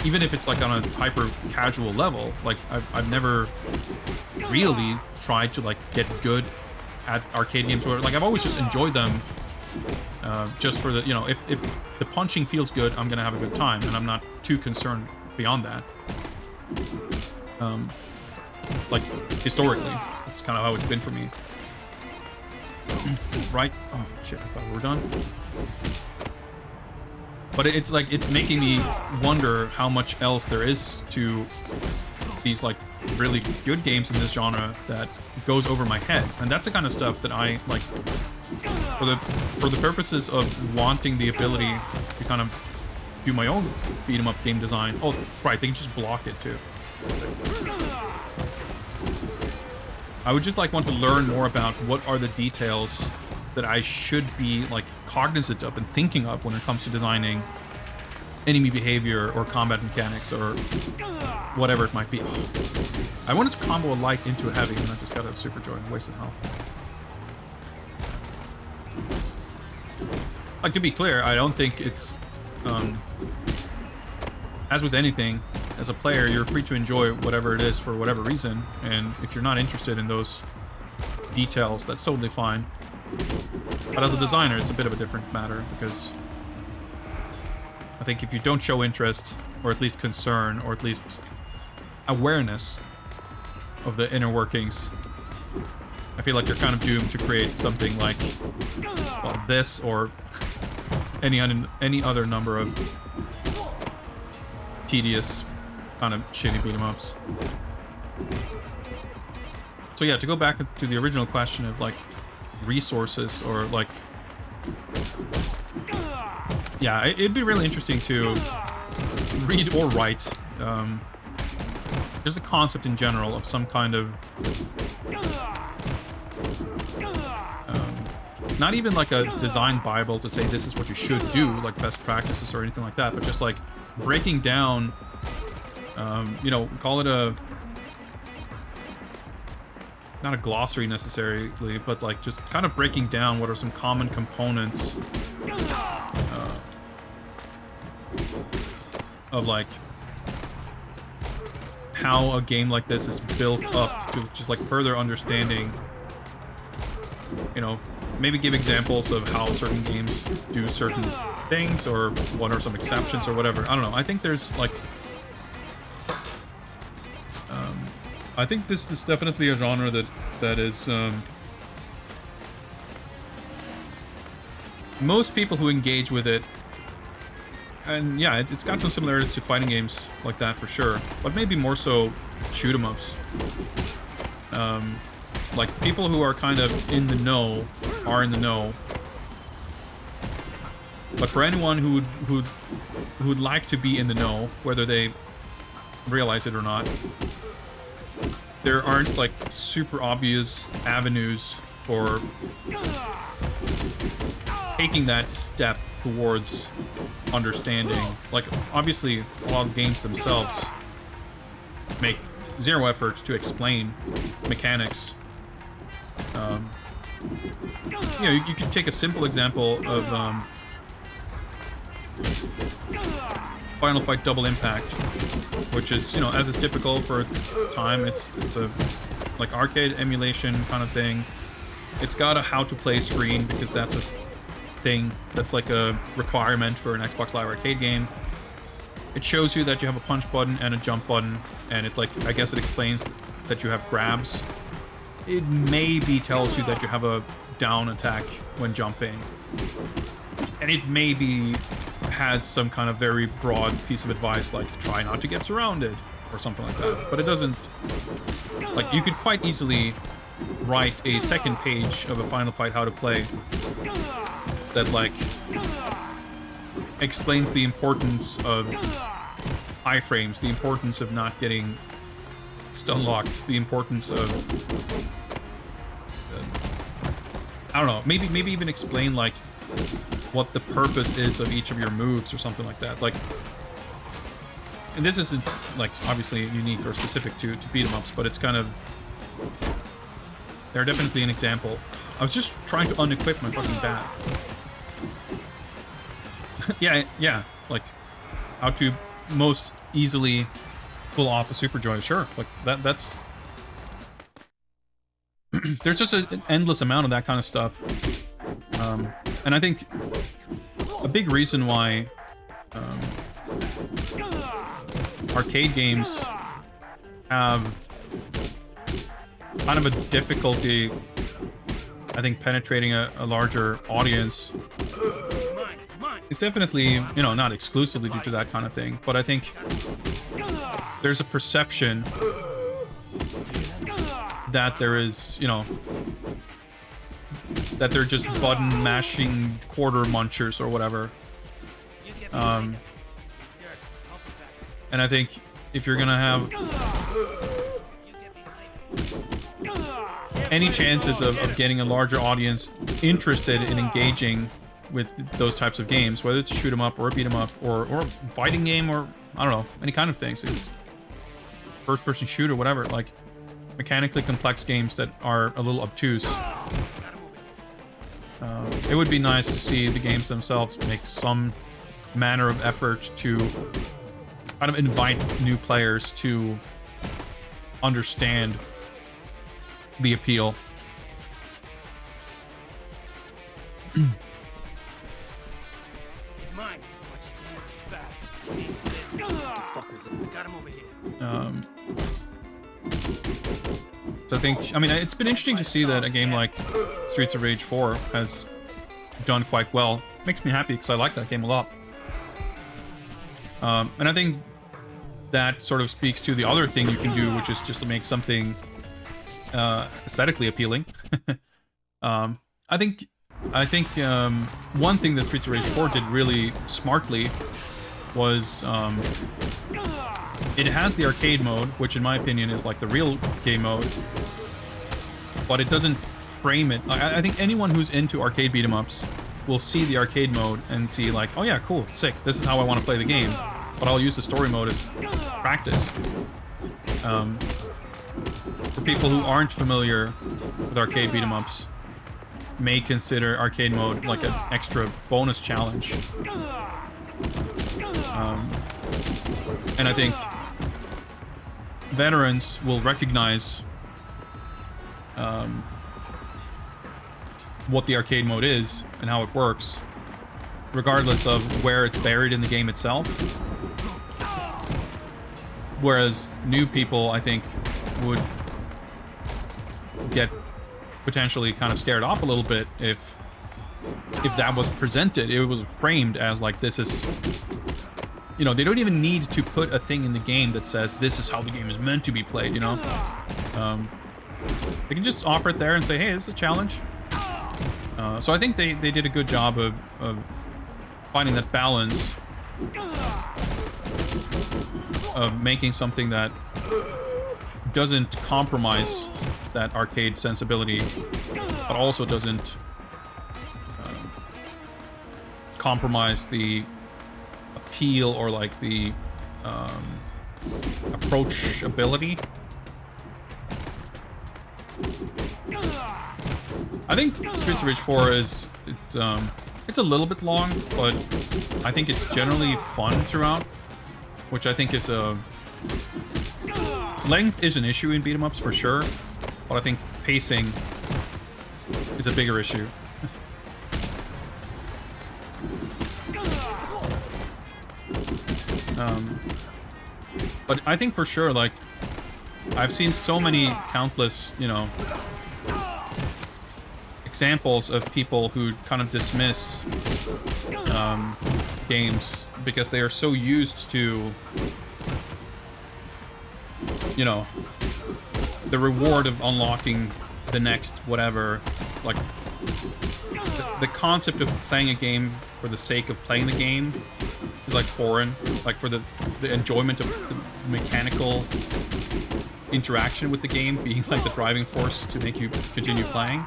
even if it's like on a hyper casual level. Like I've never really tried to like get good at arcade games, or like I've always just enjoyed them just for the, you know, if the punching feels good, I'm gonna have a good time, and I'm not too concerned beyond that. Like historically, that's kind of how it's been for me. Right? Oh shit, I thought we were done. But it's like, it's making me wonder how much else there is to these like really good games in this genre that goes over my head. And that's the kind of stuff that I like, for the purposes of wanting the ability to kind of do my own beat 'em up game design. Oh, right, they can just block it too. I would just like want to learn more about what are the details that I should be like cognizant of and thinking of when it comes to designing enemy behavior or combat mechanics or whatever it might be. I wanted to combo a light into a heavy and I just got a super joy and wasted health. Like, to be clear, I don't think it's as with anything, as a player, you're free to enjoy whatever it is for whatever reason, and if you're not interested in those details, that's totally fine. But as a designer, it's a bit of a different matter, because I think if you don't show interest, or at least concern, or at least awareness of the inner workings, I feel like you're kind of doomed to create something like, well, this, or any other number of tedious, kind of shitty beat 'em ups. So yeah, to go back to the original question of like resources, or like, yeah, it'd be really interesting to read or write just the concept in general of some kind of not even like a design bible to say this is what you should do, like best practices or anything like that, but just like breaking down, you know, call it a, not a glossary necessarily, but like just kind of breaking down what are some common components of like how a game like this is built up to just like further understanding, you know, maybe give examples of how certain games do certain things, or what are some exceptions or whatever. I don't know. I think there's like, I think this is definitely a genre that is, most people who engage with it, and yeah, it's got some similarities to fighting games like that for sure, but maybe more so shoot 'em ups. Like, people who are kind of in the know are in the know. But for anyone who would like to be in the know, whether they realize it or not, there aren't like super obvious avenues for taking that step towards understanding. Like, obviously, a lot of games themselves make zero effort to explain mechanics. You know, you could take a simple example of Final Fight Double Impact, which is, you know, as is typical for its time, it's a like arcade emulation kind of thing. It's got a how to play screen, because that's a thing that's like a requirement for an Xbox Live Arcade game. It shows you that you have a punch button and a jump button, and it, like, I guess it explains that you have grabs. It maybe tells you that you have a down attack when jumping, and it maybe has some kind of very broad piece of advice, like try not to get surrounded or something like that. But it doesn't, like, you could quite easily write a second page of a Final Fight how to play that, like, explains the importance of iframes, the importance of not getting stun locked, the importance of I don't know, maybe even explain like what the purpose is of each of your moves or something like that. Like, and this isn't like obviously unique or specific to beat 'em ups, but it's kind of, they're definitely an example. I was just trying to unequip my fucking bat. yeah, like how to most easily pull off a super joy. Sure, like that's there's just an endless amount of that kind of stuff. And I think a big reason why arcade games have kind of a difficulty, I think, penetrating a larger audience, it's definitely, you know, not exclusively due to that kind of thing, but I think there's a perception that there is, you know, that they're just button mashing quarter munchers or whatever. And I think if you're gonna have any chances of getting a larger audience interested in engaging with those types of games, whether it's a shoot 'em up or a beat 'em up or a fighting game or I don't know, any kind of things, it's first person shooter, whatever, like mechanically complex games that are a little obtuse. It would be nice to see the games themselves make some manner of effort to kind of invite new players to understand the appeal. He's mine. Watch his hands fast. What the fuck was it? Got him over here. So I think, I mean, it's been interesting to see that a game like Streets of Rage 4 has done quite well. Makes me happy because I like that game a lot. And I think that sort of speaks to the other thing you can do, which is just to make something aesthetically appealing. I think one thing that Streets of Rage 4 did really smartly was it has the arcade mode, which in my opinion is like the real game mode, but it doesn't frame it. I think anyone who's into arcade beat 'em ups will see the arcade mode and see like, oh yeah, cool, sick, this is how I want to play the game, but I'll use the story mode as practice. For people who aren't familiar with arcade beat 'em ups, may consider arcade mode like an extra bonus challenge. And I think veterans will recognize what the arcade mode is and how it works, regardless of where it's buried in the game itself. Whereas new people, I think, would get potentially kind of scared off a little bit if that was presented, it was framed as like, this is, you know, they don't even need to put a thing in the game that says this is how the game is meant to be played, you know? They can just offer it there and say, hey, this is a challenge. So I think they did a good job of finding that balance of making something that doesn't compromise that arcade sensibility, but also doesn't compromise the appeal or like the approachability. I think Streets of Rage 4 is it's a little bit long, but I think it's generally fun throughout, which I think is a length is an issue in beat 'em ups for sure, but I think pacing is a bigger issue. But I think for sure, like, I've seen so many countless, you know, examples of people who kind of dismiss games because they are so used to, you know, the reward of unlocking the next whatever, like the concept of playing a game for the sake of playing the game is like foreign. Like for the enjoyment of the mechanical interaction with the game being like the driving force to make you continue playing.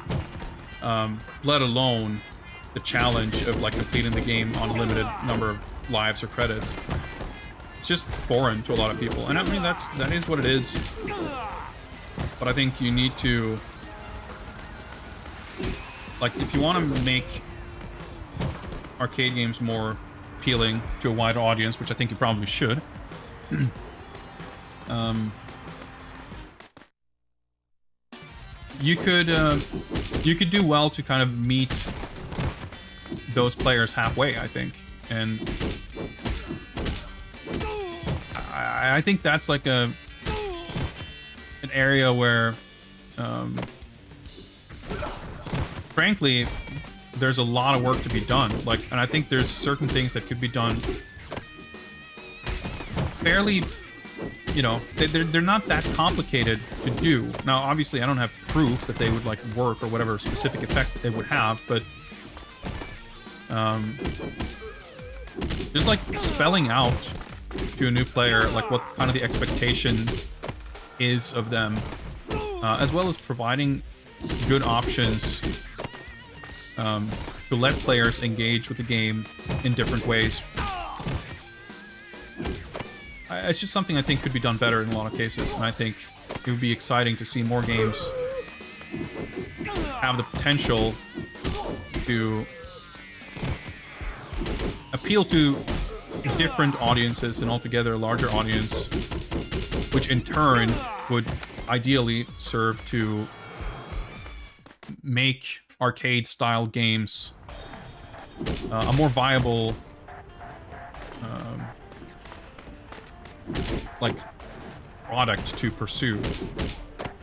Let alone the challenge of like completing the game on a limited number of lives or credits. It's just foreign to a lot of people, and I mean that is what it is. But I think you need to, like, if you want to make arcade games more appealing to a wider audience, which I think you probably should. You could do well to kind of meet those players halfway, I think, and I think that's like an area where, frankly, there's a lot of work to be done. Like, and I think there's certain things that could be done fairly, you know, they're not that complicated to do. Now, obviously, I don't have proof that they would like work or whatever specific effect that they would have, but just like spelling out to a new player like what kind of the expectation is of them, as well as providing good options to let players engage with the game in different ways. It's just something I think could be done better in a lot of cases, and I think it would be exciting to see more games have the potential to appeal to different audiences and altogether a larger audience, which in turn would ideally serve to make arcade-style games a more viable like product to pursue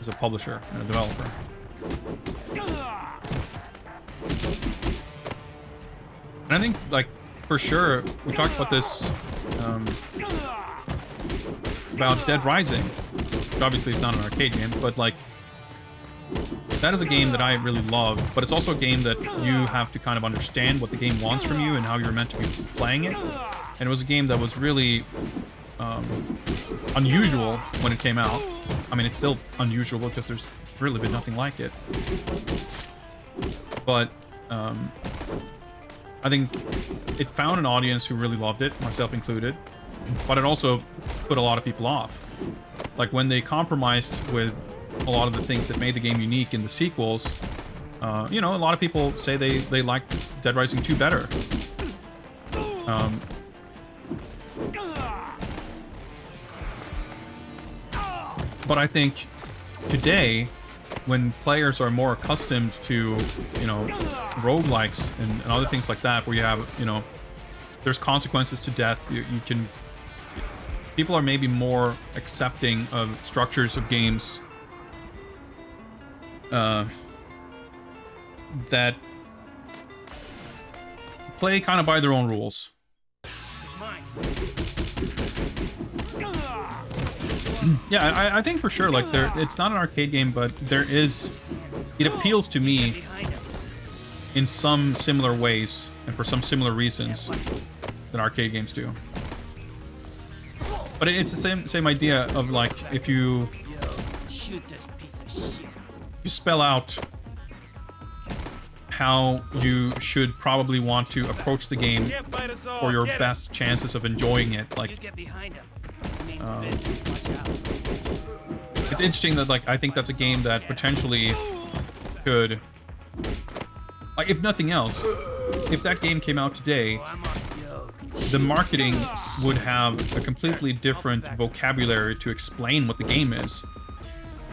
as a publisher and a developer. And I think, like, for sure, we talked about this about Dead Rising, which obviously is not an arcade game, but like that is a game that I really love, but it's also a game that you have to kind of understand what the game wants from you and how you're meant to be playing it. And it was a game that was really unusual when it came out. I mean, it's still unusual because there's really been nothing like it. But I think it found an audience who really loved it, myself included, but it also put a lot of people off. Like when they compromised with a lot of the things that made the game unique in the sequels, you know, a lot of people say they liked Dead Rising 2 better. But I think today, when players are more accustomed to, you know, roguelikes and other things like that, where you have, you know, there's consequences to death, you can... People are maybe more accepting of structures of games that play kind of by their own rules. Yeah, I think for sure, like, it's not an arcade game, but it appeals to me in some similar ways and for some similar reasons than arcade games do. But it's the same idea of, like, if you spell out how you should probably want to approach the game for your best chances of enjoying it, like, it's interesting that, like, I think that's a game that potentially could, like, if nothing else, if that game came out today, the marketing would have a completely different vocabulary to explain what the game is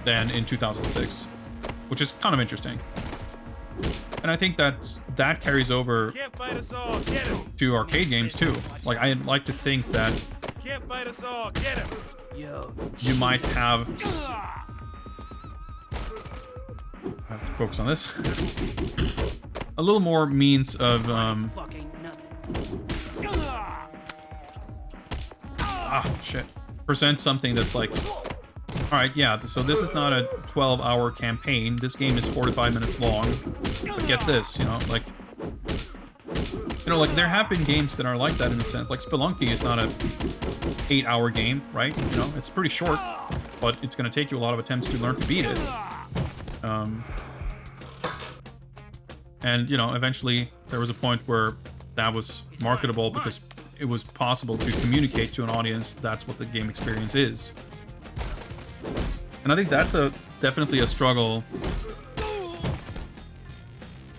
than in 2006, which is kind of interesting. And I think that carries over to arcade games too. Like, I like to think that you might have... I have to focus on this. A little more means of... shit. Present something that's, like, Alright, yeah, so this is not a 12-hour campaign. This game is 45 minutes long. But get this, you know, like... You know, like, there have been games that are like that in a sense. Like, Spelunky is not a 8-hour game, right? You know, it's pretty short, but it's going to take you a lot of attempts to learn to beat it. And, you know, eventually there was a point where that was marketable because it was possible to communicate to an audience that's what the game experience is. And I think that's definitely a struggle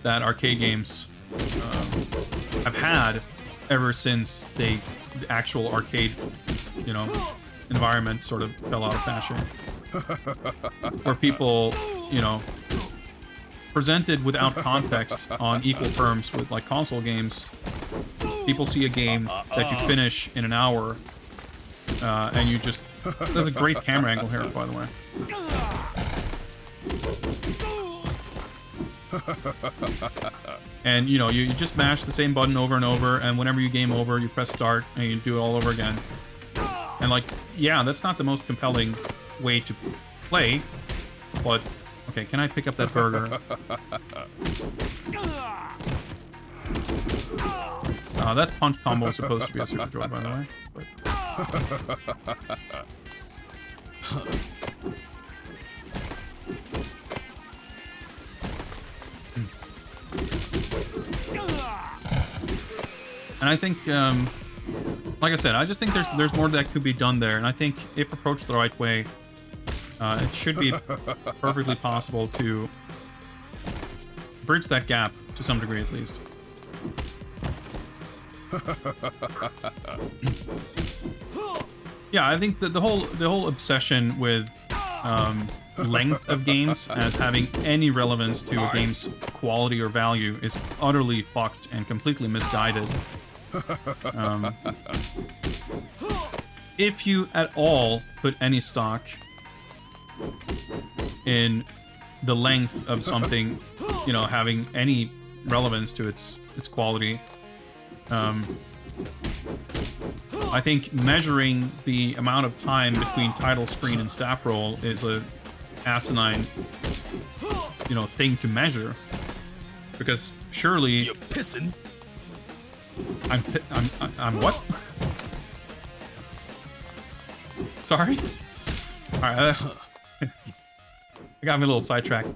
that arcade games have had ever since the actual arcade, you know, environment sort of fell out of fashion. Where people, you know, presented without context on equal terms with like console games. People see a game that you finish in an hour, and you just... There's a great camera angle here, by the way. And, you know, you just mash the same button over and over, and whenever you game over, you press start, and you do it all over again. And, like, yeah, that's not the most compelling way to play, but... Okay, can I pick up that burger? That punch combo is supposed to be a super joy, by the way. But... And I think, like I said, I just think there's more that could be done there, and I think if approached the right way, it should be perfectly possible to bridge that gap to some degree, at least. Yeah, I think that the whole obsession with length of games as having any relevance to a game's quality or value is utterly fucked and completely misguided. If you at all put any stock in the length of something, you know, having any relevance to its quality, I think measuring the amount of time between title screen and staff roll is a asinine, you know, thing to measure, because surely you're pissing. I'm what? Sorry. All right. I got me a little sidetracked.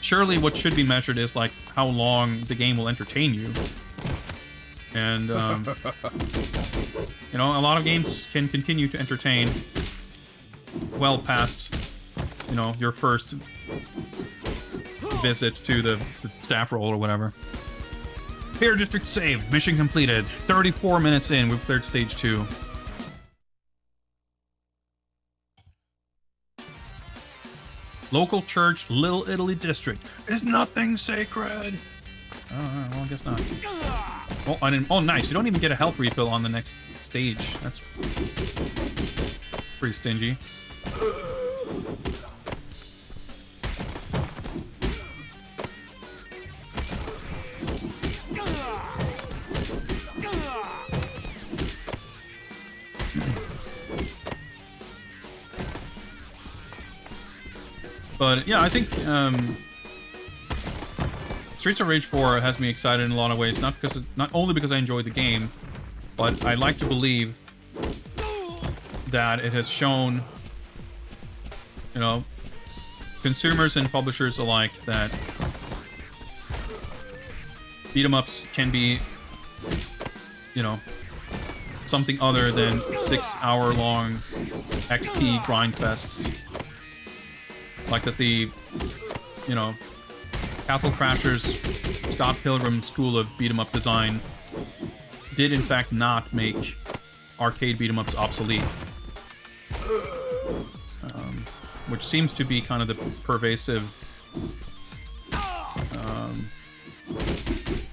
Surely what should be measured is like how long the game will entertain you. And, you know, a lot of games can continue to entertain well past, you know, your first visit to the staff roll or whatever. Pier District saved. Mission completed. 34 minutes in, we've cleared stage 2. Local church, Little Italy district. Is nothing sacred? Oh, well, I guess not. Oh, I didn't. Oh, nice. You don't even get a health refill on the next stage. That's pretty stingy. But yeah, I think Streets of Rage 4 has me excited in a lot of ways. Not only because I enjoyed the game, but I like to believe that it has shown, you know, consumers and publishers alike that beat-em-ups can be, you know, something other than 6-hour-long XP grind fests. Like that the, you know, Castle Crashers, Scott Pilgrim school of beat-em-up design did in fact not make arcade beat-em-ups obsolete. Which seems to be kind of the pervasive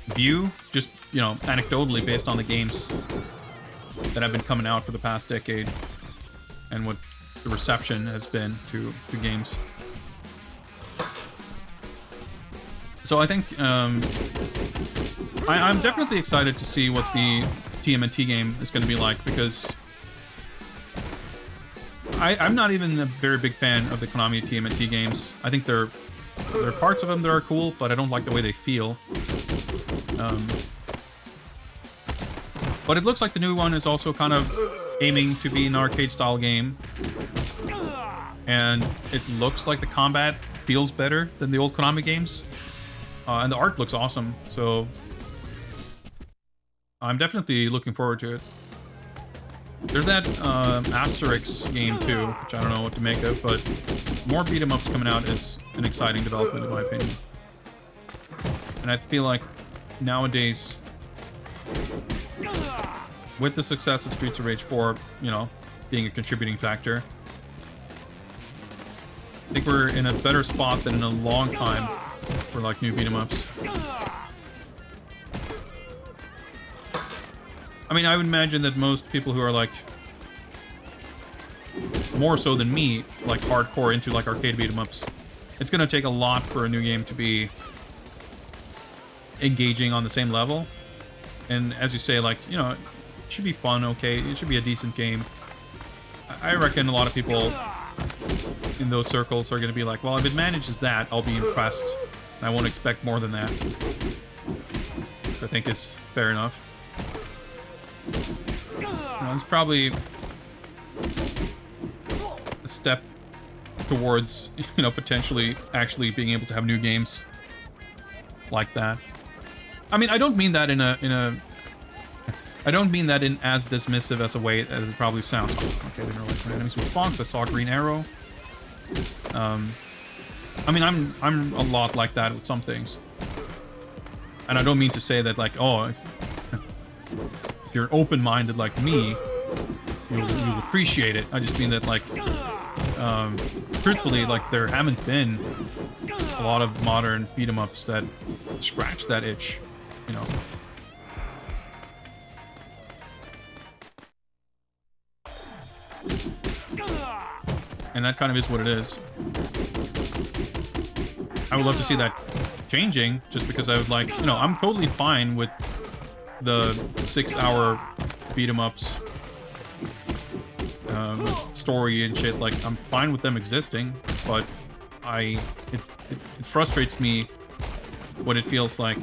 view, just, you know, anecdotally based on the games that have been coming out for the past decade and what the reception has been to games. So I think I'm definitely excited to see what the TMNT game is going to be like, because I'm not even a very big fan of the Konami TMNT games. I think there are parts of them that are cool, but I don't like the way they feel. But it looks like the new one is also kind of aiming to be an arcade-style game. And it looks like the combat feels better than the old Konami games. And the art looks awesome, so I'm definitely looking forward to it. There's that Asterix game too, which I don't know what to make of, but more beat-em-ups coming out is an exciting development in my opinion. And I feel like nowadays, with the success of Streets of Rage 4, you know, being a contributing factor, I think we're in a better spot than in a long time for like new beat-em-ups. I mean, I would imagine that most people who are like, more so than me, like hardcore into like arcade beat-em-ups, it's gonna take a lot for a new game to be engaging on the same level. And as you say, like, you know, it should be fun, okay, it should be a decent game. I reckon a lot of people in those circles are gonna be like, well, if it manages that, I'll be impressed. I won't expect more than that. Which I think is fair enough. You know, it's probably a step towards, you know, potentially actually being able to have new games like that. I mean, I don't mean that I don't mean that in as dismissive as a way as it probably sounds. Okay, I didn't realize my enemies were spawns. I saw a green arrow. I mean, I'm a lot like that with some things. And I don't mean to say that, like, oh, if you're open-minded like me, you'll appreciate it. I just mean that, like, truthfully, like, there haven't been a lot of modern beat-em-ups that scratch that itch, you know. And that kind of is what it is. I would love to see that changing, just because I would like, you know, I'm totally fine with the 6-hour beat-em-ups, story and shit. Like, I'm fine with them existing, but it frustrates me when it feels like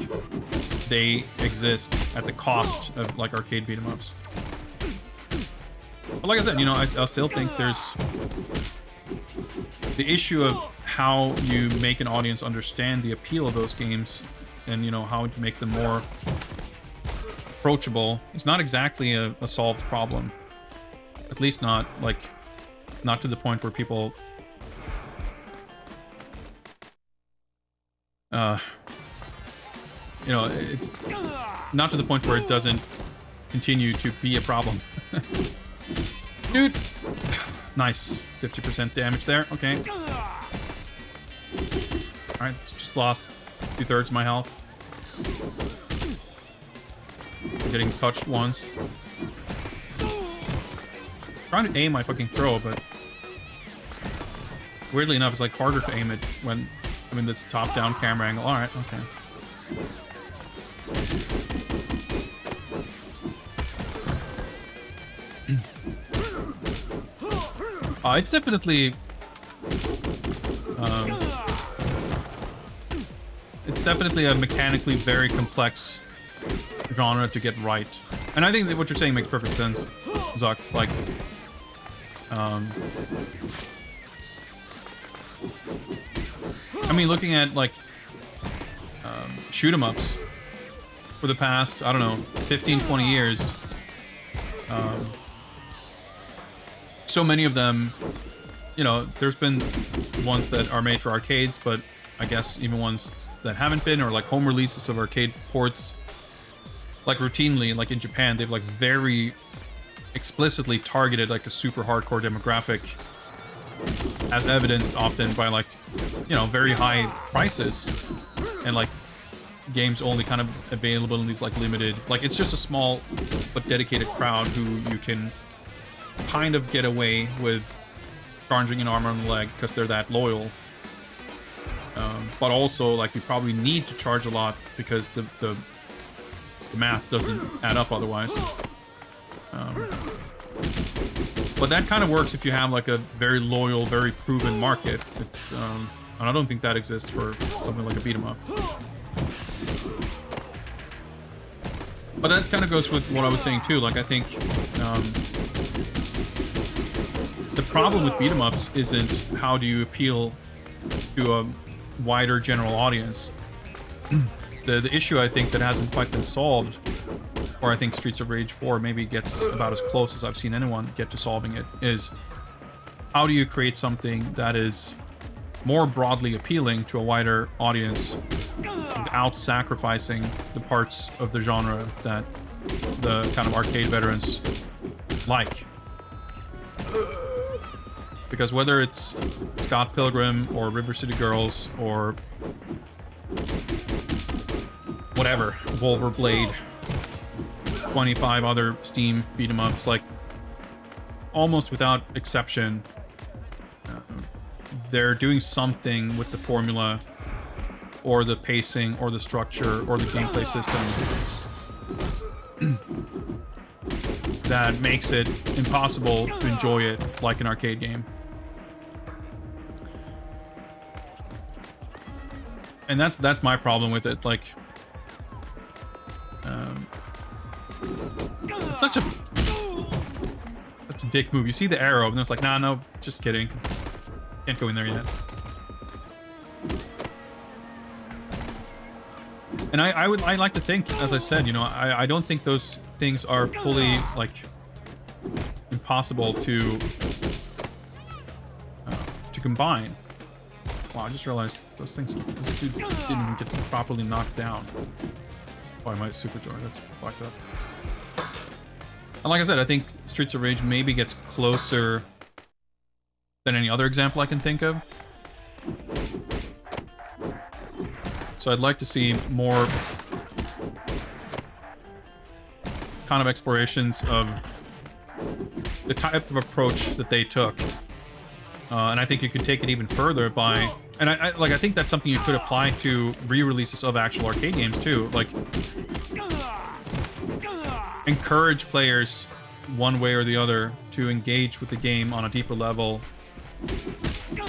they exist at the cost of, like, arcade beat-em-ups. But like I said, you know, I still think there's the issue of how you make an audience understand the appeal of those games, and, you know, how to make them more approachable. It's not exactly a solved problem. At least not, like, not to the point where people you know, it's not to the point where it doesn't continue to be a problem. Dude! Nice. 50% damage there. Okay. Alright, just lost 2/3 of my health. I'm getting touched once. I'm trying to aim my fucking throw, but weirdly enough, it's like harder to aim it when I'm in this top-down camera angle. Alright, okay. It's definitely a mechanically very complex genre to get right, and I think that what you're saying makes perfect sense, Zuck. Like, I mean, looking at, like, shoot 'em ups for the past, I don't know, 15-20 years. So many of them, you know, there's been ones that are made for arcades, but I guess even ones that haven't been, or like home releases of arcade ports. Like, routinely, like in Japan, they've like very explicitly targeted like a super hardcore demographic, as evidenced often by, like, you know, very high prices, and like games only kind of available in these like limited, like, it's just a small but dedicated crowd who you can kind of get away with charging an arm and a leg because they're that loyal. But also, like, you probably need to charge a lot because the math doesn't add up otherwise. But that kind of works if you have like a very loyal, very proven market. It's and I don't think that exists for something like a beat 'em up. But that kind of goes with what I was saying too. Like I think the problem with beat 'em ups isn't how do you appeal to a wider general audience. The issue I think that hasn't quite been solved, or I think Streets of Rage 4 maybe gets about as close as I've seen anyone get to solving it, is how do you create something that is more broadly appealing to a wider audience without sacrificing the parts of the genre that the kind of arcade veterans like. Because whether it's Scott Pilgrim or River City Girls or whatever, Volver Blade, 25 other Steam beat 'em ups, like almost without exception, they're doing something with the formula or the pacing or the structure or the gameplay system that makes it impossible to enjoy it like an arcade game. And that's my problem with it. Like, it's such a dick move. You see the arrow, and it's like, nah, no, just kidding. Can't go in there yet. And I like to think, as I said, you know, I don't think those things are fully like impossible to combine. Wow, I just realized those things, this dude didn't even get properly knocked down by my super joy. That's fucked up. And like I said, I think Streets of Rage maybe gets closer than any other example I can think of. So I'd like to see more kind of explorations of the type of approach that they took. And I think you could take it even further by... And I think that's something you could apply to re-releases of actual arcade games too. Like, encourage players one way or the other to engage with the game on a deeper level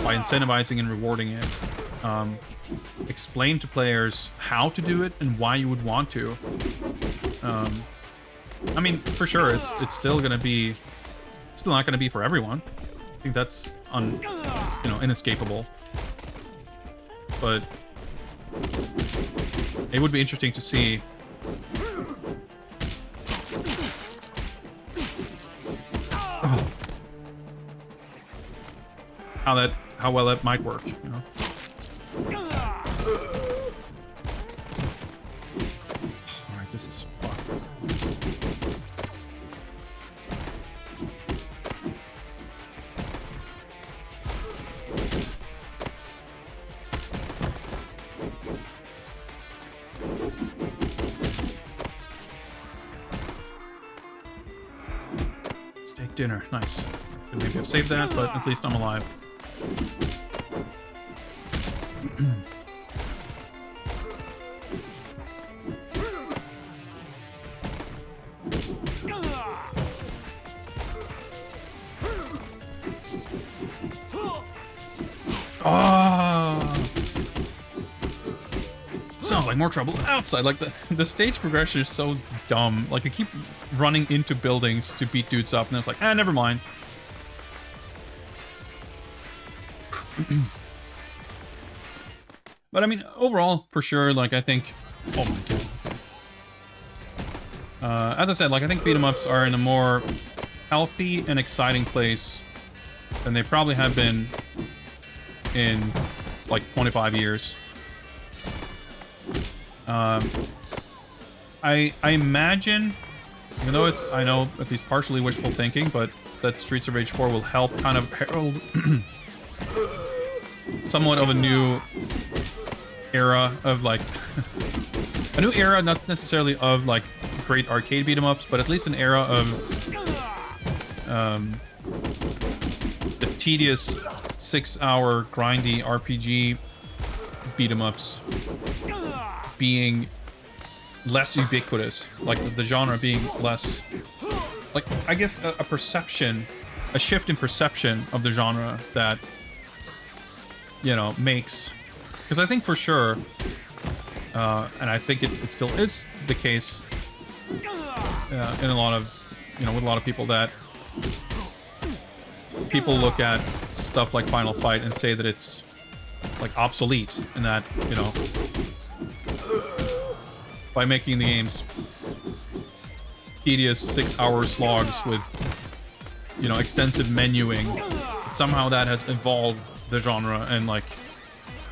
by incentivizing and rewarding it. Explain to players how to do it and why you would want to. I mean, for sure, it's still gonna be, it's still not gonna be for everyone. I think that's inescapable. But it would be interesting to see how well that might work, you know. Alright, this is fucked. Steak dinner, nice. Could maybe have saved that, but at least I'm alive. Sounds like more trouble outside. Like the stage progression is so dumb. Like you keep running into buildings to beat dudes up, and it's like, never mind. But I mean, overall, for sure, like I think, oh my god. As I said, like I think beat 'em ups are in a more healthy and exciting place than they probably have been in like 25 years. I imagine, even though it's, I know, at least partially wishful thinking, but that Streets of Rage 4 will help kind of herald somewhat of a new era of like a new era, not necessarily of like great arcade beat 'em ups, but at least an era of the tedious 6-hour grindy RPG beat 'em ups being less ubiquitous, like the genre being less like, I guess a perception, a shift in perception of the genre that, you know, makes, because I think for sure, and I think it still is the case in a lot of, you know, with a lot of people, that people look at stuff like Final Fight and say that it's like obsolete, and that, you know, by making the games tedious 6-hour slogs with, you know, extensive menuing, somehow that has evolved the genre, and like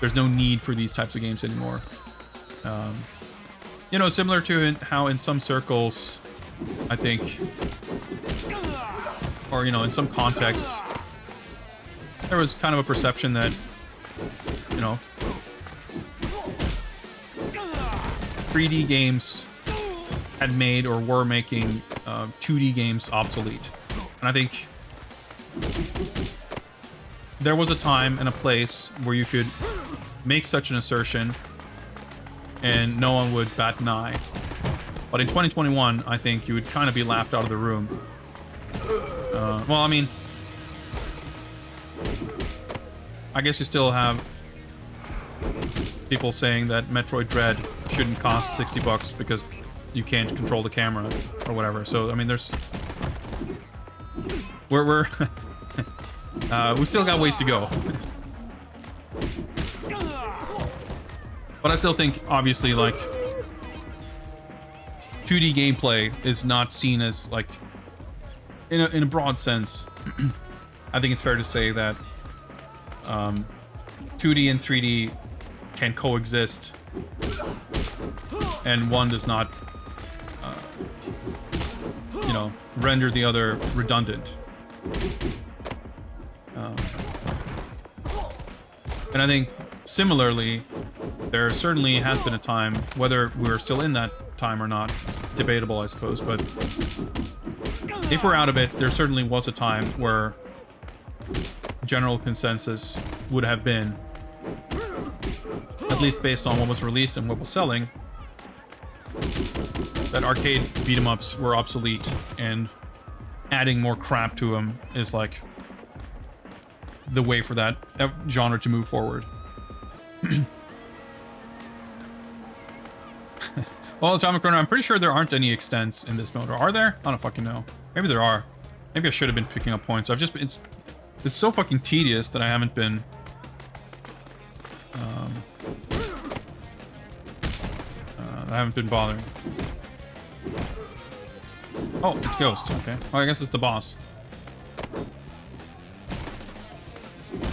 there's no need for these types of games anymore. You know, similar to how in some circles, I think, or, you know, in some contexts, there was kind of a perception that, you know, 3D games had made or were making 2D games obsolete. And I think there was a time and a place where you could make such an assertion and no one would bat an eye. But in 2021, I think you would kind of be laughed out of the room. Well, I mean, I guess you still have people saying that Metroid Dread shouldn't cost $60 because you can't control the camera or whatever. So, I mean, there's... We're we still got ways to go. But I still think, obviously, like, 2D gameplay is not seen as, like, in a broad sense. I think it's fair to say that 2D and 3D can coexist, and one does not, you know, render the other redundant. And I think, similarly, there certainly has been a time, whether we're still in that time or not, it's debatable, I suppose, but if we're out of it, there certainly was a time where general consensus would have been, at least based on what was released and what was selling, that arcade beat-em-ups were obsolete, and adding more crap to them is like the way for that genre to move forward. Well, Atomic Chrono, I'm pretty sure there aren't any extents in this mode, or are there? I don't fucking know. Maybe there are. Maybe I should have been picking up points. I've just been, it's so fucking tedious that I haven't been bothering. Oh, it's Ghost. Okay. Well, I guess it's the boss.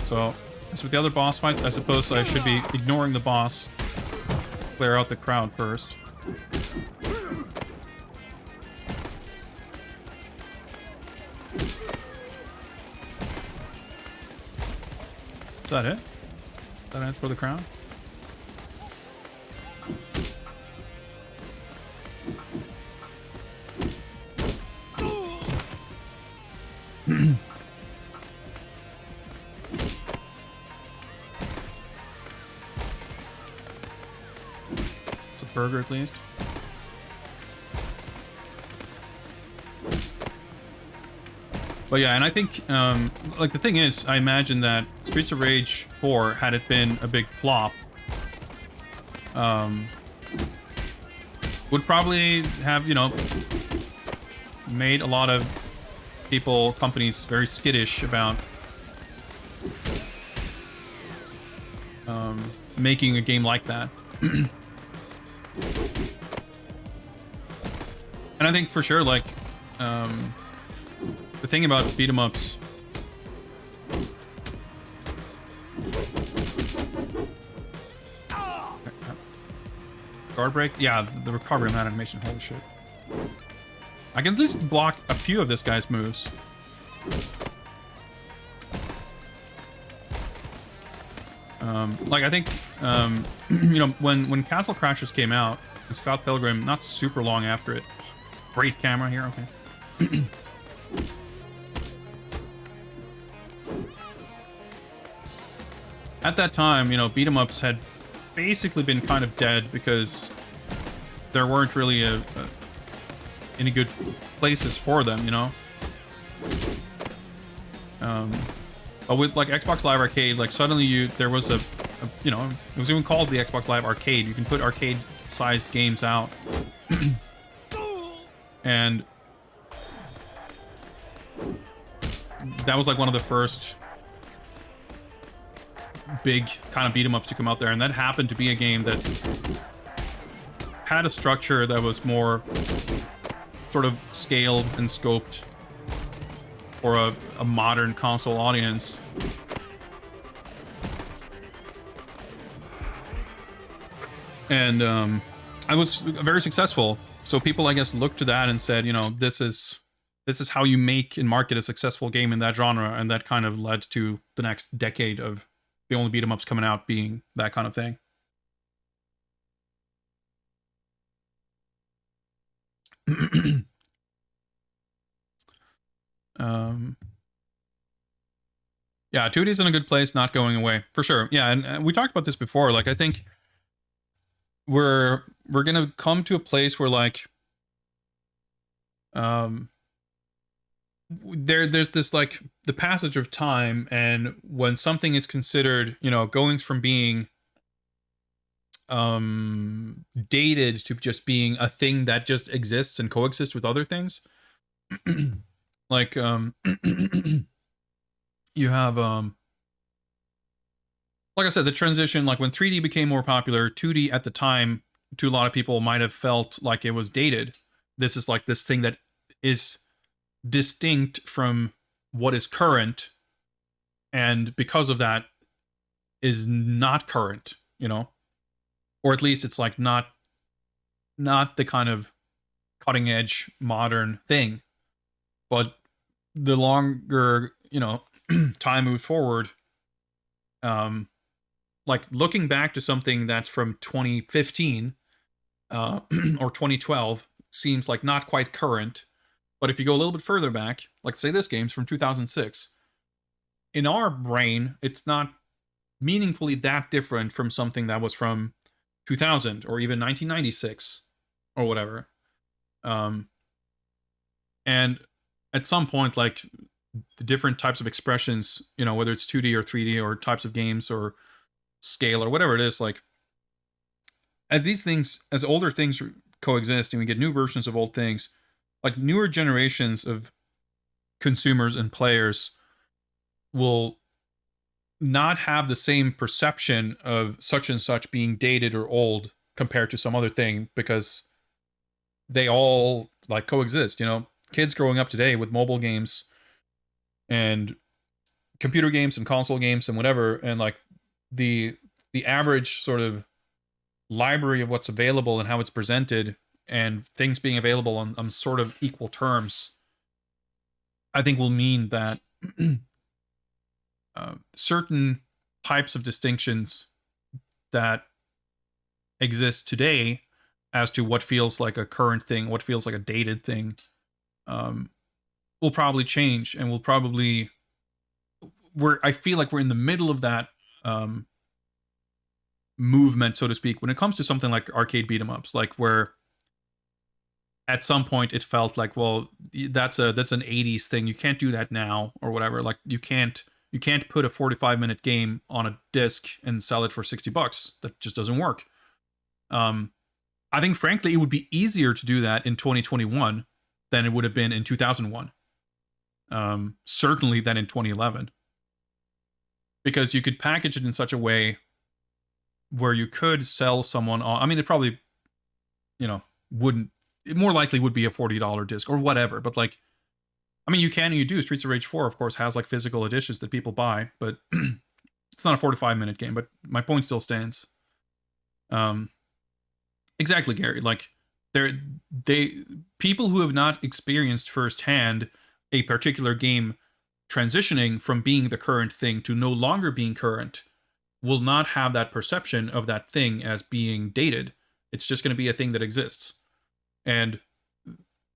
So, as with the other boss fights, I suppose I should be ignoring the boss. Clear out the crowd first. Is that it? Is that it for the crowd? It's a burger at least. But yeah, and I think, like, the thing is, I imagine that Streets of Rage 4, had it been a big flop, would probably have, you know, made a lot of people, companies, very skittish about making a game like that. And I think for sure, like, the thing about beat-em-ups, guard break? Yeah, the recovery on that animation, holy shit. I can at least block a few of this guy's moves. Like, I think, you know, when Castle Crashers came out, and Scott Pilgrim, not super long after it. Great camera here, okay. At that time, you know, beat-em-ups had basically been kind of dead because there weren't really any good places for them, you know. But with like Xbox Live Arcade, like suddenly there was a you know, it was even called the Xbox Live Arcade. You can put arcade-sized games out, and that was like one of the first big kind of beat 'em ups to come out there, and that happened to be a game that had a structure that was more sort of scaled and scoped for a modern console audience. And I was very successful. So people, I guess, looked to that and said, you know, this is how you make and market a successful game in that genre, and that kind of led to the next decade of the only beat 'em ups coming out being that kind of thing. Yeah, 2D's in a good place, not going away for sure. Yeah, and we talked about this before. Like, I think we're gonna come to a place where like there's this like the passage of time, and when something is considered, you know, going from being dated to just being a thing that just exists and coexists with other things. Like you have like I said, the transition, like when 3D became more popular, 2D at the time to a lot of people might have felt like it was dated. This is like this thing that is distinct from what is current, and because of that is not current, you know, or at least it's like not the kind of cutting edge modern thing. But the longer, you know, time moved forward, like looking back to something that's from 2015 or 2012 seems like not quite current. But if you go a little bit further back, like say this game's from 2006, in our brain, it's not meaningfully that different from something that was from 2000 or even 1996 or whatever. And at some point, like the different types of expressions, you know, whether it's 2D or 3D or types of games or scale or whatever it is, like as these things, as older things coexist and we get new versions of old things, like newer generations of consumers and players will not have the same perception of such and such being dated or old compared to some other thing, because they all like coexist, you know. Kids growing up today with mobile games and computer games and console games and whatever, and like the average sort of library of what's available and how it's presented and things being available on sort of equal terms, I think will mean that certain types of distinctions that exist today as to what feels like a current thing, what feels like a dated thing, will probably change, and will probably, I feel like we're in the middle of that movement, so to speak, when it comes to something like arcade beat 'em ups, like where at some point it felt like, well, that's an 80s thing, you can't do that now or whatever. Like you can't put a 45-minute game on a disc and sell it for $60. That just doesn't work. I think frankly it would be easier to do that in 2021 than it would have been in 2001. Certainly than in 2011. Because you could package it in such a way where you could sell someone on, I mean, it probably, you know, wouldn't, it more likely would be a $40 disc or whatever, but like, I mean, you can and you do. Streets of Rage 4, of course, has like physical editions that people buy, but it's not a 45-minute game, but my point still stands. Exactly, Gary. Like, people who have not experienced firsthand a particular game transitioning from being the current thing to no longer being current will not have that perception of that thing as being dated. It's just going to be a thing that exists. And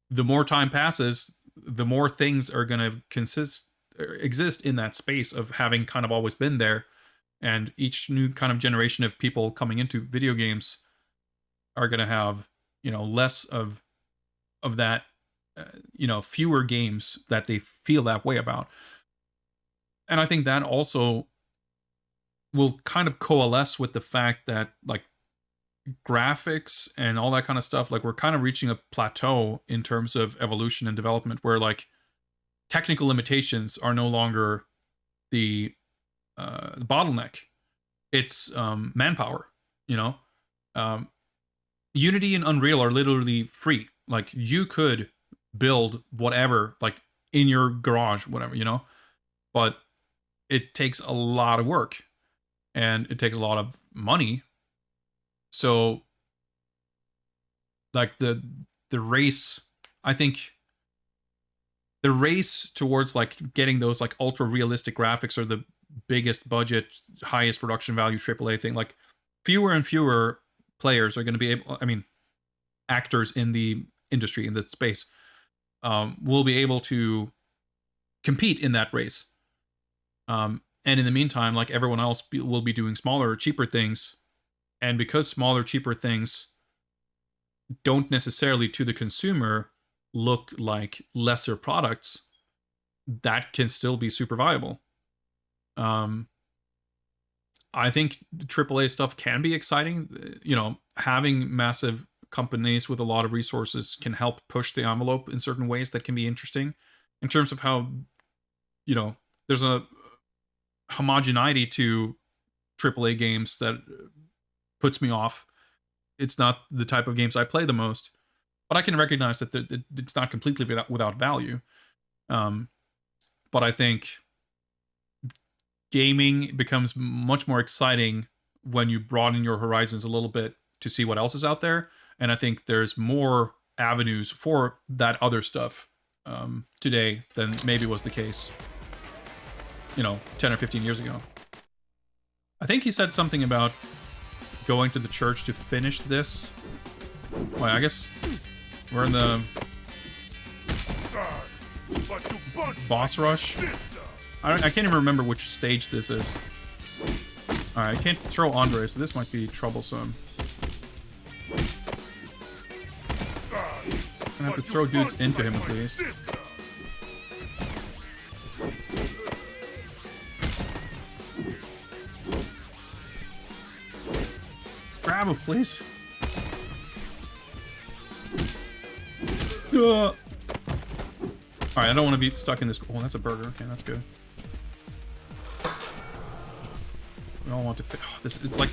the more time passes, the more things are going to exist in that space of having kind of always been there. And each new kind of generation of people coming into video games are going to have, you know, less of that you know, fewer games that they feel that way about. And I think that also will kind of coalesce with the fact that like graphics and all that kind of stuff, like we're kind of reaching a plateau in terms of evolution and development where like technical limitations are no longer the bottleneck. It's manpower, you know. Unity and Unreal are literally free. Like you could build whatever like in your garage, whatever, you know, but it takes a lot of work and it takes a lot of money. So like the race, I think the race towards like getting those like ultra realistic graphics or the biggest budget, highest production value AAA thing, like fewer and fewer players are going to be able, I mean, actors in the industry, in the space, will be able to compete in that race. And in the meantime, like everyone else will be doing smaller, cheaper things. And because smaller, cheaper things don't necessarily to the consumer look like lesser products, that can still be super viable. I think the AAA stuff can be exciting. You know, having massive companies with a lot of resources can help push the envelope in certain ways that can be interesting in terms of how, you know, there's a homogeneity to AAA games that puts me off. It's not the type of games I play the most, but I can recognize that it's not completely without value. But I think gaming becomes much more exciting when you broaden your horizons a little bit to see what else is out there. And I think there's more avenues for that other stuff today than maybe was the case, you know, 10 or 15 years ago. I think he said something about going to the church to finish this. Well, I guess we're in the boss rush. I can't even remember which stage this is. Alright, I can't throw Andre, so this might be troublesome. I'm gonna have to throw dudes into him at least. Grab him, please. Alright, I don't want to be stuck in this. Oh, that's a burger. Okay, that's good. We all want to fit. Oh, this, it's like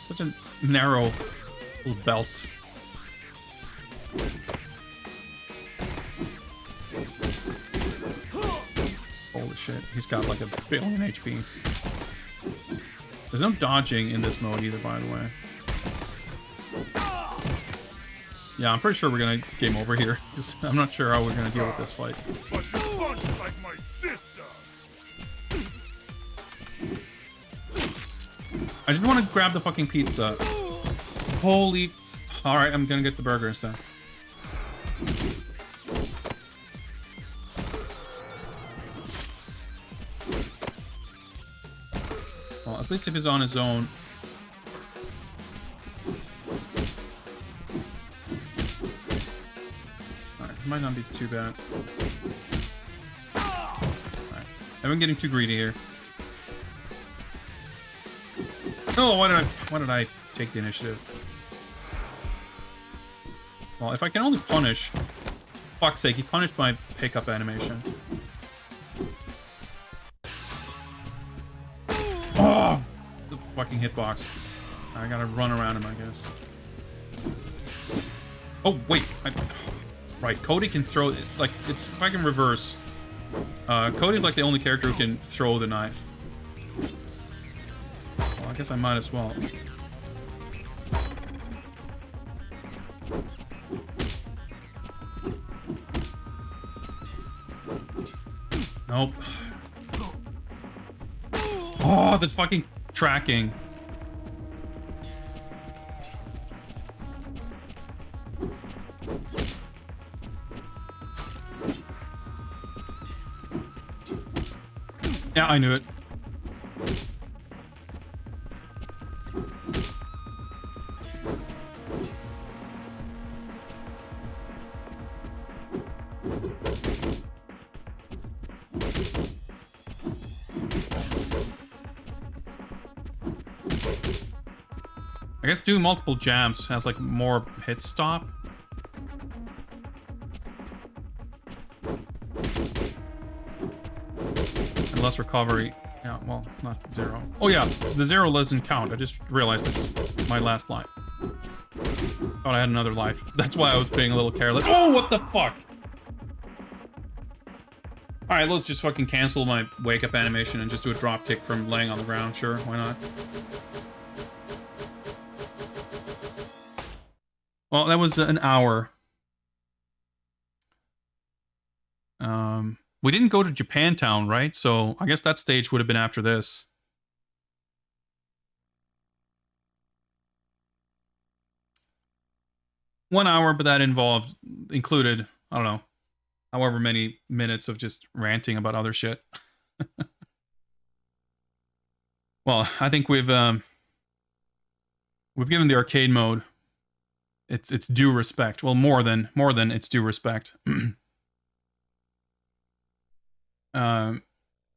such a narrow little belt. Holy shit, he's got like 1 billion HP. There's no dodging in this mode either, by the way. Yeah, I'm pretty sure we're gonna game over here. Just, I'm not sure how we're gonna deal with this fight. Like my sister. I just want to grab the fucking pizza. Holy... Alright, I'm gonna get the burger instead. Well, at least if he's on his own... Might not be too bad. Alright. I've been getting too greedy here. Oh, why did I take the initiative? Well, if I can only punish... Fuck's sake, he punished my pickup animation. Oh! The fucking hitbox. I gotta run around him, I guess. Oh, wait. Right, Cody can throw... Like, it's... If I can reverse... Cody's like the only character who can throw the knife. Well, I guess I might as well. Nope. Oh, that's fucking tracking. Yeah, I knew it. I guess doing multiple jabs has like more hit stop. And less recovery. Yeah, well, not 0. Oh yeah, the 0 doesn't count. I just realized this is my last life. Thought I had another life. That's why I was being a little careless. Oh, what the fuck? Alright, let's just fucking cancel my wake-up animation and just do a drop kick from laying on the ground. Sure, why not? Well, that was an hour. We didn't go to Japantown, right? So I guess that stage would have been after this. One hour, but that included, I don't know, however many minutes of just ranting about other shit. Well, I think we've given the arcade mode its due respect. Well, more than its due respect.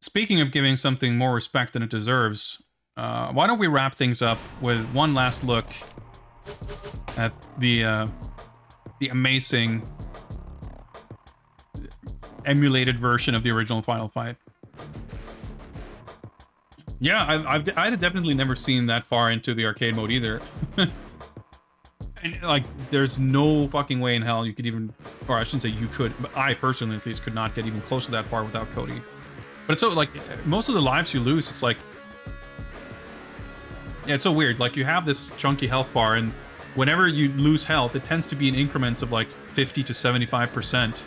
Speaking of giving something more respect than it deserves, why don't we wrap things up with one last look at the amazing emulated version of the original Final Fight. Yeah, I'd definitely never seen that far into the arcade mode either. And, like, there's no fucking way in hell you could even, or I shouldn't say you could, but I personally at least could not get even close to that far without Cody. But it's so, like, most of the lives you lose, it's like, yeah, it's so weird. Like, you have this chunky health bar, and whenever you lose health, it tends to be in increments of like 50 to 75%.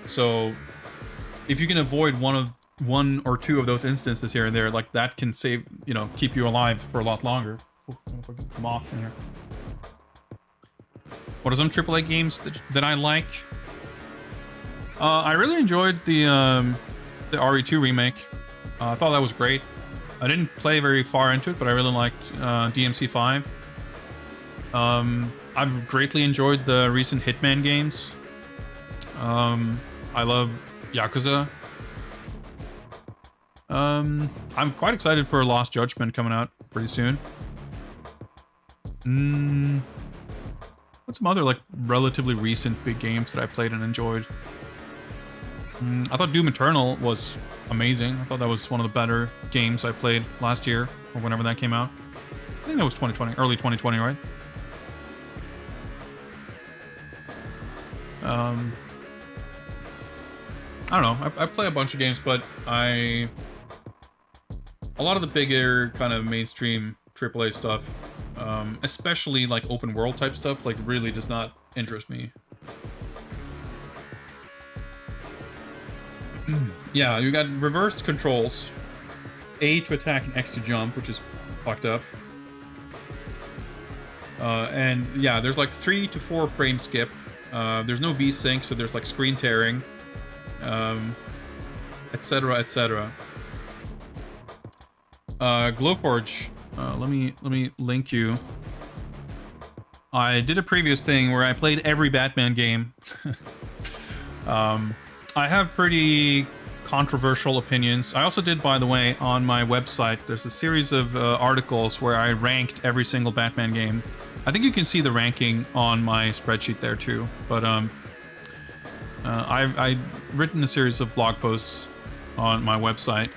So if you can avoid one or two of those instances here and there, like that can save, you know, keep you alive for a lot longer. Oh, if I can come off in here. What are some AAA games that I like? I really enjoyed the RE2 remake. I thought that was great. I didn't play very far into it, but I really liked DMC5. I've greatly enjoyed the recent Hitman games. I love Yakuza. I'm quite excited for Lost Judgment coming out pretty soon. What's some other like relatively recent big games that I played and enjoyed? I thought Doom Eternal was amazing. I thought that was one of the better games I played last year or whenever that came out. I think that was 2020, early 2020, right? I don't know. I play a bunch of games, but a lot of the bigger kind of mainstream AAA stuff, especially like open world type stuff, like really does not interest me. Yeah, you got reversed controls. A to attack and X to jump, which is fucked up. And yeah, there's like 3 to 4 frame skip. There's no V-sync, so there's like screen tearing, etc., etc. Glowforge, let me link you. I did a previous thing where I played every Batman game. I have pretty controversial opinions. I also did, by the way, on my website, there's a series of articles where I ranked every single Batman game. I think you can see the ranking on my spreadsheet there too. But I've written a series of blog posts on my website.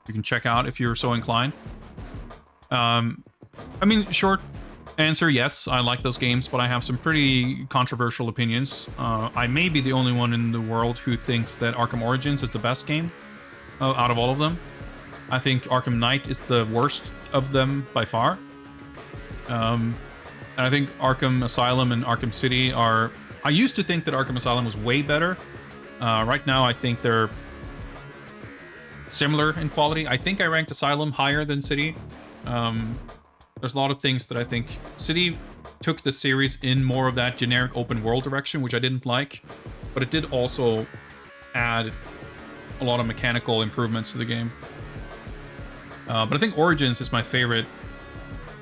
You can check out if you're so inclined. I mean, short answer, yes, I like those games, but I have some pretty controversial opinions. I may be the only one in the world who thinks that Arkham Origins is the best game out of all of them. I think Arkham Knight is the worst of them by far. And I think Arkham Asylum and Arkham City are... I used to think that Arkham Asylum was way better. Right now, I think they're similar in quality. I think I ranked Asylum higher than City. There's a lot of things that I think City took the series in more of that generic open world direction, which I didn't like, but it did also add a lot of mechanical improvements to the game. But I think Origins is my favorite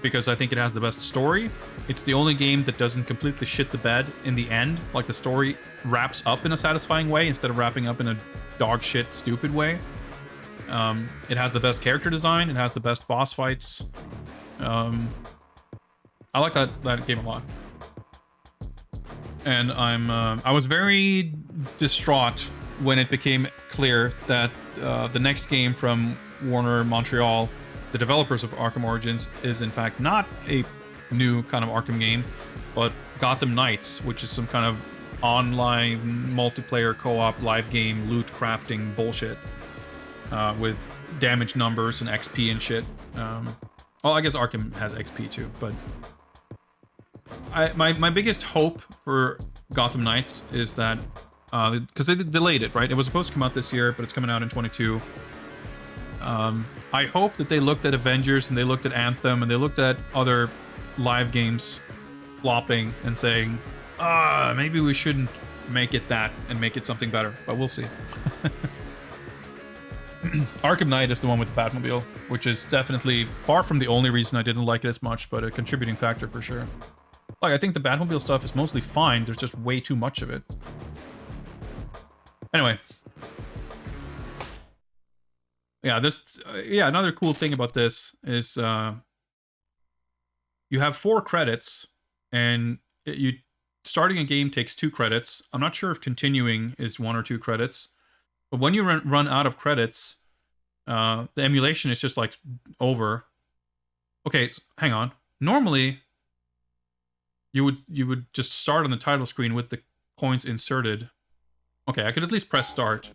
because I think it has the best story. It's the only game that doesn't completely shit the bed in the end. Like, the story wraps up in a satisfying way instead of wrapping up in a dog shit stupid way. It has the best character design. It has the best boss fights. I like that game a lot. And I was very distraught when it became clear that the next game from Warner Montreal, the developers of Arkham Origins, is in fact not a new kind of Arkham game, but Gotham Knights, which is some kind of online multiplayer co-op live game loot crafting bullshit with damage numbers and XP and shit. Well, I guess Arkham has XP too, but my biggest hope for Gotham Knights is that because they delayed it, right? It was supposed to come out this year, but it's coming out in 22. I hope that they looked at Avengers and they looked at Anthem and they looked at other live games flopping and saying, maybe we shouldn't make it that and make it something better, but we'll see. Arkham Knight is the one with the Batmobile, which is definitely far from the only reason I didn't like it as much, but a contributing factor for sure. Like, I think the Batmobile stuff is mostly fine, there's just way too much of it. Anyway. Yeah, another cool thing about this is you have 4 credits, and starting a game takes 2 credits. I'm not sure if continuing is 1 or 2 credits, but when you run out of credits, the emulation is just like over. Okay, hang on. Normally, you would just start on the title screen with the coins inserted. Okay, I could at least press start.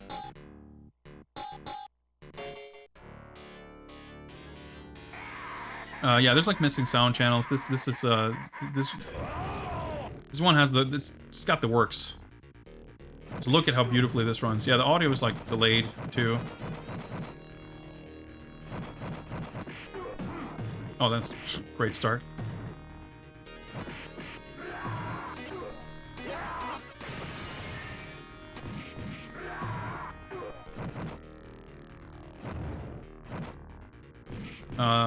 Yeah, there's like missing sound channels. This one has it's got the works. So look at how beautifully this runs. Yeah, the audio is like delayed too. Oh, that's a great start.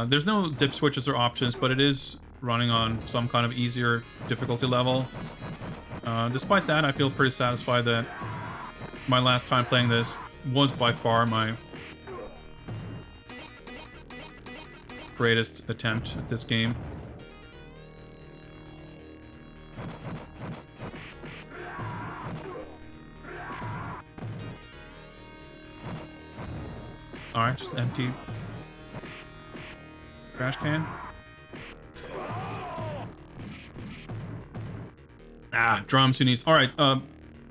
There's no dip switches or options, but it is running on some kind of easier difficulty level. Despite that, I feel pretty satisfied that my last time playing this was by far my greatest attempt at this game. Alright, just empty trash can. Ah, drums who needs. All right,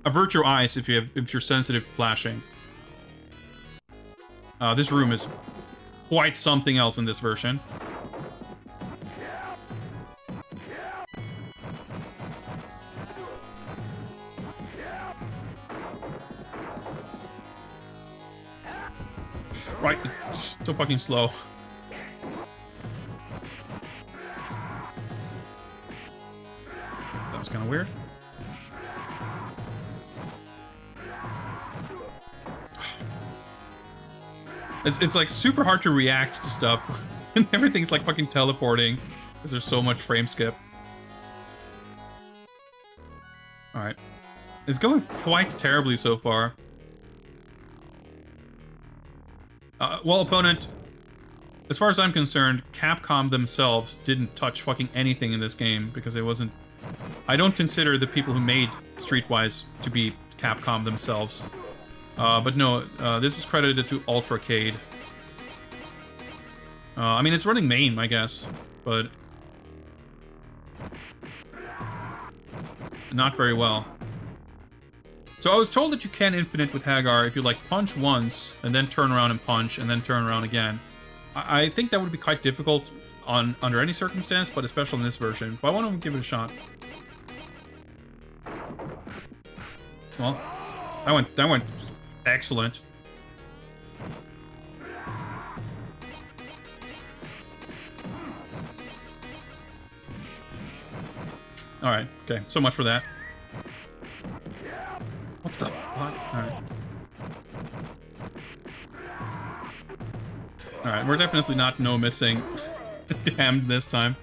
avert your eyes if you're sensitive to flashing. This room is quite something else in this version. Right, it's so fucking slow. That was kind of weird. It's like super hard to react to stuff and everything's like fucking teleporting because there's so much frame skip. Alright. It's going quite terribly so far. Well, opponent, as far as I'm concerned, Capcom themselves didn't touch fucking anything in this game because it wasn't... I don't consider the people who made Streetwise to be Capcom themselves. But no, this was credited to Ultracade. I mean, it's running MAME, I guess, but not very well. So I was told that you can infinite with Hagar if you like punch once and then turn around and punch and then turn around again. I think that would be quite difficult under any circumstance, but especially in this version. But I want to give it a shot. Well, that went excellent. All right. Okay. So much for that. What the fuck? Alright. Alright, we're definitely not no missing damned this time.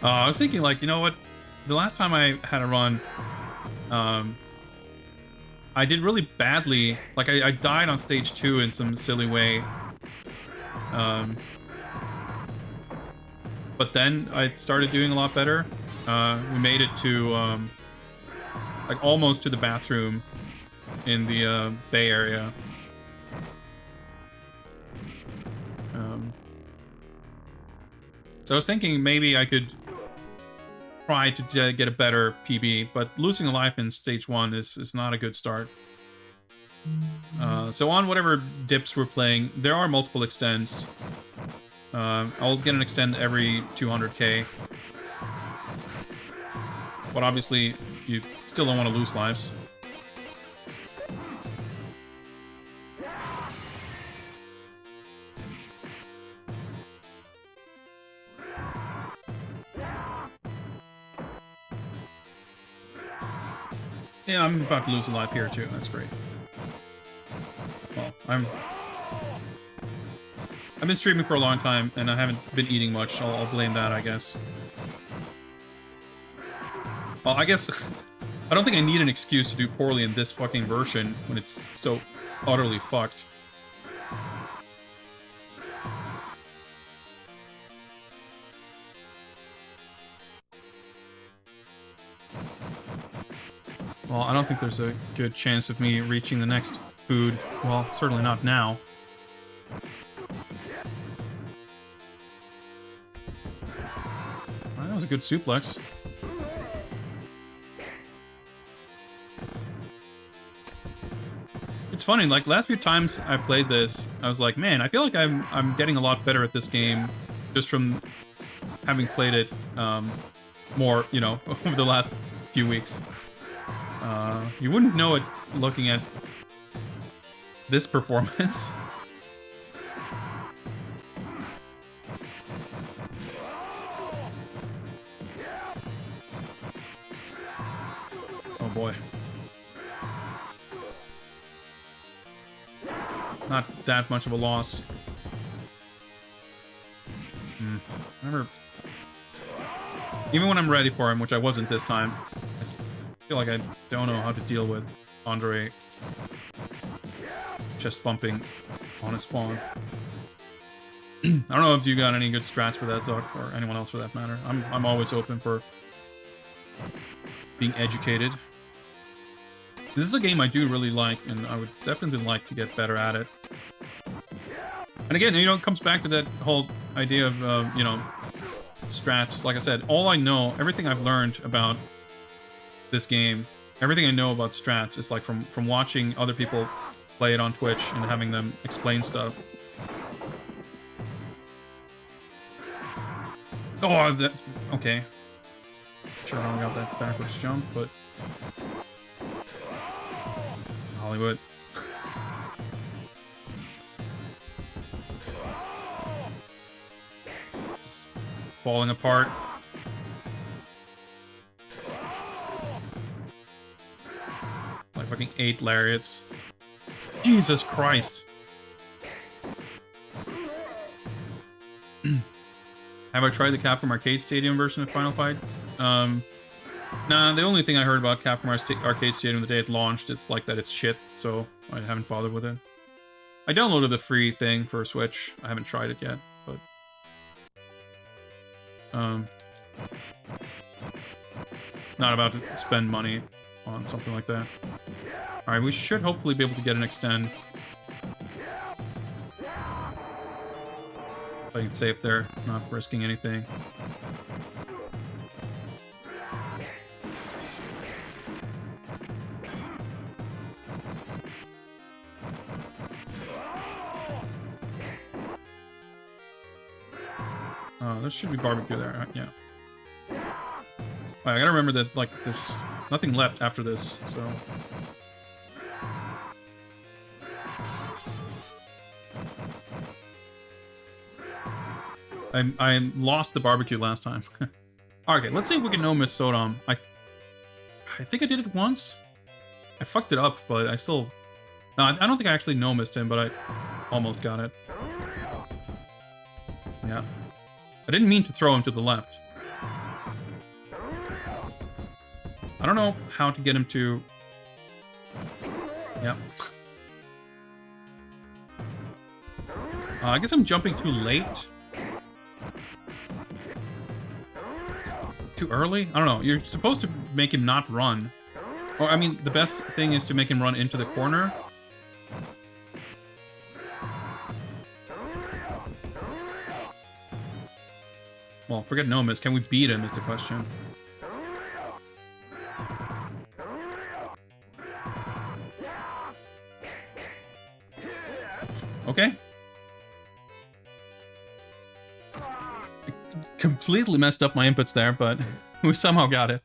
I was thinking, like, you know what? The last time I had a run, I I did really badly. Like, I died on stage 2 in some silly way. But then I started doing a lot better. We made it to, like, almost to the bathroom in the Bay Area. So I was thinking maybe I could try to get a better PB, but losing a life in stage 1 is not a good start. So on whatever dips we're playing, there are multiple extends. I'll get an extend every 200k. But obviously, you still don't want to lose lives. Yeah, I'm about to lose a life here too. That's great. Well, I've been streaming for a long time, and I haven't been eating much. I'll blame that, I guess. Well, I guess I don't think I need an excuse to do poorly in this fucking version when it's so utterly fucked. Well, I don't think there's a good chance of me reaching the next food. Well, certainly not now. That was a good suplex. It's funny, like, last few times I played this, I was like, man, I feel like I'm getting a lot better at this game just from having played it more, you know, over the last few weeks. You wouldn't know it looking at this performance. Oh boy. Not that much of a loss. Remember, even when I'm ready for him, which I wasn't this time, I feel like I don't know how to deal with Andre chest bumping on his spawn. I don't know if you got any good strats for that, Zuck, or anyone else for that matter. I'm always open for being educated. This is a game I do really like, and I would definitely like to get better at it. And again, you know, it comes back to that whole idea of, you know, strats. Like I said, all I know, everything I've learned about this game, everything I know about strats is like from watching other people play it on Twitch and having them explain stuff. Oh, that's okay. Sure, I don't got that backwards jump, but Hollywood. Just falling apart. Like fucking 8 lariats. Jesus Christ. Have I tried the Capcom Arcade Stadium version of Final Fight? Nah, the only thing I heard about Capcom Arcade Stadium the day it launched, it's like that it's shit, so I haven't bothered with it. I downloaded the free thing for Switch. I haven't tried it yet, but... not about to spend money on something like that. Alright, we should hopefully be able to get an extend. Playing it safe there, not risking anything. There should be barbecue there, yeah. Wait, I gotta remember that, like, there's nothing left after this, so... I lost the barbecue last time. Okay, let's see if we can no-miss Sodom. I think I did it once. I fucked it up, but I still... No, I don't think I actually no-missed him, but I almost got it. Yeah. I didn't mean to throw him to the left. I don't know how to get him to Yep. I guess I'm jumping too late. Too early? I don't know. You're supposed to make him not run. Or, I mean, the best thing is to make him run into the corner. Well, forget no miss. Can we beat him is the question. Okay. I completely messed up my inputs there, but we somehow got it.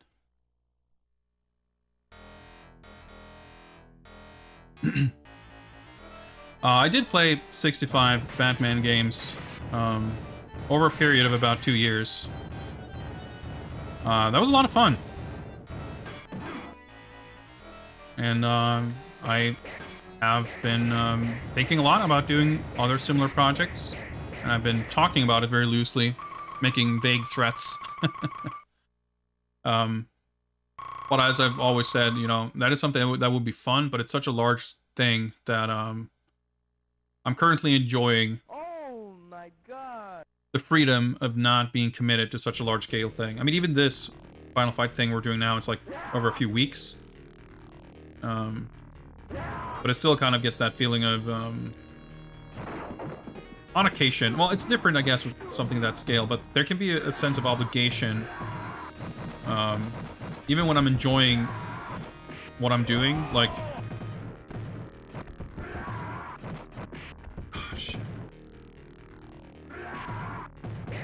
I did play 65 Batman games over a period of about 2 years. That was a lot of fun. And I have been thinking a lot about doing other similar projects. And I've been talking about it very loosely, making vague threats. But as I've always said, you know, that is something that would be fun, but it's such a large thing that I'm currently enjoying the freedom of not being committed to such a large scale thing. I mean, even this Final Fight thing we're doing now, it's like over a few weeks. But it still kind of gets that feeling of, on occasion, well, it's different, I guess, with something that scale, but there can be a sense of obligation, even when I'm enjoying what I'm doing, like... Oh, shit.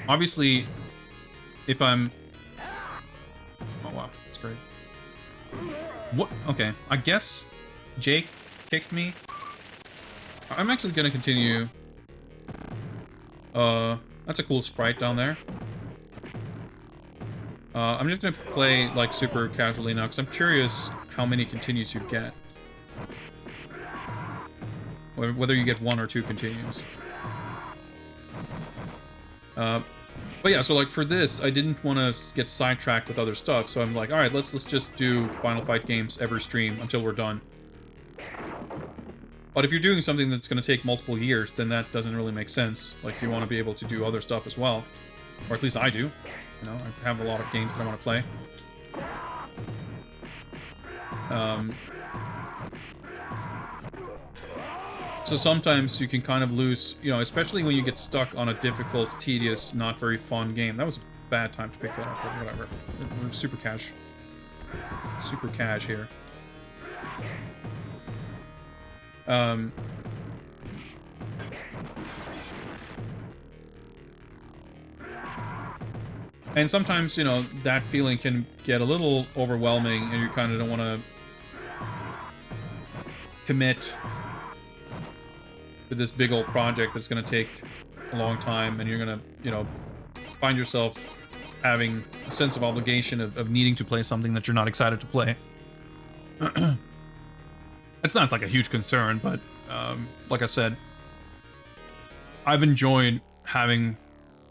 Obviously, if I'm... Oh, wow, that's great. What? Okay, I guess Jake kicked me. I'm actually gonna continue. That's a cool sprite down there. I'm just gonna play like super casually now, because I'm curious how many continues you get. Whether you get 1 or 2 continues. But yeah, so like for this, I didn't want to get sidetracked with other stuff, so I'm like, alright, let's just do Final Fight games every stream until we're done. But if you're doing something that's going to take multiple years, then that doesn't really make sense. Like, you want to be able to do other stuff as well. Or at least I do. You know, I have a lot of games that I want to play. So sometimes you can kind of lose, you know, especially when you get stuck on a difficult, tedious, not very fun game. That was a bad time to pick that up, but whatever. We're super cash. Super cash here. And sometimes, you know, that feeling can get a little overwhelming and you kind of don't want to commit to this big old project that's going to take a long time, and you're going to, you know, find yourself having a sense of obligation of needing to play something that you're not excited to play. It's not like a huge concern, but like I said, I've enjoyed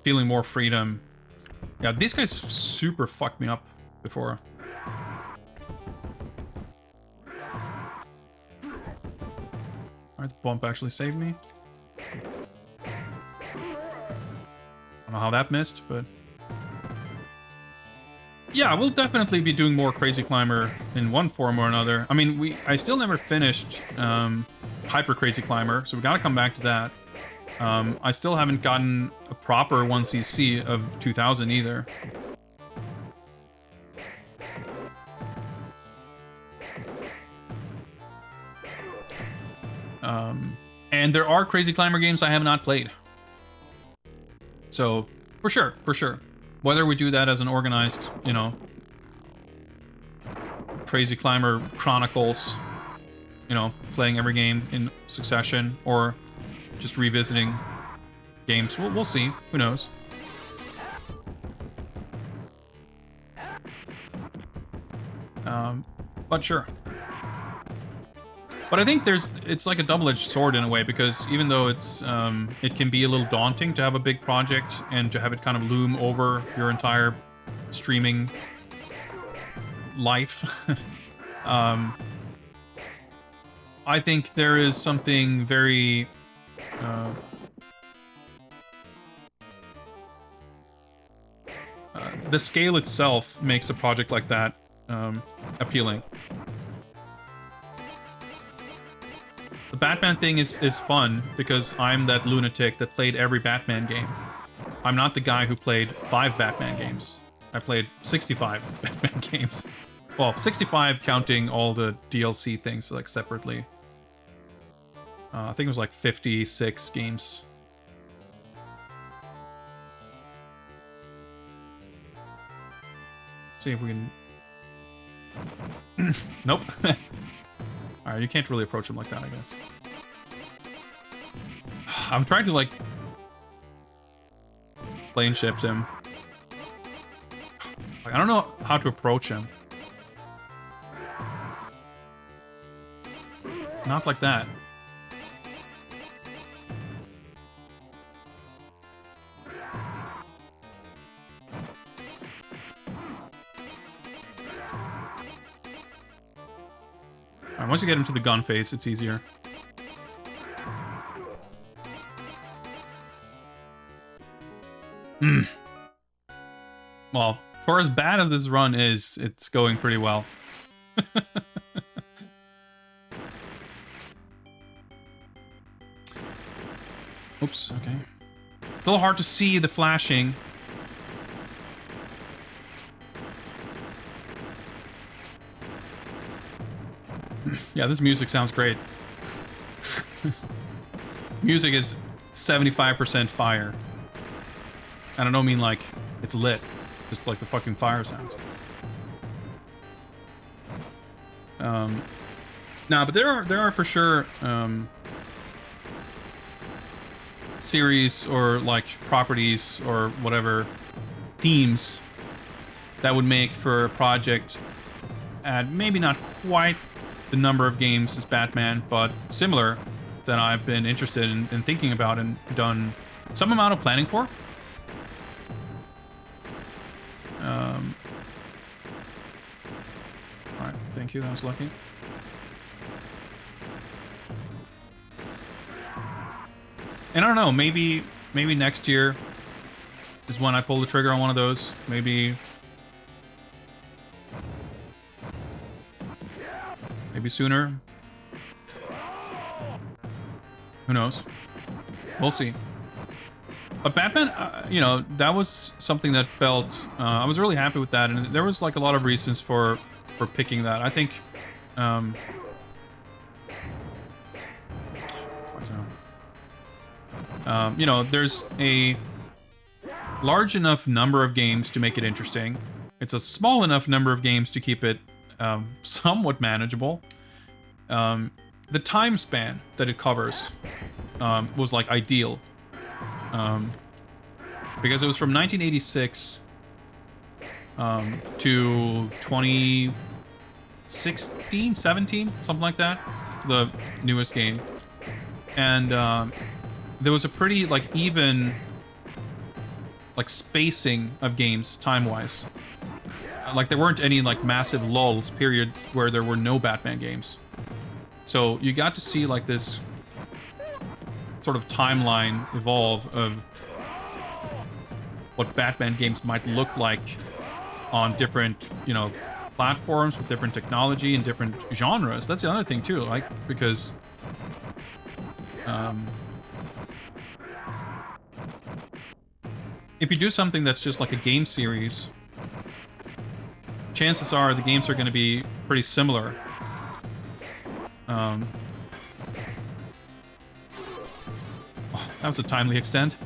feeling more freedom. Yeah, these guys super fucked me up before. Alright, the bump actually saved me. I don't know how that missed, but... Yeah, we'll definitely be doing more Crazy Climber in one form or another. I mean, I still never finished Hyper Crazy Climber, so we gotta come back to that. I still haven't gotten a proper 1cc of 2000 either. And there are Crazy Climber games I have not played. So, for sure. Whether we do that as an organized, you know, Crazy Climber Chronicles, you know, playing every game in succession, or just revisiting games, we'll see. Who knows? But sure. But I think it's like a double-edged sword in a way, because even though it can be a little daunting to have a big project and to have it kind of loom over your entire streaming life, I think there is something very... the scale itself makes a project like that appealing. The Batman thing is fun because I'm that lunatic that played every Batman game. I'm not the guy who played 5 Batman games. I played 65 Batman games. Well, 65 counting all the DLC things like separately. I think it was like 56 games. See if we can... Nope. Alright, you can't really approach him like that, I guess. I'm trying to, like... plane shift him. Like, I don't know how to approach him. Not like that. Alright, once you get him to the gun phase, it's easier. Well, for as bad as this run is, it's going pretty well. Oops, okay. It's a little hard to see the flashing. Yeah, this music sounds great. Music is 75% fire. And I don't mean like it's lit, just like the fucking fire sounds. Nah, but there are for sure series or like properties or whatever themes that would make for a project at maybe not quite the number of games as Batman, but similar, that I've been interested in thinking about and done some amount of planning for. Alright, thank you, that was lucky. And I don't know, maybe next year is when I pull the trigger on one of those. Maybe sooner. Who knows? We'll see. But Batman, you know, that was something that felt... I was really happy with that, and there was like a lot of reasons for picking that. I think... you know, there's a large enough number of games to make it interesting. It's a small enough number of games to keep it somewhat manageable. The time span that it covers was like ideal. Because it was from 1986 to 2016, 17, something like that, the newest game. And there was a pretty like even like spacing of games time-wise. Like there weren't any like massive lulls period where there were no Batman games. So you got to see like this sort of timeline evolve of what Batman games might look like on different, you know, platforms with different technology and different genres. That's the other thing too, like, because if you do something that's just like a game series, chances are the games are going to be pretty similar. Oh, that was a timely extend.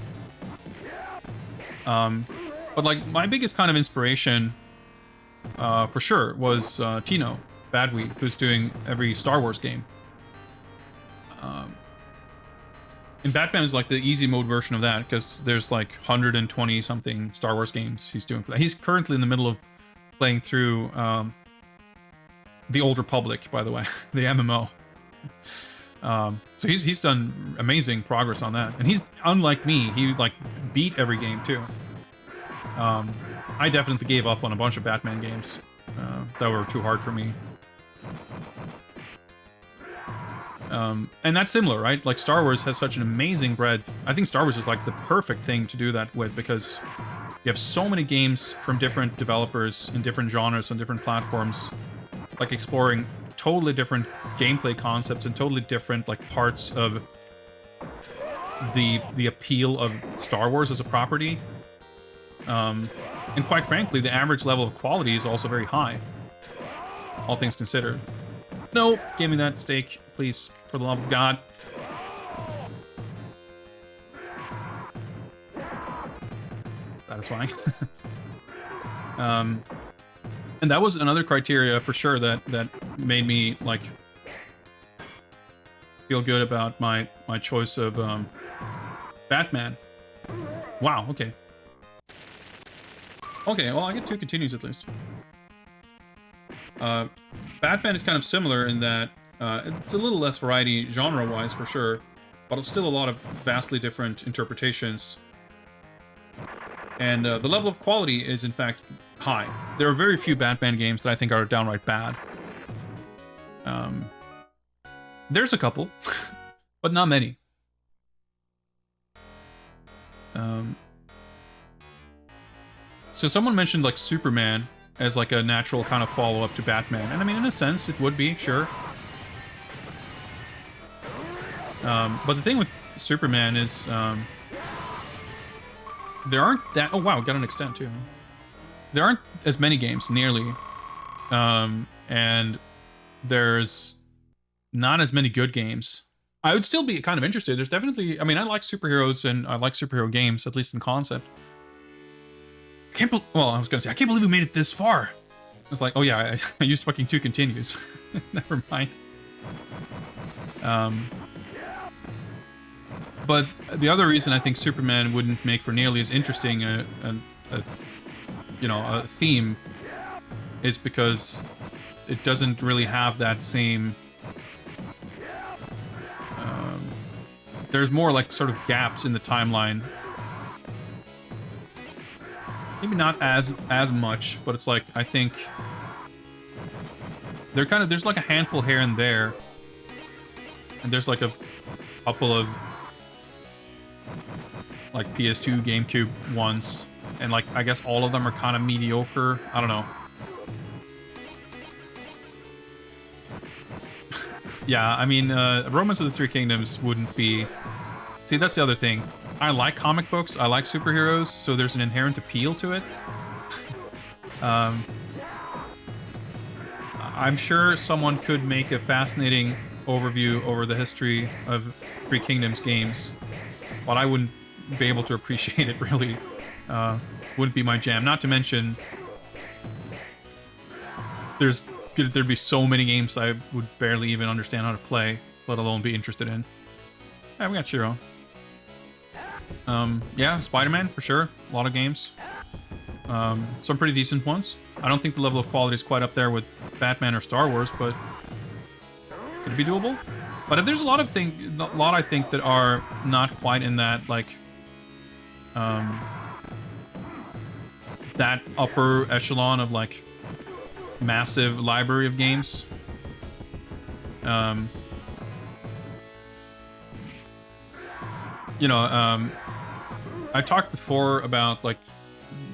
But like my biggest kind of inspiration, for sure, was Tino Badweed, who's doing every Star Wars game. And Batman is like the easy mode version of that, because there's like 120 something Star Wars games he's doing for that. He's currently in the middle of playing through the Old Republic, by the way, the MMO. So he's done amazing progress on that, and he's unlike me. He like beat every game too. I definitely gave up on a bunch of Batman games that were too hard for me. And that's similar, right? Like Star Wars has such an amazing breadth. I think Star Wars is like the perfect thing to do that with, because you have so many games from different developers in different genres on different platforms, like exploring totally different gameplay concepts and totally different like parts of the appeal of Star Wars as a property. And quite frankly, the average level of quality is also very high, all things considered. No, give me that steak, please, for the love of God. Satisfying. And that was another criteria for sure that made me like feel good about my choice of Batman. Wow. Okay. Okay. Well, I get 2 continues at least. Batman is kind of similar in that it's a little less variety genre-wise for sure, but it's still a lot of vastly different interpretations. And the level of quality is in fact high. There are very few Batman games that I think are downright bad. There's a couple, but not many. So someone mentioned like Superman as like a natural kind of follow-up to Batman, and I mean, in a sense, it would be, sure. But the thing with Superman is there aren't that... Oh wow, got an extent too. There aren't as many games, nearly. And there's not as many good games. I would still be kind of interested. There's definitely... I mean, I like superheroes and I like superhero games, at least in concept. Well, I was gonna say, I can't believe we made it this far. It's like, oh yeah, I used fucking 2 continues. Never mind. But the other reason I think Superman wouldn't make for nearly as interesting a theme is because it doesn't really have that same... there's more like sort of gaps in the timeline. Maybe not as much, but it's like, I think there's like a handful here and there, and there's like a couple of like PS2, GameCube ones, and like I guess all of them are kind of mediocre. I don't know. Yeah, I mean, Romance of the Three Kingdoms wouldn't be... See, that's the other thing. I like comic books, I like superheroes, so there's an inherent appeal to it. I'm sure someone could make a fascinating overview over the history of Three Kingdoms games, but I wouldn't be able to appreciate it, really. Wouldn't be my jam. Not to mention, there'd be so many games I would barely even understand how to play, let alone be interested in. Yeah, we got Shiro. Yeah, Spider-Man, for sure. A lot of games. Some pretty decent ones. I don't think the level of quality is quite up there with Batman or Star Wars, but could it be doable? But there's a lot I think that are not quite in that, like, that upper echelon of, like, massive library of games. I talked before about like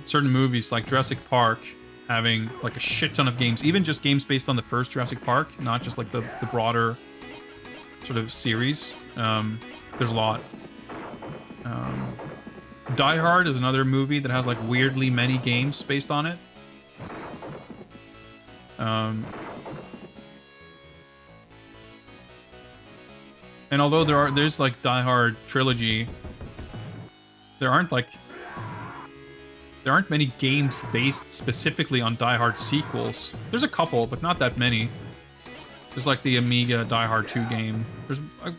certain movies like Jurassic Park having like a shit ton of games, even just games based on the first Jurassic Park, not just like the broader sort of series. There's a lot. Die Hard is another movie that has like weirdly many games based on it. And although there's like Die Hard trilogy, there aren't many games based specifically on Die Hard sequels. There's a couple, but not that many. There's like the Amiga Die Hard 2 game. There's a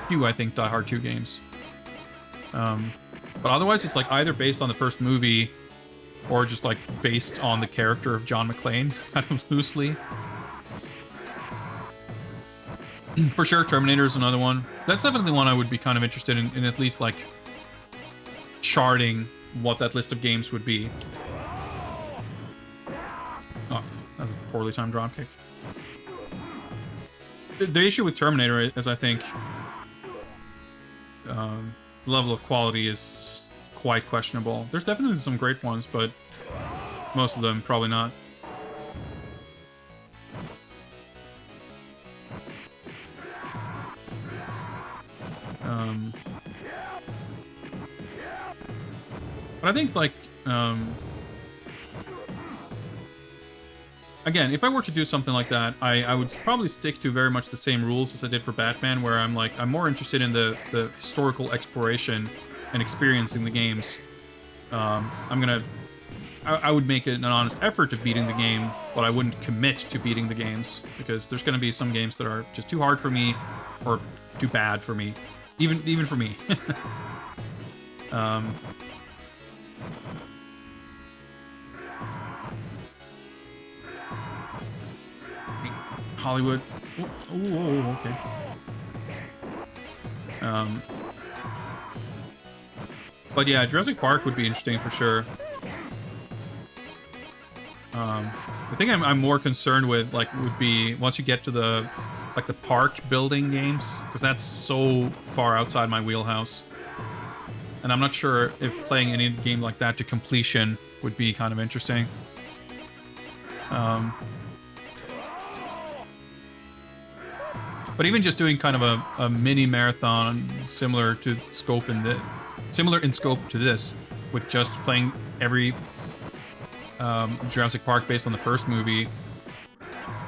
few, I think, Die Hard 2 games. But otherwise, it's like either based on the first movie or just like based on the character of John McClane, kind of loosely. For sure, Terminator is another one. That's definitely one I would be kind of interested in at least like charting what that list of games would be. Oh, that was a poorly timed dropkick. the issue with Terminator is, I think, the level of quality is quite questionable. There's definitely some great ones, but most of them probably not. But I think, like, again, if I were to do something like that, I would probably stick to very much the same rules as I did for Batman, where I'm more interested in the historical exploration and experiencing the games. I would make an honest effort of beating the game, but I wouldn't commit to beating the games, because there's going to be some games that are just too hard for me, or too bad for me, even for me. Hollywood. Oh, okay. But yeah, Jurassic Park would be interesting for sure. The thing I'm more concerned with, like, would be once you get to the park building games, because that's so far outside my wheelhouse, and I'm not sure if playing any game like that to completion would be kind of interesting. But even just doing kind of a mini marathon similar in scope to this, with just playing every Jurassic Park based on the first movie,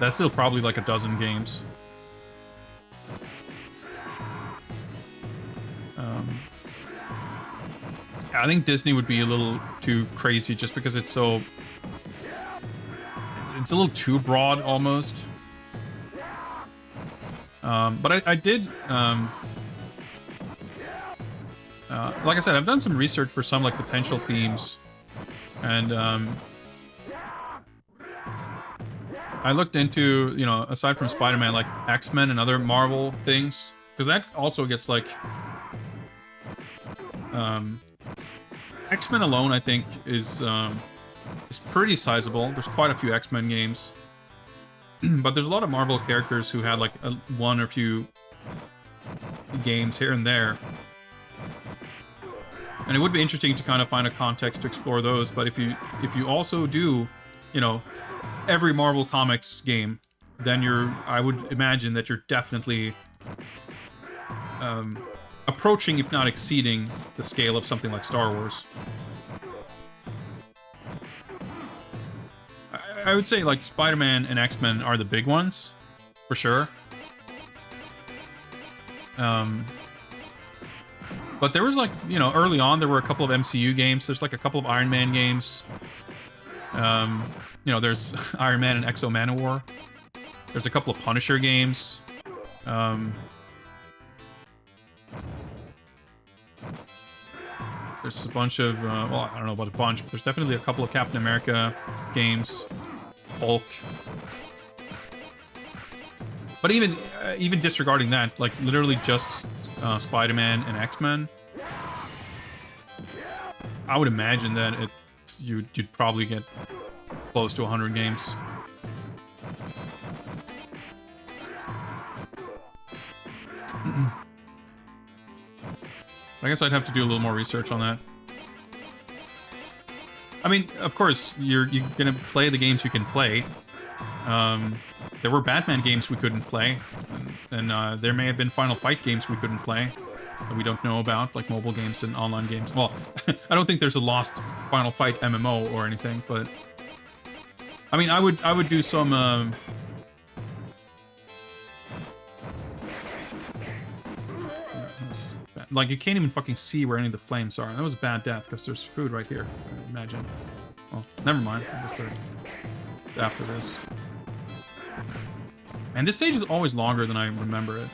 that's still probably like a dozen games. I think Disney would be a little too crazy, just because it's a little too broad almost. But I did, like I said, I've done some research for some, like, potential themes, and I looked into, you know, aside from Spider-Man, like X-Men and other Marvel things, because that also gets, like, X-Men alone, I think, is pretty sizable. There's quite a few X-Men games. But there's a lot of Marvel characters who had, like, one or few games here and there. And it would be interesting to kind of find a context to explore those. But if you also do, you know, every Marvel Comics game, then I would imagine that you're definitely approaching, if not exceeding, the scale of something like Star Wars. I would say, like, Spider-Man and X-Men are the big ones, for sure. But there was, like, you know, early on, there were a couple of MCU games. There's, like, a couple of Iron Man games. You know, there's Iron Man and Exo Manowar. There's a couple of Punisher games. There's a bunch of, well, I don't know about a bunch, but there's definitely a couple of Captain America games. Hulk. But even disregarding that, like, literally just Spider-Man and X-Men, I would imagine that you'd probably get close to 100 games. I guess I'd have to do a little more research on that. I mean, of course, you're gonna play the games you can play. There were Batman games we couldn't play, and there may have been Final Fight games we couldn't play that we don't know about, like mobile games and online games. Well, I don't think there's a lost Final Fight MMO or anything, but I mean, I would do some. Like, you can't even fucking see where any of the flames are. That was a bad death, because there's food right here, I imagine. Well, never mind. I guess they're after this. Man, this stage is always longer than I remember it.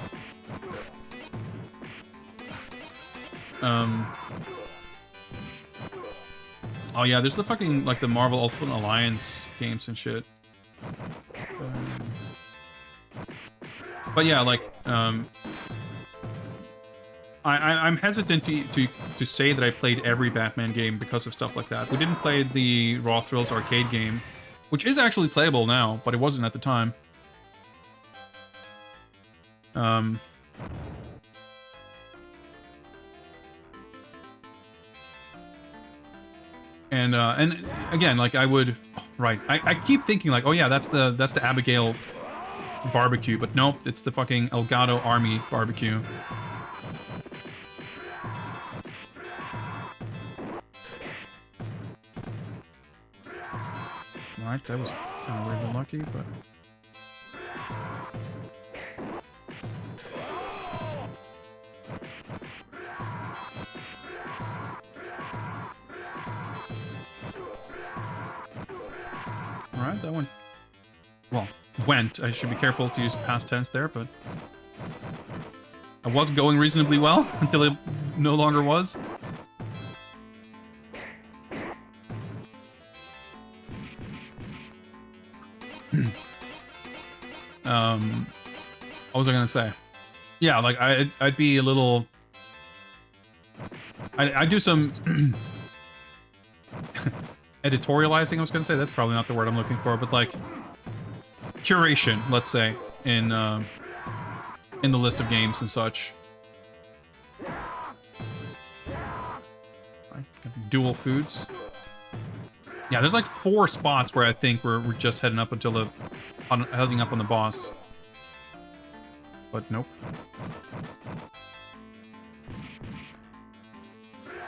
Oh yeah, there's the fucking, like, the Marvel Ultimate Alliance games and shit. But yeah, like, I'm hesitant to say that I played every Batman game because of stuff like that. We didn't play the Raw Thrills arcade game, which is actually playable now, but it wasn't at the time. And again, like I would, right? I keep thinking like, oh yeah, that's the Abigail barbecue, but nope, it's the fucking Elgato Army barbecue. Right, that was kind of weirdly lucky, but. Alright, that one. Well, went. I should be careful to use past tense there, but. I was going reasonably well until it no longer was. What was I gonna say? Yeah, like I'd be a little. I'd do some editorializing. I was gonna say that's probably not the word I'm looking for, but like curation, let's say, in the list of games and such. Dual foods. Yeah, there's like 4 spots where I think we're just heading up until the heading up on the boss. But nope.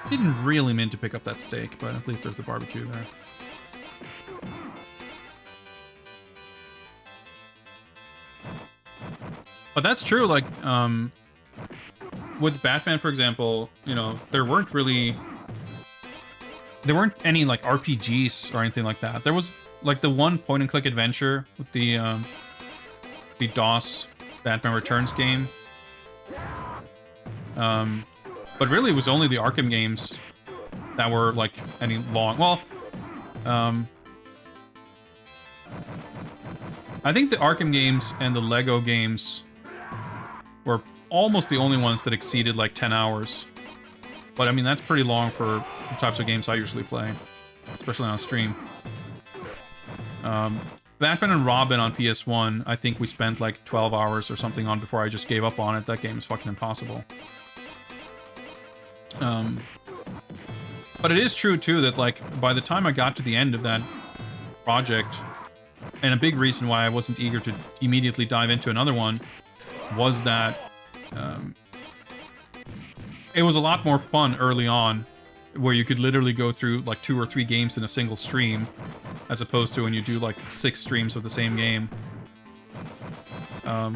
Didn't really mean to pick up that steak, but at least there's the barbecue there. But that's true, like, with Batman, for example, you know, there weren't any, like, RPGs or anything like that. There was, like, the one point-and-click adventure with the DOS Batman Returns game. But really, it was only the Arkham games that were, like, any long... Well, I think the Arkham games and the Lego games were almost the only ones that exceeded, like, 10 hours. But, I mean, that's pretty long for the types of games I usually play, especially on stream. Batman and Robin on PS1, I think we spent, like, 12 hours or something on before I just gave up on it. That game is fucking impossible. But it is true, too, that, like, by the time I got to the end of that project, and a big reason why I wasn't eager to immediately dive into another one, was that it was a lot more fun early on, where you could literally go through, like, 2 or 3 games in a single stream, as opposed to when you do, like, 6 streams of the same game.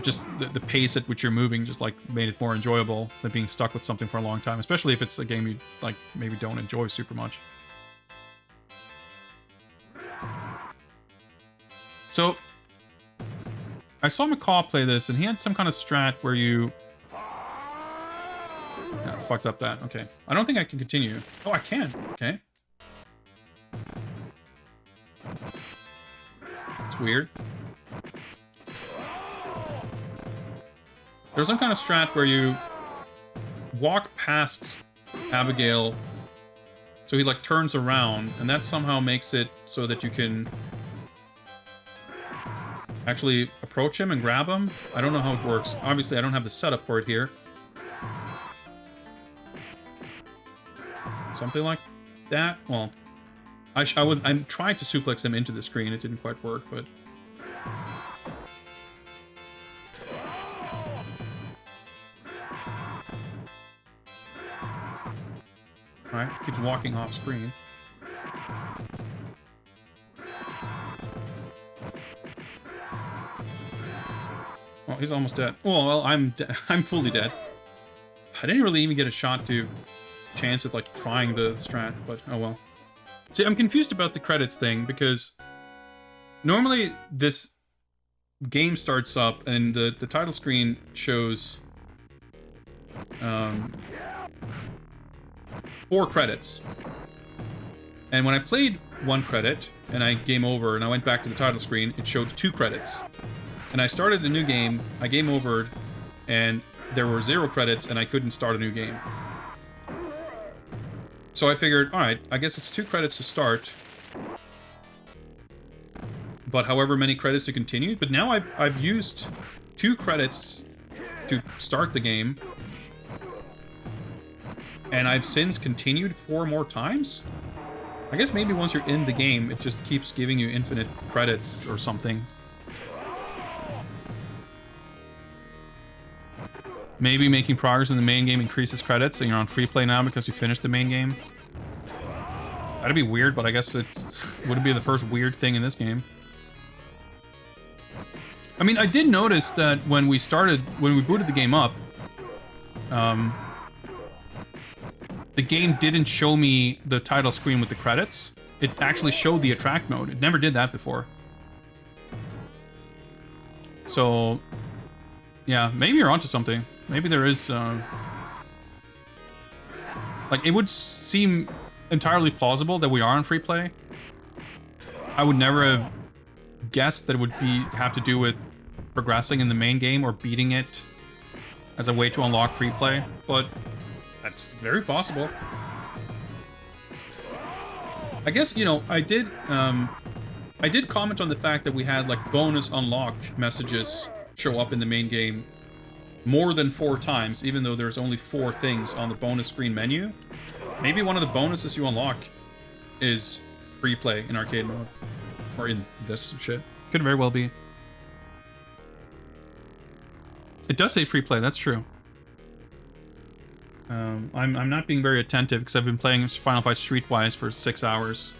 Just the pace at which you're moving just, like, made it more enjoyable than being stuck with something for a long time, especially if it's a game you, like, maybe don't enjoy super much. So, I saw McCaw play this, and he had some kind of strat where you... Yeah, fucked up that. Okay. I don't think I can continue. Oh, I can. Okay. It's weird. There's some kind of strat where you walk past Abigail, so he, like, turns around, and that somehow makes it so that you can actually approach him and grab him. I don't know how it works. Obviously, I don't have the setup for it here. Something like that. Well, I tried to suplex him into the screen. It didn't quite work, but... Alright, keeps walking off screen. Oh, he's almost dead. Oh, well, I'm fully dead. I didn't really even get a shot to chance at, like, trying the strat, but oh well. See, I'm confused about the credits thing, because normally this game starts up and the title screen shows 4 credits. And when I played 1 credit and I game over and I went back to the title screen, it showed 2 credits. And I started a new game, I game overed, and there were 0 credits and I couldn't start a new game. So I figured, alright, I guess it's 2 credits to start, but however many credits to continue. But now I've used 2 credits to start the game. And I've since continued 4 more times? I guess maybe once you're in the game, it just keeps giving you infinite credits or something. Maybe making progress in the main game increases credits, and you're on free play now because you finished the main game. That'd be weird, but I guess it wouldn't be the first weird thing in this game. I mean, I did notice that when we booted the game up, the game didn't show me the title screen with the credits. It actually showed the attract mode. It never did that before. So, yeah, maybe you're onto something. Maybe there is, like, it would seem entirely plausible that we are on free play. I would never have guessed that it would have to do with progressing in the main game or beating it as a way to unlock free play, but that's very possible. I guess, you know, I did comment on the fact that we had, like, bonus unlock messages show up in the main game more than 4 times, even though there's only 4 things on the bonus screen menu. Maybe one of the bonuses you unlock is free play in arcade mode. Or in this shit. Could very well be. It does say free play, that's true. I'm not being very attentive because I've been playing Final Fight Streetwise for 6 hours.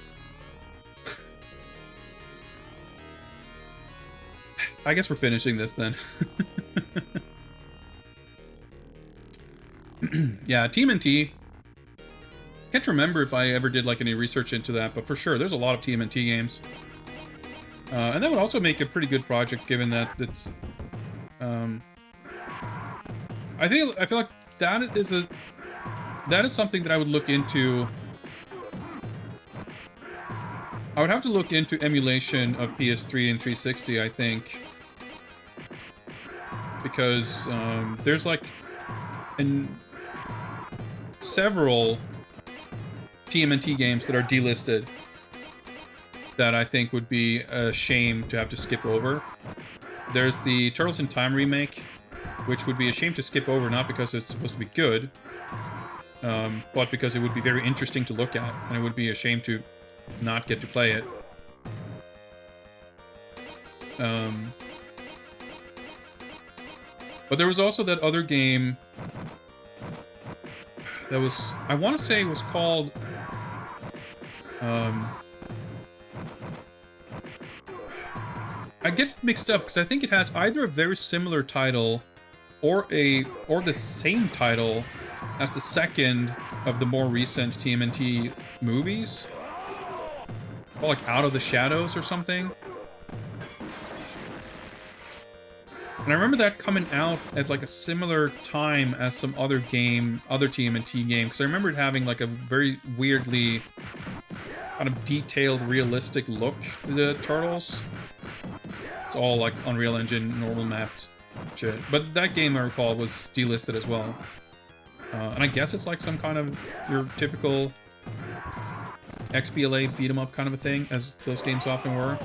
I guess we're finishing this then. Yeah, TMNT. Can't remember if I ever did like any research into that, but for sure, there's a lot of TMNT games. And that would also make a pretty good project, given that it's... I feel like that is something that I would look into. I would have to look into emulation of PS3 and 360, I think. Because there's like several TMNT games that are delisted that I think would be a shame to have to skip over. There's the Turtles in Time remake, which would be a shame to skip over, not because it's supposed to be good, but because it would be very interesting to look at, and it would be a shame to not get to play it. But there was also that other game that was, I want to say it was called, I get it mixed up because I think it has either a very similar title or the same title as the second of the more recent TMNT movies. Or like Out of the Shadows or something. And I remember that coming out at like a similar time as some other TMNT game, because I remember it having like a very weirdly kind of detailed, realistic look to the turtles. It's all like Unreal Engine, normal mapped shit. But that game, I recall, was delisted as well. And I guess it's like some kind of your typical XBLA beat-em-up kind of a thing, as those games often were.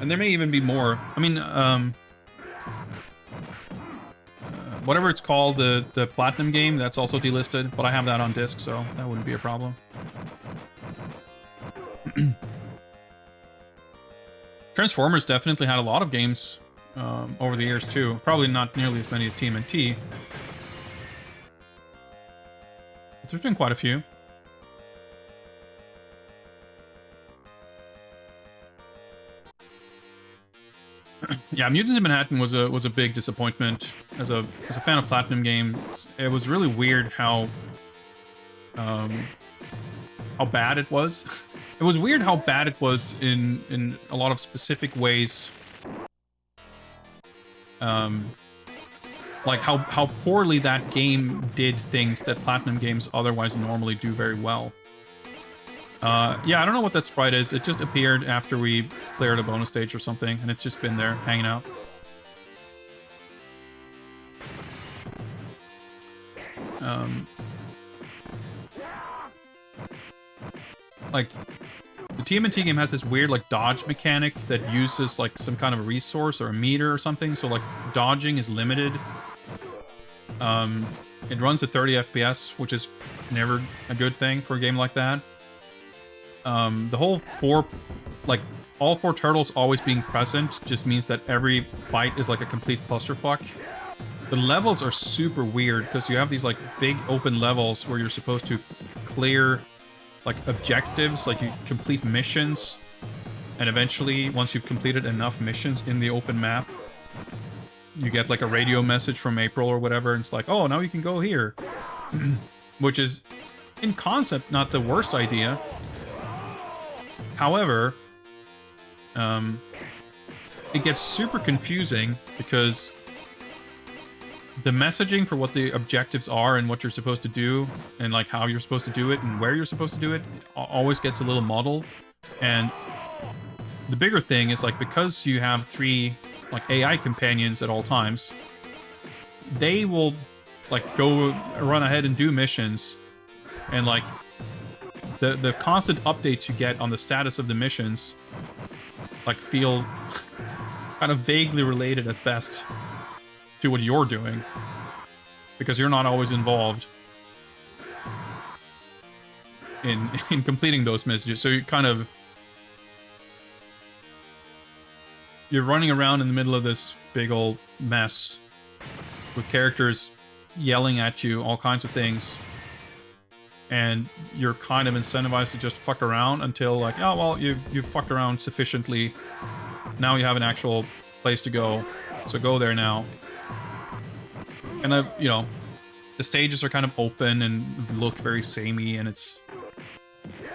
And there may even be more. I mean, whatever it's called, the Platinum game, that's also delisted, but I have that on disc, so that wouldn't be a problem. Transformers definitely had a lot of games over the years, too. Probably not nearly as many as TMNT. But there's been quite a few. Yeah, Mutants in Manhattan was a big disappointment. As a fan of Platinum games, it was really weird how bad it was. It was weird how bad it was in a lot of specific ways. Like how poorly that game did things that Platinum games otherwise normally do very well. Yeah, I don't know what that sprite is. It just appeared after we cleared a bonus stage or something, and it's just been there, hanging out. Like, the TMNT game has this weird like dodge mechanic that uses like some kind of a resource or a meter or something. So like dodging is limited. It runs at 30 FPS, which is never a good thing for a game like that. The whole all four turtles always being present just means that every fight is like a complete clusterfuck. The levels are super weird because you have these like big open levels where you're supposed to clear like objectives, like you complete missions, and eventually once you've completed enough missions in the open map, you get like a radio message from April or whatever, and it's like, oh, now you can go here. Which is, in concept, not the worst idea. However, it gets super confusing because the messaging for what the objectives are and what you're supposed to do and like how you're supposed to do it and where you're supposed to do it always gets a little muddled. And the bigger thing is like, because you have 3 like AI companions at all times, they will like go run ahead and do missions, and like the constant updates you get on the status of the missions like feel kind of vaguely related at best to what you're doing, because you're not always involved in completing those messages. So you're running around in the middle of this big old mess with characters yelling at you all kinds of things, and you're kind of incentivized to just fuck around until like, oh well, you've fucked around sufficiently, now you have an actual place to go, so go there now. And the stages are kind of open and look very samey, and it's,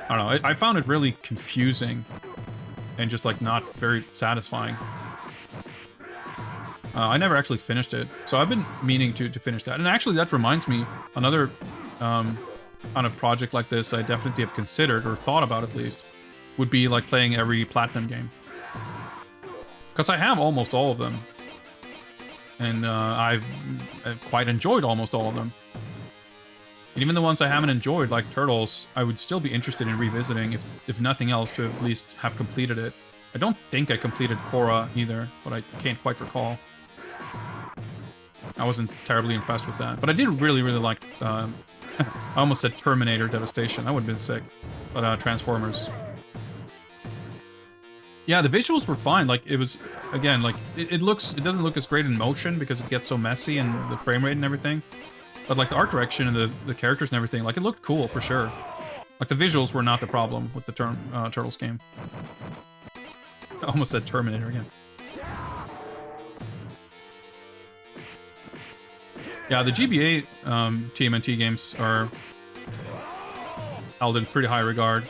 I don't know, I found it really confusing and just like not very satisfying. I never actually finished it, so I've been meaning to finish that. And actually, that reminds me, another kind of project like this I definitely have considered, or thought about at least, would be like playing every Platinum game. Because I have almost all of them. And I've quite enjoyed almost all of them. And even the ones I haven't enjoyed, like Turtles, I would still be interested in revisiting, if nothing else, to at least have completed it. I don't think I completed Korra either, but I can't quite recall. I wasn't terribly impressed with that. But I did really, really like... I almost said Terminator Devastation. That would have been sick. But Transformers. Yeah, the visuals were fine. Like, it was... Again, like, it doesn't look as great in motion because it gets so messy and the frame rate and everything. But, like, the art direction and the characters and everything, like, it looked cool, for sure. Like, the visuals were not the problem with the Turtles game. I almost said Terminator again. Yeah, the GBA TMNT games are held in pretty high regard.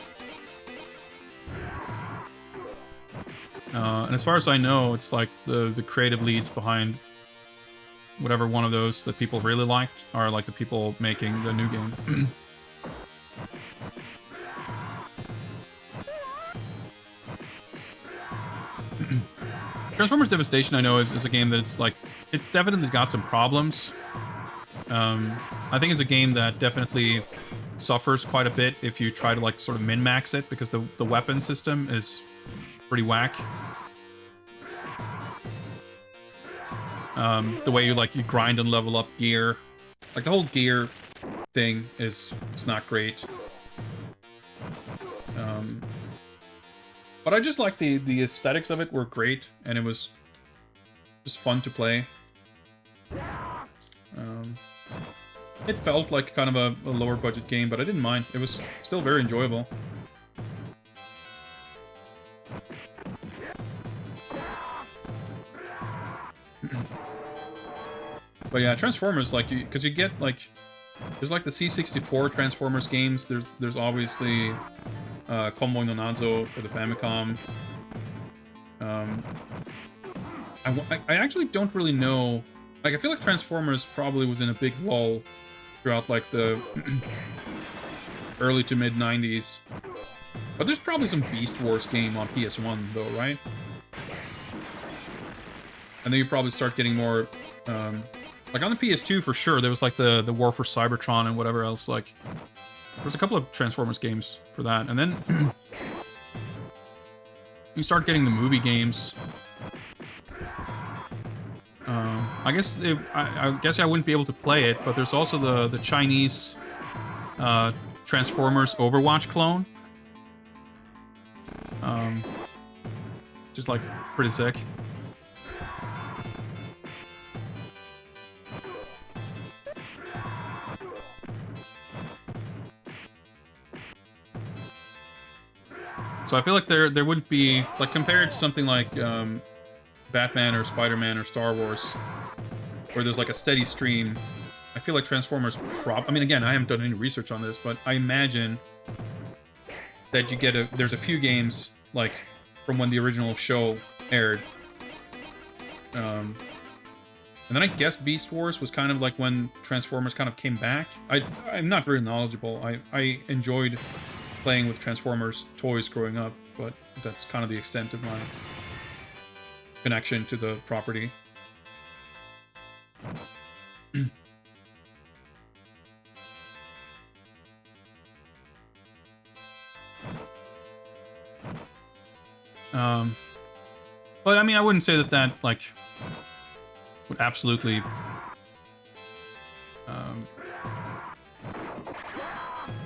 And as far as I know, it's like the creative leads behind whatever one of those that people really liked are like the people making the new game. Transformers Devastation, I know, is a game that's like, it's definitely got some problems. I think it's a game that definitely suffers quite a bit if you try to like sort of min-max it, because the weapon system is pretty whack. The way you grind and level up gear, like the whole gear thing is not great. But I just like the aesthetics of it were great, and it was just fun to play. It felt like kind of a lower budget game, but I didn't mind. It was still very enjoyable. But yeah, Transformers, like, because you get like, there's like the C64 Transformers games. There's obviously Convoy no Nanzo for the Famicom. I actually don't really know. Like, I feel like Transformers probably was in a big lull throughout like the early to mid 90s. But there's probably some Beast Wars game on PS1 though, right? And then you probably start getting more, like on the PS2 for sure, there was like the War for Cybertron and whatever else. Like, there's a couple of Transformers games for that. And then you start getting the movie games. I guess I guess I wouldn't be able to play it, but there's also the Chinese Transformers Overwatch clone. Just like pretty sick. So I feel like there wouldn't be, like, compared to something like Batman or Spider-Man or Star Wars, where there's like a steady stream. I feel like Transformers I mean, again, I haven't done any research on this, but I imagine that you get there's a few games like from when the original show aired. And then I guess Beast Wars was kind of like when Transformers kind of came back. I'm not very knowledgeable. I enjoyed playing with Transformers toys growing up, but that's kind of the extent of my connection to the property. But I mean, I wouldn't say that like would absolutely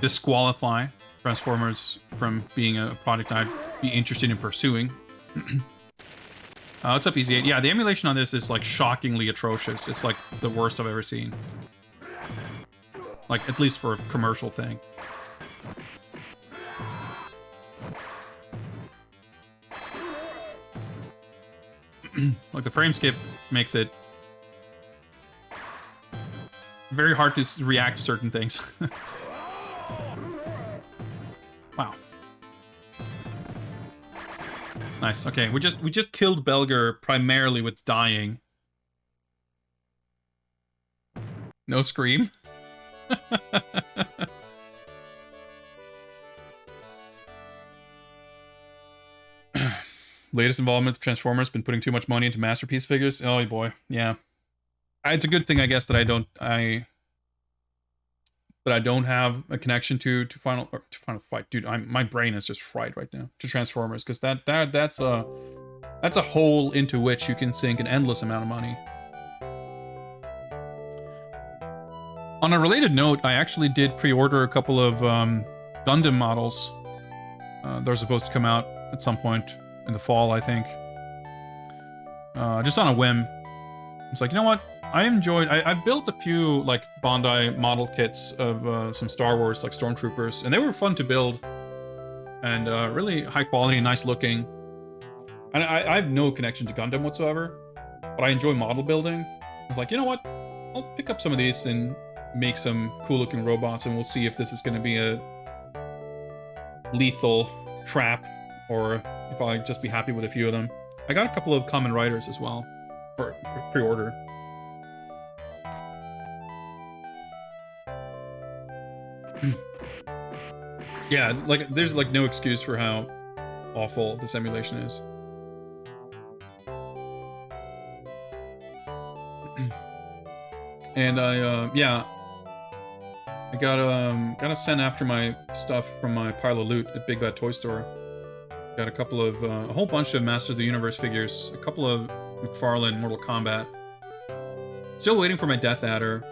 disqualify Transformers from being a product I'd be interested in pursuing. What's up, Easy8? Yeah, the emulation on this is like shockingly atrocious. It's like the worst I've ever seen. Like, at least for a commercial thing. Like, the frame skip makes it very hard to react to certain things. Wow. Nice. Okay, we just killed Belger primarily with dying. No scream. Latest involvement with Transformers, been putting too much money into Masterpiece figures. Oh boy, yeah. It's a good thing, I guess, that I don't have a connection to Final Fight. Dude, my brain is just fried right now to Transformers, because that's a hole into which you can sink an endless amount of money. On a related note, I actually did pre-order a couple of Gundam models. They're supposed to come out at some point in the fall, I think. Just on a whim. It's like, you know what? I've built a few, like, Bandai model kits of some Star Wars, like, Stormtroopers, and they were fun to build. And really high quality, nice looking. And I have no connection to Gundam whatsoever, but I enjoy model building. I was like, you know what? I'll pick up some of these and make some cool looking robots, and we'll see if this is going to be a lethal trap, or if I'll just be happy with a few of them. I got a couple of Common Riders as well, for pre-order. Yeah, like, there's like no excuse for how awful this emulation is. And I gotta send after my stuff from my pile of loot at Big Bad Toy Store. Got a couple of, a whole bunch of Masters of the Universe figures, a couple of McFarlane Mortal Kombat. Still waiting for my Death Adder.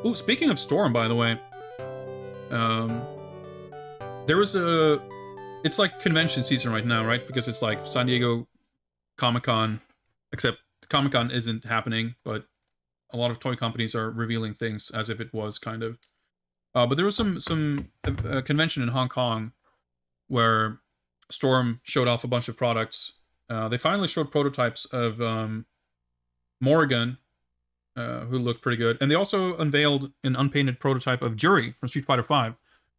Ooh, speaking of Storm, by the way, there was it's like convention season right now, right? Because it's like San Diego Comic-Con, except Comic-Con isn't happening, but a lot of toy companies are revealing things as if it was, kind of. But there was some convention in Hong Kong where Storm showed off a bunch of products. They finally showed prototypes of Morrigan, who looked pretty good. And they also unveiled an unpainted prototype of Jury from Street Fighter V.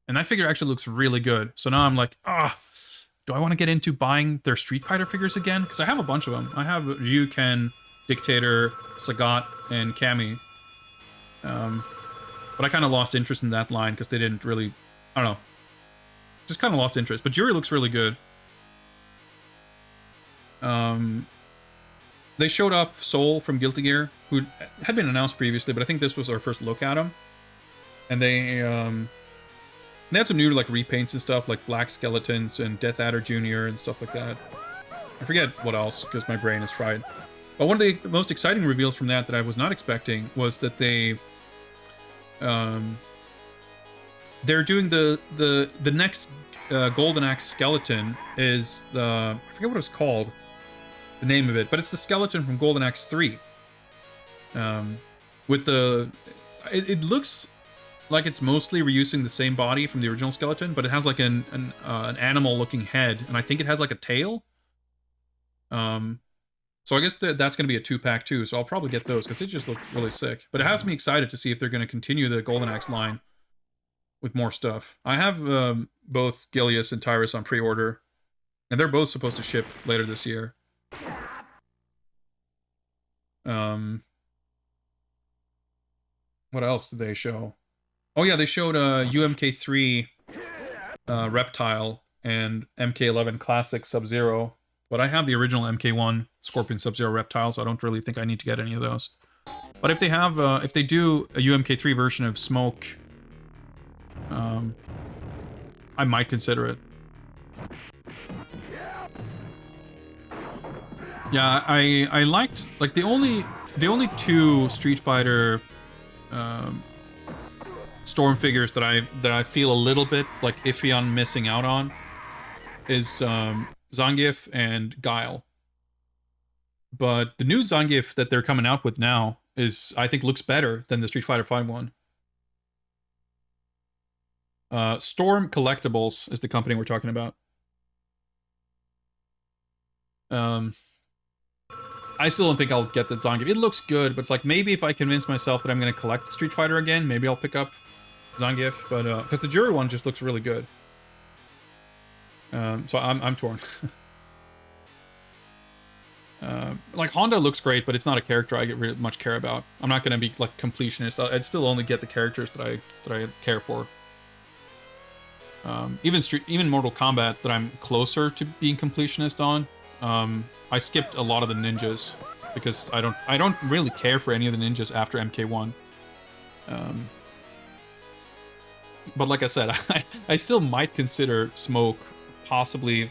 And that figure actually looks really good. So now I'm like, do I want to get into buying their Street Fighter figures again? Because I have a bunch of them. I have Ryu, Ken, Dictator, Sagat, and Cammy. But I kind of lost interest in that line because they didn't really, I don't know. Just kind of lost interest. But Jury looks really good. They showed off Soul from Guilty Gear, who had been announced previously, but I think this was our first look at him. And they had some new, like, repaints and stuff, like Black Skeletons and Death Adder Jr. and stuff like that. I forget what else, because my brain is fried. But one of the most exciting reveals from that I was not expecting was that they're doing the next Golden Axe skeleton is I forget what it's called, the name of it, but it's the skeleton from Golden Axe 3. With it looks like it's mostly reusing the same body from the original skeleton, but it has like an animal-looking head, and I think it has like a tail. So I guess that's going to be a 2-pack too, so I'll probably get those, because they just look really sick. But it has me excited to see if they're going to continue the Golden Axe line with more stuff. I have both Gilius and Tyrus on pre-order, and they're both supposed to ship later this year. What else did they show? Oh yeah, they showed UMK3 Reptile and MK11 Classic Sub-Zero. But I have the original MK1 Scorpion Sub-Zero Reptile, so I don't really think I need to get any of those. But if they have, if they do a UMK3 version of Smoke, I might consider it. Yeah, I liked, like, the only two Street Fighter Storm figures that I feel a little bit like iffy on missing out on is Zangief and Guile. But the new Zangief that they're coming out with now I think looks better than the Street Fighter V one. Storm Collectibles is the company we're talking about. I still don't think I'll get the Zangief. It looks good, but it's like maybe if I convince myself that I'm going to collect Street Fighter again, maybe I'll pick up Zangief. But because the Jury one just looks really good. So I'm torn. Like Honda looks great, but it's not a character I really much care about. I'm not going to be like completionist. I'd still only get the characters that I care for. Even Mortal Kombat that I'm closer to being completionist on. I skipped a lot of the ninjas because I don't really care for any of the ninjas after MK1. But like I said, I still might consider Smoke, possibly,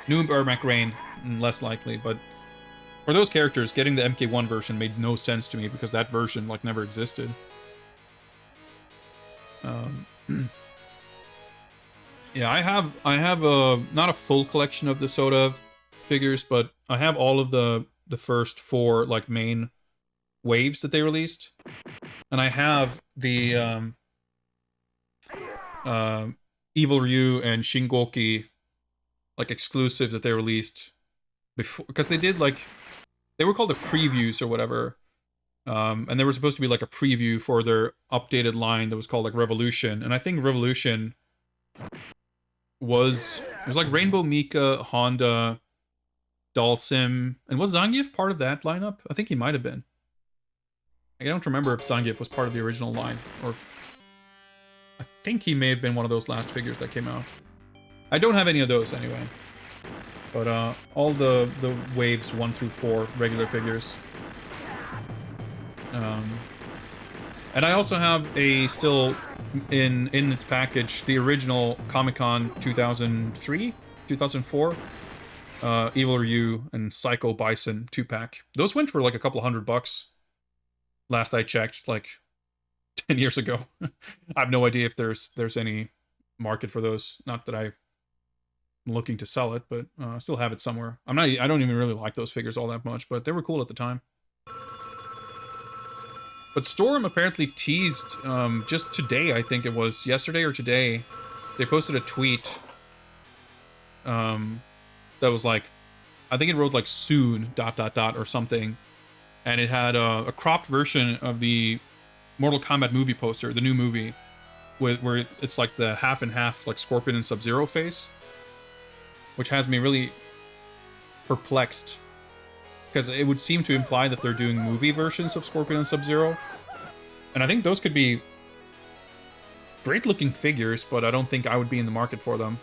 new Ermac Rain, less likely. But for those characters, getting the MK1 version made no sense to me because that version like never existed. Yeah, I have not a full collection of the Soda figures, but I have all of the first 4 like main waves that they released, and I have the Evil Ryu and Shingoki like exclusives that they released before, because they did like, they were called the previews or whatever, and they were supposed to be like a preview for their updated line that was called like Revolution, and I think Revolution was like Rainbow Mika, Honda, Dalsim, and was Zangief part of that lineup? I think he might have been. I don't remember if Zangief was part of the original line, or I think he may have been one of those last figures that came out. I don't have any of those anyway. But all the waves 1 through 4 regular figures. And I also have still in its package the original Comic-Con 2003, 2004. Evil Ryu and Psycho Bison 2-pack. Those went for like a couple $100 last I checked, like 10 years ago. I have no idea if there's any market for those. Not that I'm looking to sell it, but I still have it somewhere. I don't even really like those figures all that much, but they were cool at the time. But Storm apparently teased just today, I think it was yesterday or today, they posted a tweet that was like, I think it wrote like soon ... or something, and it had a cropped version of the Mortal Kombat movie poster, the new movie, where it's like the half and half like Scorpion and Sub-Zero face, which has me really perplexed, because it would seem to imply that they're doing movie versions of Scorpion and Sub-Zero, and I think those could be great looking figures, but I don't think I would be in the market for them.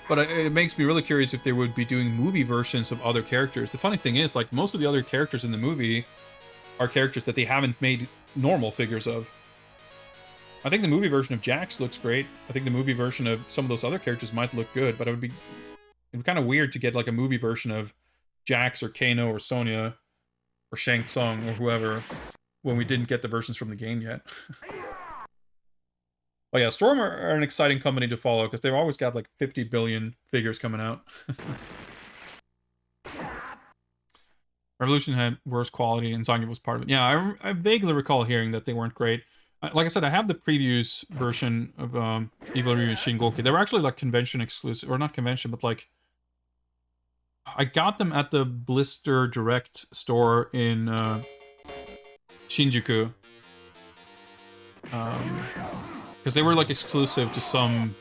But it makes me really curious if they would be doing movie versions of other characters. The funny thing is, like, most of the other characters in the movie are characters that they haven't made normal figures of. I think the movie version of Jax looks great. I think the movie version of some of those other characters might look good, but it'd be kind of weird to get like a movie version of Jax or Kano or Sonya or Shang Tsung or whoever when we didn't get the versions from the game yet. Oh yeah, Storm are an exciting company to follow because they've always got like 50 billion figures coming out. Revolution had worse quality and Zangief was part of it. Yeah, I vaguely recall hearing that they weren't great. Like I said, I have the previews version of Evil Ryu and Shingoku. They were actually like convention exclusive, or not convention, but like I got them at the Blister Direct store in Shinjuku. Because they were like exclusive to some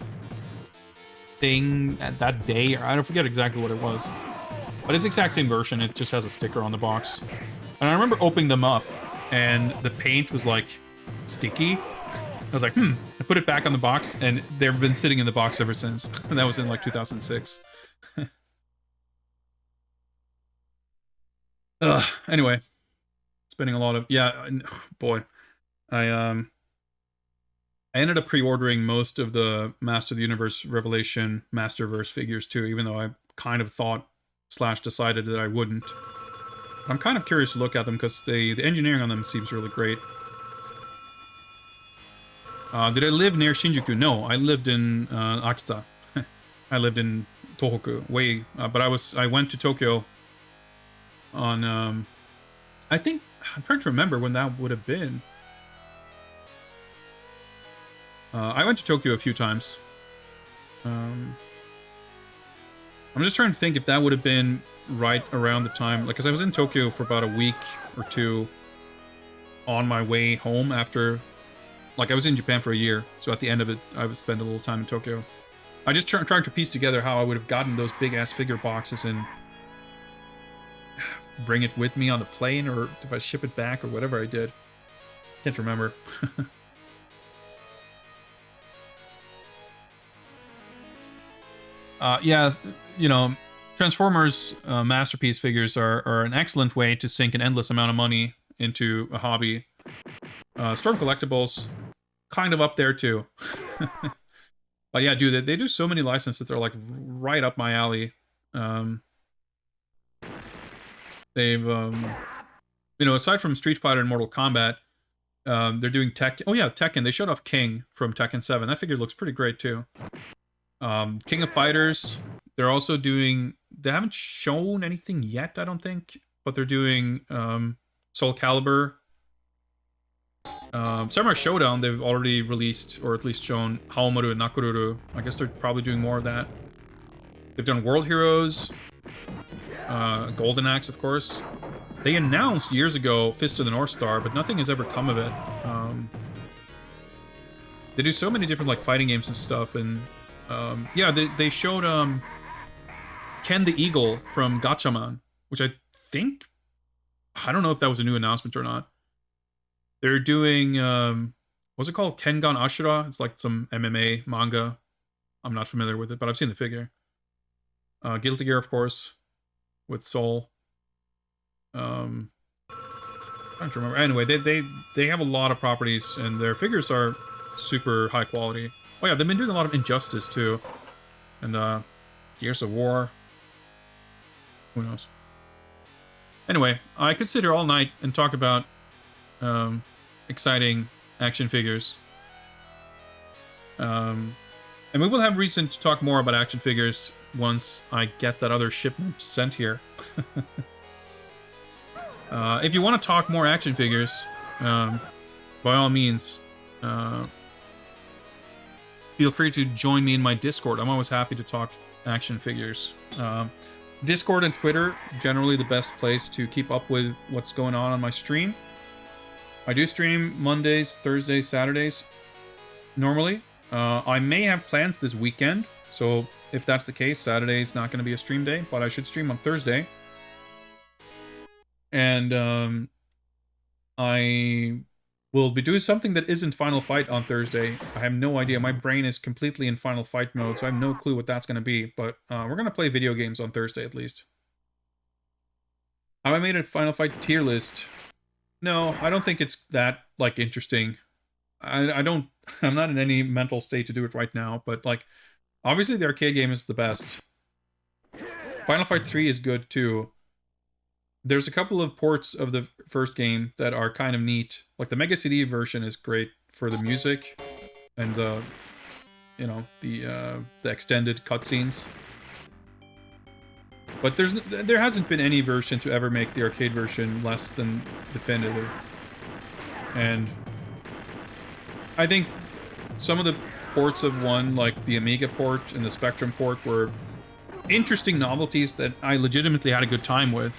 thing at that day, or I don't forget exactly what it was. But it's the exact same version, it just has a sticker on the box. And I remember opening them up, and the paint was like sticky. I was like, I put it back on the box, and they've been sitting in the box ever since. And that was in like 2006. Anyway, spending a lot of boy, I ended up pre-ordering most of the Master of the Universe Revelation Masterverse figures too, even though I kind of thought / decided that I wouldn't. I'm kind of curious to look at them because the engineering on them seems really great. Did I live near Shinjuku? No, I lived in Akita. I lived in Tohoku, but I went to Tokyo on, I think, I'm trying to remember when that would have been. I went to Tokyo a few times. I'm just trying to think if that would have been right around the time, like, because I was in Tokyo for about a week or two on my way home after, like, I was in Japan for a year, so at the end of it, I would spend a little time in Tokyo. I just trying to piece together how I would have gotten those big-ass figure boxes and bring it with me on the plane, or if I ship it back, or whatever I did. Can't remember. Yeah, you know, Transformers Masterpiece figures are an excellent way to sink an endless amount of money into a hobby. Storm Collectibles, kind of up there too. But yeah, dude, they do so many licenses that are like right up my alley. They've, you know, aside from Street Fighter and Mortal Kombat, they're doing Tekken. They showed off King from Tekken 7. That figure looks pretty great too. King of Fighters, they're also doing, they haven't shown anything yet, I don't think, but they're doing Soul Calibur. Samurai Showdown, they've already released, or at least shown, Haomaru and Nakoruru. I guess they're probably doing more of that. They've done World Heroes, Golden Axe, of course. They announced years ago Fist of the North Star, but nothing has ever come of it. They do so many different like fighting games and stuff, and yeah, they showed Ken the Eagle from Gatchaman, which I think, I don't know if that was a new announcement or not. They're doing, what's it called? Kengan Ashura? It's like some MMA manga. I'm not familiar with it, but I've seen the figure. Guilty Gear, of course, with Soul. I don't remember. Anyway, they have a lot of properties, and their figures are super high quality. Oh yeah, they've been doing a lot of Injustice too, and Gears of War. Who knows? Anyway, I could sit here all night and talk about exciting action figures. And we will have reason to talk more about action figures once I get that other shipment sent here. If you want to talk more action figures, by all means, feel free to join me in my Discord. I'm always happy to talk action figures. Discord and Twitter, generally the best place to keep up with what's going on my stream. I do stream Mondays, Thursdays, Saturdays, normally. I may have plans this weekend, so if that's the case, Saturday's not going to be a stream day, but I should stream on Thursday. And I will be doing something that isn't Final Fight on Thursday. I have no idea. My brain is completely in Final Fight mode, so I have no clue what that's going to be. But we're going to play video games on Thursday, at least. Have I made a Final Fight tier list? No, I don't think it's that, like, interesting. I don't I'm not in any mental state to do it right now, but like, obviously the arcade game is the best. Final Fight 3 is good too. There's a couple of ports of the first game that are kind of neat. Like the Mega CD version is great for the music and the, you know, the extended cutscenes. But there hasn't been any version to ever make the arcade version less than definitive. And I think some of the ports of one, like the Amiga port and the Spectrum port, were interesting novelties that I legitimately had a good time with.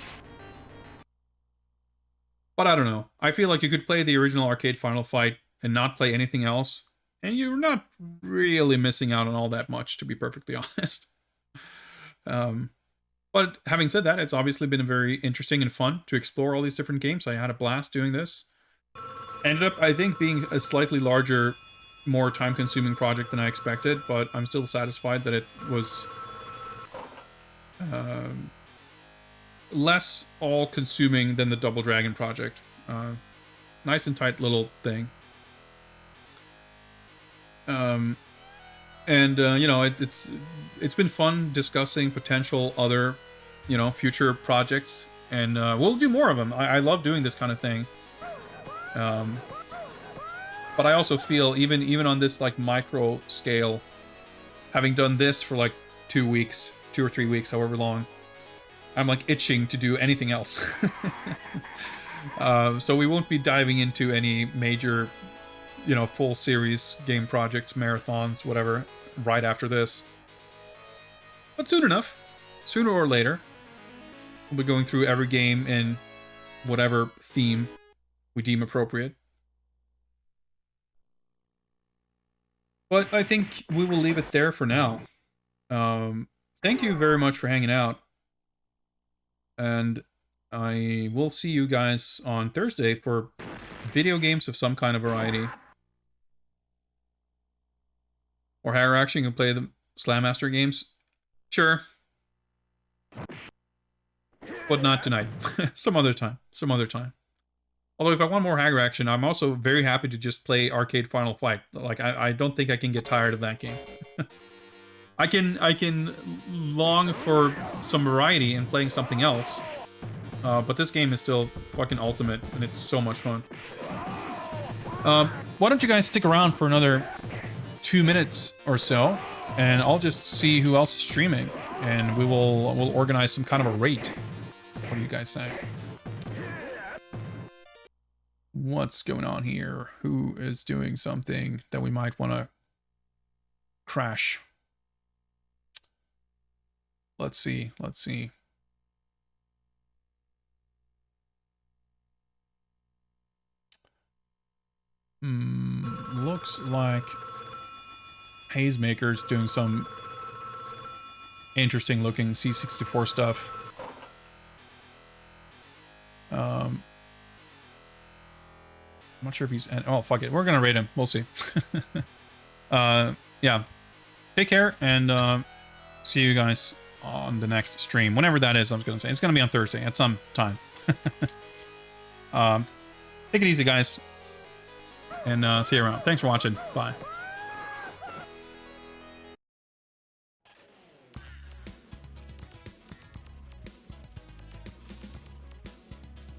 But I don't know. I feel like you could play the original arcade Final Fight and not play anything else, and you're not really missing out on all that much, to be perfectly honest. But having said that, it's obviously been very interesting and fun to explore all these different games. I had a blast doing this. Ended up, I think, being a slightly larger, more time-consuming project than I expected, but I'm still satisfied that it was less all-consuming than the Double Dragon project. Nice and tight little thing. You know, it's been fun discussing potential other, you know, future projects, and we'll do more of them. I love doing this kind of thing. But I also feel, even on this like micro scale, having done this for like 2 weeks, 2 or 3 weeks, however long, I'm like itching to do anything else. So we won't be diving into any major, you know, full series game projects, marathons, whatever, right after this. But soon enough, sooner or later, we'll be going through every game in whatever theme we deem appropriate. But I think we will leave it there for now. Thank you very much for hanging out. And I will see you guys on Thursday for video games of some kind of variety. Or higher action, you can play the Slam Master games. Sure. But not tonight. Some other time. Some other time. Although if I want more Hagger action, I'm also very happy to just play arcade Final Fight. Like, I don't think I can get tired of that game. I can long for some variety in playing something else. But this game is still fucking ultimate, and it's so much fun. Why don't you guys stick around for another 2 minutes or so, and I'll just see who else is streaming, and we'll organize some kind of a rate. What do you guys say? What's going on here? Who is doing something that we might want to crash? Let's see. Let's see. Looks like Hazemaker's doing some interesting looking C64 stuff. I'm not sure if he's... Oh, fuck it. We're going to rate him. We'll see. Yeah. Take care, and see you guys on the next stream. Whenever that is, I was going to say. It's going to be on Thursday at some time. Take it easy, guys. And see you around. Thanks for watching. Bye.